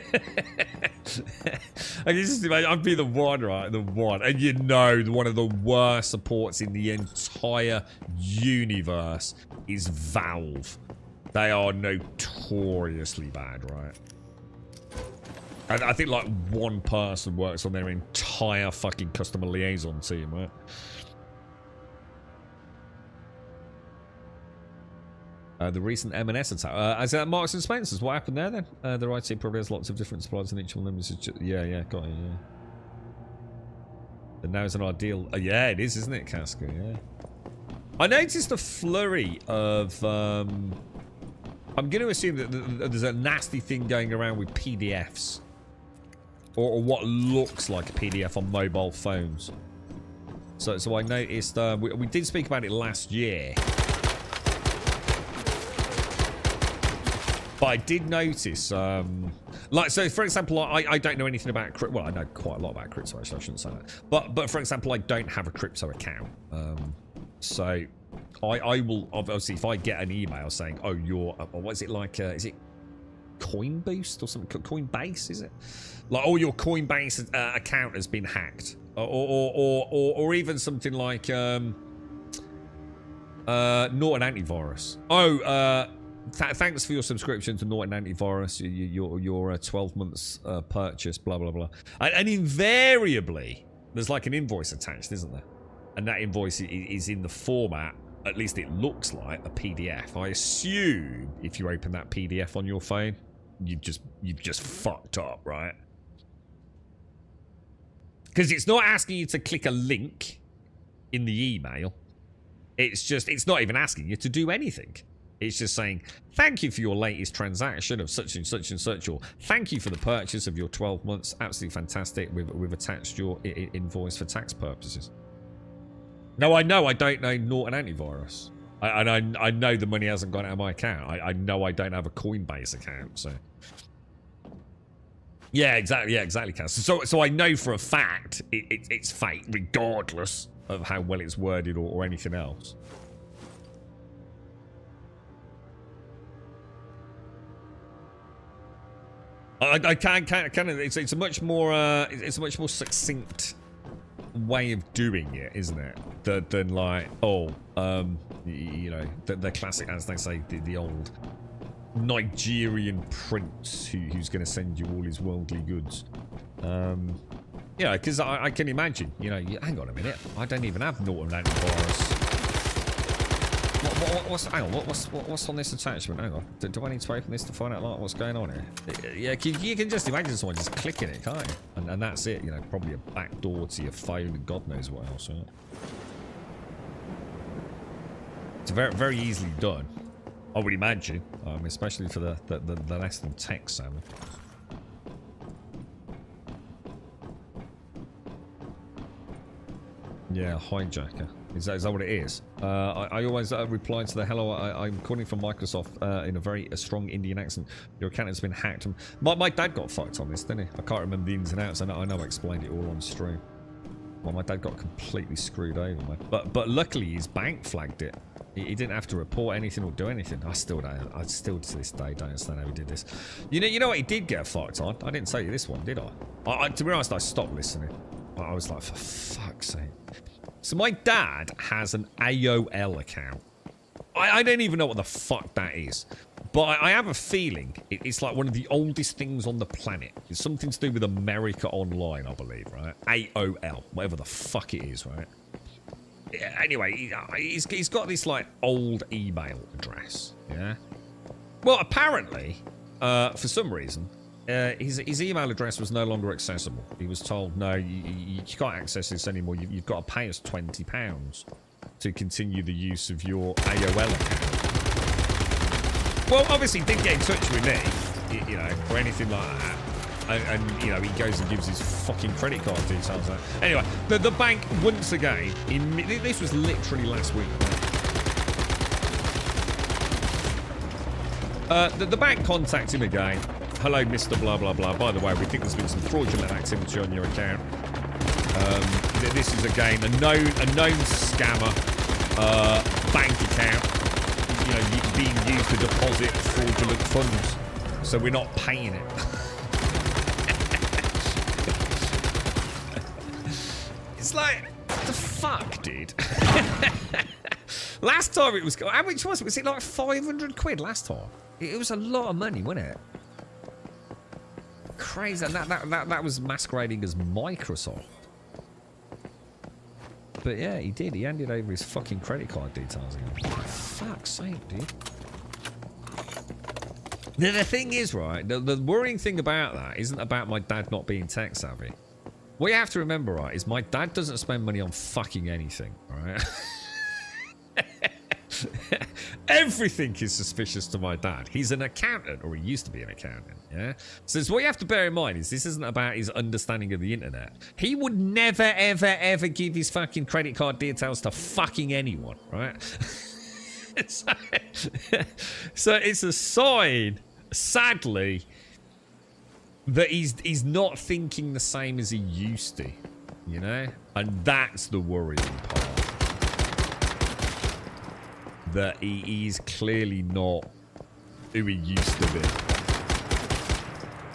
can just imagine I'd be the one, right? The one, and you know, one of the worst supports in the entire universe is Valve. They are notoriously bad, right? And I think like one person works on their entire fucking customer liaison team, right? The recent M&S attack. As at Marks and Spencer's, what happened there then? The IT probably has lots of different suppliers and each one of them is just, yeah, got it, yeah. And now it's an ideal. Yeah, it is, isn't it, Casca? Yeah. I noticed a flurry of. I'm going to assume that there's a nasty thing going around with PDFs. Or what looks like a PDF on mobile phones. So I noticed, we did speak about it last year. But I did notice, like, so for example, I don't know anything about crypto. Well, I know quite a lot about crypto, actually, I shouldn't say that. But for example, I don't have a crypto account. So I will, obviously, if I get an email saying, oh, you're, what is it like, is it Coin Boost or something? Coinbase, is it? Like, oh, your Coinbase account has been hacked. Or even something like Norton Antivirus. Oh, thanks for your subscription to Norton Antivirus, your 12 months purchase, blah, blah, blah. And invariably, there's like an invoice attached, isn't there? And that invoice is in the format, at least it looks like, a PDF. I assume if you open that PDF on your phone, you've just fucked up, right? Because it's not asking you to click a link in the email. It's not even asking you to do anything. It's just saying, thank you for your latest transaction of such and such and such, or thank you for the purchase of your 12 months. Absolutely fantastic. We've attached your invoice for tax purposes. No, I know I don't know Norton Antivirus. I know the money hasn't gone out of my account. I know I don't have a Coinbase account, so... Yeah, exactly, Cass. So I know for a fact it's fake, regardless of how well it's worded or anything else. I can. It's a much more succinct way of doing it, isn't it? Than like, oh, you know, the classic, as they say, the old Nigerian prince who's going to send you all his worldly goods. Yeah, because I can imagine, you know, hang on a minute, I don't even have Norton Antivirus. What's on this attachment? Hang on, do I need to open this to find out like what's going on here? Yeah, you can just imagine someone just clicking it, can't you? And that's it, you know, probably a back door to your phone and God knows what else. Right? It's very, very easily done, I would imagine, especially for the less than tech salmon. Yeah, hijacker. Is that what it is? I always reply to the hello. I'm calling from Microsoft in a very strong Indian accent. Your account has been hacked. My dad got fucked on this, didn't he? I can't remember the ins and outs. I know I explained it all on stream. Well, my dad got completely screwed over, man. But luckily his bank flagged it. He didn't have to report anything or do anything. I still to this day don't understand how he did this. You know what he did get fucked on? I didn't tell you this one, did I? To be honest, I stopped listening. I was like, for fuck's sake. So my dad has an AOL account. I don't even know what the fuck that is. But I have a feeling it's like one of the oldest things on the planet. It's something to do with America Online, I believe, right? AOL, whatever the fuck it is, right? Anyway, he's got this like old email address, yeah? Well, apparently, for some reason, his email address was no longer accessible. He was told, no, you can't access this anymore. You've got to pay us £20 to continue the use of your AOL account. Well, obviously, he did get in touch with me, you know, or anything like that. And, you know, he goes and gives his fucking credit card details out. Anyway, the bank, once again, this was literally last week. The bank contacts him again. Hello, Mr. Blah, blah, blah. By the way, we think there's been some fraudulent activity on your account. This is, again, a known scammer bank account, you know, being used to deposit fraudulent funds. So we're not paying it. It's like, what the fuck, dude? Last time it was... How much was it? Was it like 500 quid last time? It was a lot of money, wasn't it? Crazy. And that was masquerading as Microsoft. But yeah, he did. He handed over his fucking credit card details again. Fuck's sake, dude. The thing is, right, the worrying thing about that isn't about my dad not being tech savvy. What you have to remember, right, is my dad doesn't spend money on fucking anything, right? Everything is suspicious to my dad. He's an accountant, or he used to be an accountant, yeah? So what you have to bear in mind is this isn't about his understanding of the internet. He would never, ever, ever give his fucking credit card details to fucking anyone, right? So it's a sign, sadly, that he's not thinking the same as he used to, you know? And that's the worrying part. That he's clearly not who he used to be.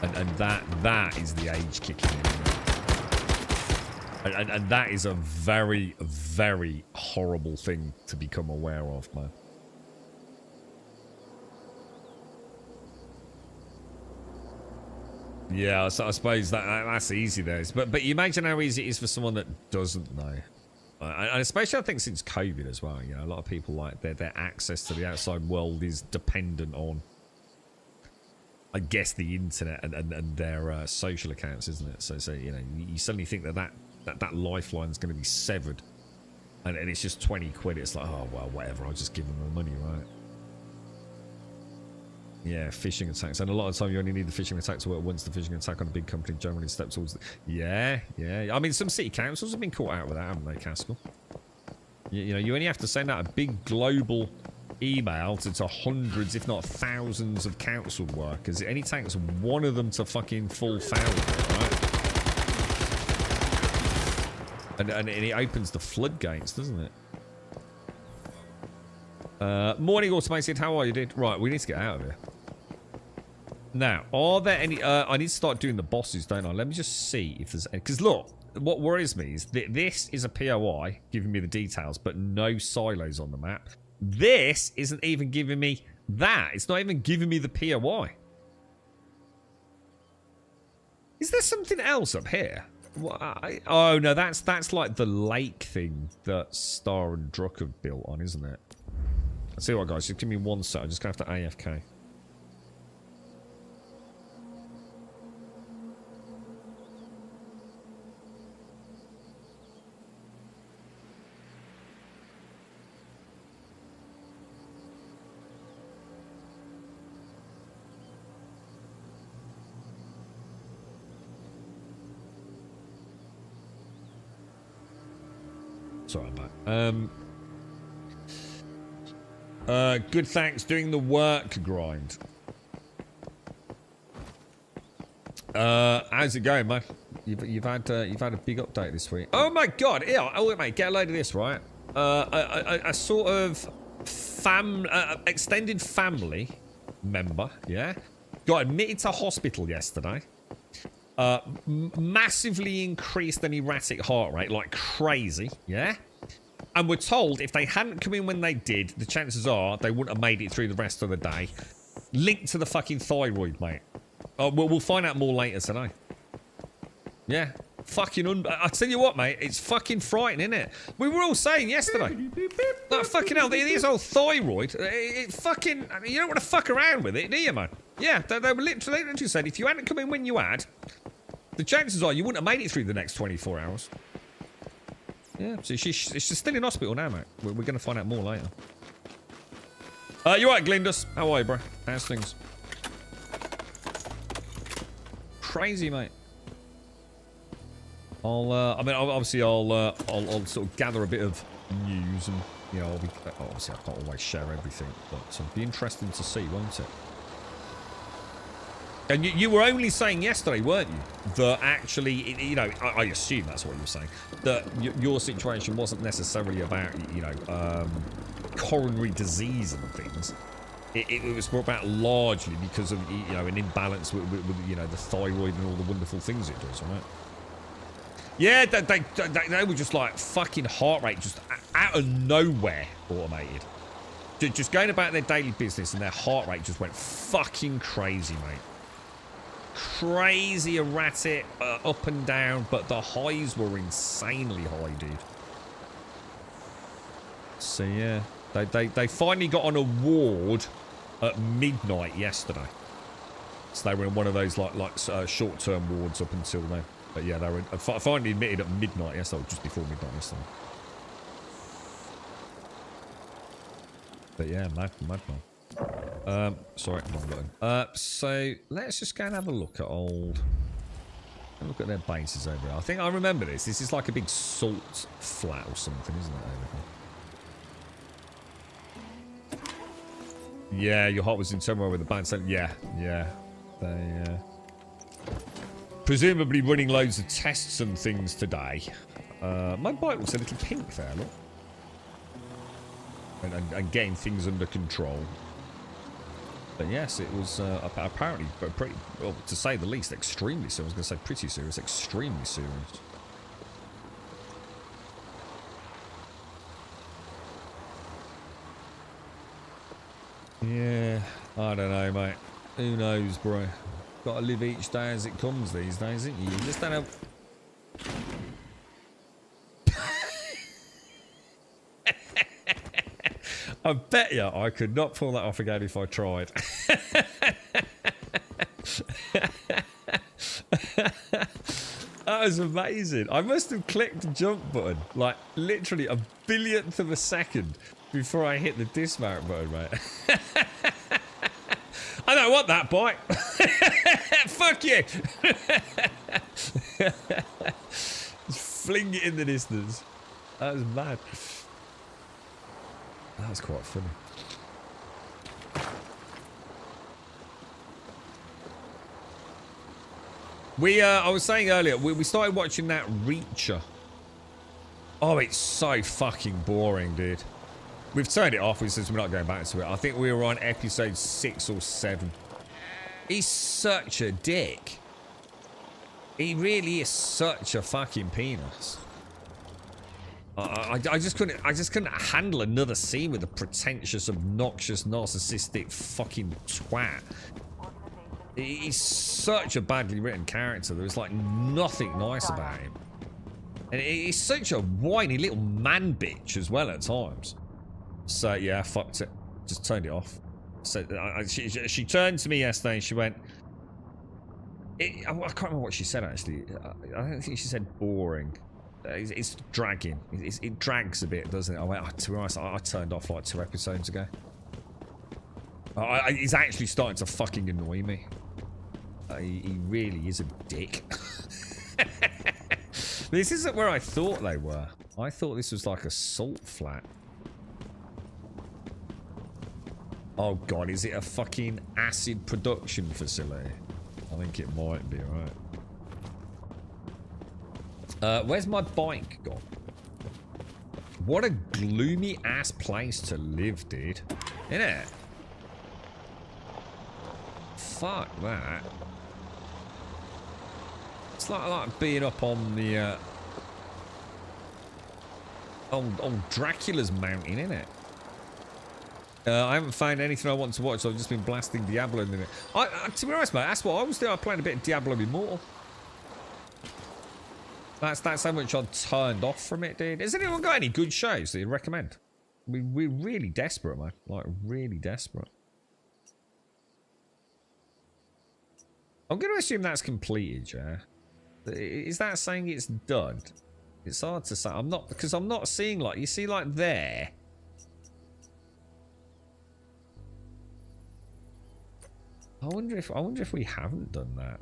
And that is the age kicking in. And that is a very, very horrible thing to become aware of, man. Yeah, so I suppose that's easy there. But you imagine how easy it is for someone that doesn't know. And especially, I think, since COVID as well, you know, a lot of people, like, their access to the outside world is dependent on, I guess, the internet and their social accounts, isn't it? So you know, you suddenly think that lifeline's going to be severed, and it's just 20 quid. It's like, oh, well, whatever, I'll just give them the money, right? Yeah, phishing attacks. And a lot of the time you only need the phishing attack to work once the phishing attack on a big company generally steps towards the... Yeah. I mean, some city councils have been caught out with that, haven't they, Caskell? You know, you only have to send out a big global email to hundreds, if not thousands, of council workers. It only takes one of them to fucking fall foul, right? And it opens the floodgates, doesn't it? Morning, Automated. How are you, dude? Right, we need to get out of here. Now, are there any... I need to start doing the bosses, don't I? Let me just see if there's... Because, look, what worries me is that this is a POI giving me the details, but no silos on the map. This isn't even giving me that. It's not even giving me the POI. Is there something else up here? Oh, no, that's like the lake thing that Star and Druck have built on, isn't it? I'll see what, guys. Just give me one sec. I'm just going to have to AFK. Sorry, I'm back. Good, thanks. Doing the work grind. How's it going, man? You've had a big update this week. Oh my god! Yeah. Oh mate, get a load of this, right? A sort of extended family member, yeah, got admitted to hospital yesterday. Massively increased an erratic heart rate like crazy, yeah? And we're told if they hadn't come in when they did, the chances are they wouldn't have made it through the rest of the day. Linked to the fucking thyroid, mate. We'll find out more later today. Yeah. fucking I tell you what, mate, it's fucking frightening, isn't it? We were all saying yesterday, like fucking hell, this old thyroid, it fucking, I mean, you don't want to fuck around with it, do you, man? Yeah, they were literally said if you hadn't come in when you had, the chances are you wouldn't have made it through the next 24 hours. Yeah, so she's still in hospital now, mate. We're going to find out more later. You're right, Glindus. How are you, bro? How's things? Crazy, mate. I mean, obviously, I'll sort of gather a bit of news, and you know, obviously, I can't always share everything, but it'll be interesting to see, won't it? And you were only saying yesterday, weren't you, that actually, you know, I assume that's what you were saying, that your situation wasn't necessarily about, you know, coronary disease and things. It was more about largely because of, you know, an imbalance with you know, the thyroid and all the wonderful things it does, right? Yeah, they were just like fucking heart rate just out of nowhere automated. Just going about their daily business and their heart rate just went fucking crazy, mate. Crazy erratic, up and down, but the highs were insanely high, dude. So yeah, they finally got an award at midnight yesterday. So they were in one of those like short-term wards up until then. But yeah, they were finally admitted at midnight yesterday, just before midnight yesterday. But yeah, mad man. Sorry, wrong button. So let's just go and have a look at look at their bases over here. I think I remember this. This is like a big salt flat or something, isn't it, over here? Yeah, your heart was in somewhere with the band. So yeah. They presumably running loads of tests and things today. My bike looks a little pink there, look. And getting things under control. But yes, it was apparently pretty, well, to say the least, extremely serious. I was going to say pretty serious, extremely serious. Yeah, I don't know, mate. Who knows, bro? Got to live each day as it comes these days, ain't you? You just don't know. I bet you I could not pull that off again if I tried. That was amazing. I must have clicked the jump button like literally a billionth of a second before I hit the dismount button, mate. I don't want that bike. Fuck you. Just fling it in the distance. That was mad. That was quite funny. I was saying earlier, we started watching that Reacher. Oh, it's so fucking boring, dude. We've turned it off since we're not going back to it. I think we were on episode 6 or 7. He's such a dick. He really is such a fucking penis. I just couldn't handle another scene with a pretentious, obnoxious, narcissistic fucking twat. He's such a badly written character. There's like nothing nice about him. And he's such a whiny little man bitch as well at times. So yeah, I fucked it. Just turned it off. So she turned to me yesterday and she went, I can't remember what she said actually. I don't think she said boring. It's dragging. It drags a bit, doesn't it? I went, to be honest, I turned off like 2 episodes ago. He's actually starting to fucking annoy me. He really is a dick. This isn't where I thought they were. I thought this was like a salt flat. Oh god, is it a fucking acid production facility? I think it might be, right? Where's my bike gone? What a gloomy ass place to live, dude. Isn't it? Fuck that. It's like being up on the on Dracula's mountain, isn't it? I haven't found anything I want to watch, so I've just been blasting Diablo in it. To be honest, mate, that's what I was doing. I played a bit of Diablo Immortal. That's how much I turned off from it, dude. Has anyone got any good shows that you'd recommend? We're really desperate, man. Like, really desperate. I'm going to assume that's completed, yeah? Is that saying it's done? It's hard to say. I'm not, because I'm not seeing, like, you see, like, there. I wonder if we haven't done that.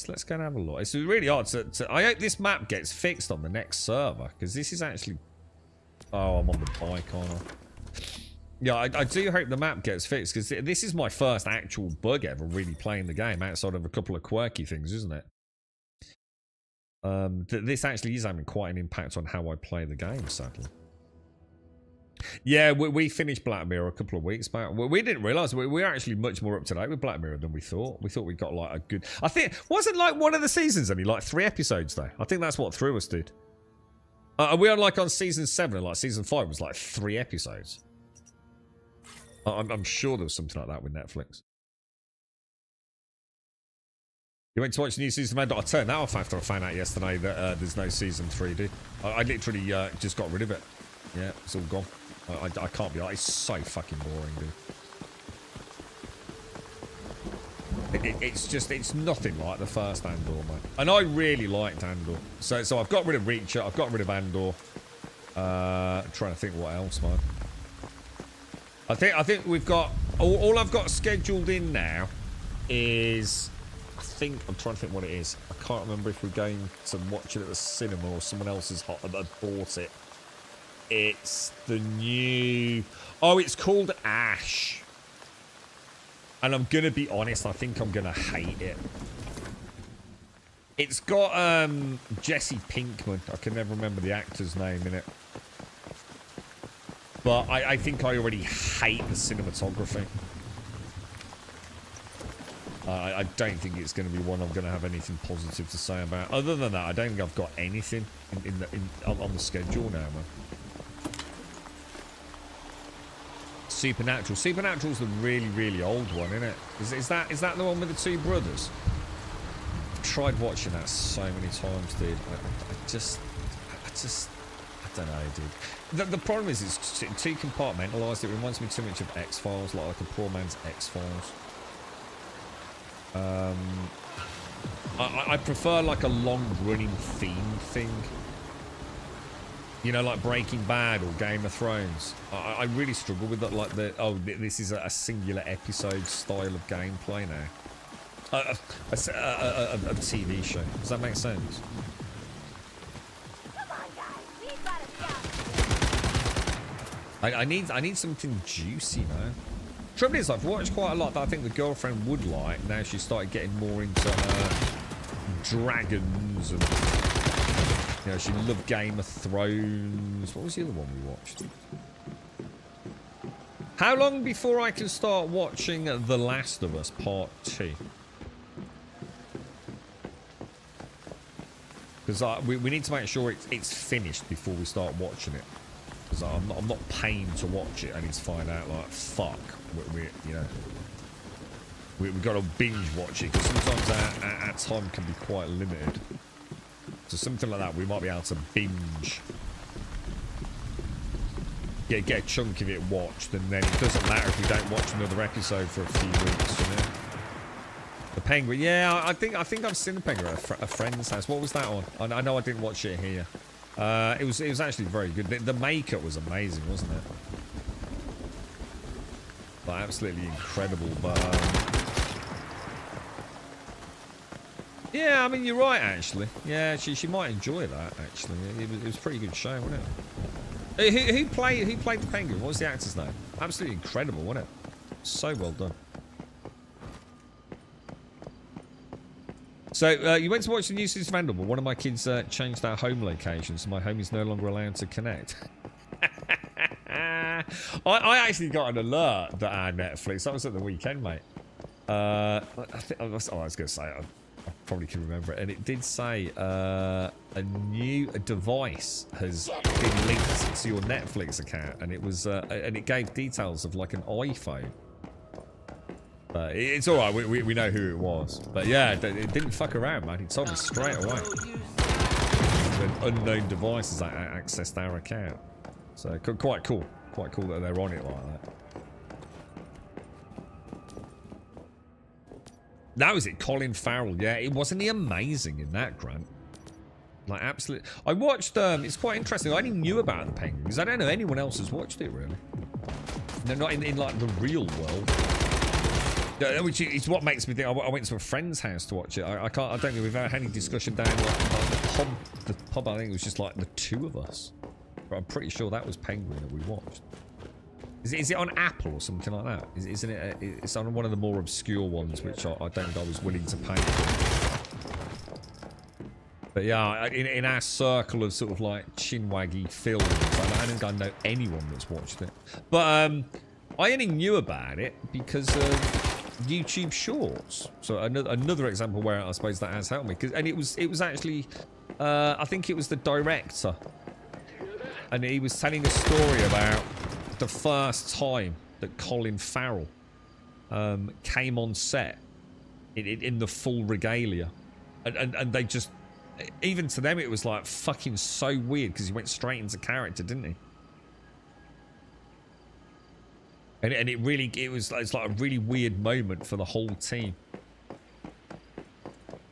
Let's go and have a look. It's really odd. I hope this map gets fixed on the next server, because this is actually... Oh, I'm on the bike, aren't I? Yeah, I do hope the map gets fixed, because this is my first actual bug ever really playing the game, outside of a couple of quirky things, isn't it? This actually is having quite an impact on how I play the game, sadly. Yeah, we finished Black Mirror a couple of weeks back. We didn't realise we're actually much more up to date with Black Mirror than we thought. We thought we got like a good... I think... Wasn't like one of the seasons only like 3 episodes though? I think that's what threw us, dude. Are we on like on season 7 and like season 5 was like 3 episodes? I'm sure there was something like that with Netflix. You went to watch the new season of Mad. I turned that off after I found out yesterday that there's no season 3, dude. I literally just got rid of it. Yeah, it's all gone. I can't be honest. It's so fucking boring, dude. It's nothing like the first Andor, man. And I really liked Andor. So I've got rid of Reacher. I've got rid of Andor. Trying to think what else, man. I think we've got all I've got scheduled in now is I'm trying to think what it is. I can't remember if we're going to watch it at the cinema or someone else has bought it. It's the new... Oh, it's called Ash. And I'm going to be honest, I think I'm going to hate it. It's got Jesse Pinkman. I can never remember the actor's name in it. But I think I already hate the cinematography. I don't think it's going to be one I'm going to have anything positive to say about. Other than that, I don't think I've got anything on the schedule now, man. Supernatural. Supernatural's the really, really old one, isn't it? Is that the one with the 2 brothers? I've tried watching that so many times, dude. I just I don't know, dude. The problem is it's too compartmentalised. It reminds me too much of X-Files, like a poor man's X-Files. I prefer like a long-running theme thing. You know, like Breaking Bad or Game of Thrones. I really struggle with that. Like this is a singular episode style of gameplay now. A TV show. Does that make sense? Come on, guys. We've got a I need something juicy, man. Trouble is, I've watched quite a lot that I think the girlfriend would like. Now she's started getting more into dragons and, you know, she loved Game of Thrones. What was the other one we watched? How long before I can start watching The Last of Us Part 2? Because we need to make sure it's finished before we start watching it. Because I'm not paying to watch it. I need to find out, like, fuck. We've got to binge watch it, because sometimes our time can be quite limited. So something like that, we might be able to binge. Get a chunk of it watched, and then it doesn't matter if we don't watch another episode for a few weeks, you know. The Penguin, yeah, I think I've seen The Penguin at a friend's house. What was that on? I know I didn't watch it here. It was actually very good. The makeup was amazing, wasn't it? Like, absolutely incredible, but yeah, I mean, you're right, actually. Yeah, she might enjoy that, actually. It was a pretty good show, wasn't it? Who played the Penguin? What was the actor's name? Absolutely incredible, wasn't it? So well done. So, you went to watch the new season of Andor, but one of my kids changed our home location, so my home is no longer allowed to connect. I actually got an alert that our Netflix, that was at the weekend, mate. I was going to say, I probably can remember it, and it did say a new device has been linked to your Netflix account, and it was and it gave details of like an iPhone. It's all right. We know who it was, but yeah, it didn't fuck around, man. He told me straight away. then unknown devices accessed our account. So quite cool. Quite cool that they're on it like that. That was it, Colin Farrell. Yeah, it wasn't he amazing in that, Grant? Like, absolutely. I watched, it's quite interesting. I only knew about the Penguin because I don't know anyone else has watched it, really. No, not in like, the real world. Which is what makes me think I went to a friend's house to watch it. I don't think we've ever had any discussion down like the pub. I think it was just like the two of us. But I'm pretty sure that was Penguin that we watched. Is it on Apple or something like that? Isn't it? It's on one of the more obscure ones, which I don't think I was willing to pay for. But yeah, in our circle of sort of like Chinwaggy films, I don't think I know anyone that's watched it. But I only knew about it because of YouTube Shorts. So another example where I suppose that has helped me. And it was actually, I think it was the director, and he was telling a story about the first time that Colin Farrell came on set in the full regalia, and they just, even to them it was like fucking so weird because he went straight into character, didn't he? And it's like a really weird moment for the whole team.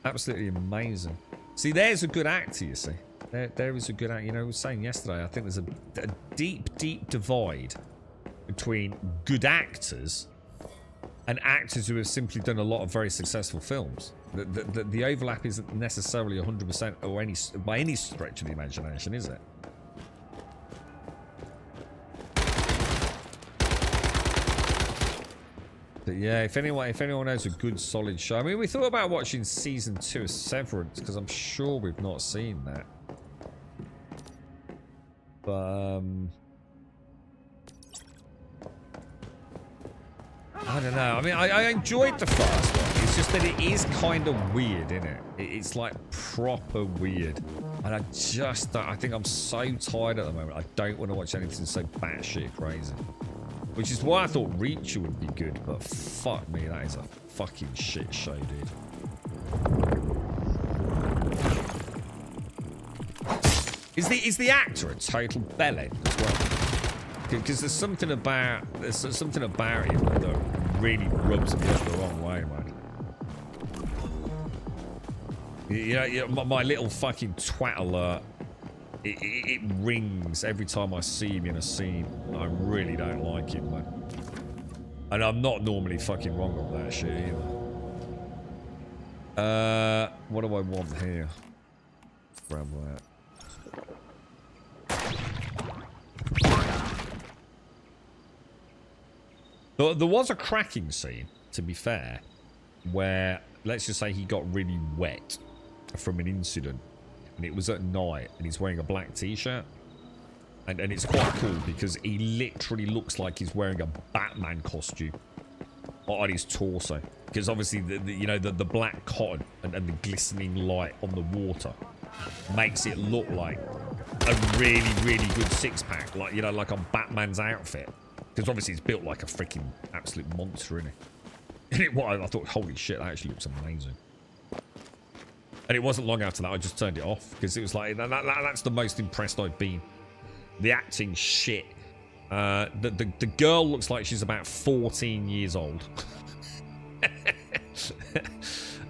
Absolutely amazing. See, there's a good actor, you see. There is a good actor. You know, I was saying yesterday, I think there's a deep, deep divide between good actors and actors who have simply done a lot of very successful films. The overlap isn't necessarily 100% or by any stretch of the imagination, is it? But yeah, if anyone knows a good solid show, I mean, we thought about watching season 2 of Severance because I'm sure we've not seen that. But I don't know. I mean, I enjoyed the first one. It's just that it is kind of weird, isn't it? It's like proper weird, and I think I'm so tired at the moment. I don't want to watch anything so batshit crazy. Which is why I thought Reacher would be good, but fuck me, that is a fucking shit show, dude. Is the actor a total bellend as well? Because there's something about him that really rubs me up the wrong way, man. You know, my little fucking twat alert. It rings every time I see him in a scene. I really don't like him, man. And I'm not normally fucking wrong on that shit either. What do I want here? Grab that. There was a cracking scene, to be fair, where, let's just say he got really wet from an incident. And it was at night, and he's wearing a black t-shirt, and it's quite cool because he literally looks like he's wearing a Batman costume on his torso, because obviously the black cotton and the glistening light on the water makes it look like a really good six-pack, like, you know, like on Batman's outfit, because obviously it's built like a freaking absolute monster, isn't it? I thought, holy shit, that actually looks amazing. And it wasn't long after that I just turned it off because it was like that's the most impressed I've been. The acting shit. The girl looks like she's about 14 years old.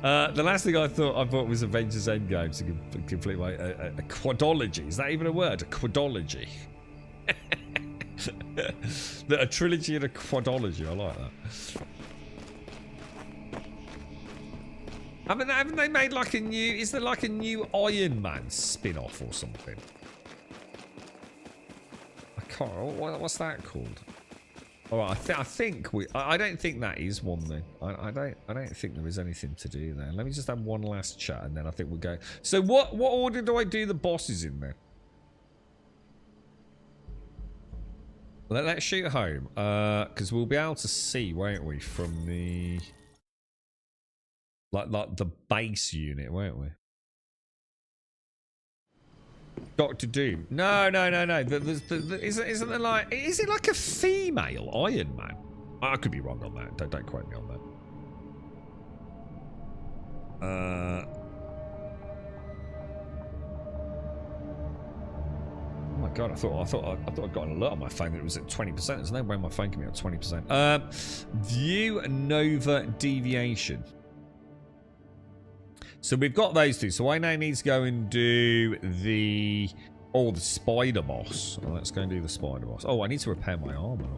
The last thing I thought was Avengers Endgame to complete my a quadology. Is that even a word? A quadology. A trilogy and a quadology. I like that. Haven't they made like a new... Is there like a new Iron Man spin-off or something? I can't... What's that called? Alright, I think we... I don't think that is one then. I don't think there is anything to do there. Let me just have one last chat and then I think we'll go... So what order do I do the bosses in then? Let's shoot home. Because we'll be able to see, won't we, from the... Like the base unit, won't we? Dr. Doom. No. Isn't there like... Is it like a female Iron Man? I could be wrong on that. Don't quote me on that. god! I thought I got an alert on my phone that it was at 20%. There's no way my phone can be at 20%. View Nova deviation. So we've got those two. So I now need to go and do the spider boss. Oh, let's go and do the spider boss. Oh, I need to repair my armor.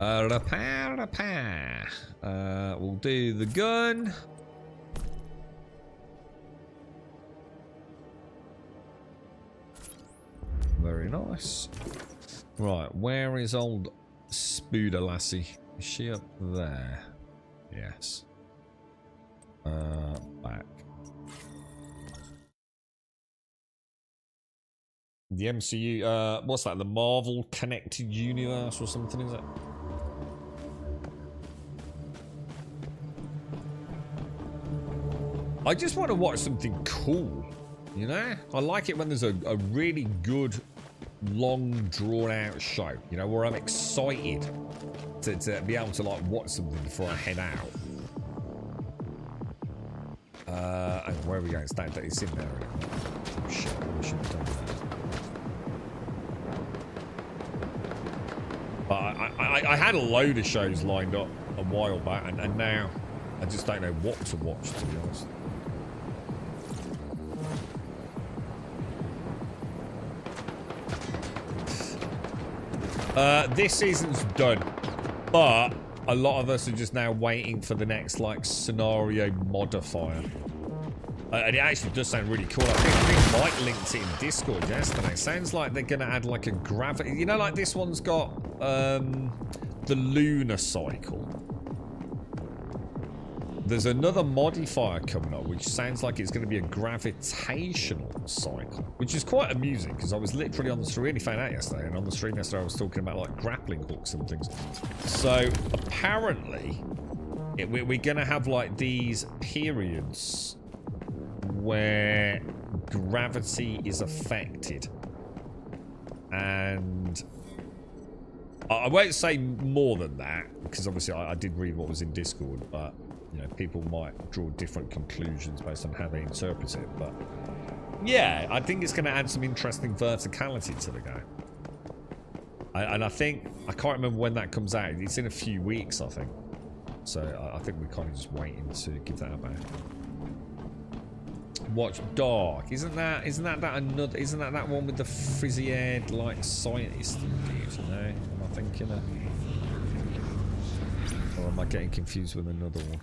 Repair. We'll do the gun. Very nice. Right, where is old Spooder Lassie? Is she up there? Yes. Back. The MCU, what's that? The Marvel Connected Universe or something, is it? I just want to watch something cool, you know? I like it when there's a really good, long, drawn-out show, you know, where I'm excited to be able to, like, watch something before I head out. And where are we going? It's in there. Oh, shit, I should have done that. But I had a load of shows lined up a while back, and now I just don't know what to watch, to be honest. This season's done, but a lot of us are just now waiting for the next, like, scenario modifier. And it actually does sound really cool. I think Mike linked it in Discord yesterday. It sounds like they're going to add, like, a gravity... You know, like, this one's got the lunar cycle. There's another modifier coming up, which sounds like it's going to be a gravitational cycle, which is quite amusing, because I was literally on the stream, really found out yesterday, and on the stream yesterday I was talking about, like, grappling hooks and things. So, apparently, we're going to have, like, these periods where gravity is affected. And I won't say more than that, because obviously I did read what was in Discord, but... You know, people might draw different conclusions based on how they interpret it, but yeah, I think it's going to add some interesting verticality to the game. And I think, I can't remember when that comes out. It's in a few weeks, I think. So I think we're kind of just waiting to give that a back. Watch Dark. Isn't that another? Isn't that one with the frizzy-haired, like, scientist dude? You know, am I thinking of? Or am I getting confused with another one?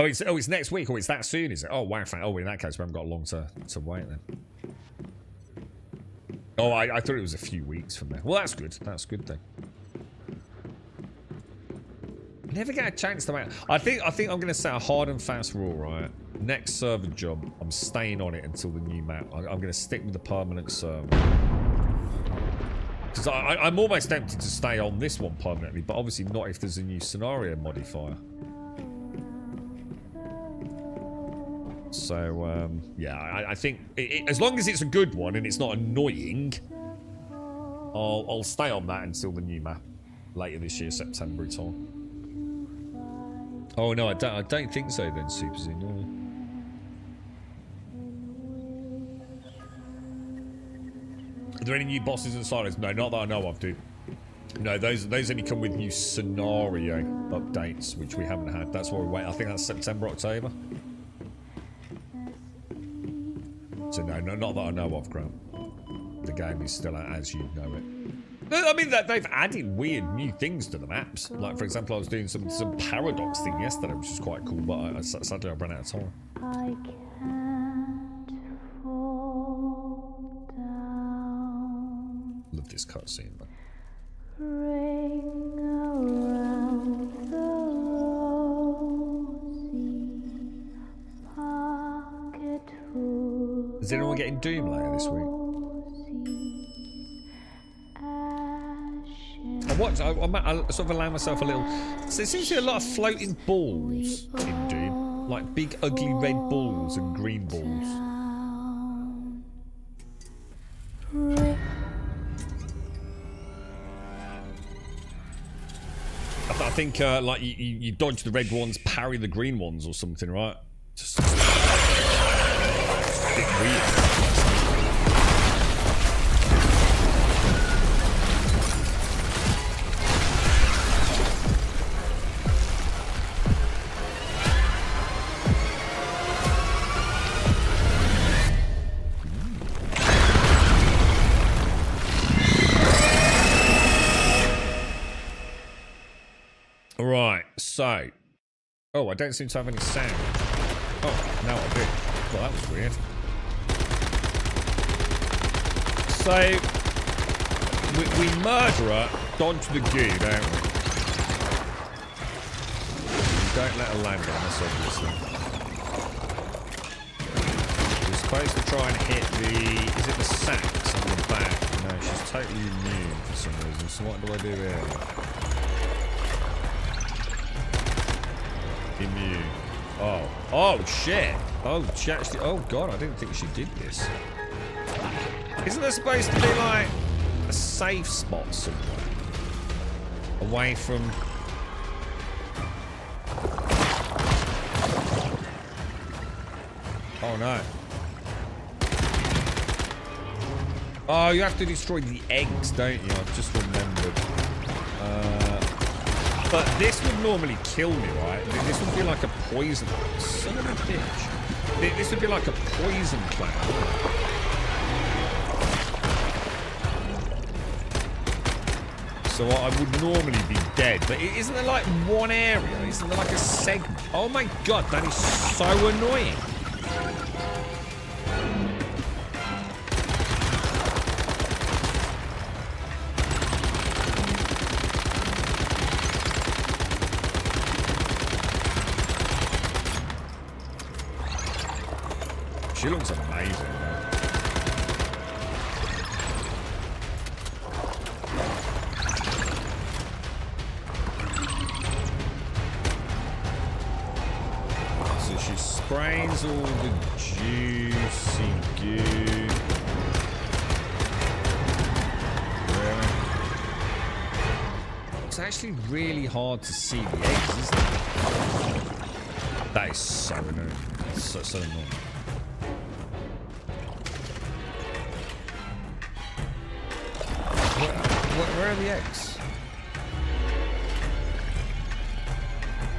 Oh, it's next week. Oh, it's that soon, is it? Oh, wow. Oh, in that case, we haven't got long to wait then. Oh, I thought it was a few weeks from there. Well, that's good. That's good then. Never get a chance to make. I think I'm going to set a hard and fast rule, right? Next server job, I'm staying on it until the new map. I'm going to stick with the permanent server. Because I'm almost tempted to stay on this one permanently, but obviously not if there's a new scenario modifier. So, yeah, I think as long as it's a good one and it's not annoying, I'll stay on that until the new map later this year, September time. Oh no, I don't think so then, Super Z. No. Are there any new bosses and silos? No, not that I know of, dude. No, those only come with new scenario updates, which we haven't had. That's why we wait. I think that's September, October. So no, not that I know of, Grant. The game is still as you know it. I mean, they've added weird new things to the maps. Like, for example, I was doing some paradox thing yesterday, which was quite cool, but sadly I ran out of time. I can't fall down. Love this cutscene, man. Ring around the rosy pocket full. Is anyone getting Doom later this week? I sort of allow myself a little. So there seems to be a lot of floating balls in Doom, like big ugly red balls and green balls. I think like you dodge the red ones, parry the green ones or something, right? Just a bit weird. Right, so. Oh, I don't seem to have any sound. Oh, now I do. Well, that was weird. So, we murder her, dodge the goo, don't we? We don't let her land on us, obviously. We're supposed to try and hit the... Is it the sacks on the back? No, she's totally immune for some reason. So what do I do here? Immune. Oh. Oh, shit. Oh, she actually... Oh, God, I didn't think she did this. Isn't there supposed to be, like, a safe spot somewhere? Away from... Oh, no. Oh, you have to destroy the eggs, don't you? I've just remembered. But this would normally kill me, right? This would be like a poison. Son of a bitch. This would be like a poison cloud. So I would normally be dead. But isn't there like one area? Isn't there like a segment? Oh my god, that is so annoying. She looks amazing, man. So she sprays all the juicy goo. Really? It's actually really hard to see the eggs, isn't it? That is so annoying. So annoying. Where are the eggs?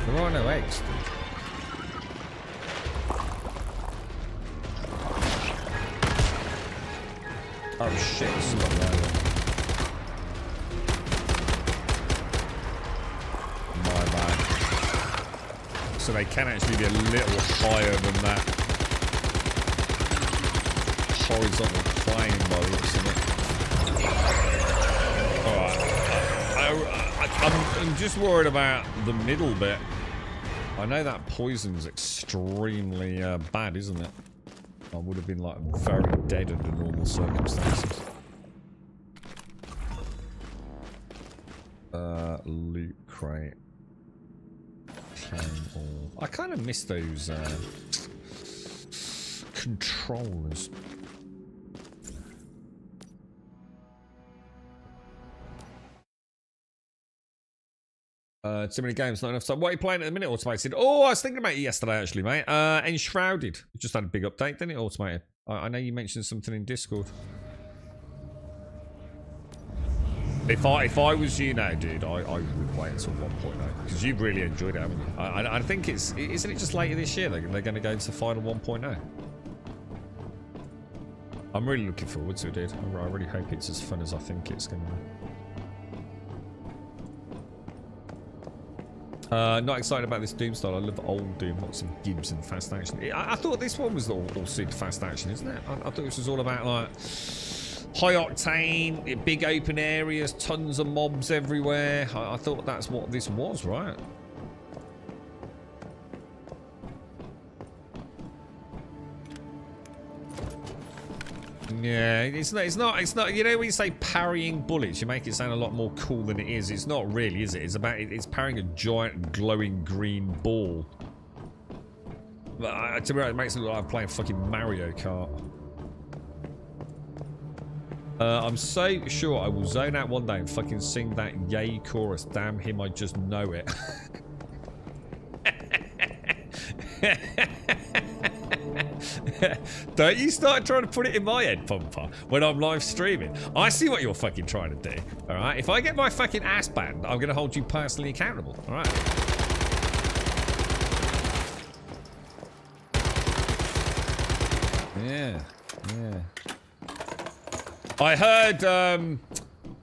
There are no eggs, dude. Oh shit, it's not there. My bad. So they can actually be a little higher than that horizontal plane by the looks of it. I'm just worried about the middle bit. I know that poison's extremely bad, isn't it? I would have been like very dead under normal circumstances. Loot crate. I kind of miss those controllers. Too many games, not enough time. What are you playing at the minute, Automated? Oh, I was thinking about you yesterday, actually, mate. Enshrouded. It just had a big update, didn't it, Automated? I know you mentioned something in Discord. If I was you now, dude, I would wait until 1.0 because you've really enjoyed it, haven't you? I think isn't it just later this year they're going to go into final 1.0? I'm really looking forward to it, dude. I really hope it's as fun as I think it's going to be. Not excited about this Doom style. I love old Doom, lots of gibs and fast action. I thought this one was all super fast action, isn't it? I thought this was all about like high octane, big open areas, tons of mobs everywhere. I thought that's what this was, right? Yeah, it's not. You know when you say parrying bullets, you make it sound a lot more cool than it is. It's not really, is it? It's parrying a giant glowing green ball. But to me, it makes it look like I'm playing fucking Mario Kart. I'm so sure I will zone out one day and fucking sing that yay chorus. Damn him, I just know it. Don't you start trying to put it in my head, Pumper, when I'm live streaming. I see what you're fucking trying to do, alright? If I get my fucking ass banned, I'm gonna hold you personally accountable, alright? Yeah, yeah. I heard,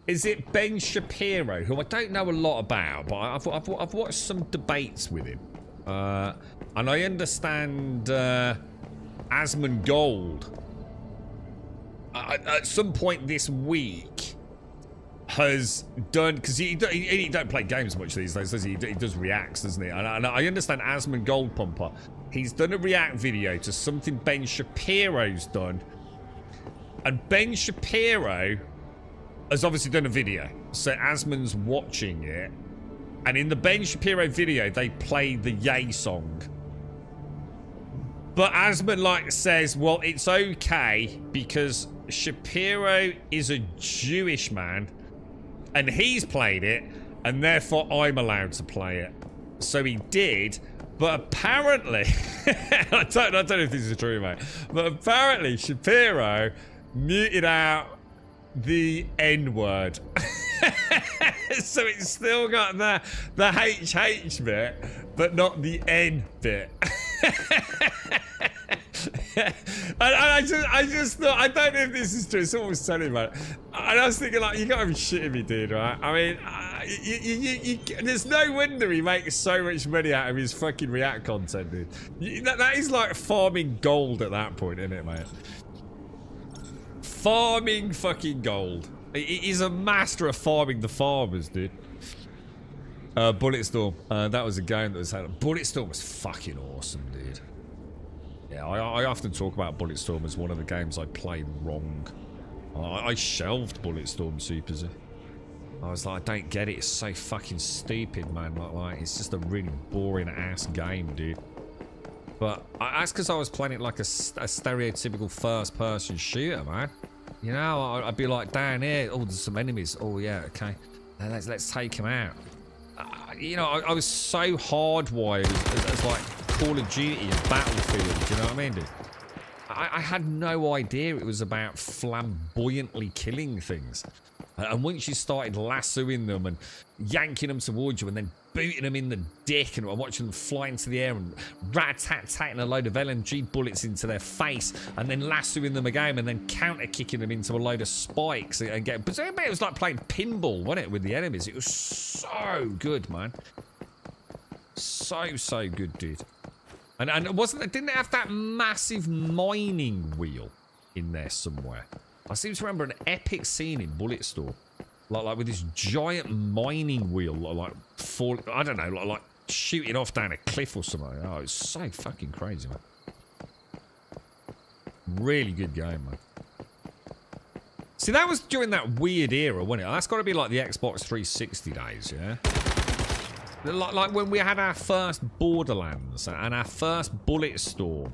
is it Ben Shapiro, who I don't know a lot about, but I've watched some debates with him. And I understand Asmongold at some point this week has done, because he don't play games much these days, does he? He does reacts, doesn't he? And I understand Asmongold Pumper. He's done a react video to something Ben Shapiro's done. And Ben Shapiro has obviously done a video. So Asmon's watching it. And in the Ben Shapiro video, they played the Yay song. But Asmon, like, says, well, it's okay because Shapiro is a Jewish man and he's played it, and therefore I'm allowed to play it. So he did, but apparently, I don't know if this is true, mate, but apparently Shapiro muted out the N-word. So it's still got the HH bit, but not the N bit. And I just thought, I don't know if this is true, someone was telling me about it. And I was thinking, like, you gotta be shitting me, dude, right? I mean, there's no wonder he makes so much money out of his fucking React content, dude. That is like farming gold at that point, isn't it, mate? Farming fucking gold. He's a master of farming the farmers, dude. Bulletstorm. That was a game that was had. Bulletstorm was fucking awesome, dude. Yeah, I often talk about Bulletstorm as one of the games I played wrong. I shelved Bulletstorm Super Z. I was like, I don't get it. It's so fucking stupid, man. Like it's just a really boring ass game, dude. But that's because I was playing it like a stereotypical first-person shooter, man. You know, I'd be like, down here, oh, there's some enemies. Oh, yeah, okay. Now let's take them out. You know, I was so hardwired as like Call of Duty and Battlefield, you know what I mean, dude? I had no idea it was about flamboyantly killing things. And once you started lassoing them and yanking them towards you and then booting them in the dick and watching them fly into the air and rat-tat-tatting a load of LMG bullets into their face and then lassoing them again and then counter-kicking them into a load of spikes and get... But it was like playing pinball, wasn't it, with the enemies? It was so good, man. So good, dude. And didn't it have that massive mining wheel in there somewhere? I seem to remember an epic scene in Bulletstorm, like with this giant mining wheel, like fall. I don't know, like shooting off down a cliff or something. Oh, it's so fucking crazy, man. Really good game, man. See, that was during that weird era, wasn't it? That's got to be like the Xbox 360 days, yeah. Like when we had our first Borderlands and our first Bulletstorm.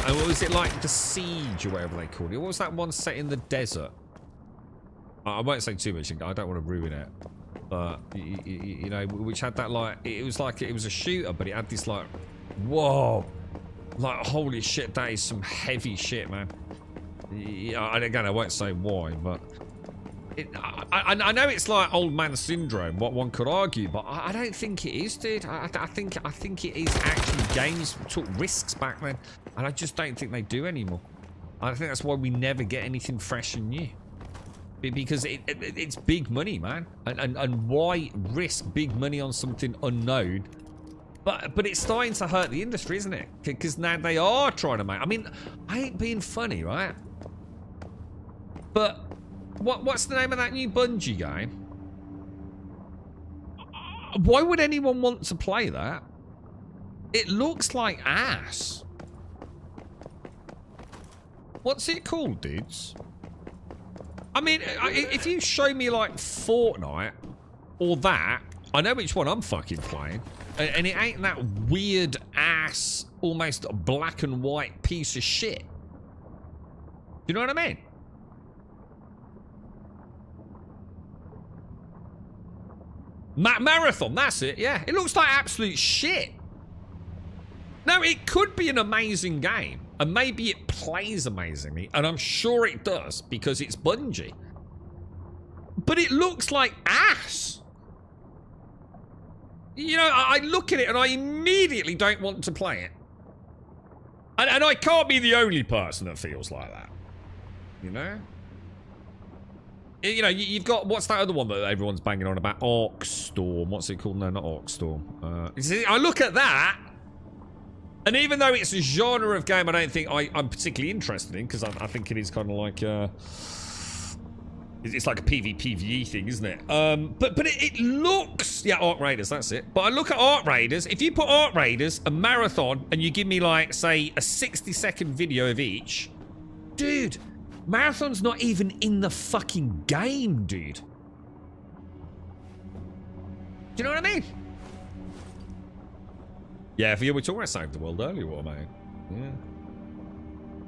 And what was it like? The Siege or whatever they called it. What was that one set in the desert? I won't say too much. I don't want to ruin it. But, you know, which had that like... It was a shooter, but it had this like... Whoa! Like, holy shit, that is some heavy shit, man. Yeah, and again, I won't say why, but... I know it's like old man syndrome, what one could argue, but I don't think it is, dude. I think it is actually games took risks back then, and I just don't think they do anymore. I think that's why we never get anything fresh and new, because it's big money, man, and why risk big money on something unknown? But it's starting to hurt the industry, isn't it? Because now they are trying to make. I mean, I ain't being funny, right? But what's the name of that new Bungie game? Why would anyone want to play that? It looks like ass. What's it called, dudes? I mean, if you show me like Fortnite or that, I know which one I'm fucking playing. And it ain't that weird ass, almost black and white piece of shit. You know what I mean? Marathon, that's it, yeah. It looks like absolute shit. No, it could be an amazing game. And maybe it plays amazingly, and I'm sure it does, because it's Bungie. But it looks like ass. You know, I look at it and I immediately don't want to play it. And I can't be the only person that feels like that. You know? You know, you've got, what's that other one that everyone's banging on about? Arcstorm. What's it called? No, not Arcstorm. See, I look at that, and even though it's a genre of game I don't think I'm particularly interested in, because I think it is kind of like, it's like a PvE thing, isn't it? But it looks... Yeah, Arc Raiders, that's it. But I look at Arc Raiders. If you put Arc Raiders, a marathon, and you give me, like, say, a 60-second video of each... Dude, Marathon's not even in the fucking game, dude. Do you know what I mean? Yeah, for you, we're talking about Save the World earlier, what, mate?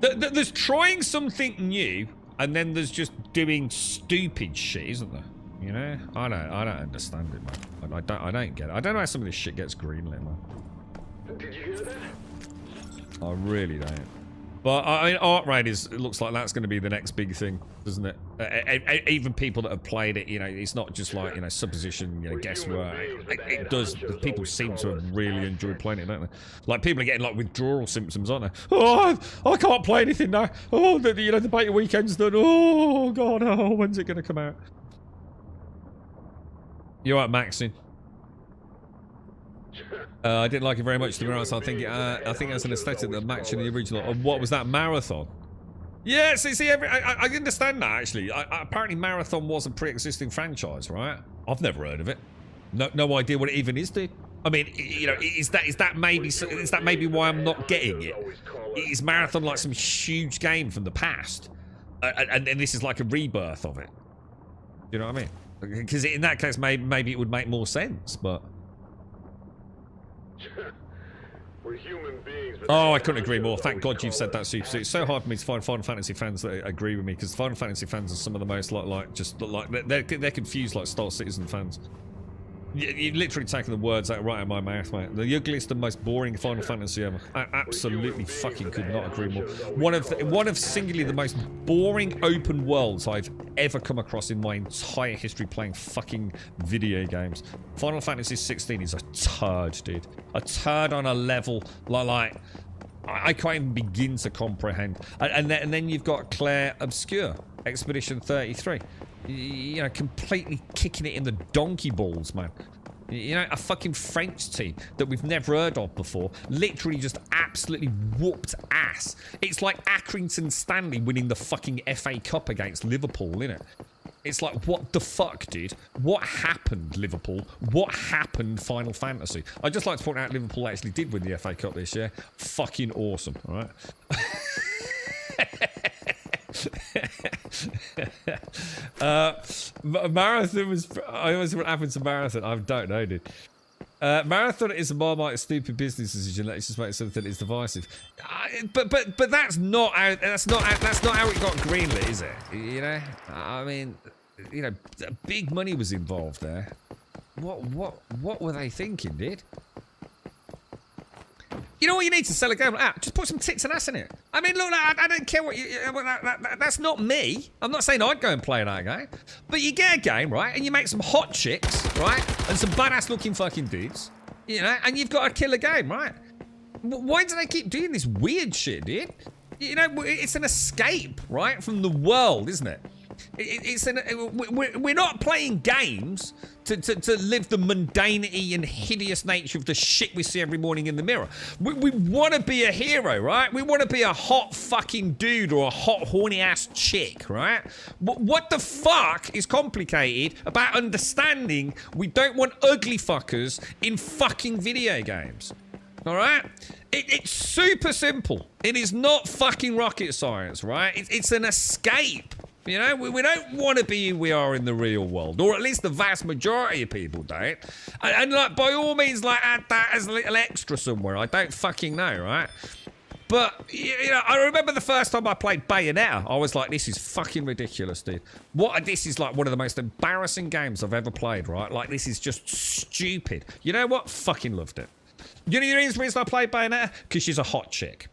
Yeah. There's trying something new... And then there's just doing stupid shit, isn't there? You know? I don't understand it, man. I don't get it. I don't know how some of this shit gets greenlit, man. Did you hear that? I really don't. But I mean, Art Raiders, it looks like that's going to be the next big thing, doesn't it? Even people that have played it, you know, it's not just like, you know, supposition, you know, guesswork. It does. People seem to have really enjoyed playing it, don't they? Like, people are getting, like, withdrawal symptoms, aren't they? Oh, I can't play anything now. Oh, you know, the beta weekend's done. Oh, God, oh, when's it going to come out? You all right, Maxine? I didn't like it very much, to be honest. I think as an aesthetic, the match in the original. What was that, Marathon? Yeah, see, I understand that, actually. Apparently, Marathon was a pre-existing franchise, right? I've never heard of it. No idea what it even is, dude. I mean, you know, is that maybe why I'm not getting it? Is Marathon like some huge game from the past, and this is like a rebirth of it? You know what I mean? Because in that case, maybe it would make more sense, but. We're human beings. Oh, I couldn't agree more. Thank God you've said that, Super Suit. It's so hard for me to find Final Fantasy fans that agree with me, because Final Fantasy fans are some of the most they're confused like Star Citizen fans. You're literally taking the words out right out of my mouth, mate. The ugliest and most boring Final Fantasy ever. I absolutely fucking could not agree more. One of singularly the most boring open worlds I've ever come across in my entire history playing fucking video games. Final Fantasy 16 is a turd, dude. A turd on a level like I can't even begin to comprehend. And then you've got Claire Obscure, Expedition 33. You know, completely kicking it in the donkey balls, man. You know, a fucking French team that we've never heard of before, literally just absolutely whooped ass. It's like Accrington Stanley winning the fucking FA Cup against Liverpool, innit? It's like, what the fuck, dude? What happened, Liverpool? What happened, Final Fantasy? I'd just like to point out Liverpool actually did win the FA Cup this year. Fucking awesome, alright? Marathon was... I always what happened to Marathon. I don't know, dude. Marathon is a Marmite stupid business decision. Let's just make something that's divisive. But that's not how it got greenlit, is it? You know, I mean, you know, big money was involved there. What were they thinking, dude? You know what you need to sell a game like that? Just put some tits and ass in it. I mean, look, I don't care what you... that's not me. I'm not saying I'd go and play that game. But you get a game, right? And you make some hot chicks, right? And some badass looking fucking dudes. You know? And you've got a killer game, right? Why do they keep doing this weird shit, dude? You know, it's an escape, right? From the world, isn't it? We're not playing games to live the mundanity and hideous nature of the shit we see every morning in the mirror. We want to be a hero, right? We want to be a hot fucking dude or a hot horny ass chick, right? What the fuck is complicated about understanding we don't want ugly fuckers in fucking video games? All right? It's super simple. It is not fucking rocket science, right? It's an escape. You know, we don't want to be who we are in the real world, or at least the vast majority of people don't. And like, by all means, like, add that as a little extra somewhere. I don't fucking know, right? But, you know, I remember the first time I played Bayonetta, I was like, this is fucking ridiculous, dude. This is like one of the most embarrassing games I've ever played, right? Like, this is just stupid. You know what? Fucking loved it. You know the reason I played Bayonetta? Because she's a hot chick.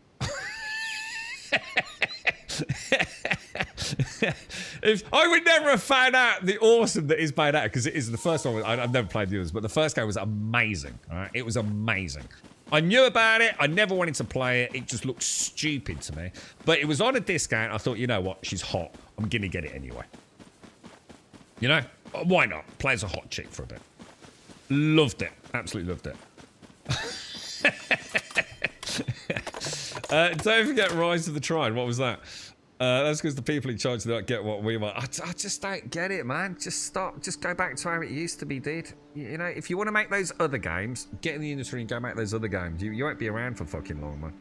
If I would never have found out the awesome that is Bayonetta, because it is the first one. I've never played the others, but the first game was amazing. All right, it was amazing. I knew about it. I never wanted to play it. It just looked stupid to me. But it was on a discount. I thought, you know what? She's hot. I'm gonna get it anyway. You know, why not? Play as a hot chick for a bit. Loved it. Absolutely loved it. Don't forget Rise of the Trine. What was that? That's because the people in charge don't get what we want. I just don't get it, man. Just stop. Just go back to how it used to be, dude. You know, if you want to make those other games, get in the industry and go make those other games. You won't be around for fucking long, man.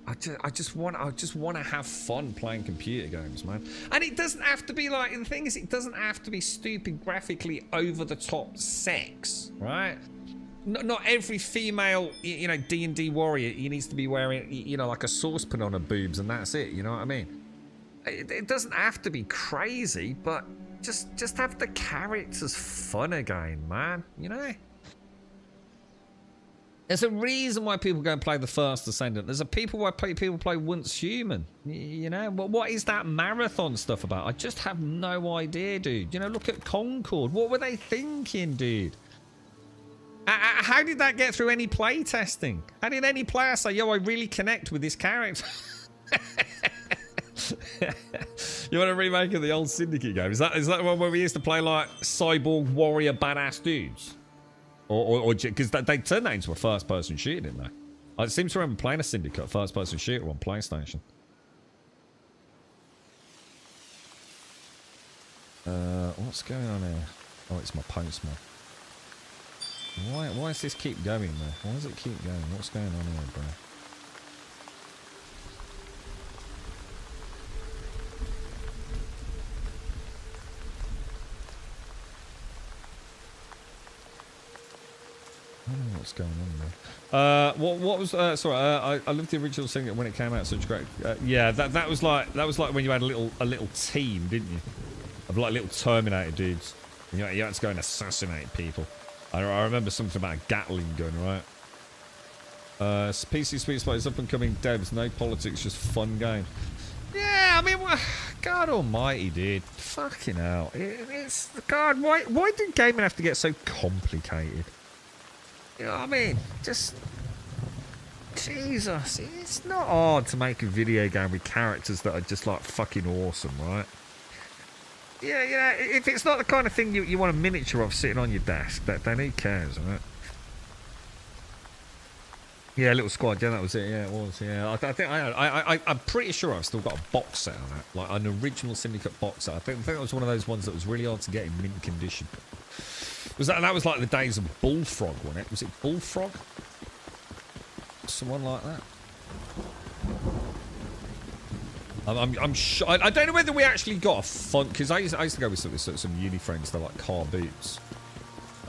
I just want to have fun playing computer games, man. And it doesn't have to be like, the thing is, it doesn't have to be stupid, graphically over the top sex, right? Not every female, you know, D&D warrior, he needs to be wearing, you know, like a saucepan on her boobs and that's it, you know what I mean? It doesn't have to be crazy, but just have the characters fun again, man, you know? There's a reason why people go and play the First Ascendant. There's a people why people play Once Human, you know? What is that marathon stuff about? I just have no idea, dude. You know, look at Concord. What were they thinking, dude? How did that get through any play testing? How did any player say, yo, I really connect with this character? You want a remake of the old Syndicate game? Is that the one where we used to play like cyborg warrior badass dudes? Or because they turned that into a first-person shooter, didn't they? I seem to remember playing a Syndicate first-person shooter on PlayStation. What's going on here? Oh, it's my postman. Why does this keep going, man? Why does it keep going? What's going on here, bro? I don't know what's going on there. What was sorry? I loved the original thing when it came out. Such great. Yeah, that was like when you had a little team, didn't you? Of like little Terminator dudes. And you had to go and assassinate people. I remember something about a Gatling gun, right? PC Sweet Spot is up and coming devs. No politics, just fun game. Yeah, I mean, God almighty, dude. Fucking hell. It's... God, why did gaming have to get so complicated? You know what I mean? Just... Jesus. It's not hard to make a video game with characters that are just, like, fucking awesome, right? Yeah, you know, if it's not the kind of thing you want a miniature of sitting on your desk, then who cares, right? Yeah, Little Squad, yeah, that was it, yeah, it was, yeah. I think I'm pretty sure I've still got a box set on that, like an original Syndicate box set. I think that was one of those ones that was really hard to get in mint condition. That was like the days of Bullfrog, wasn't it? Was it Bullfrog? Someone like that? I'm sure. I don't know whether we actually got a fun, because I used to go with some uni friends that like car boots.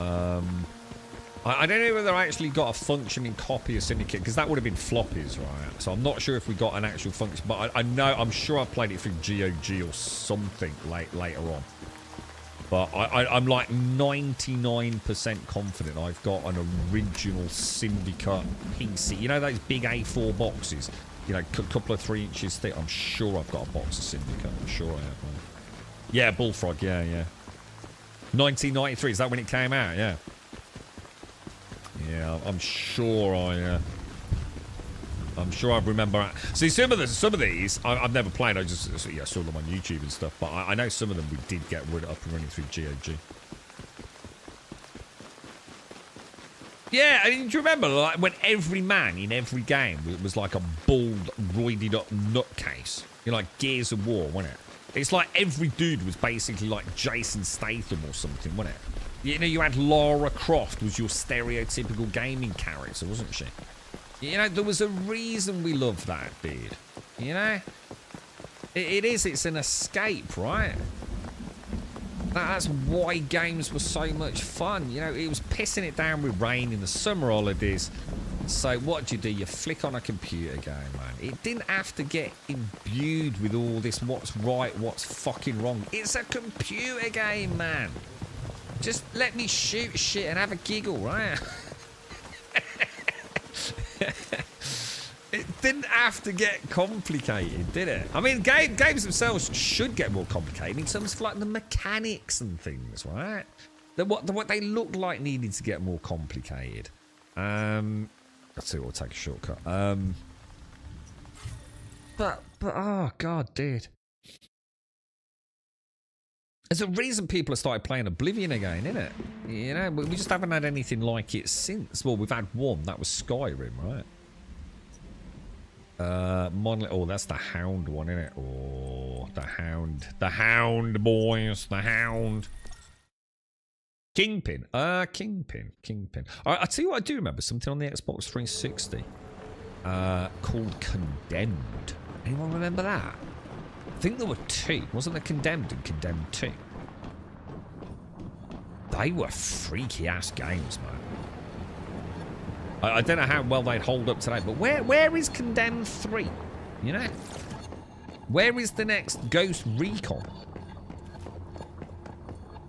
I don't know whether I actually got a functioning copy of Syndicate, because that would have been floppies, right? So I'm not sure if we got an actual function, but I'm sure I played it through GOG or something later on. But I'm like 99% confident I've got an original Syndicate PC. You know those big A4 boxes? You know, a couple of 3 inches thick. I'm sure I've got a box of Syndicate. I'm sure I have one. Yeah, Bullfrog. Yeah. 1993. Is that when it came out? Yeah. Yeah, I'm sure I remember. See, some of these I've never played. I just saw them on YouTube and stuff. But I know some of them we did get rid up and running through GOG. Yeah, I mean, do you remember like when every man in every game was like a bald, roided up nutcase? You know, like Gears of War, wasn't it? It's like every dude was basically like Jason Statham or something, wasn't it? You know, you had Lara Croft was your stereotypical gaming character, wasn't she? You know, there was a reason we loved that, dude. You know? It's an escape, right? That's why games were so much fun. You know, it was pissing it down with rain in the summer holidays. So what do? You flick on a computer game, man. It didn't have to get imbued with all this what's right, what's fucking wrong. It's a computer game, man. Just let me shoot shit and have a giggle, right? didn't have to get complicated, did it? I mean, games themselves should get more complicated in terms of like the mechanics and things, right? What they look like needed to get more complicated. Let's see, we'll take a shortcut. But oh god, dude. There's a reason people have started playing Oblivion again, isn't it? You know, we just haven't had anything like it since. Well, we've had one. That was Skyrim, right? Monolith. Oh, that's the Hound one, isn't it? Oh, the Hound. The Hound, boys. The Hound. Kingpin. Kingpin. I tell you what, I do remember something on the Xbox 360 called Condemned. Anyone remember that? I think there were two. Wasn't there Condemned and Condemned 2? They were freaky ass games, man. I don't know how well they'd hold up today, but where is Condemned 3? You know? Where is the next Ghost Recon?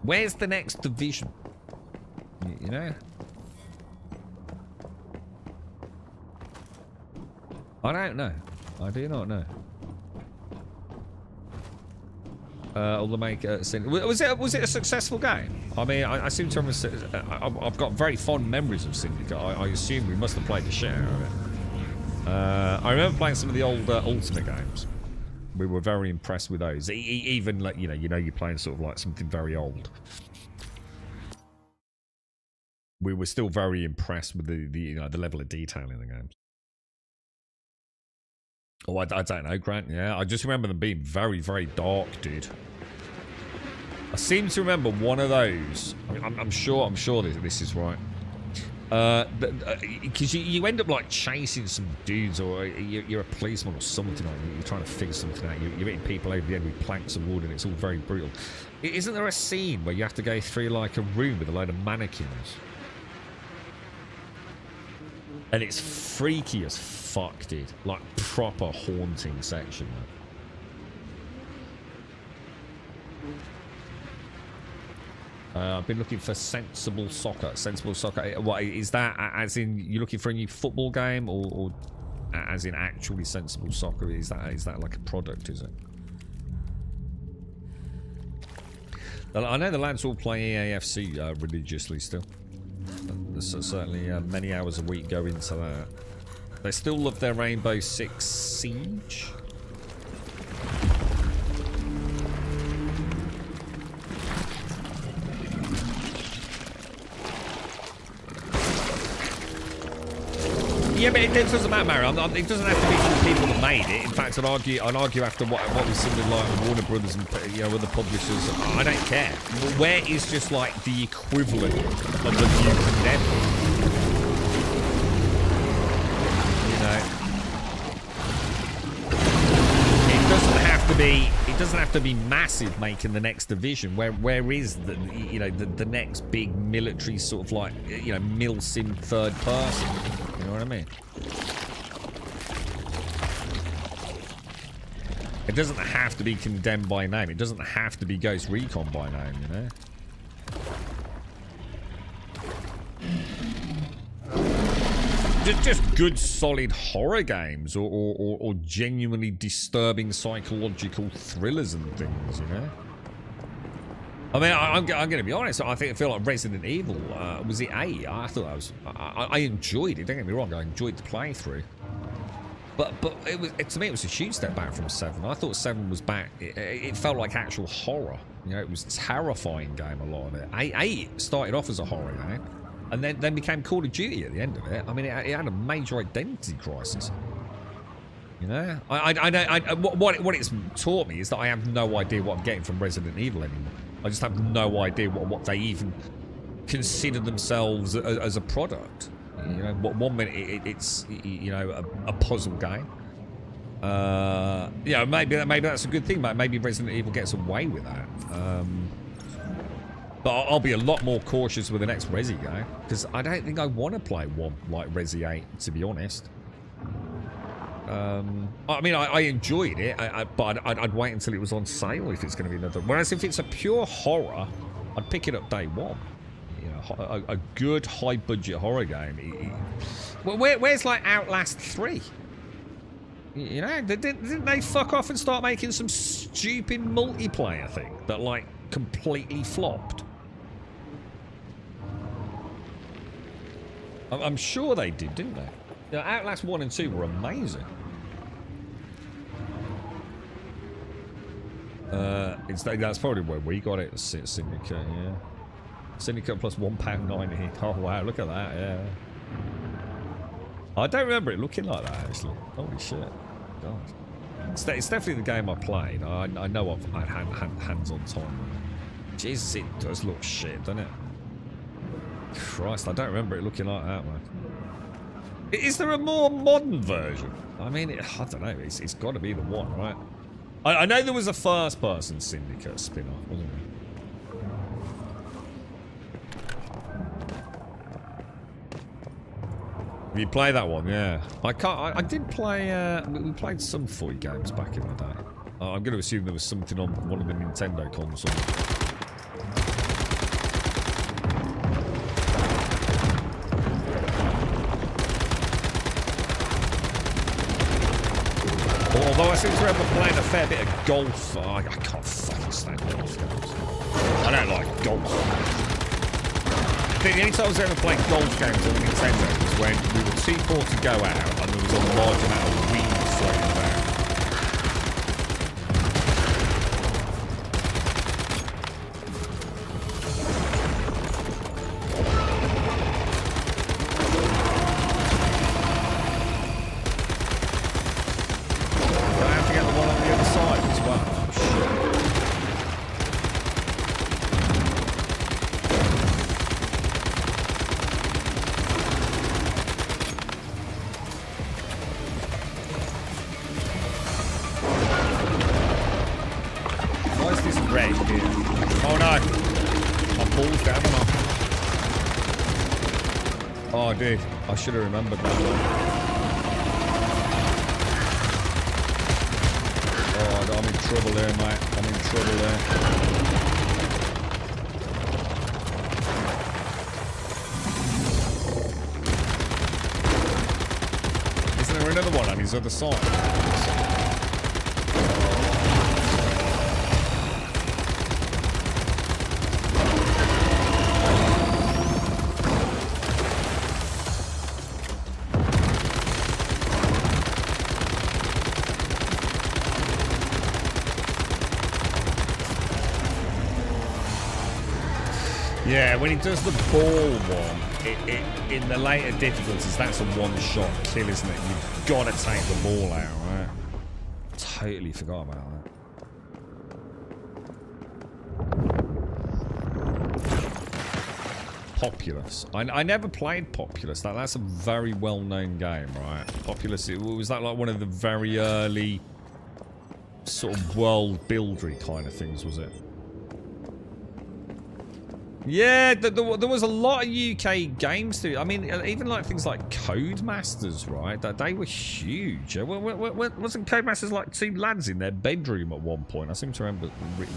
Where's the next Division? You know? I don't know. I do not know. Or the make was it a successful game? I mean, I seem to remember. I've got very fond memories of Syndicate. I assume we must have played the shit out of it. I remember playing some of the old Ultimate games. We were very impressed with those. Even like you know, you're playing sort of like something very old. We were still very impressed with the level of detail in the games. Oh, I don't know, Grant. Yeah, I just remember them being very, very dark, dude. I seem to remember one of those. I'm sure this is right. Because you end up like chasing some dudes, or you're a policeman or something. Like you're trying to figure something out. You're hitting people over the end with planks of wood, and it's all very brutal. Isn't there a scene where you have to go through like a room with a load of mannequins? And it's freaky as fuck, dude. Like, proper haunting section, man. I've been looking for Sensible Soccer. Sensible Soccer. What is that? As in, you're looking for a new football game, or as in actually Sensible Soccer? Is that like a product? Is it? I know the lads all play EAFC religiously still. There's certainly many hours a week go into that. They still love their Rainbow Six Siege. Yeah, but it doesn't matter, Mario. It doesn't have to be from the people that made it. In fact, I'd argue after what was something like Warner Brothers and other publishers. I don't care. Where is just like the equivalent of the new Condemned? You know, it doesn't have to be massive making the next Division. Where is the the next big military sort of like milsim third person? You know what I mean? It doesn't have to be Condemned by name. It doesn't have to be Ghost Recon by name, you know? Just good, solid horror games, or genuinely disturbing psychological thrillers and things, you know? I mean, I'm going to be honest. I feel like Resident Evil was it 8? I thought I enjoyed it. Don't get me wrong. I enjoyed the playthrough, but to me it was a huge step back from 7. I thought 7 was back. It felt like actual horror. You know, it was a terrifying game. A lot of it. 8 started off as a horror game, and then became Call of Duty at the end of it. I mean, it had a major identity crisis. You know, what it's taught me is that I have no idea what I'm getting from Resident Evil anymore. I just have no idea what they even consider themselves as a product. You know, one minute it's a puzzle game. Maybe that's a good thing. Maybe Resident Evil gets away with that. But I'll be a lot more cautious with the next Resi game, because I don't think I want to play one like Resi 8, to be honest. I mean, I enjoyed it, but I'd wait until it was on sale if it's going to be another. Whereas if it's a pure horror, I'd pick it up day one. You know, a good high-budget horror game. Where's like Outlast 3? You know, didn't they fuck off and start making some stupid multiplayer thing that, like, completely flopped? I'm sure they did, didn't they? You know, Outlast 1 and 2 were amazing. That's probably where we got it, Syndicate, yeah. Syndicate plus £1.90. Oh, wow, look at that, yeah. I don't remember it looking like that, actually. Holy shit. God. It's definitely the game I played. I know I've had hands-on time. Jesus, it does look shit, doesn't it? Christ, I don't remember it looking like that, man. Is there a more modern version? I mean, I don't know. It's got to be the one, right? I know there was a first-person Syndicate spin-off, wasn't there? You play that one, yeah. I did play. We played some footy games back in the day. I'm going to assume there was something on one of the Nintendo consoles. Although I seem to remember playing a fair bit of golf. Oh, I can't fucking stand golf games. I don't like golf. The only time I was ever playing golf games on the Nintendo was when we were too poor to go out and there was a large amount of weed floating about. Do I have to get the one on the other side as well? Oh, shit. Oh, dude, I should have remembered that one. Oh, I'm in trouble there, mate. I'm in trouble there. Isn't there another one on his other side? Yeah, when he does the ball one, in the later difficulties, that's a one-shot kill, isn't it? You've got to take the ball out, right? Totally forgot about that. Populous. I never played Populous. That's a very well-known game, right? Populous, was that like one of the very early sort of world-buildery kind of things, was it? Yeah, there was a lot of UK games too. I mean, even like things like Codemasters, right? They were huge. Wasn't Codemasters like two lads in their bedroom at one point? I seem to remember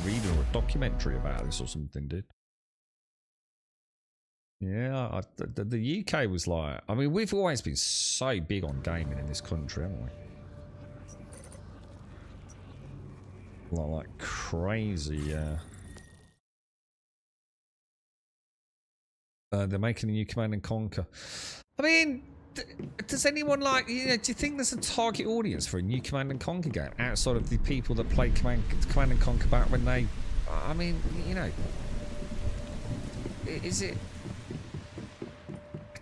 reading a documentary about this or something, dude. Yeah, the UK was like... I mean, we've always been so big on gaming in this country, haven't we? Like crazy, yeah. They're making a new Command and Conquer. I mean, does anyone like, do you think there's a target audience for a new Command and Conquer game outside of the people that played Command and Conquer back when they, I mean, is it,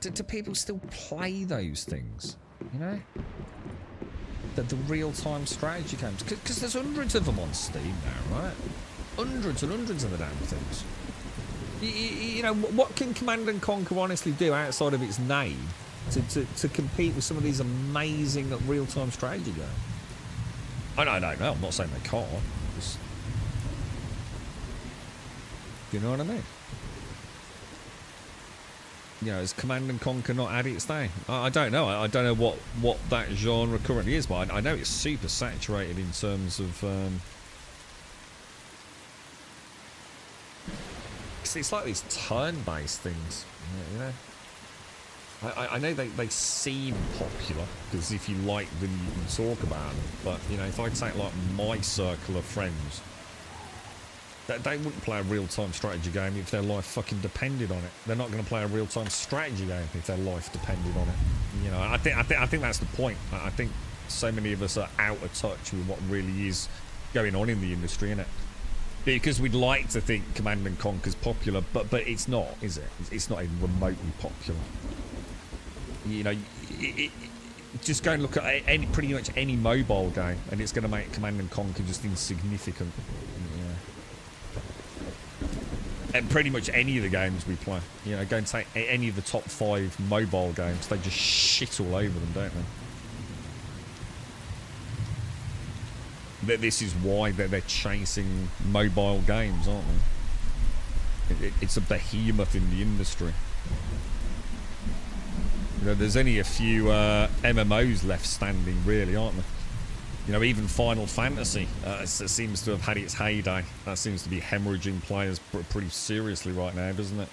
do people still play those things, the real-time strategy games? Because there's hundreds of them on Steam now, right? Hundreds and hundreds of the damn things. What can Command and Conquer honestly do outside of its name to compete with some of these amazing real-time strategy games? I don't know. I'm not saying they can't. Just, you know what I mean? Is Command and Conquer not at its day? I don't know. I don't know what that genre currently is, but I know it's super saturated in terms of... it's like these turn-based things, I know they seem popular, because if you like them, you can talk about them. But, you know, if I take, like, my circle of friends, they wouldn't play a real-time strategy game if their life fucking depended on it. They're not going to play a real-time strategy game if their life depended on it. You know, I think that's the point. I think so many of us are out of touch with what really is going on in the industry, innit? Because we'd like to think Command and Conquer's popular, but it's not, is it? It's not even remotely popular. You know, just go and look at pretty much any mobile game, and it's going to make Command and Conquer just insignificant. Yeah. And pretty much any of the games we play, you know, go and take any of the top 5 mobile games, they just shit all over them, don't they? This is why they're chasing mobile games, aren't they? It's a behemoth in the industry. You know, there's only a few MMOs left standing, really, aren't there? You know, even Final Fantasy seems to have had its heyday. That seems to be hemorrhaging players pretty seriously right now, doesn't it?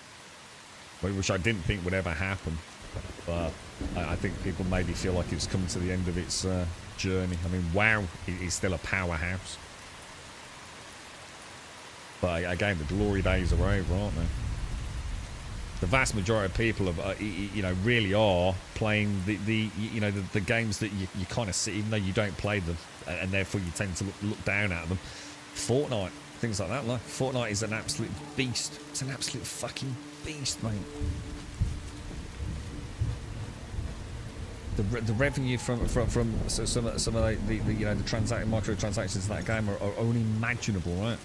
Which I didn't think would ever happen. But I think people maybe feel like it's come to the end of its journey. I mean, WoW is still a powerhouse. But again, the glory days are over, aren't they? The vast majority of people, you know, really are playing the games that you kind of see, even though you don't play them, and therefore you tend to look down at them. Fortnite, things like that. Like Fortnite is an absolute beast. It's an absolute fucking beast, mate. The revenue from some of the you know, the microtransactions in that game are unimaginable, right?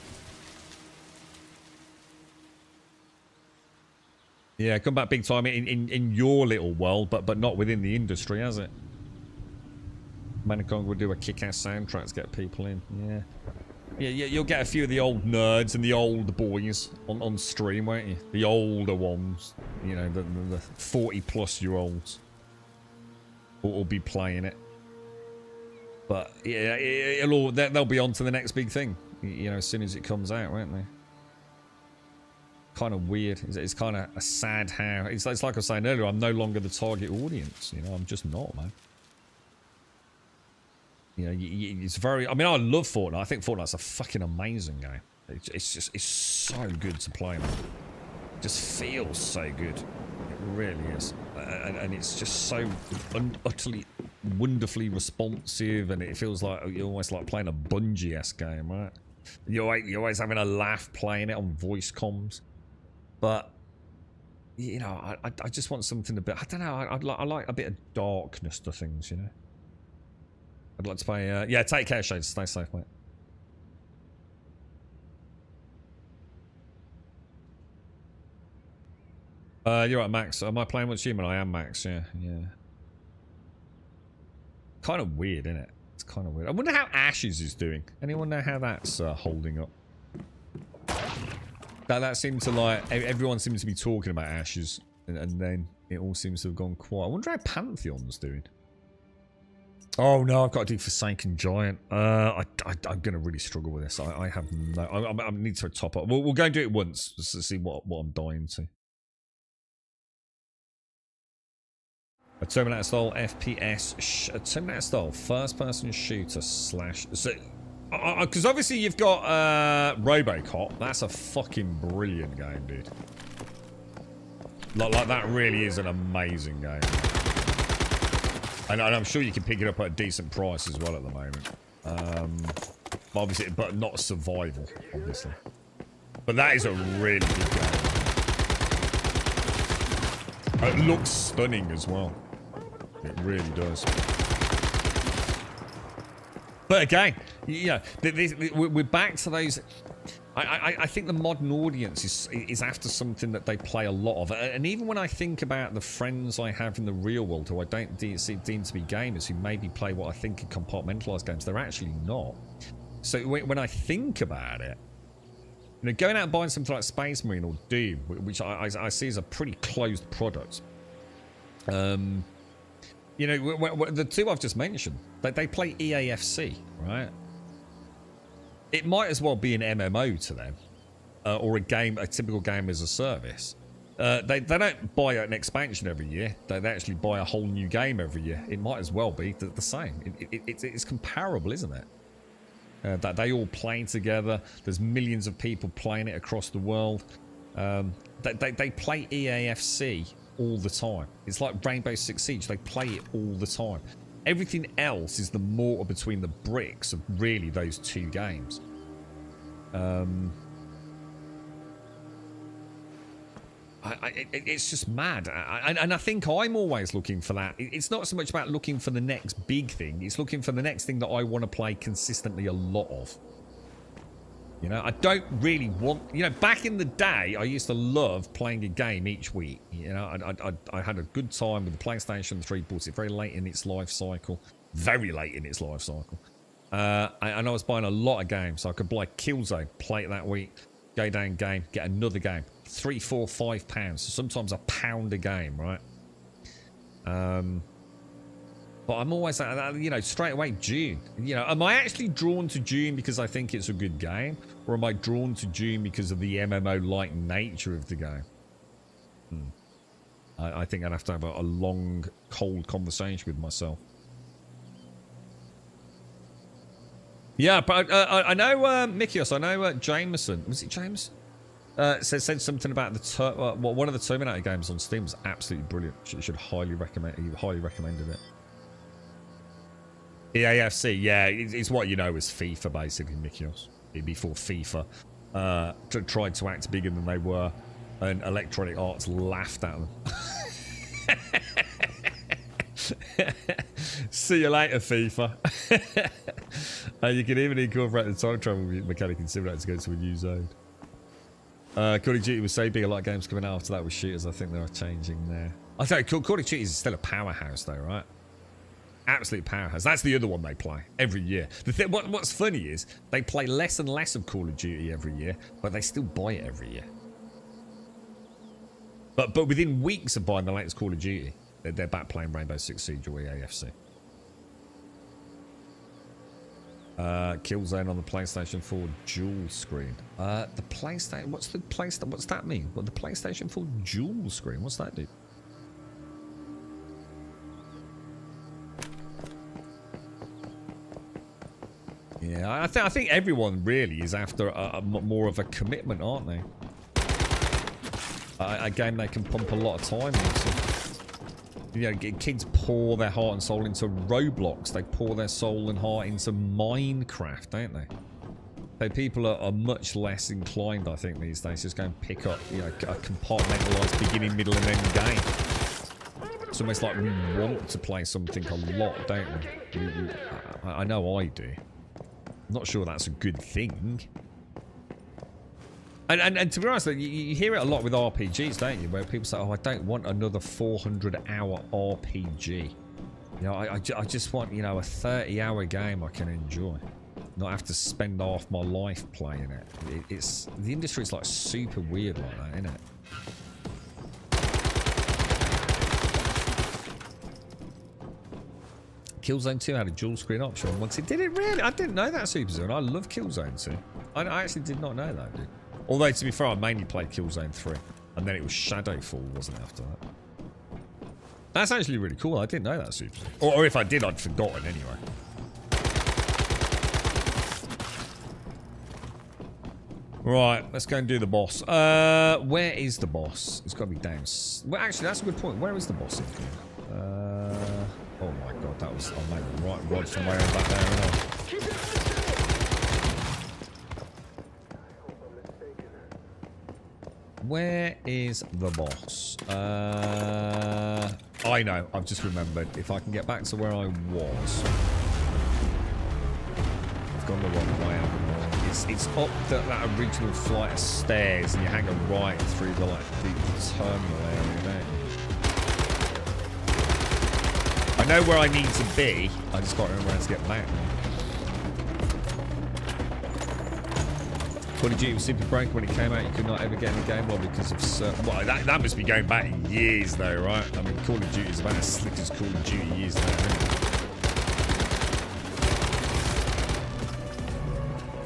Yeah, come back big time in your little world, but not within the industry, has it? Manacong would do a kick-ass soundtrack to get people in. Yeah, you'll get a few of the old nerds and the old boys on stream, won't you? The older ones, you know, the 40-plus-year-olds will be playing it. But yeah, they'll be on to the next big thing, you know, as soon as it comes out, won't they? Kind of weird. It's kind of a sad how it's like I was saying earlier, I'm no longer the target audience, you know. I'm just not, man. You know, it's very, I mean, I love Fortnite. I think Fortnite's a fucking amazing game. It's so good to play, man. It just feels so good. It really is. And it's just so utterly wonderfully responsive, and it feels like you're almost like playing a Bungie-esque game, right? You're always having a laugh playing it on voice comms. But, you know, I just want something a bit, I don't know, I like a bit of darkness to things, you know. I'd like to play, yeah, take care, Shades, stay safe, mate. You're right, Max. Am I playing what's human? I am, Max, yeah. Kind of weird, isn't it? It's kind of weird. I wonder how Ashes is doing. Anyone know how that's holding up? That seemed to, like, everyone seems to be talking about Ashes, and then it all seems to have gone quiet. I wonder how Pantheon's doing. Oh no, I've got to do Forsaken Giant. I'm going to really struggle with this. I have no, I need to top up. We'll go and do it once, just to see what I'm dying to. A Terminator style FPS, a Terminator style first person shooter slash. So, because obviously you've got Robocop. That's a fucking brilliant game, dude. Like that really is an amazing game. And I'm sure you can pick it up at a decent price as well at the moment. Obviously, but not survival, obviously. But that is a really good game. It looks stunning as well. It really does. But again, you know, we're back to those. I think the modern audience is after something that they play a lot of. And even when I think about the friends I have in the real world who I don't deem to be gamers, who maybe play what I think are compartmentalized games, they're actually not. So when I think about it, you know, going out and buying something like Space Marine or Doom, which I see as a pretty closed product. You know, the two I've just mentioned, they play EAFC, right? It might as well be an MMO to them, or a typical game as a service. They don't buy an expansion every year. They actually buy a whole new game every year. It might as well be the same. It's comparable, isn't it? That they all play together. There's millions of people playing it across the world. They play EAFC all the time. It's like Rainbow Six Siege. They play it all the time. Everything else is the mortar between the bricks of really those two games. It's just mad. And I think I'm always looking for that. It's not so much about looking for the next big thing. It's looking for the next thing that I want to play consistently a lot of. You know, I don't really want... You know, back in the day, I used to love playing a game each week. You know, I had a good time with the PlayStation 3. Bought it very late in its life cycle. Very late in its life cycle. And I was buying a lot of games. So I could buy Killzone, play it that week, go down game, get another game. £3, £4, £5. Sometimes £1 a game, right? But I'm always, you know, straight away June. You know, am I actually drawn to June because I think it's a good game? Or am I drawn to June because of the MMO-like nature of the game? I think I'd have to have a long, cold conversation with myself. Yeah, but I know, Mikios, I know Jameson. Was it Jameson? Said something about the one of the Terminator games on Steam was absolutely brilliant. Should highly recommend. He highly recommended it. EAFC, yeah, it's what you know as FIFA basically, Mikios. Before FIFA tried to act bigger than they were, and Electronic Arts laughed at them. See you later, FIFA. You can even incorporate the time travel mechanic in Simulator to go to a new zone. Call of Duty was so big, a lot of games coming out after that with shooters. I think they are changing there. I think Call of Duty is still a powerhouse though, right? Absolute powerhouse. That's the other one they play every year. What's funny is they play less and less of Call of Duty every year, but they still buy it every year. But within weeks of buying the latest Call of Duty, they're back playing Rainbow Six Siege or EAFC. Killzone on the PlayStation 4 dual screen. The PlayStation. What's that mean? What the PlayStation 4 dual screen? What's that do? Yeah, I think everyone really is after more of a commitment, aren't they? A game they can pump a lot of time into. You know, kids pour their heart and soul into Roblox. They pour their soul and heart into Minecraft, don't they? So people are much less inclined, I think, these days. Just go and pick up, you know, a compartmentalised beginning, middle, and end game. It's almost like we want to play something a lot, don't we? I know I do. I'm not sure that's a good thing. And to be honest, you hear it a lot with RPGs, don't you? Where people say, oh, I don't want another 400-hour RPG. You know, I just want, you know, a 30-hour game I can enjoy. Not have to spend half my life playing it. It's the industry is like super weird like that, isn't it? Killzone 2 had a dual screen option once. Did it really? I didn't know that, Super Zone. I love Killzone 2. I actually did not know that, dude. Although, to be fair, I mainly played Killzone 3. And then it was Shadowfall, wasn't it, after that? That's actually really cool. I didn't know that, Super Zone. Or if I did, I'd forgotten anyway. Right, let's go and do the boss. Where is the boss? It's got to be down. Well, actually, that's a good point. Where is the boss in here? Oh my god, that was... I made the right rod from way back there. Where is the boss? I know. I've just remembered. If I can get back to where I was. I've gone the wrong way. It's up that original flight of stairs, and you hang a right through the terminal area there. I know where I need to be. I just can't remember how to get back now. Call of Duty was super broken when it came out. You could not ever get in the game, well, because of certain... Well, that must be going back years, though, right? I mean, Call of Duty is about as slick as Call of Duty is now, isn't it?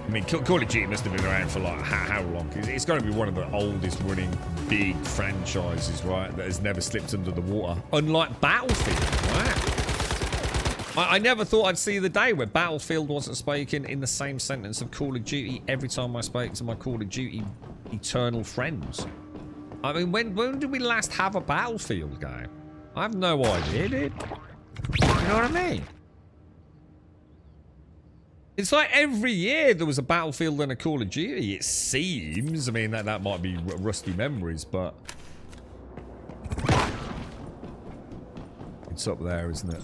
I mean, Call of Duty must have been around for like how long? It's got to be one of the oldest running big franchises, right? That has never slipped under the water. Unlike Battlefield, right? I never thought I'd see the day where Battlefield wasn't spoken in the same sentence of Call of Duty every time I spoke to my Call of Duty eternal friends. I mean, when did we last have a Battlefield game? I have no idea, dude. You know what I mean? It's like every year there was a Battlefield and a Call of Duty, it seems. I mean, that might be rusty memories, but... It's up there, isn't it?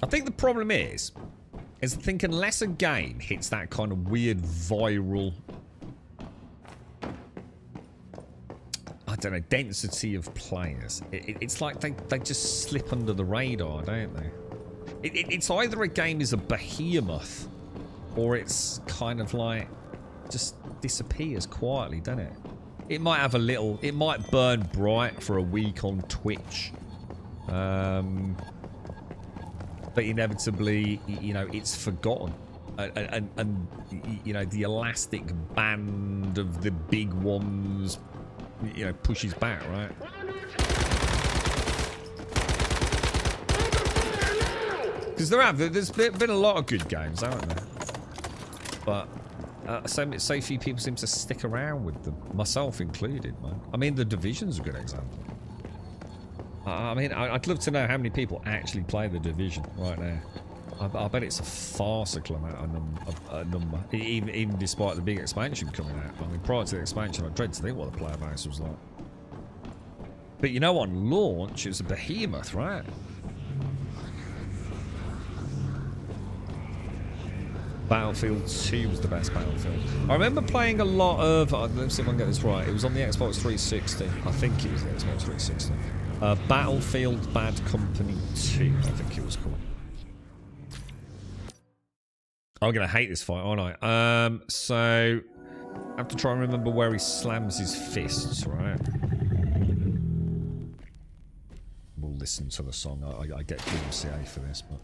I think the problem is I think unless a game hits that kind of weird viral, I don't know, density of players, it's like they just slip under the radar, don't they? It's either a game is a behemoth or it's kind of like just disappears quietly, doesn't it? It might have a little, it might burn bright for a week on Twitch. But inevitably, you know, it's forgotten. And you know, the elastic band of the big ones, you know, pushes back, right? Because there's been a lot of good games, haven't there? But so few people seem to stick around with them, myself included, man. I mean, The Division's a good example. I mean, I'd love to know how many people actually play The Division right now. I bet it's a farcical amount of number, even despite the big expansion coming out. I mean, prior to the expansion, I dread to think what the player base was like. But you know, on launch, it was a behemoth, right? Battlefield 2 was the best Battlefield. I remember playing a lot of... let's see if I can get this right. It was on the Xbox 360. I think it was the Xbox 360. Battlefield Bad Company 2, I think it was called. I'm going to hate this fight, aren't I? So... I have to try and remember where he slams his fists, right? We'll listen to the song. I get DMCA for this, but...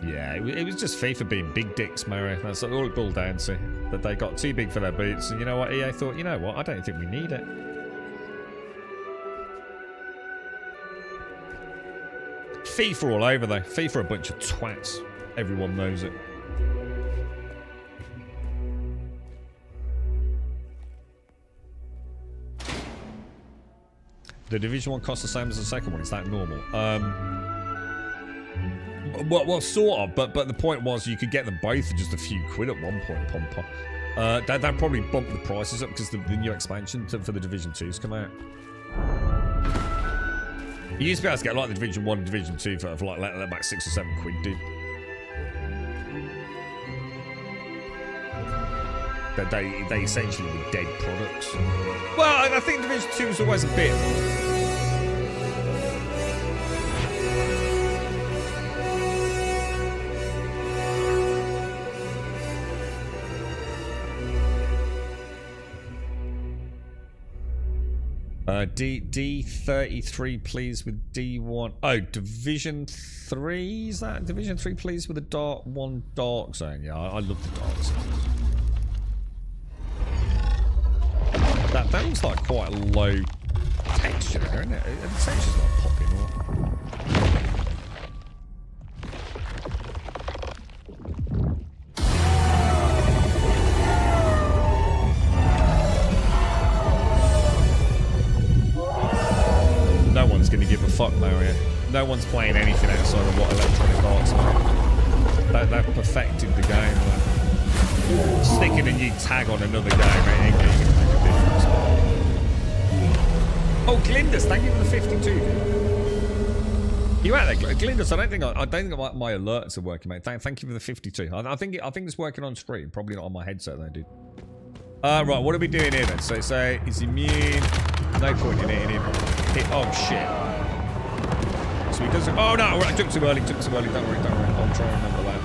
Yeah, it was just FIFA being big dicks, Mary. That's all it boiled down to. That they got too big for their boots, and you know what? EA thought, you know what? I don't think we need it. FIFA all over, though. FIFA are a bunch of twats. Everyone knows it. The Division 1 costs the same as the second one. Is that normal? Well, sort of, but the point was you could get them both for just a few quid at one point, Pompa. That probably bumped the prices up because the new expansion for the Division 2's come out. You used to be able to get like the Division 1 and Division 2 for like about 6 or 7 quid, dude. They essentially were dead products. Well, I think Division 2 was always a bit... D33 please with D1. Oh, Division 3? Is that Division 3 please with a dark zone? Yeah, I love the dark zone. That looks like quite a low texture there, isn't it? The texture's not popping off. No one's going to give a fuck, Mario. No one's playing anything outside of what Electronic Arts are. They've perfected the game. Man. Sticking a new tag on another game ain't going to make a difference. Oh, Glindus, thank you for the 52. You out there, Glindus? I don't think my alerts are working, mate. Thank you for the 52. I think it's working on stream, probably not on my headset, though, dude. Right, what are we doing here then? So say he's immune. No point in hitting him. Oh shit. So he doesn't. Oh no! I took too early. Don't worry. I'll try and remember that.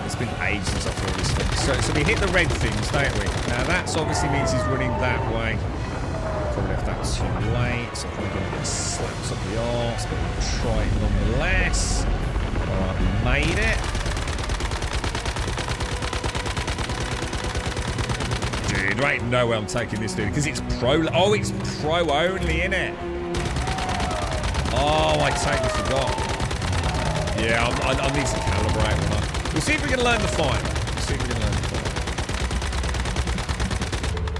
It's been ages since I've filled this thing. So we hit the red things, don't we? Now that obviously means he's running that way. Probably left that too late, so I'm going to get slaps up the arse, but we'll try it nonetheless. Alright, we made it. Dude, there ain't no way I'm taking this dude, because it's pro. Oh, it's pro only, innit? Oh, I totally forgot. Yeah, I need to calibrate. We'll see if we can learn the fight.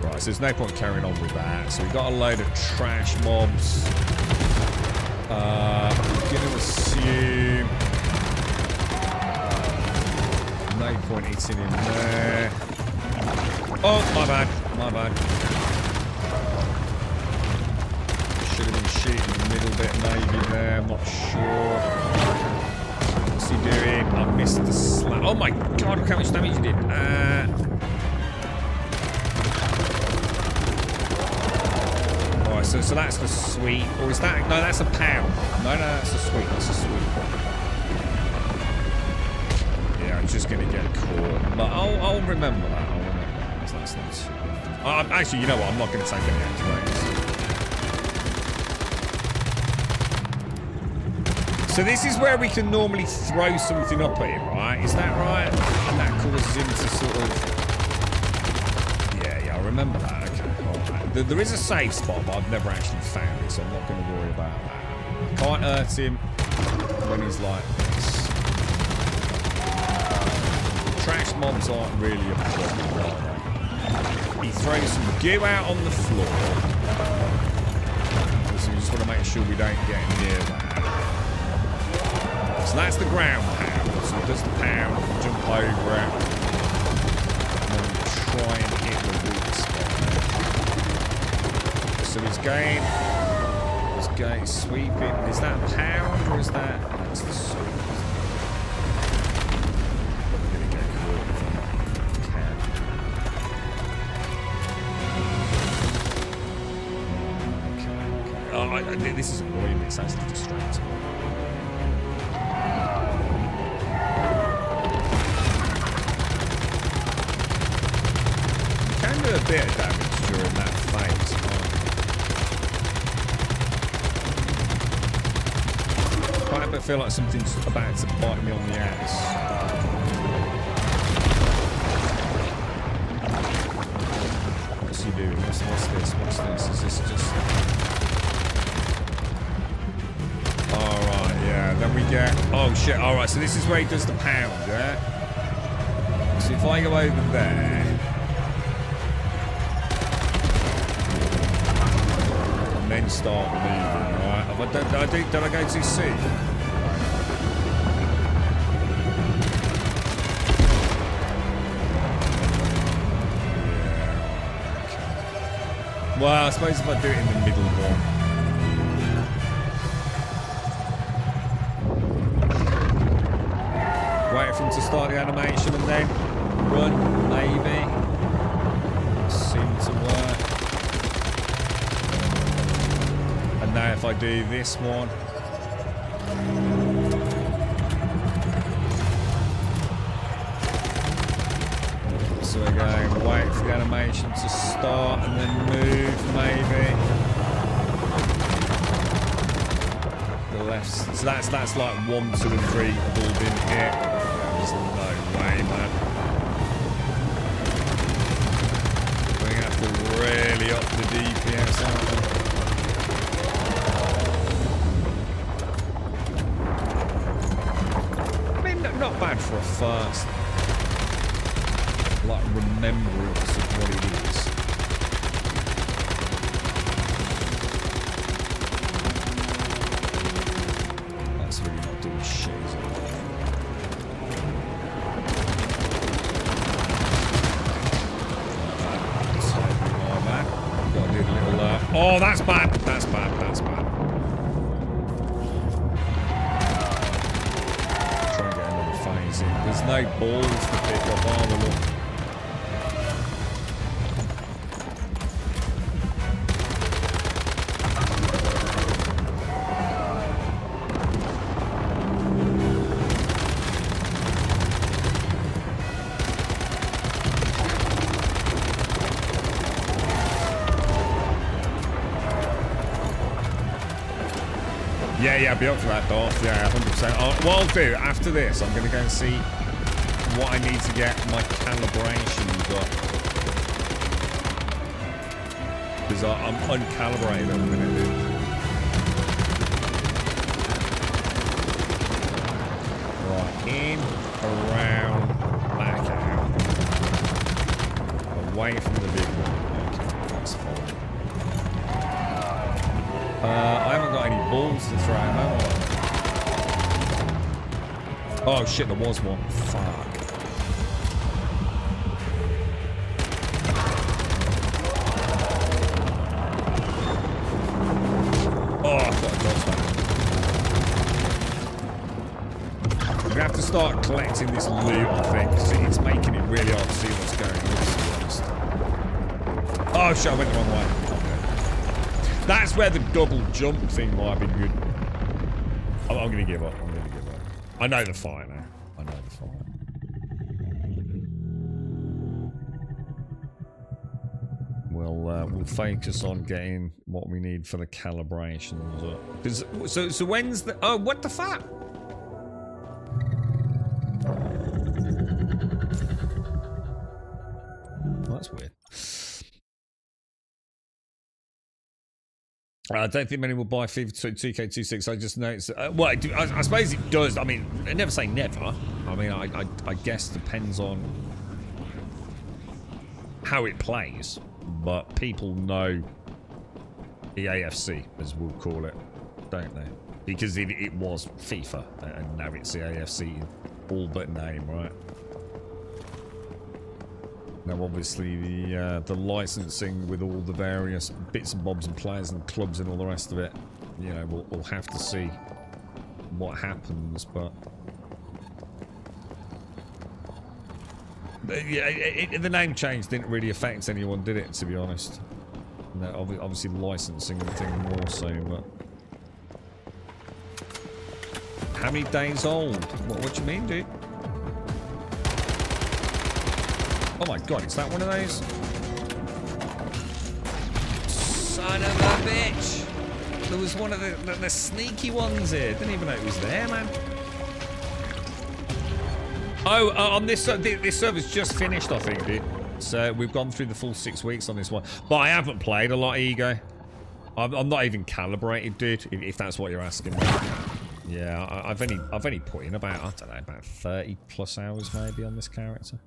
Right, so there's no point carrying on with that. So we've got a load of trash mobs. We're going to assume... no point hitting him there. Oh, my bad. Should have been shooting the middle bit maybe there. I'm not sure. What's he doing? I missed the slap. Oh my god, look how much damage he did. Alright, so that's the sweet. Or is that... no, that's a pound. No, that's a sweet. Yeah, I'm just going to get caught. But I'll remember that. So that's not too... actually, you know what? I'm not going to take any activators. So this is where we can normally throw something up at him, right? Is that right? And that causes him to sort of... yeah, I remember that. Okay, all right. There is a safe spot, but I've never actually found it, so I'm not going to worry about that. Can't hurt him when he's like this. Trash mobs aren't really a problem, are they? He throws some goo out on the floor. So we just want to make sure we don't get near that. So that's the ground pound. So he does the pound, jump over it, and then try and hit the weak spot. So he's going sweeping. Is that pound or is that... that's the sweep. I'm going to get caught if I can. Okay. Oh, this is annoying. It's actually distracting. A bit of damage during that phase. Quite a bit feel like something's about to bite me on the ass. What's he doing? What's this? Is this just... alright, yeah. Then we get... oh shit, alright, so this is where he does the pound, yeah? So if I go over there... then start moving, right? Did I go too soon? Yeah. Well, I suppose if I do it in the middle one. Wait for him to start the animation and then run, maybe. Seem to work. Now if I do this one, so we're going wait for the animation to start and then move maybe. The left, so that's like 1, 2 and 3 have all been hit. There's no way, man. We're gonna have to really up the DPS, aren't we? Not bad for a first, like, remembrance of what it is. That's really not doing shit, is it? Oh, man. Gotta do a little, oh, that's bad. That's bad. There's no balls to pick up, are there? Look. Yeah, I'll be up for that, Darth. Yeah, 100%. What I'll do after this, I'm going to go and see what I need to get my calibrations up. Because I'm uncalibrated at the minute, dude. Right, in, around, back out. Away from the big one. Okay, that's fine. I haven't got any balls to throw, have I? Oh shit, there was one. Fuck. Oh, I've got a dodge back. I'm gonna have to start collecting this loot, I think, because it's making it really hard to see what's going on, to be honest. Oh shit, I went the wrong way. That's where the double jump thing might have been good. I'm going to give up. I know the fire now. We'll focus on getting what we need for the calibrations up. So when's the... Oh, what the fuck? Well, that's weird. I don't think many will buy FIFA 2K26. I just noticed. Well, I suppose it does. I mean, I never say never. I mean, I guess depends on how it plays. But people know the AFC, as we'll call it, don't they? Because it was FIFA, and now it's the AFC, all but name, right? Now, obviously, the licensing with all the various bits and bobs and players and clubs and all the rest of it, you know, we'll have to see what happens, but yeah, the name change didn't really affect anyone, did it, to be honest? No, obviously licensing the thing more so, but how many days old? What do you mean, dude? Oh my god, is that one of those? Son of a bitch! There was one of the sneaky ones here. Didn't even know it was there, man. Oh, on this server's just finished, I think, dude. So we've gone through the full 6 weeks on this one. But I haven't played a lot of Ego. I'm not even calibrated, dude, if that's what you're asking me. Yeah, I've only put in about, I don't know, about 30 plus hours maybe on this character.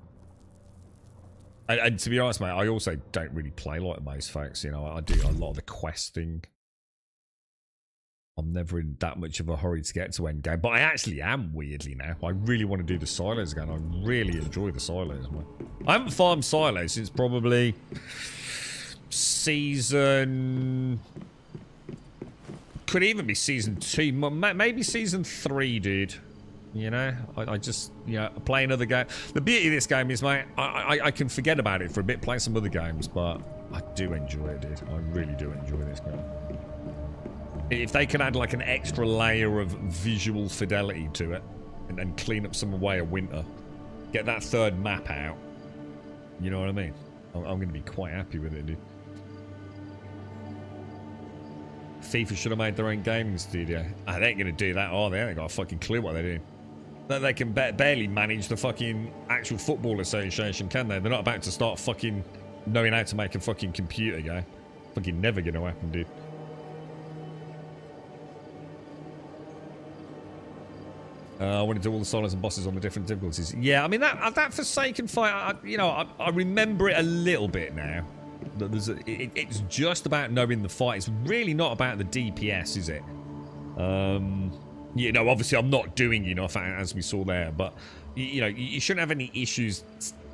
And to be honest, mate, I also don't really play like most folks, you know. I do a lot of the questing. I'm never in that much of a hurry to get to endgame, but I actually am, weirdly, now. I really want to do the silos again. I really enjoy the silos, man. I haven't farmed silos since probably season... Could even be season 2, maybe season 3, dude. You know, I just, you know, play another game. The beauty of this game is, mate, I can forget about it for a bit, play some other games, but I do enjoy it, dude. I really do enjoy this game. If they can add, like, an extra layer of visual fidelity to it, and clean up some Way of Winter, get that third map out, you know what I mean? I'm going to be quite happy with it, dude. FIFA should have made their own gaming studio. They ain't going to do that, are they? They ain't got a fucking clue what they're doing. They can barely manage the fucking actual football association, can they? They're not about to start fucking knowing how to make a fucking computer game. Fucking never going to happen, dude. I want to do all the solos and bosses on the different difficulties. Yeah, I mean, that Forsaken fight, you know, I remember it a little bit now. It's just about knowing the fight. It's really not about the DPS, is it? You know, obviously I'm not doing enough, as we saw there, but you know, you shouldn't have any issues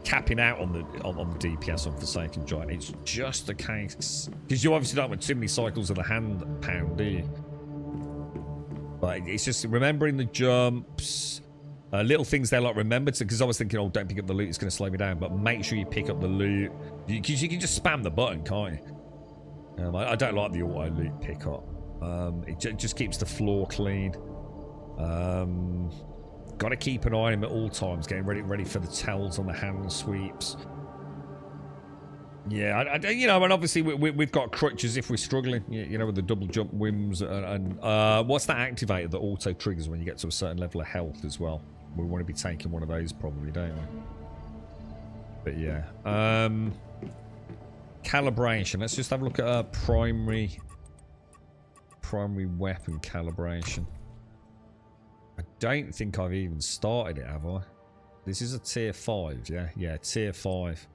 capping out on the DPS on Forsaken Giant. It's just a case because you obviously don't want too many cycles of the hand pound, do you? But it's just remembering the jumps, little things there, like remember to, because I was thinking, oh, don't pick up the loot, it's going to slow me down, but make sure you pick up the loot, because you can just spam the button, can't you? I don't like the auto loot pickup. It just keeps the floor clean. Got to keep an eye on him at all times, getting ready for the tells on the hand sweeps. Yeah, you know, and obviously we've got crutches if we're struggling, you know, with the double jump whims and what's that activator that auto triggers when you get to a certain level of health as well? We want to be taking one of those probably, don't we? But yeah, calibration. Let's just have a look at primary weapon calibration. I don't think I've even started it, have I? This is a tier 5, yeah? Yeah, tier 5.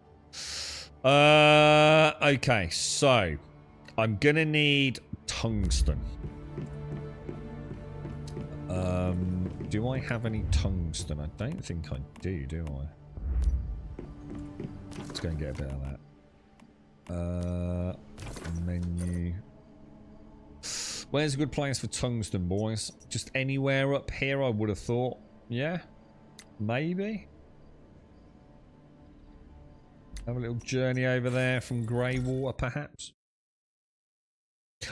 Okay, so I'm gonna need tungsten. Do I have any tungsten? I don't think I do I? Let's go and get a bit of that. Menu. Where's a good place for tungsten, boys? Just anywhere up here, I would have thought. Yeah? Maybe? Have a little journey over there from Greywater, perhaps?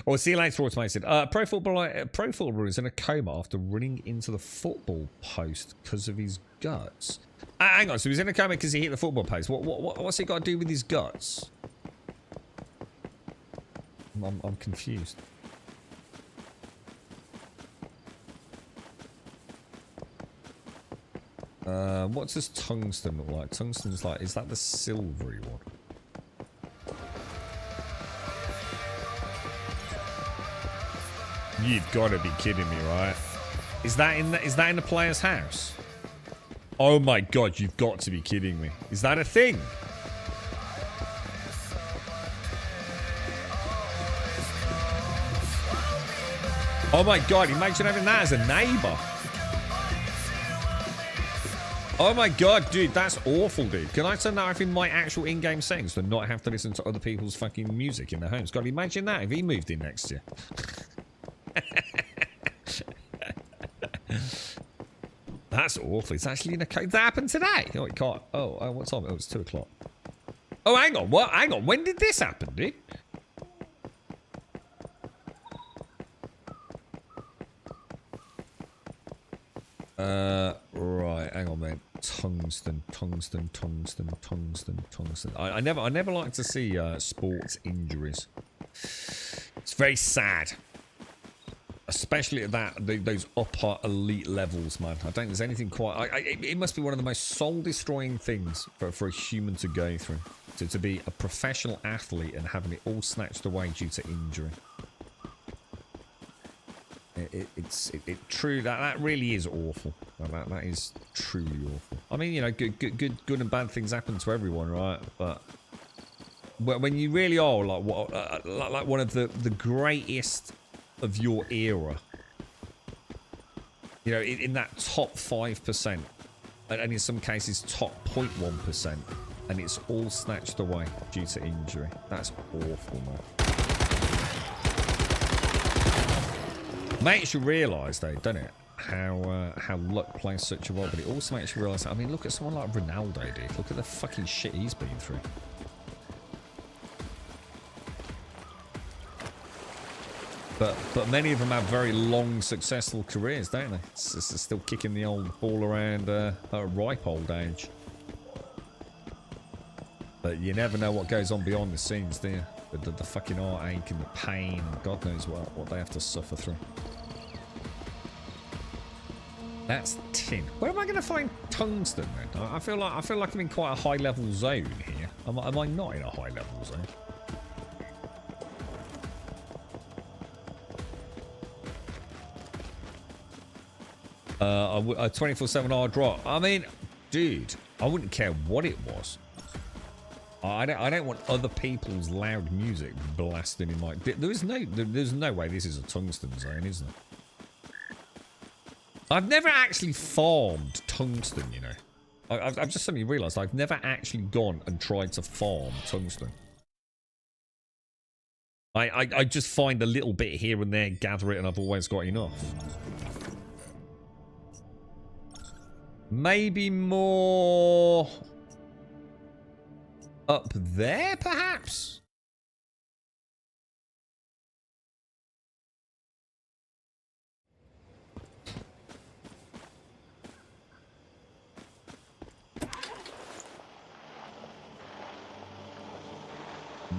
Oh, see you later, Automated. Pro footballer is in a coma after running into the football post because of his guts. Hang on, so he's in a coma because he hit the football post. What's he got to do with his guts? I'm confused. What does tungsten look like? Tungsten's like, is that the silvery one? You've got to be kidding me, right? Is that in the player's house? Oh my god, you've got to be kidding me. Is that a thing? Oh my god, imagine having that as a neighbor. Oh my god, dude, that's awful, dude. Can I turn that off in my actual in-game settings to not have to listen to other people's fucking music in their homes? God, imagine that if he moved in next year. That's awful. It's actually in a code. That happened today. Oh, it can't. Oh, what time? Oh, it's 2 o'clock. Oh, hang on. What? Hang on. When did this happen, dude? Right. Hang on, man. Tungsten. I never like to see sports injuries. It's very sad. Especially at those upper elite levels, man. I don't think there's anything quite... it must be one of the most soul-destroying things for a human to go through. To be a professional athlete and having it all snatched away due to injury. It's true. That really is awful. That is truly awful. I mean, you know, good and bad things happen to everyone, right? But when you really are like one of the greatest of your era, you know, in that top 5%, and in some cases top 0.1%, and it's all snatched away due to injury. That's awful, man. Makes you realise, though, doesn't it, how luck plays such a role? But it also makes you realise. I mean, look at someone like Ronaldo, dude. Look at the fucking shit he's been through. But many of them have very long, successful careers, don't they? It's still kicking the old ball around at a ripe old age. But you never know what goes on behind the scenes, do you? The fucking heartache and the pain, and God knows what they have to suffer through. That's tin. Where am I going to find tungsten then? I feel like I'm in quite a high level zone here. Am I not in a high level zone? A 24/7 drop. I mean, dude, I wouldn't care what it was. I don't want other people's loud music blasting in my... There's no way this is a tungsten zone, is there? I've never actually farmed tungsten, you know. I've just suddenly realised I've never actually gone and tried to farm tungsten. I just find a little bit here and there, gather it, and I've always got enough. Maybe more... up there, perhaps?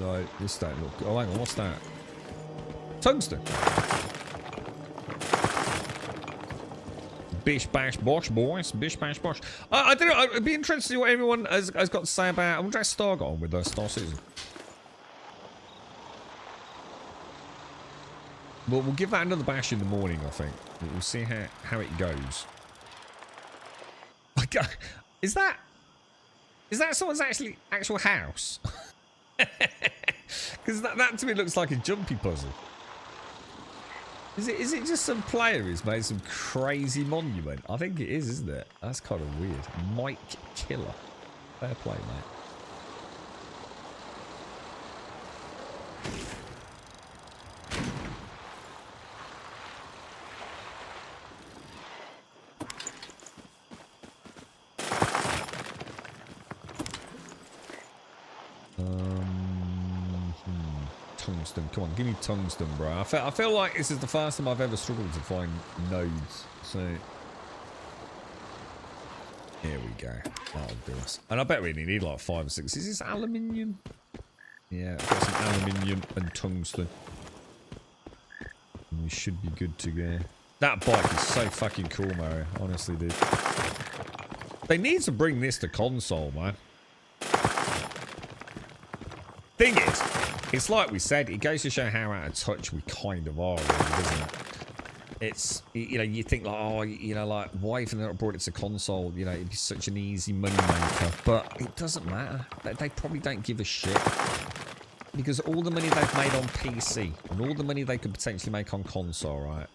No, this don't look. Oh, hang on, what's that? Tungsten. Bish bash bosh, boys. Bish bash bosh. I don't know. I'd be interested to see what everyone has got to say about. I wonder how Star got on with Star Citizen. Well, we'll give that another bash in the morning, I think. We'll see how it goes. Is that someone's actual house? Because that to me looks like a jumpy puzzle. Is it just some player who's made some crazy monument? I think it is, isn't it? That's kind of weird. Mike Killer. Fair play, mate. Tungsten. Come on, give me tungsten, bro. I feel like this is the first time I've ever struggled to find nodes. So here we go. That'll do us. And I bet we only need like 5 or 6. Is this aluminium? Yeah, I've got some aluminium and tungsten. And we should be good to go. That bike is so fucking cool, Mario. Honestly, dude. They need to bring this to console, man. Thing is, it's like we said, it goes to show how out of touch we kind of are, really, doesn't it? It's, you know, you think like, oh, you know, like, why have they not brought it to console? You know, it'd be such an easy money maker. But it doesn't matter. They probably don't give a shit. Because all the money they've made on PC and all the money they could potentially make on console, right?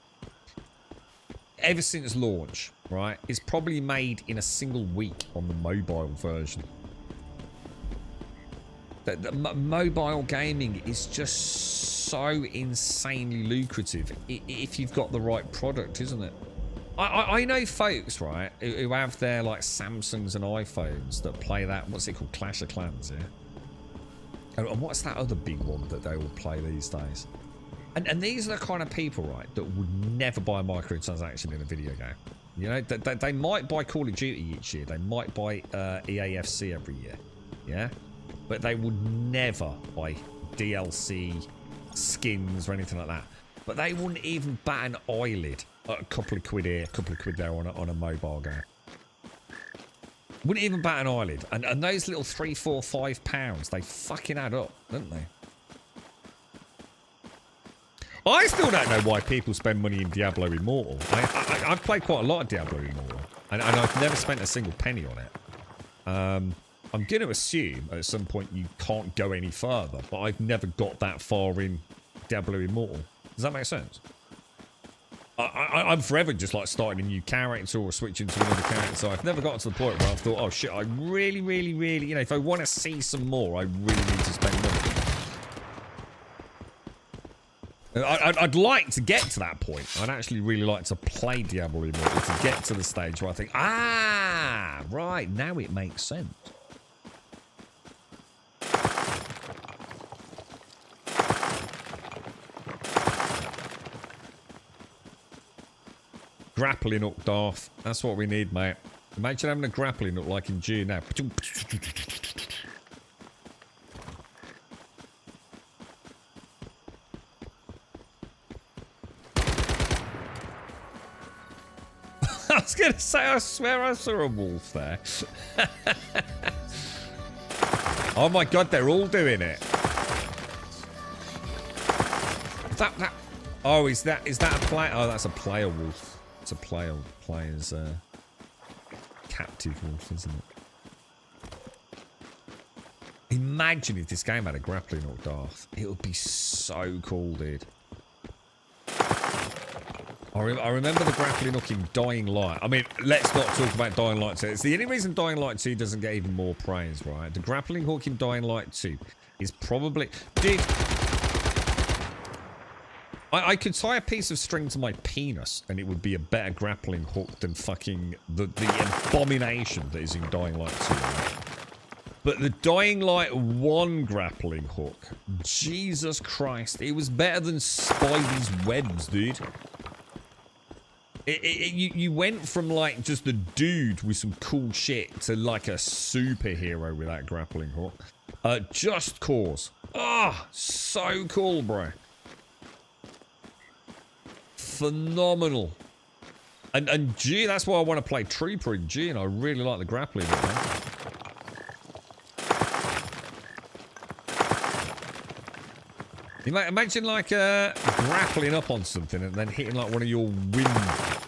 Ever since launch, right, is probably made in a single week on the mobile version. The mobile gaming is just so insanely lucrative if you've got the right product, isn't it? I know folks, right, who have their like Samsungs and iPhones that play that, what's it called, Clash of Clans, yeah? And what's that other big one that they all play these days? And these are the kind of people, right, that would never buy a microtransaction in a video game. You know, they might buy Call of Duty each year. They might buy EAFC every year. Yeah? But they would never buy DLC, skins, or anything like that. But they wouldn't even bat an eyelid at a couple of quid here, a couple of quid there on a mobile game. Wouldn't even bat an eyelid. And those little £3, £4, £5, they fucking add up, don't they? I still don't know why people spend money in Diablo Immortal. I've played quite a lot of Diablo Immortal. And I've never spent a single penny on it. I'm going to assume at some point you can't go any further, but I've never got that far in Diablo Immortal. Does that make sense? I'm forever just like starting a new character or switching to another character, so I've never got to the point where I've thought, oh shit, I really, you know, if I want to see some more, I really need to spend money. I'd like to get to that point. I'd actually really like to play Diablo Immortal to get to the stage where I think, ah, right, now it makes sense. Grappling hook, Darth. That's what we need, mate. Imagine having a grappling hook like in June now. I was going to say, I swear I saw a wolf there. Oh my god, they're all doing it. That. Oh, is that a player? Oh, that's a player wolf. It's a player's captive wolf, isn't it? Imagine if this game had a grappling hook, Darth. It would be so cool, dude. I remember the grappling hook in Dying Light. I mean, let's not talk about Dying Light 2. It's the only reason Dying Light 2 doesn't get even more praise, right? The grappling hook in Dying Light 2 is probably... Dude, I could tie a piece of string to my penis and it would be a better grappling hook than fucking the abomination that is in Dying Light 2. Right? But the Dying Light 1 grappling hook, Jesus Christ, it was better than Spidey's webs, dude. You went from like just a dude with some cool shit to like a superhero with that grappling hook. Just Cause. Ah, so cool, bro. Phenomenal. And G, that's why I want to play Trooper in G, and I really like the grappling. Imagine like grappling up on something and then hitting like one of your wind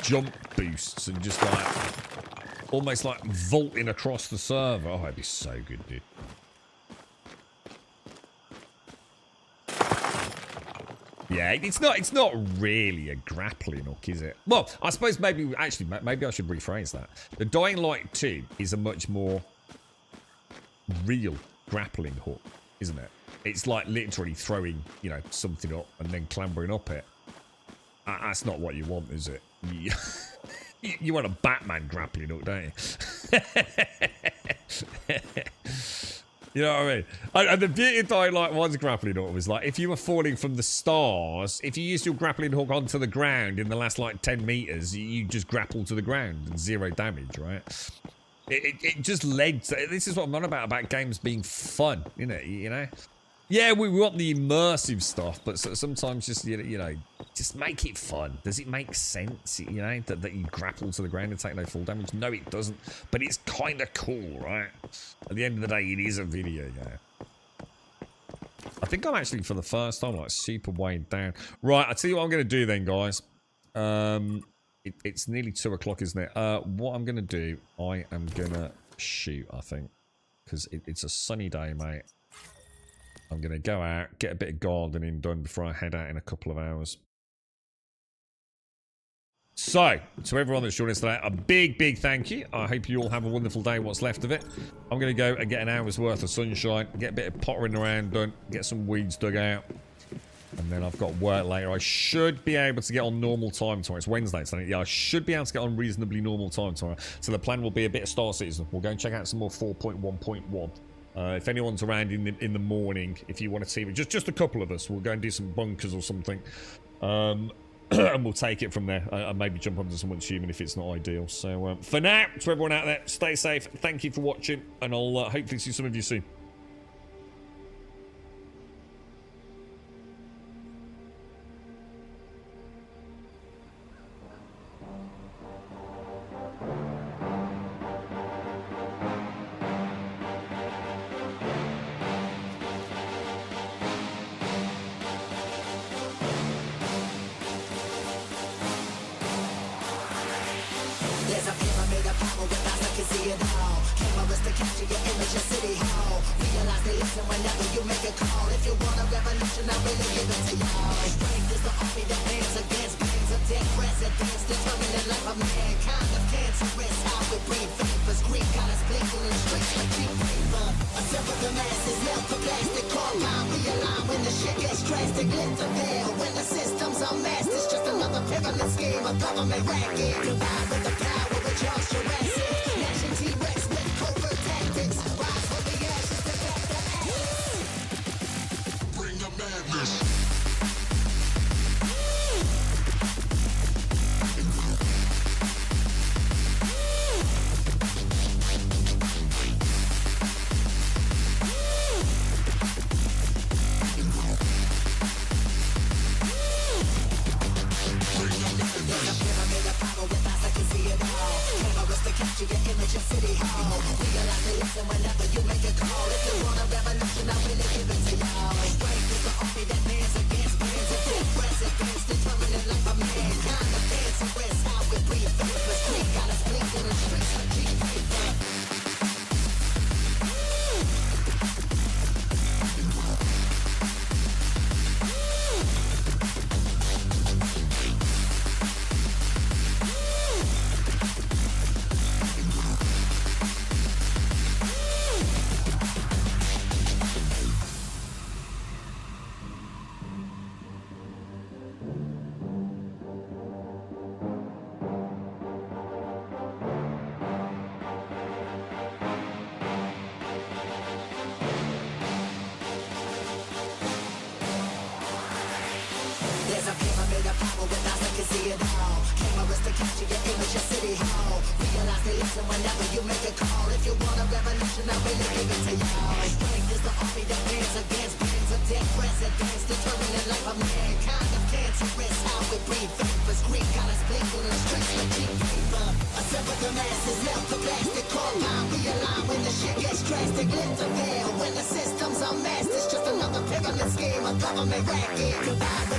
jump boosts and just like almost like vaulting across the server. Oh, that'd be so good, dude. Yeah, it's not really a grappling hook, is it? Well, I suppose maybe I should rephrase that. The Dying Light 2 is a much more real grappling hook, isn't it? It's like literally throwing, you know, something up and then clambering up it. That's not what you want, is it? You want a Batman grappling hook, don't you? You know what I mean? And the beauty of Dying Light 1's grappling hook was like, if you were falling from the stars, if you used your grappling hook onto the ground in the last like 10 meters, you just grapple to the ground and 0 damage, right? It just led to, this is what I'm on about games being fun, you know? Yeah, we want the immersive stuff, but sometimes just, you know, just make it fun. Does it make sense, you know, that you grapple to the ground and take no fall damage? No, it doesn't, but it's kind of cool, right? At the end of the day, it is a video game. I think I'm actually, for the first time, like, super weighed down. Right, I'll tell you what I'm going to do then, guys. It's nearly 2 o'clock, isn't it? What I'm going to do, I am going to shoot, I think, because it's a sunny day, mate. I'm going to go out, get a bit of gardening done before I head out in a couple of hours. So, to everyone that's joined us today, a big thank you. I hope you all have a wonderful day, what's left of it. I'm going to go and get an hour's worth of sunshine, get a bit of pottering around done, get some weeds dug out. And then I've got work later. I should be able to get on normal time tomorrow. It's Wednesday today. Yeah, I should be able to get on reasonably normal time tomorrow. So the plan will be a bit of Star Citizen. We'll go and check out some more 4.1.1. If anyone's around in the morning, if you want to see me, just a couple of us, we'll go and do some bunkers or something, and we'll take it from there. And maybe jump onto someone's human if it's not ideal. So for now, to everyone out there, stay safe. Thank you for watching, and I'll hopefully see some of you soon. There's a pyramid of power with eyes that can see it all. Cameras to capture your image of City Hall. Realize they listen whenever you make a call. If you want a revolution, I really give it to y'all. Strength is the army that hands against brains of dead presidents, determining the life of mankind. Of cancerous, how we breathe vapors. Greek got us blinking in the streets like cheap paper. Assemble the masses, melt the plastic core line. Realign when the shit gets drastic. Lift the veil when the systems are masked. It's just another pyramid scheme, a government racket. Combined with the power of Charles Jurassic. Nation T-Rex with covert tactics. Rise from the ashes to back the ashes. Bring the madness. Capture your image of City Hall. Realize they listen whenever you make a call. If you want a revolution, I really give it to y'all. Strength is the army that bands against brands of dead presidents, determining life of mankind. The cancerous, how we breathe vapors. Greek got us blinking in the streets like cheap paper. There's a pyramid of power with eyes that can see it all. Cameras to capture your image of City Hall. Realize they listen whenever you make a call. If you want a revolution, I really give it to y'all. Strength is the the masses melt the plastic core line. We align when the shit gets drastic. Lift the veil when the system's unmasked. It's just another pyramid scheme, a government racket. Divide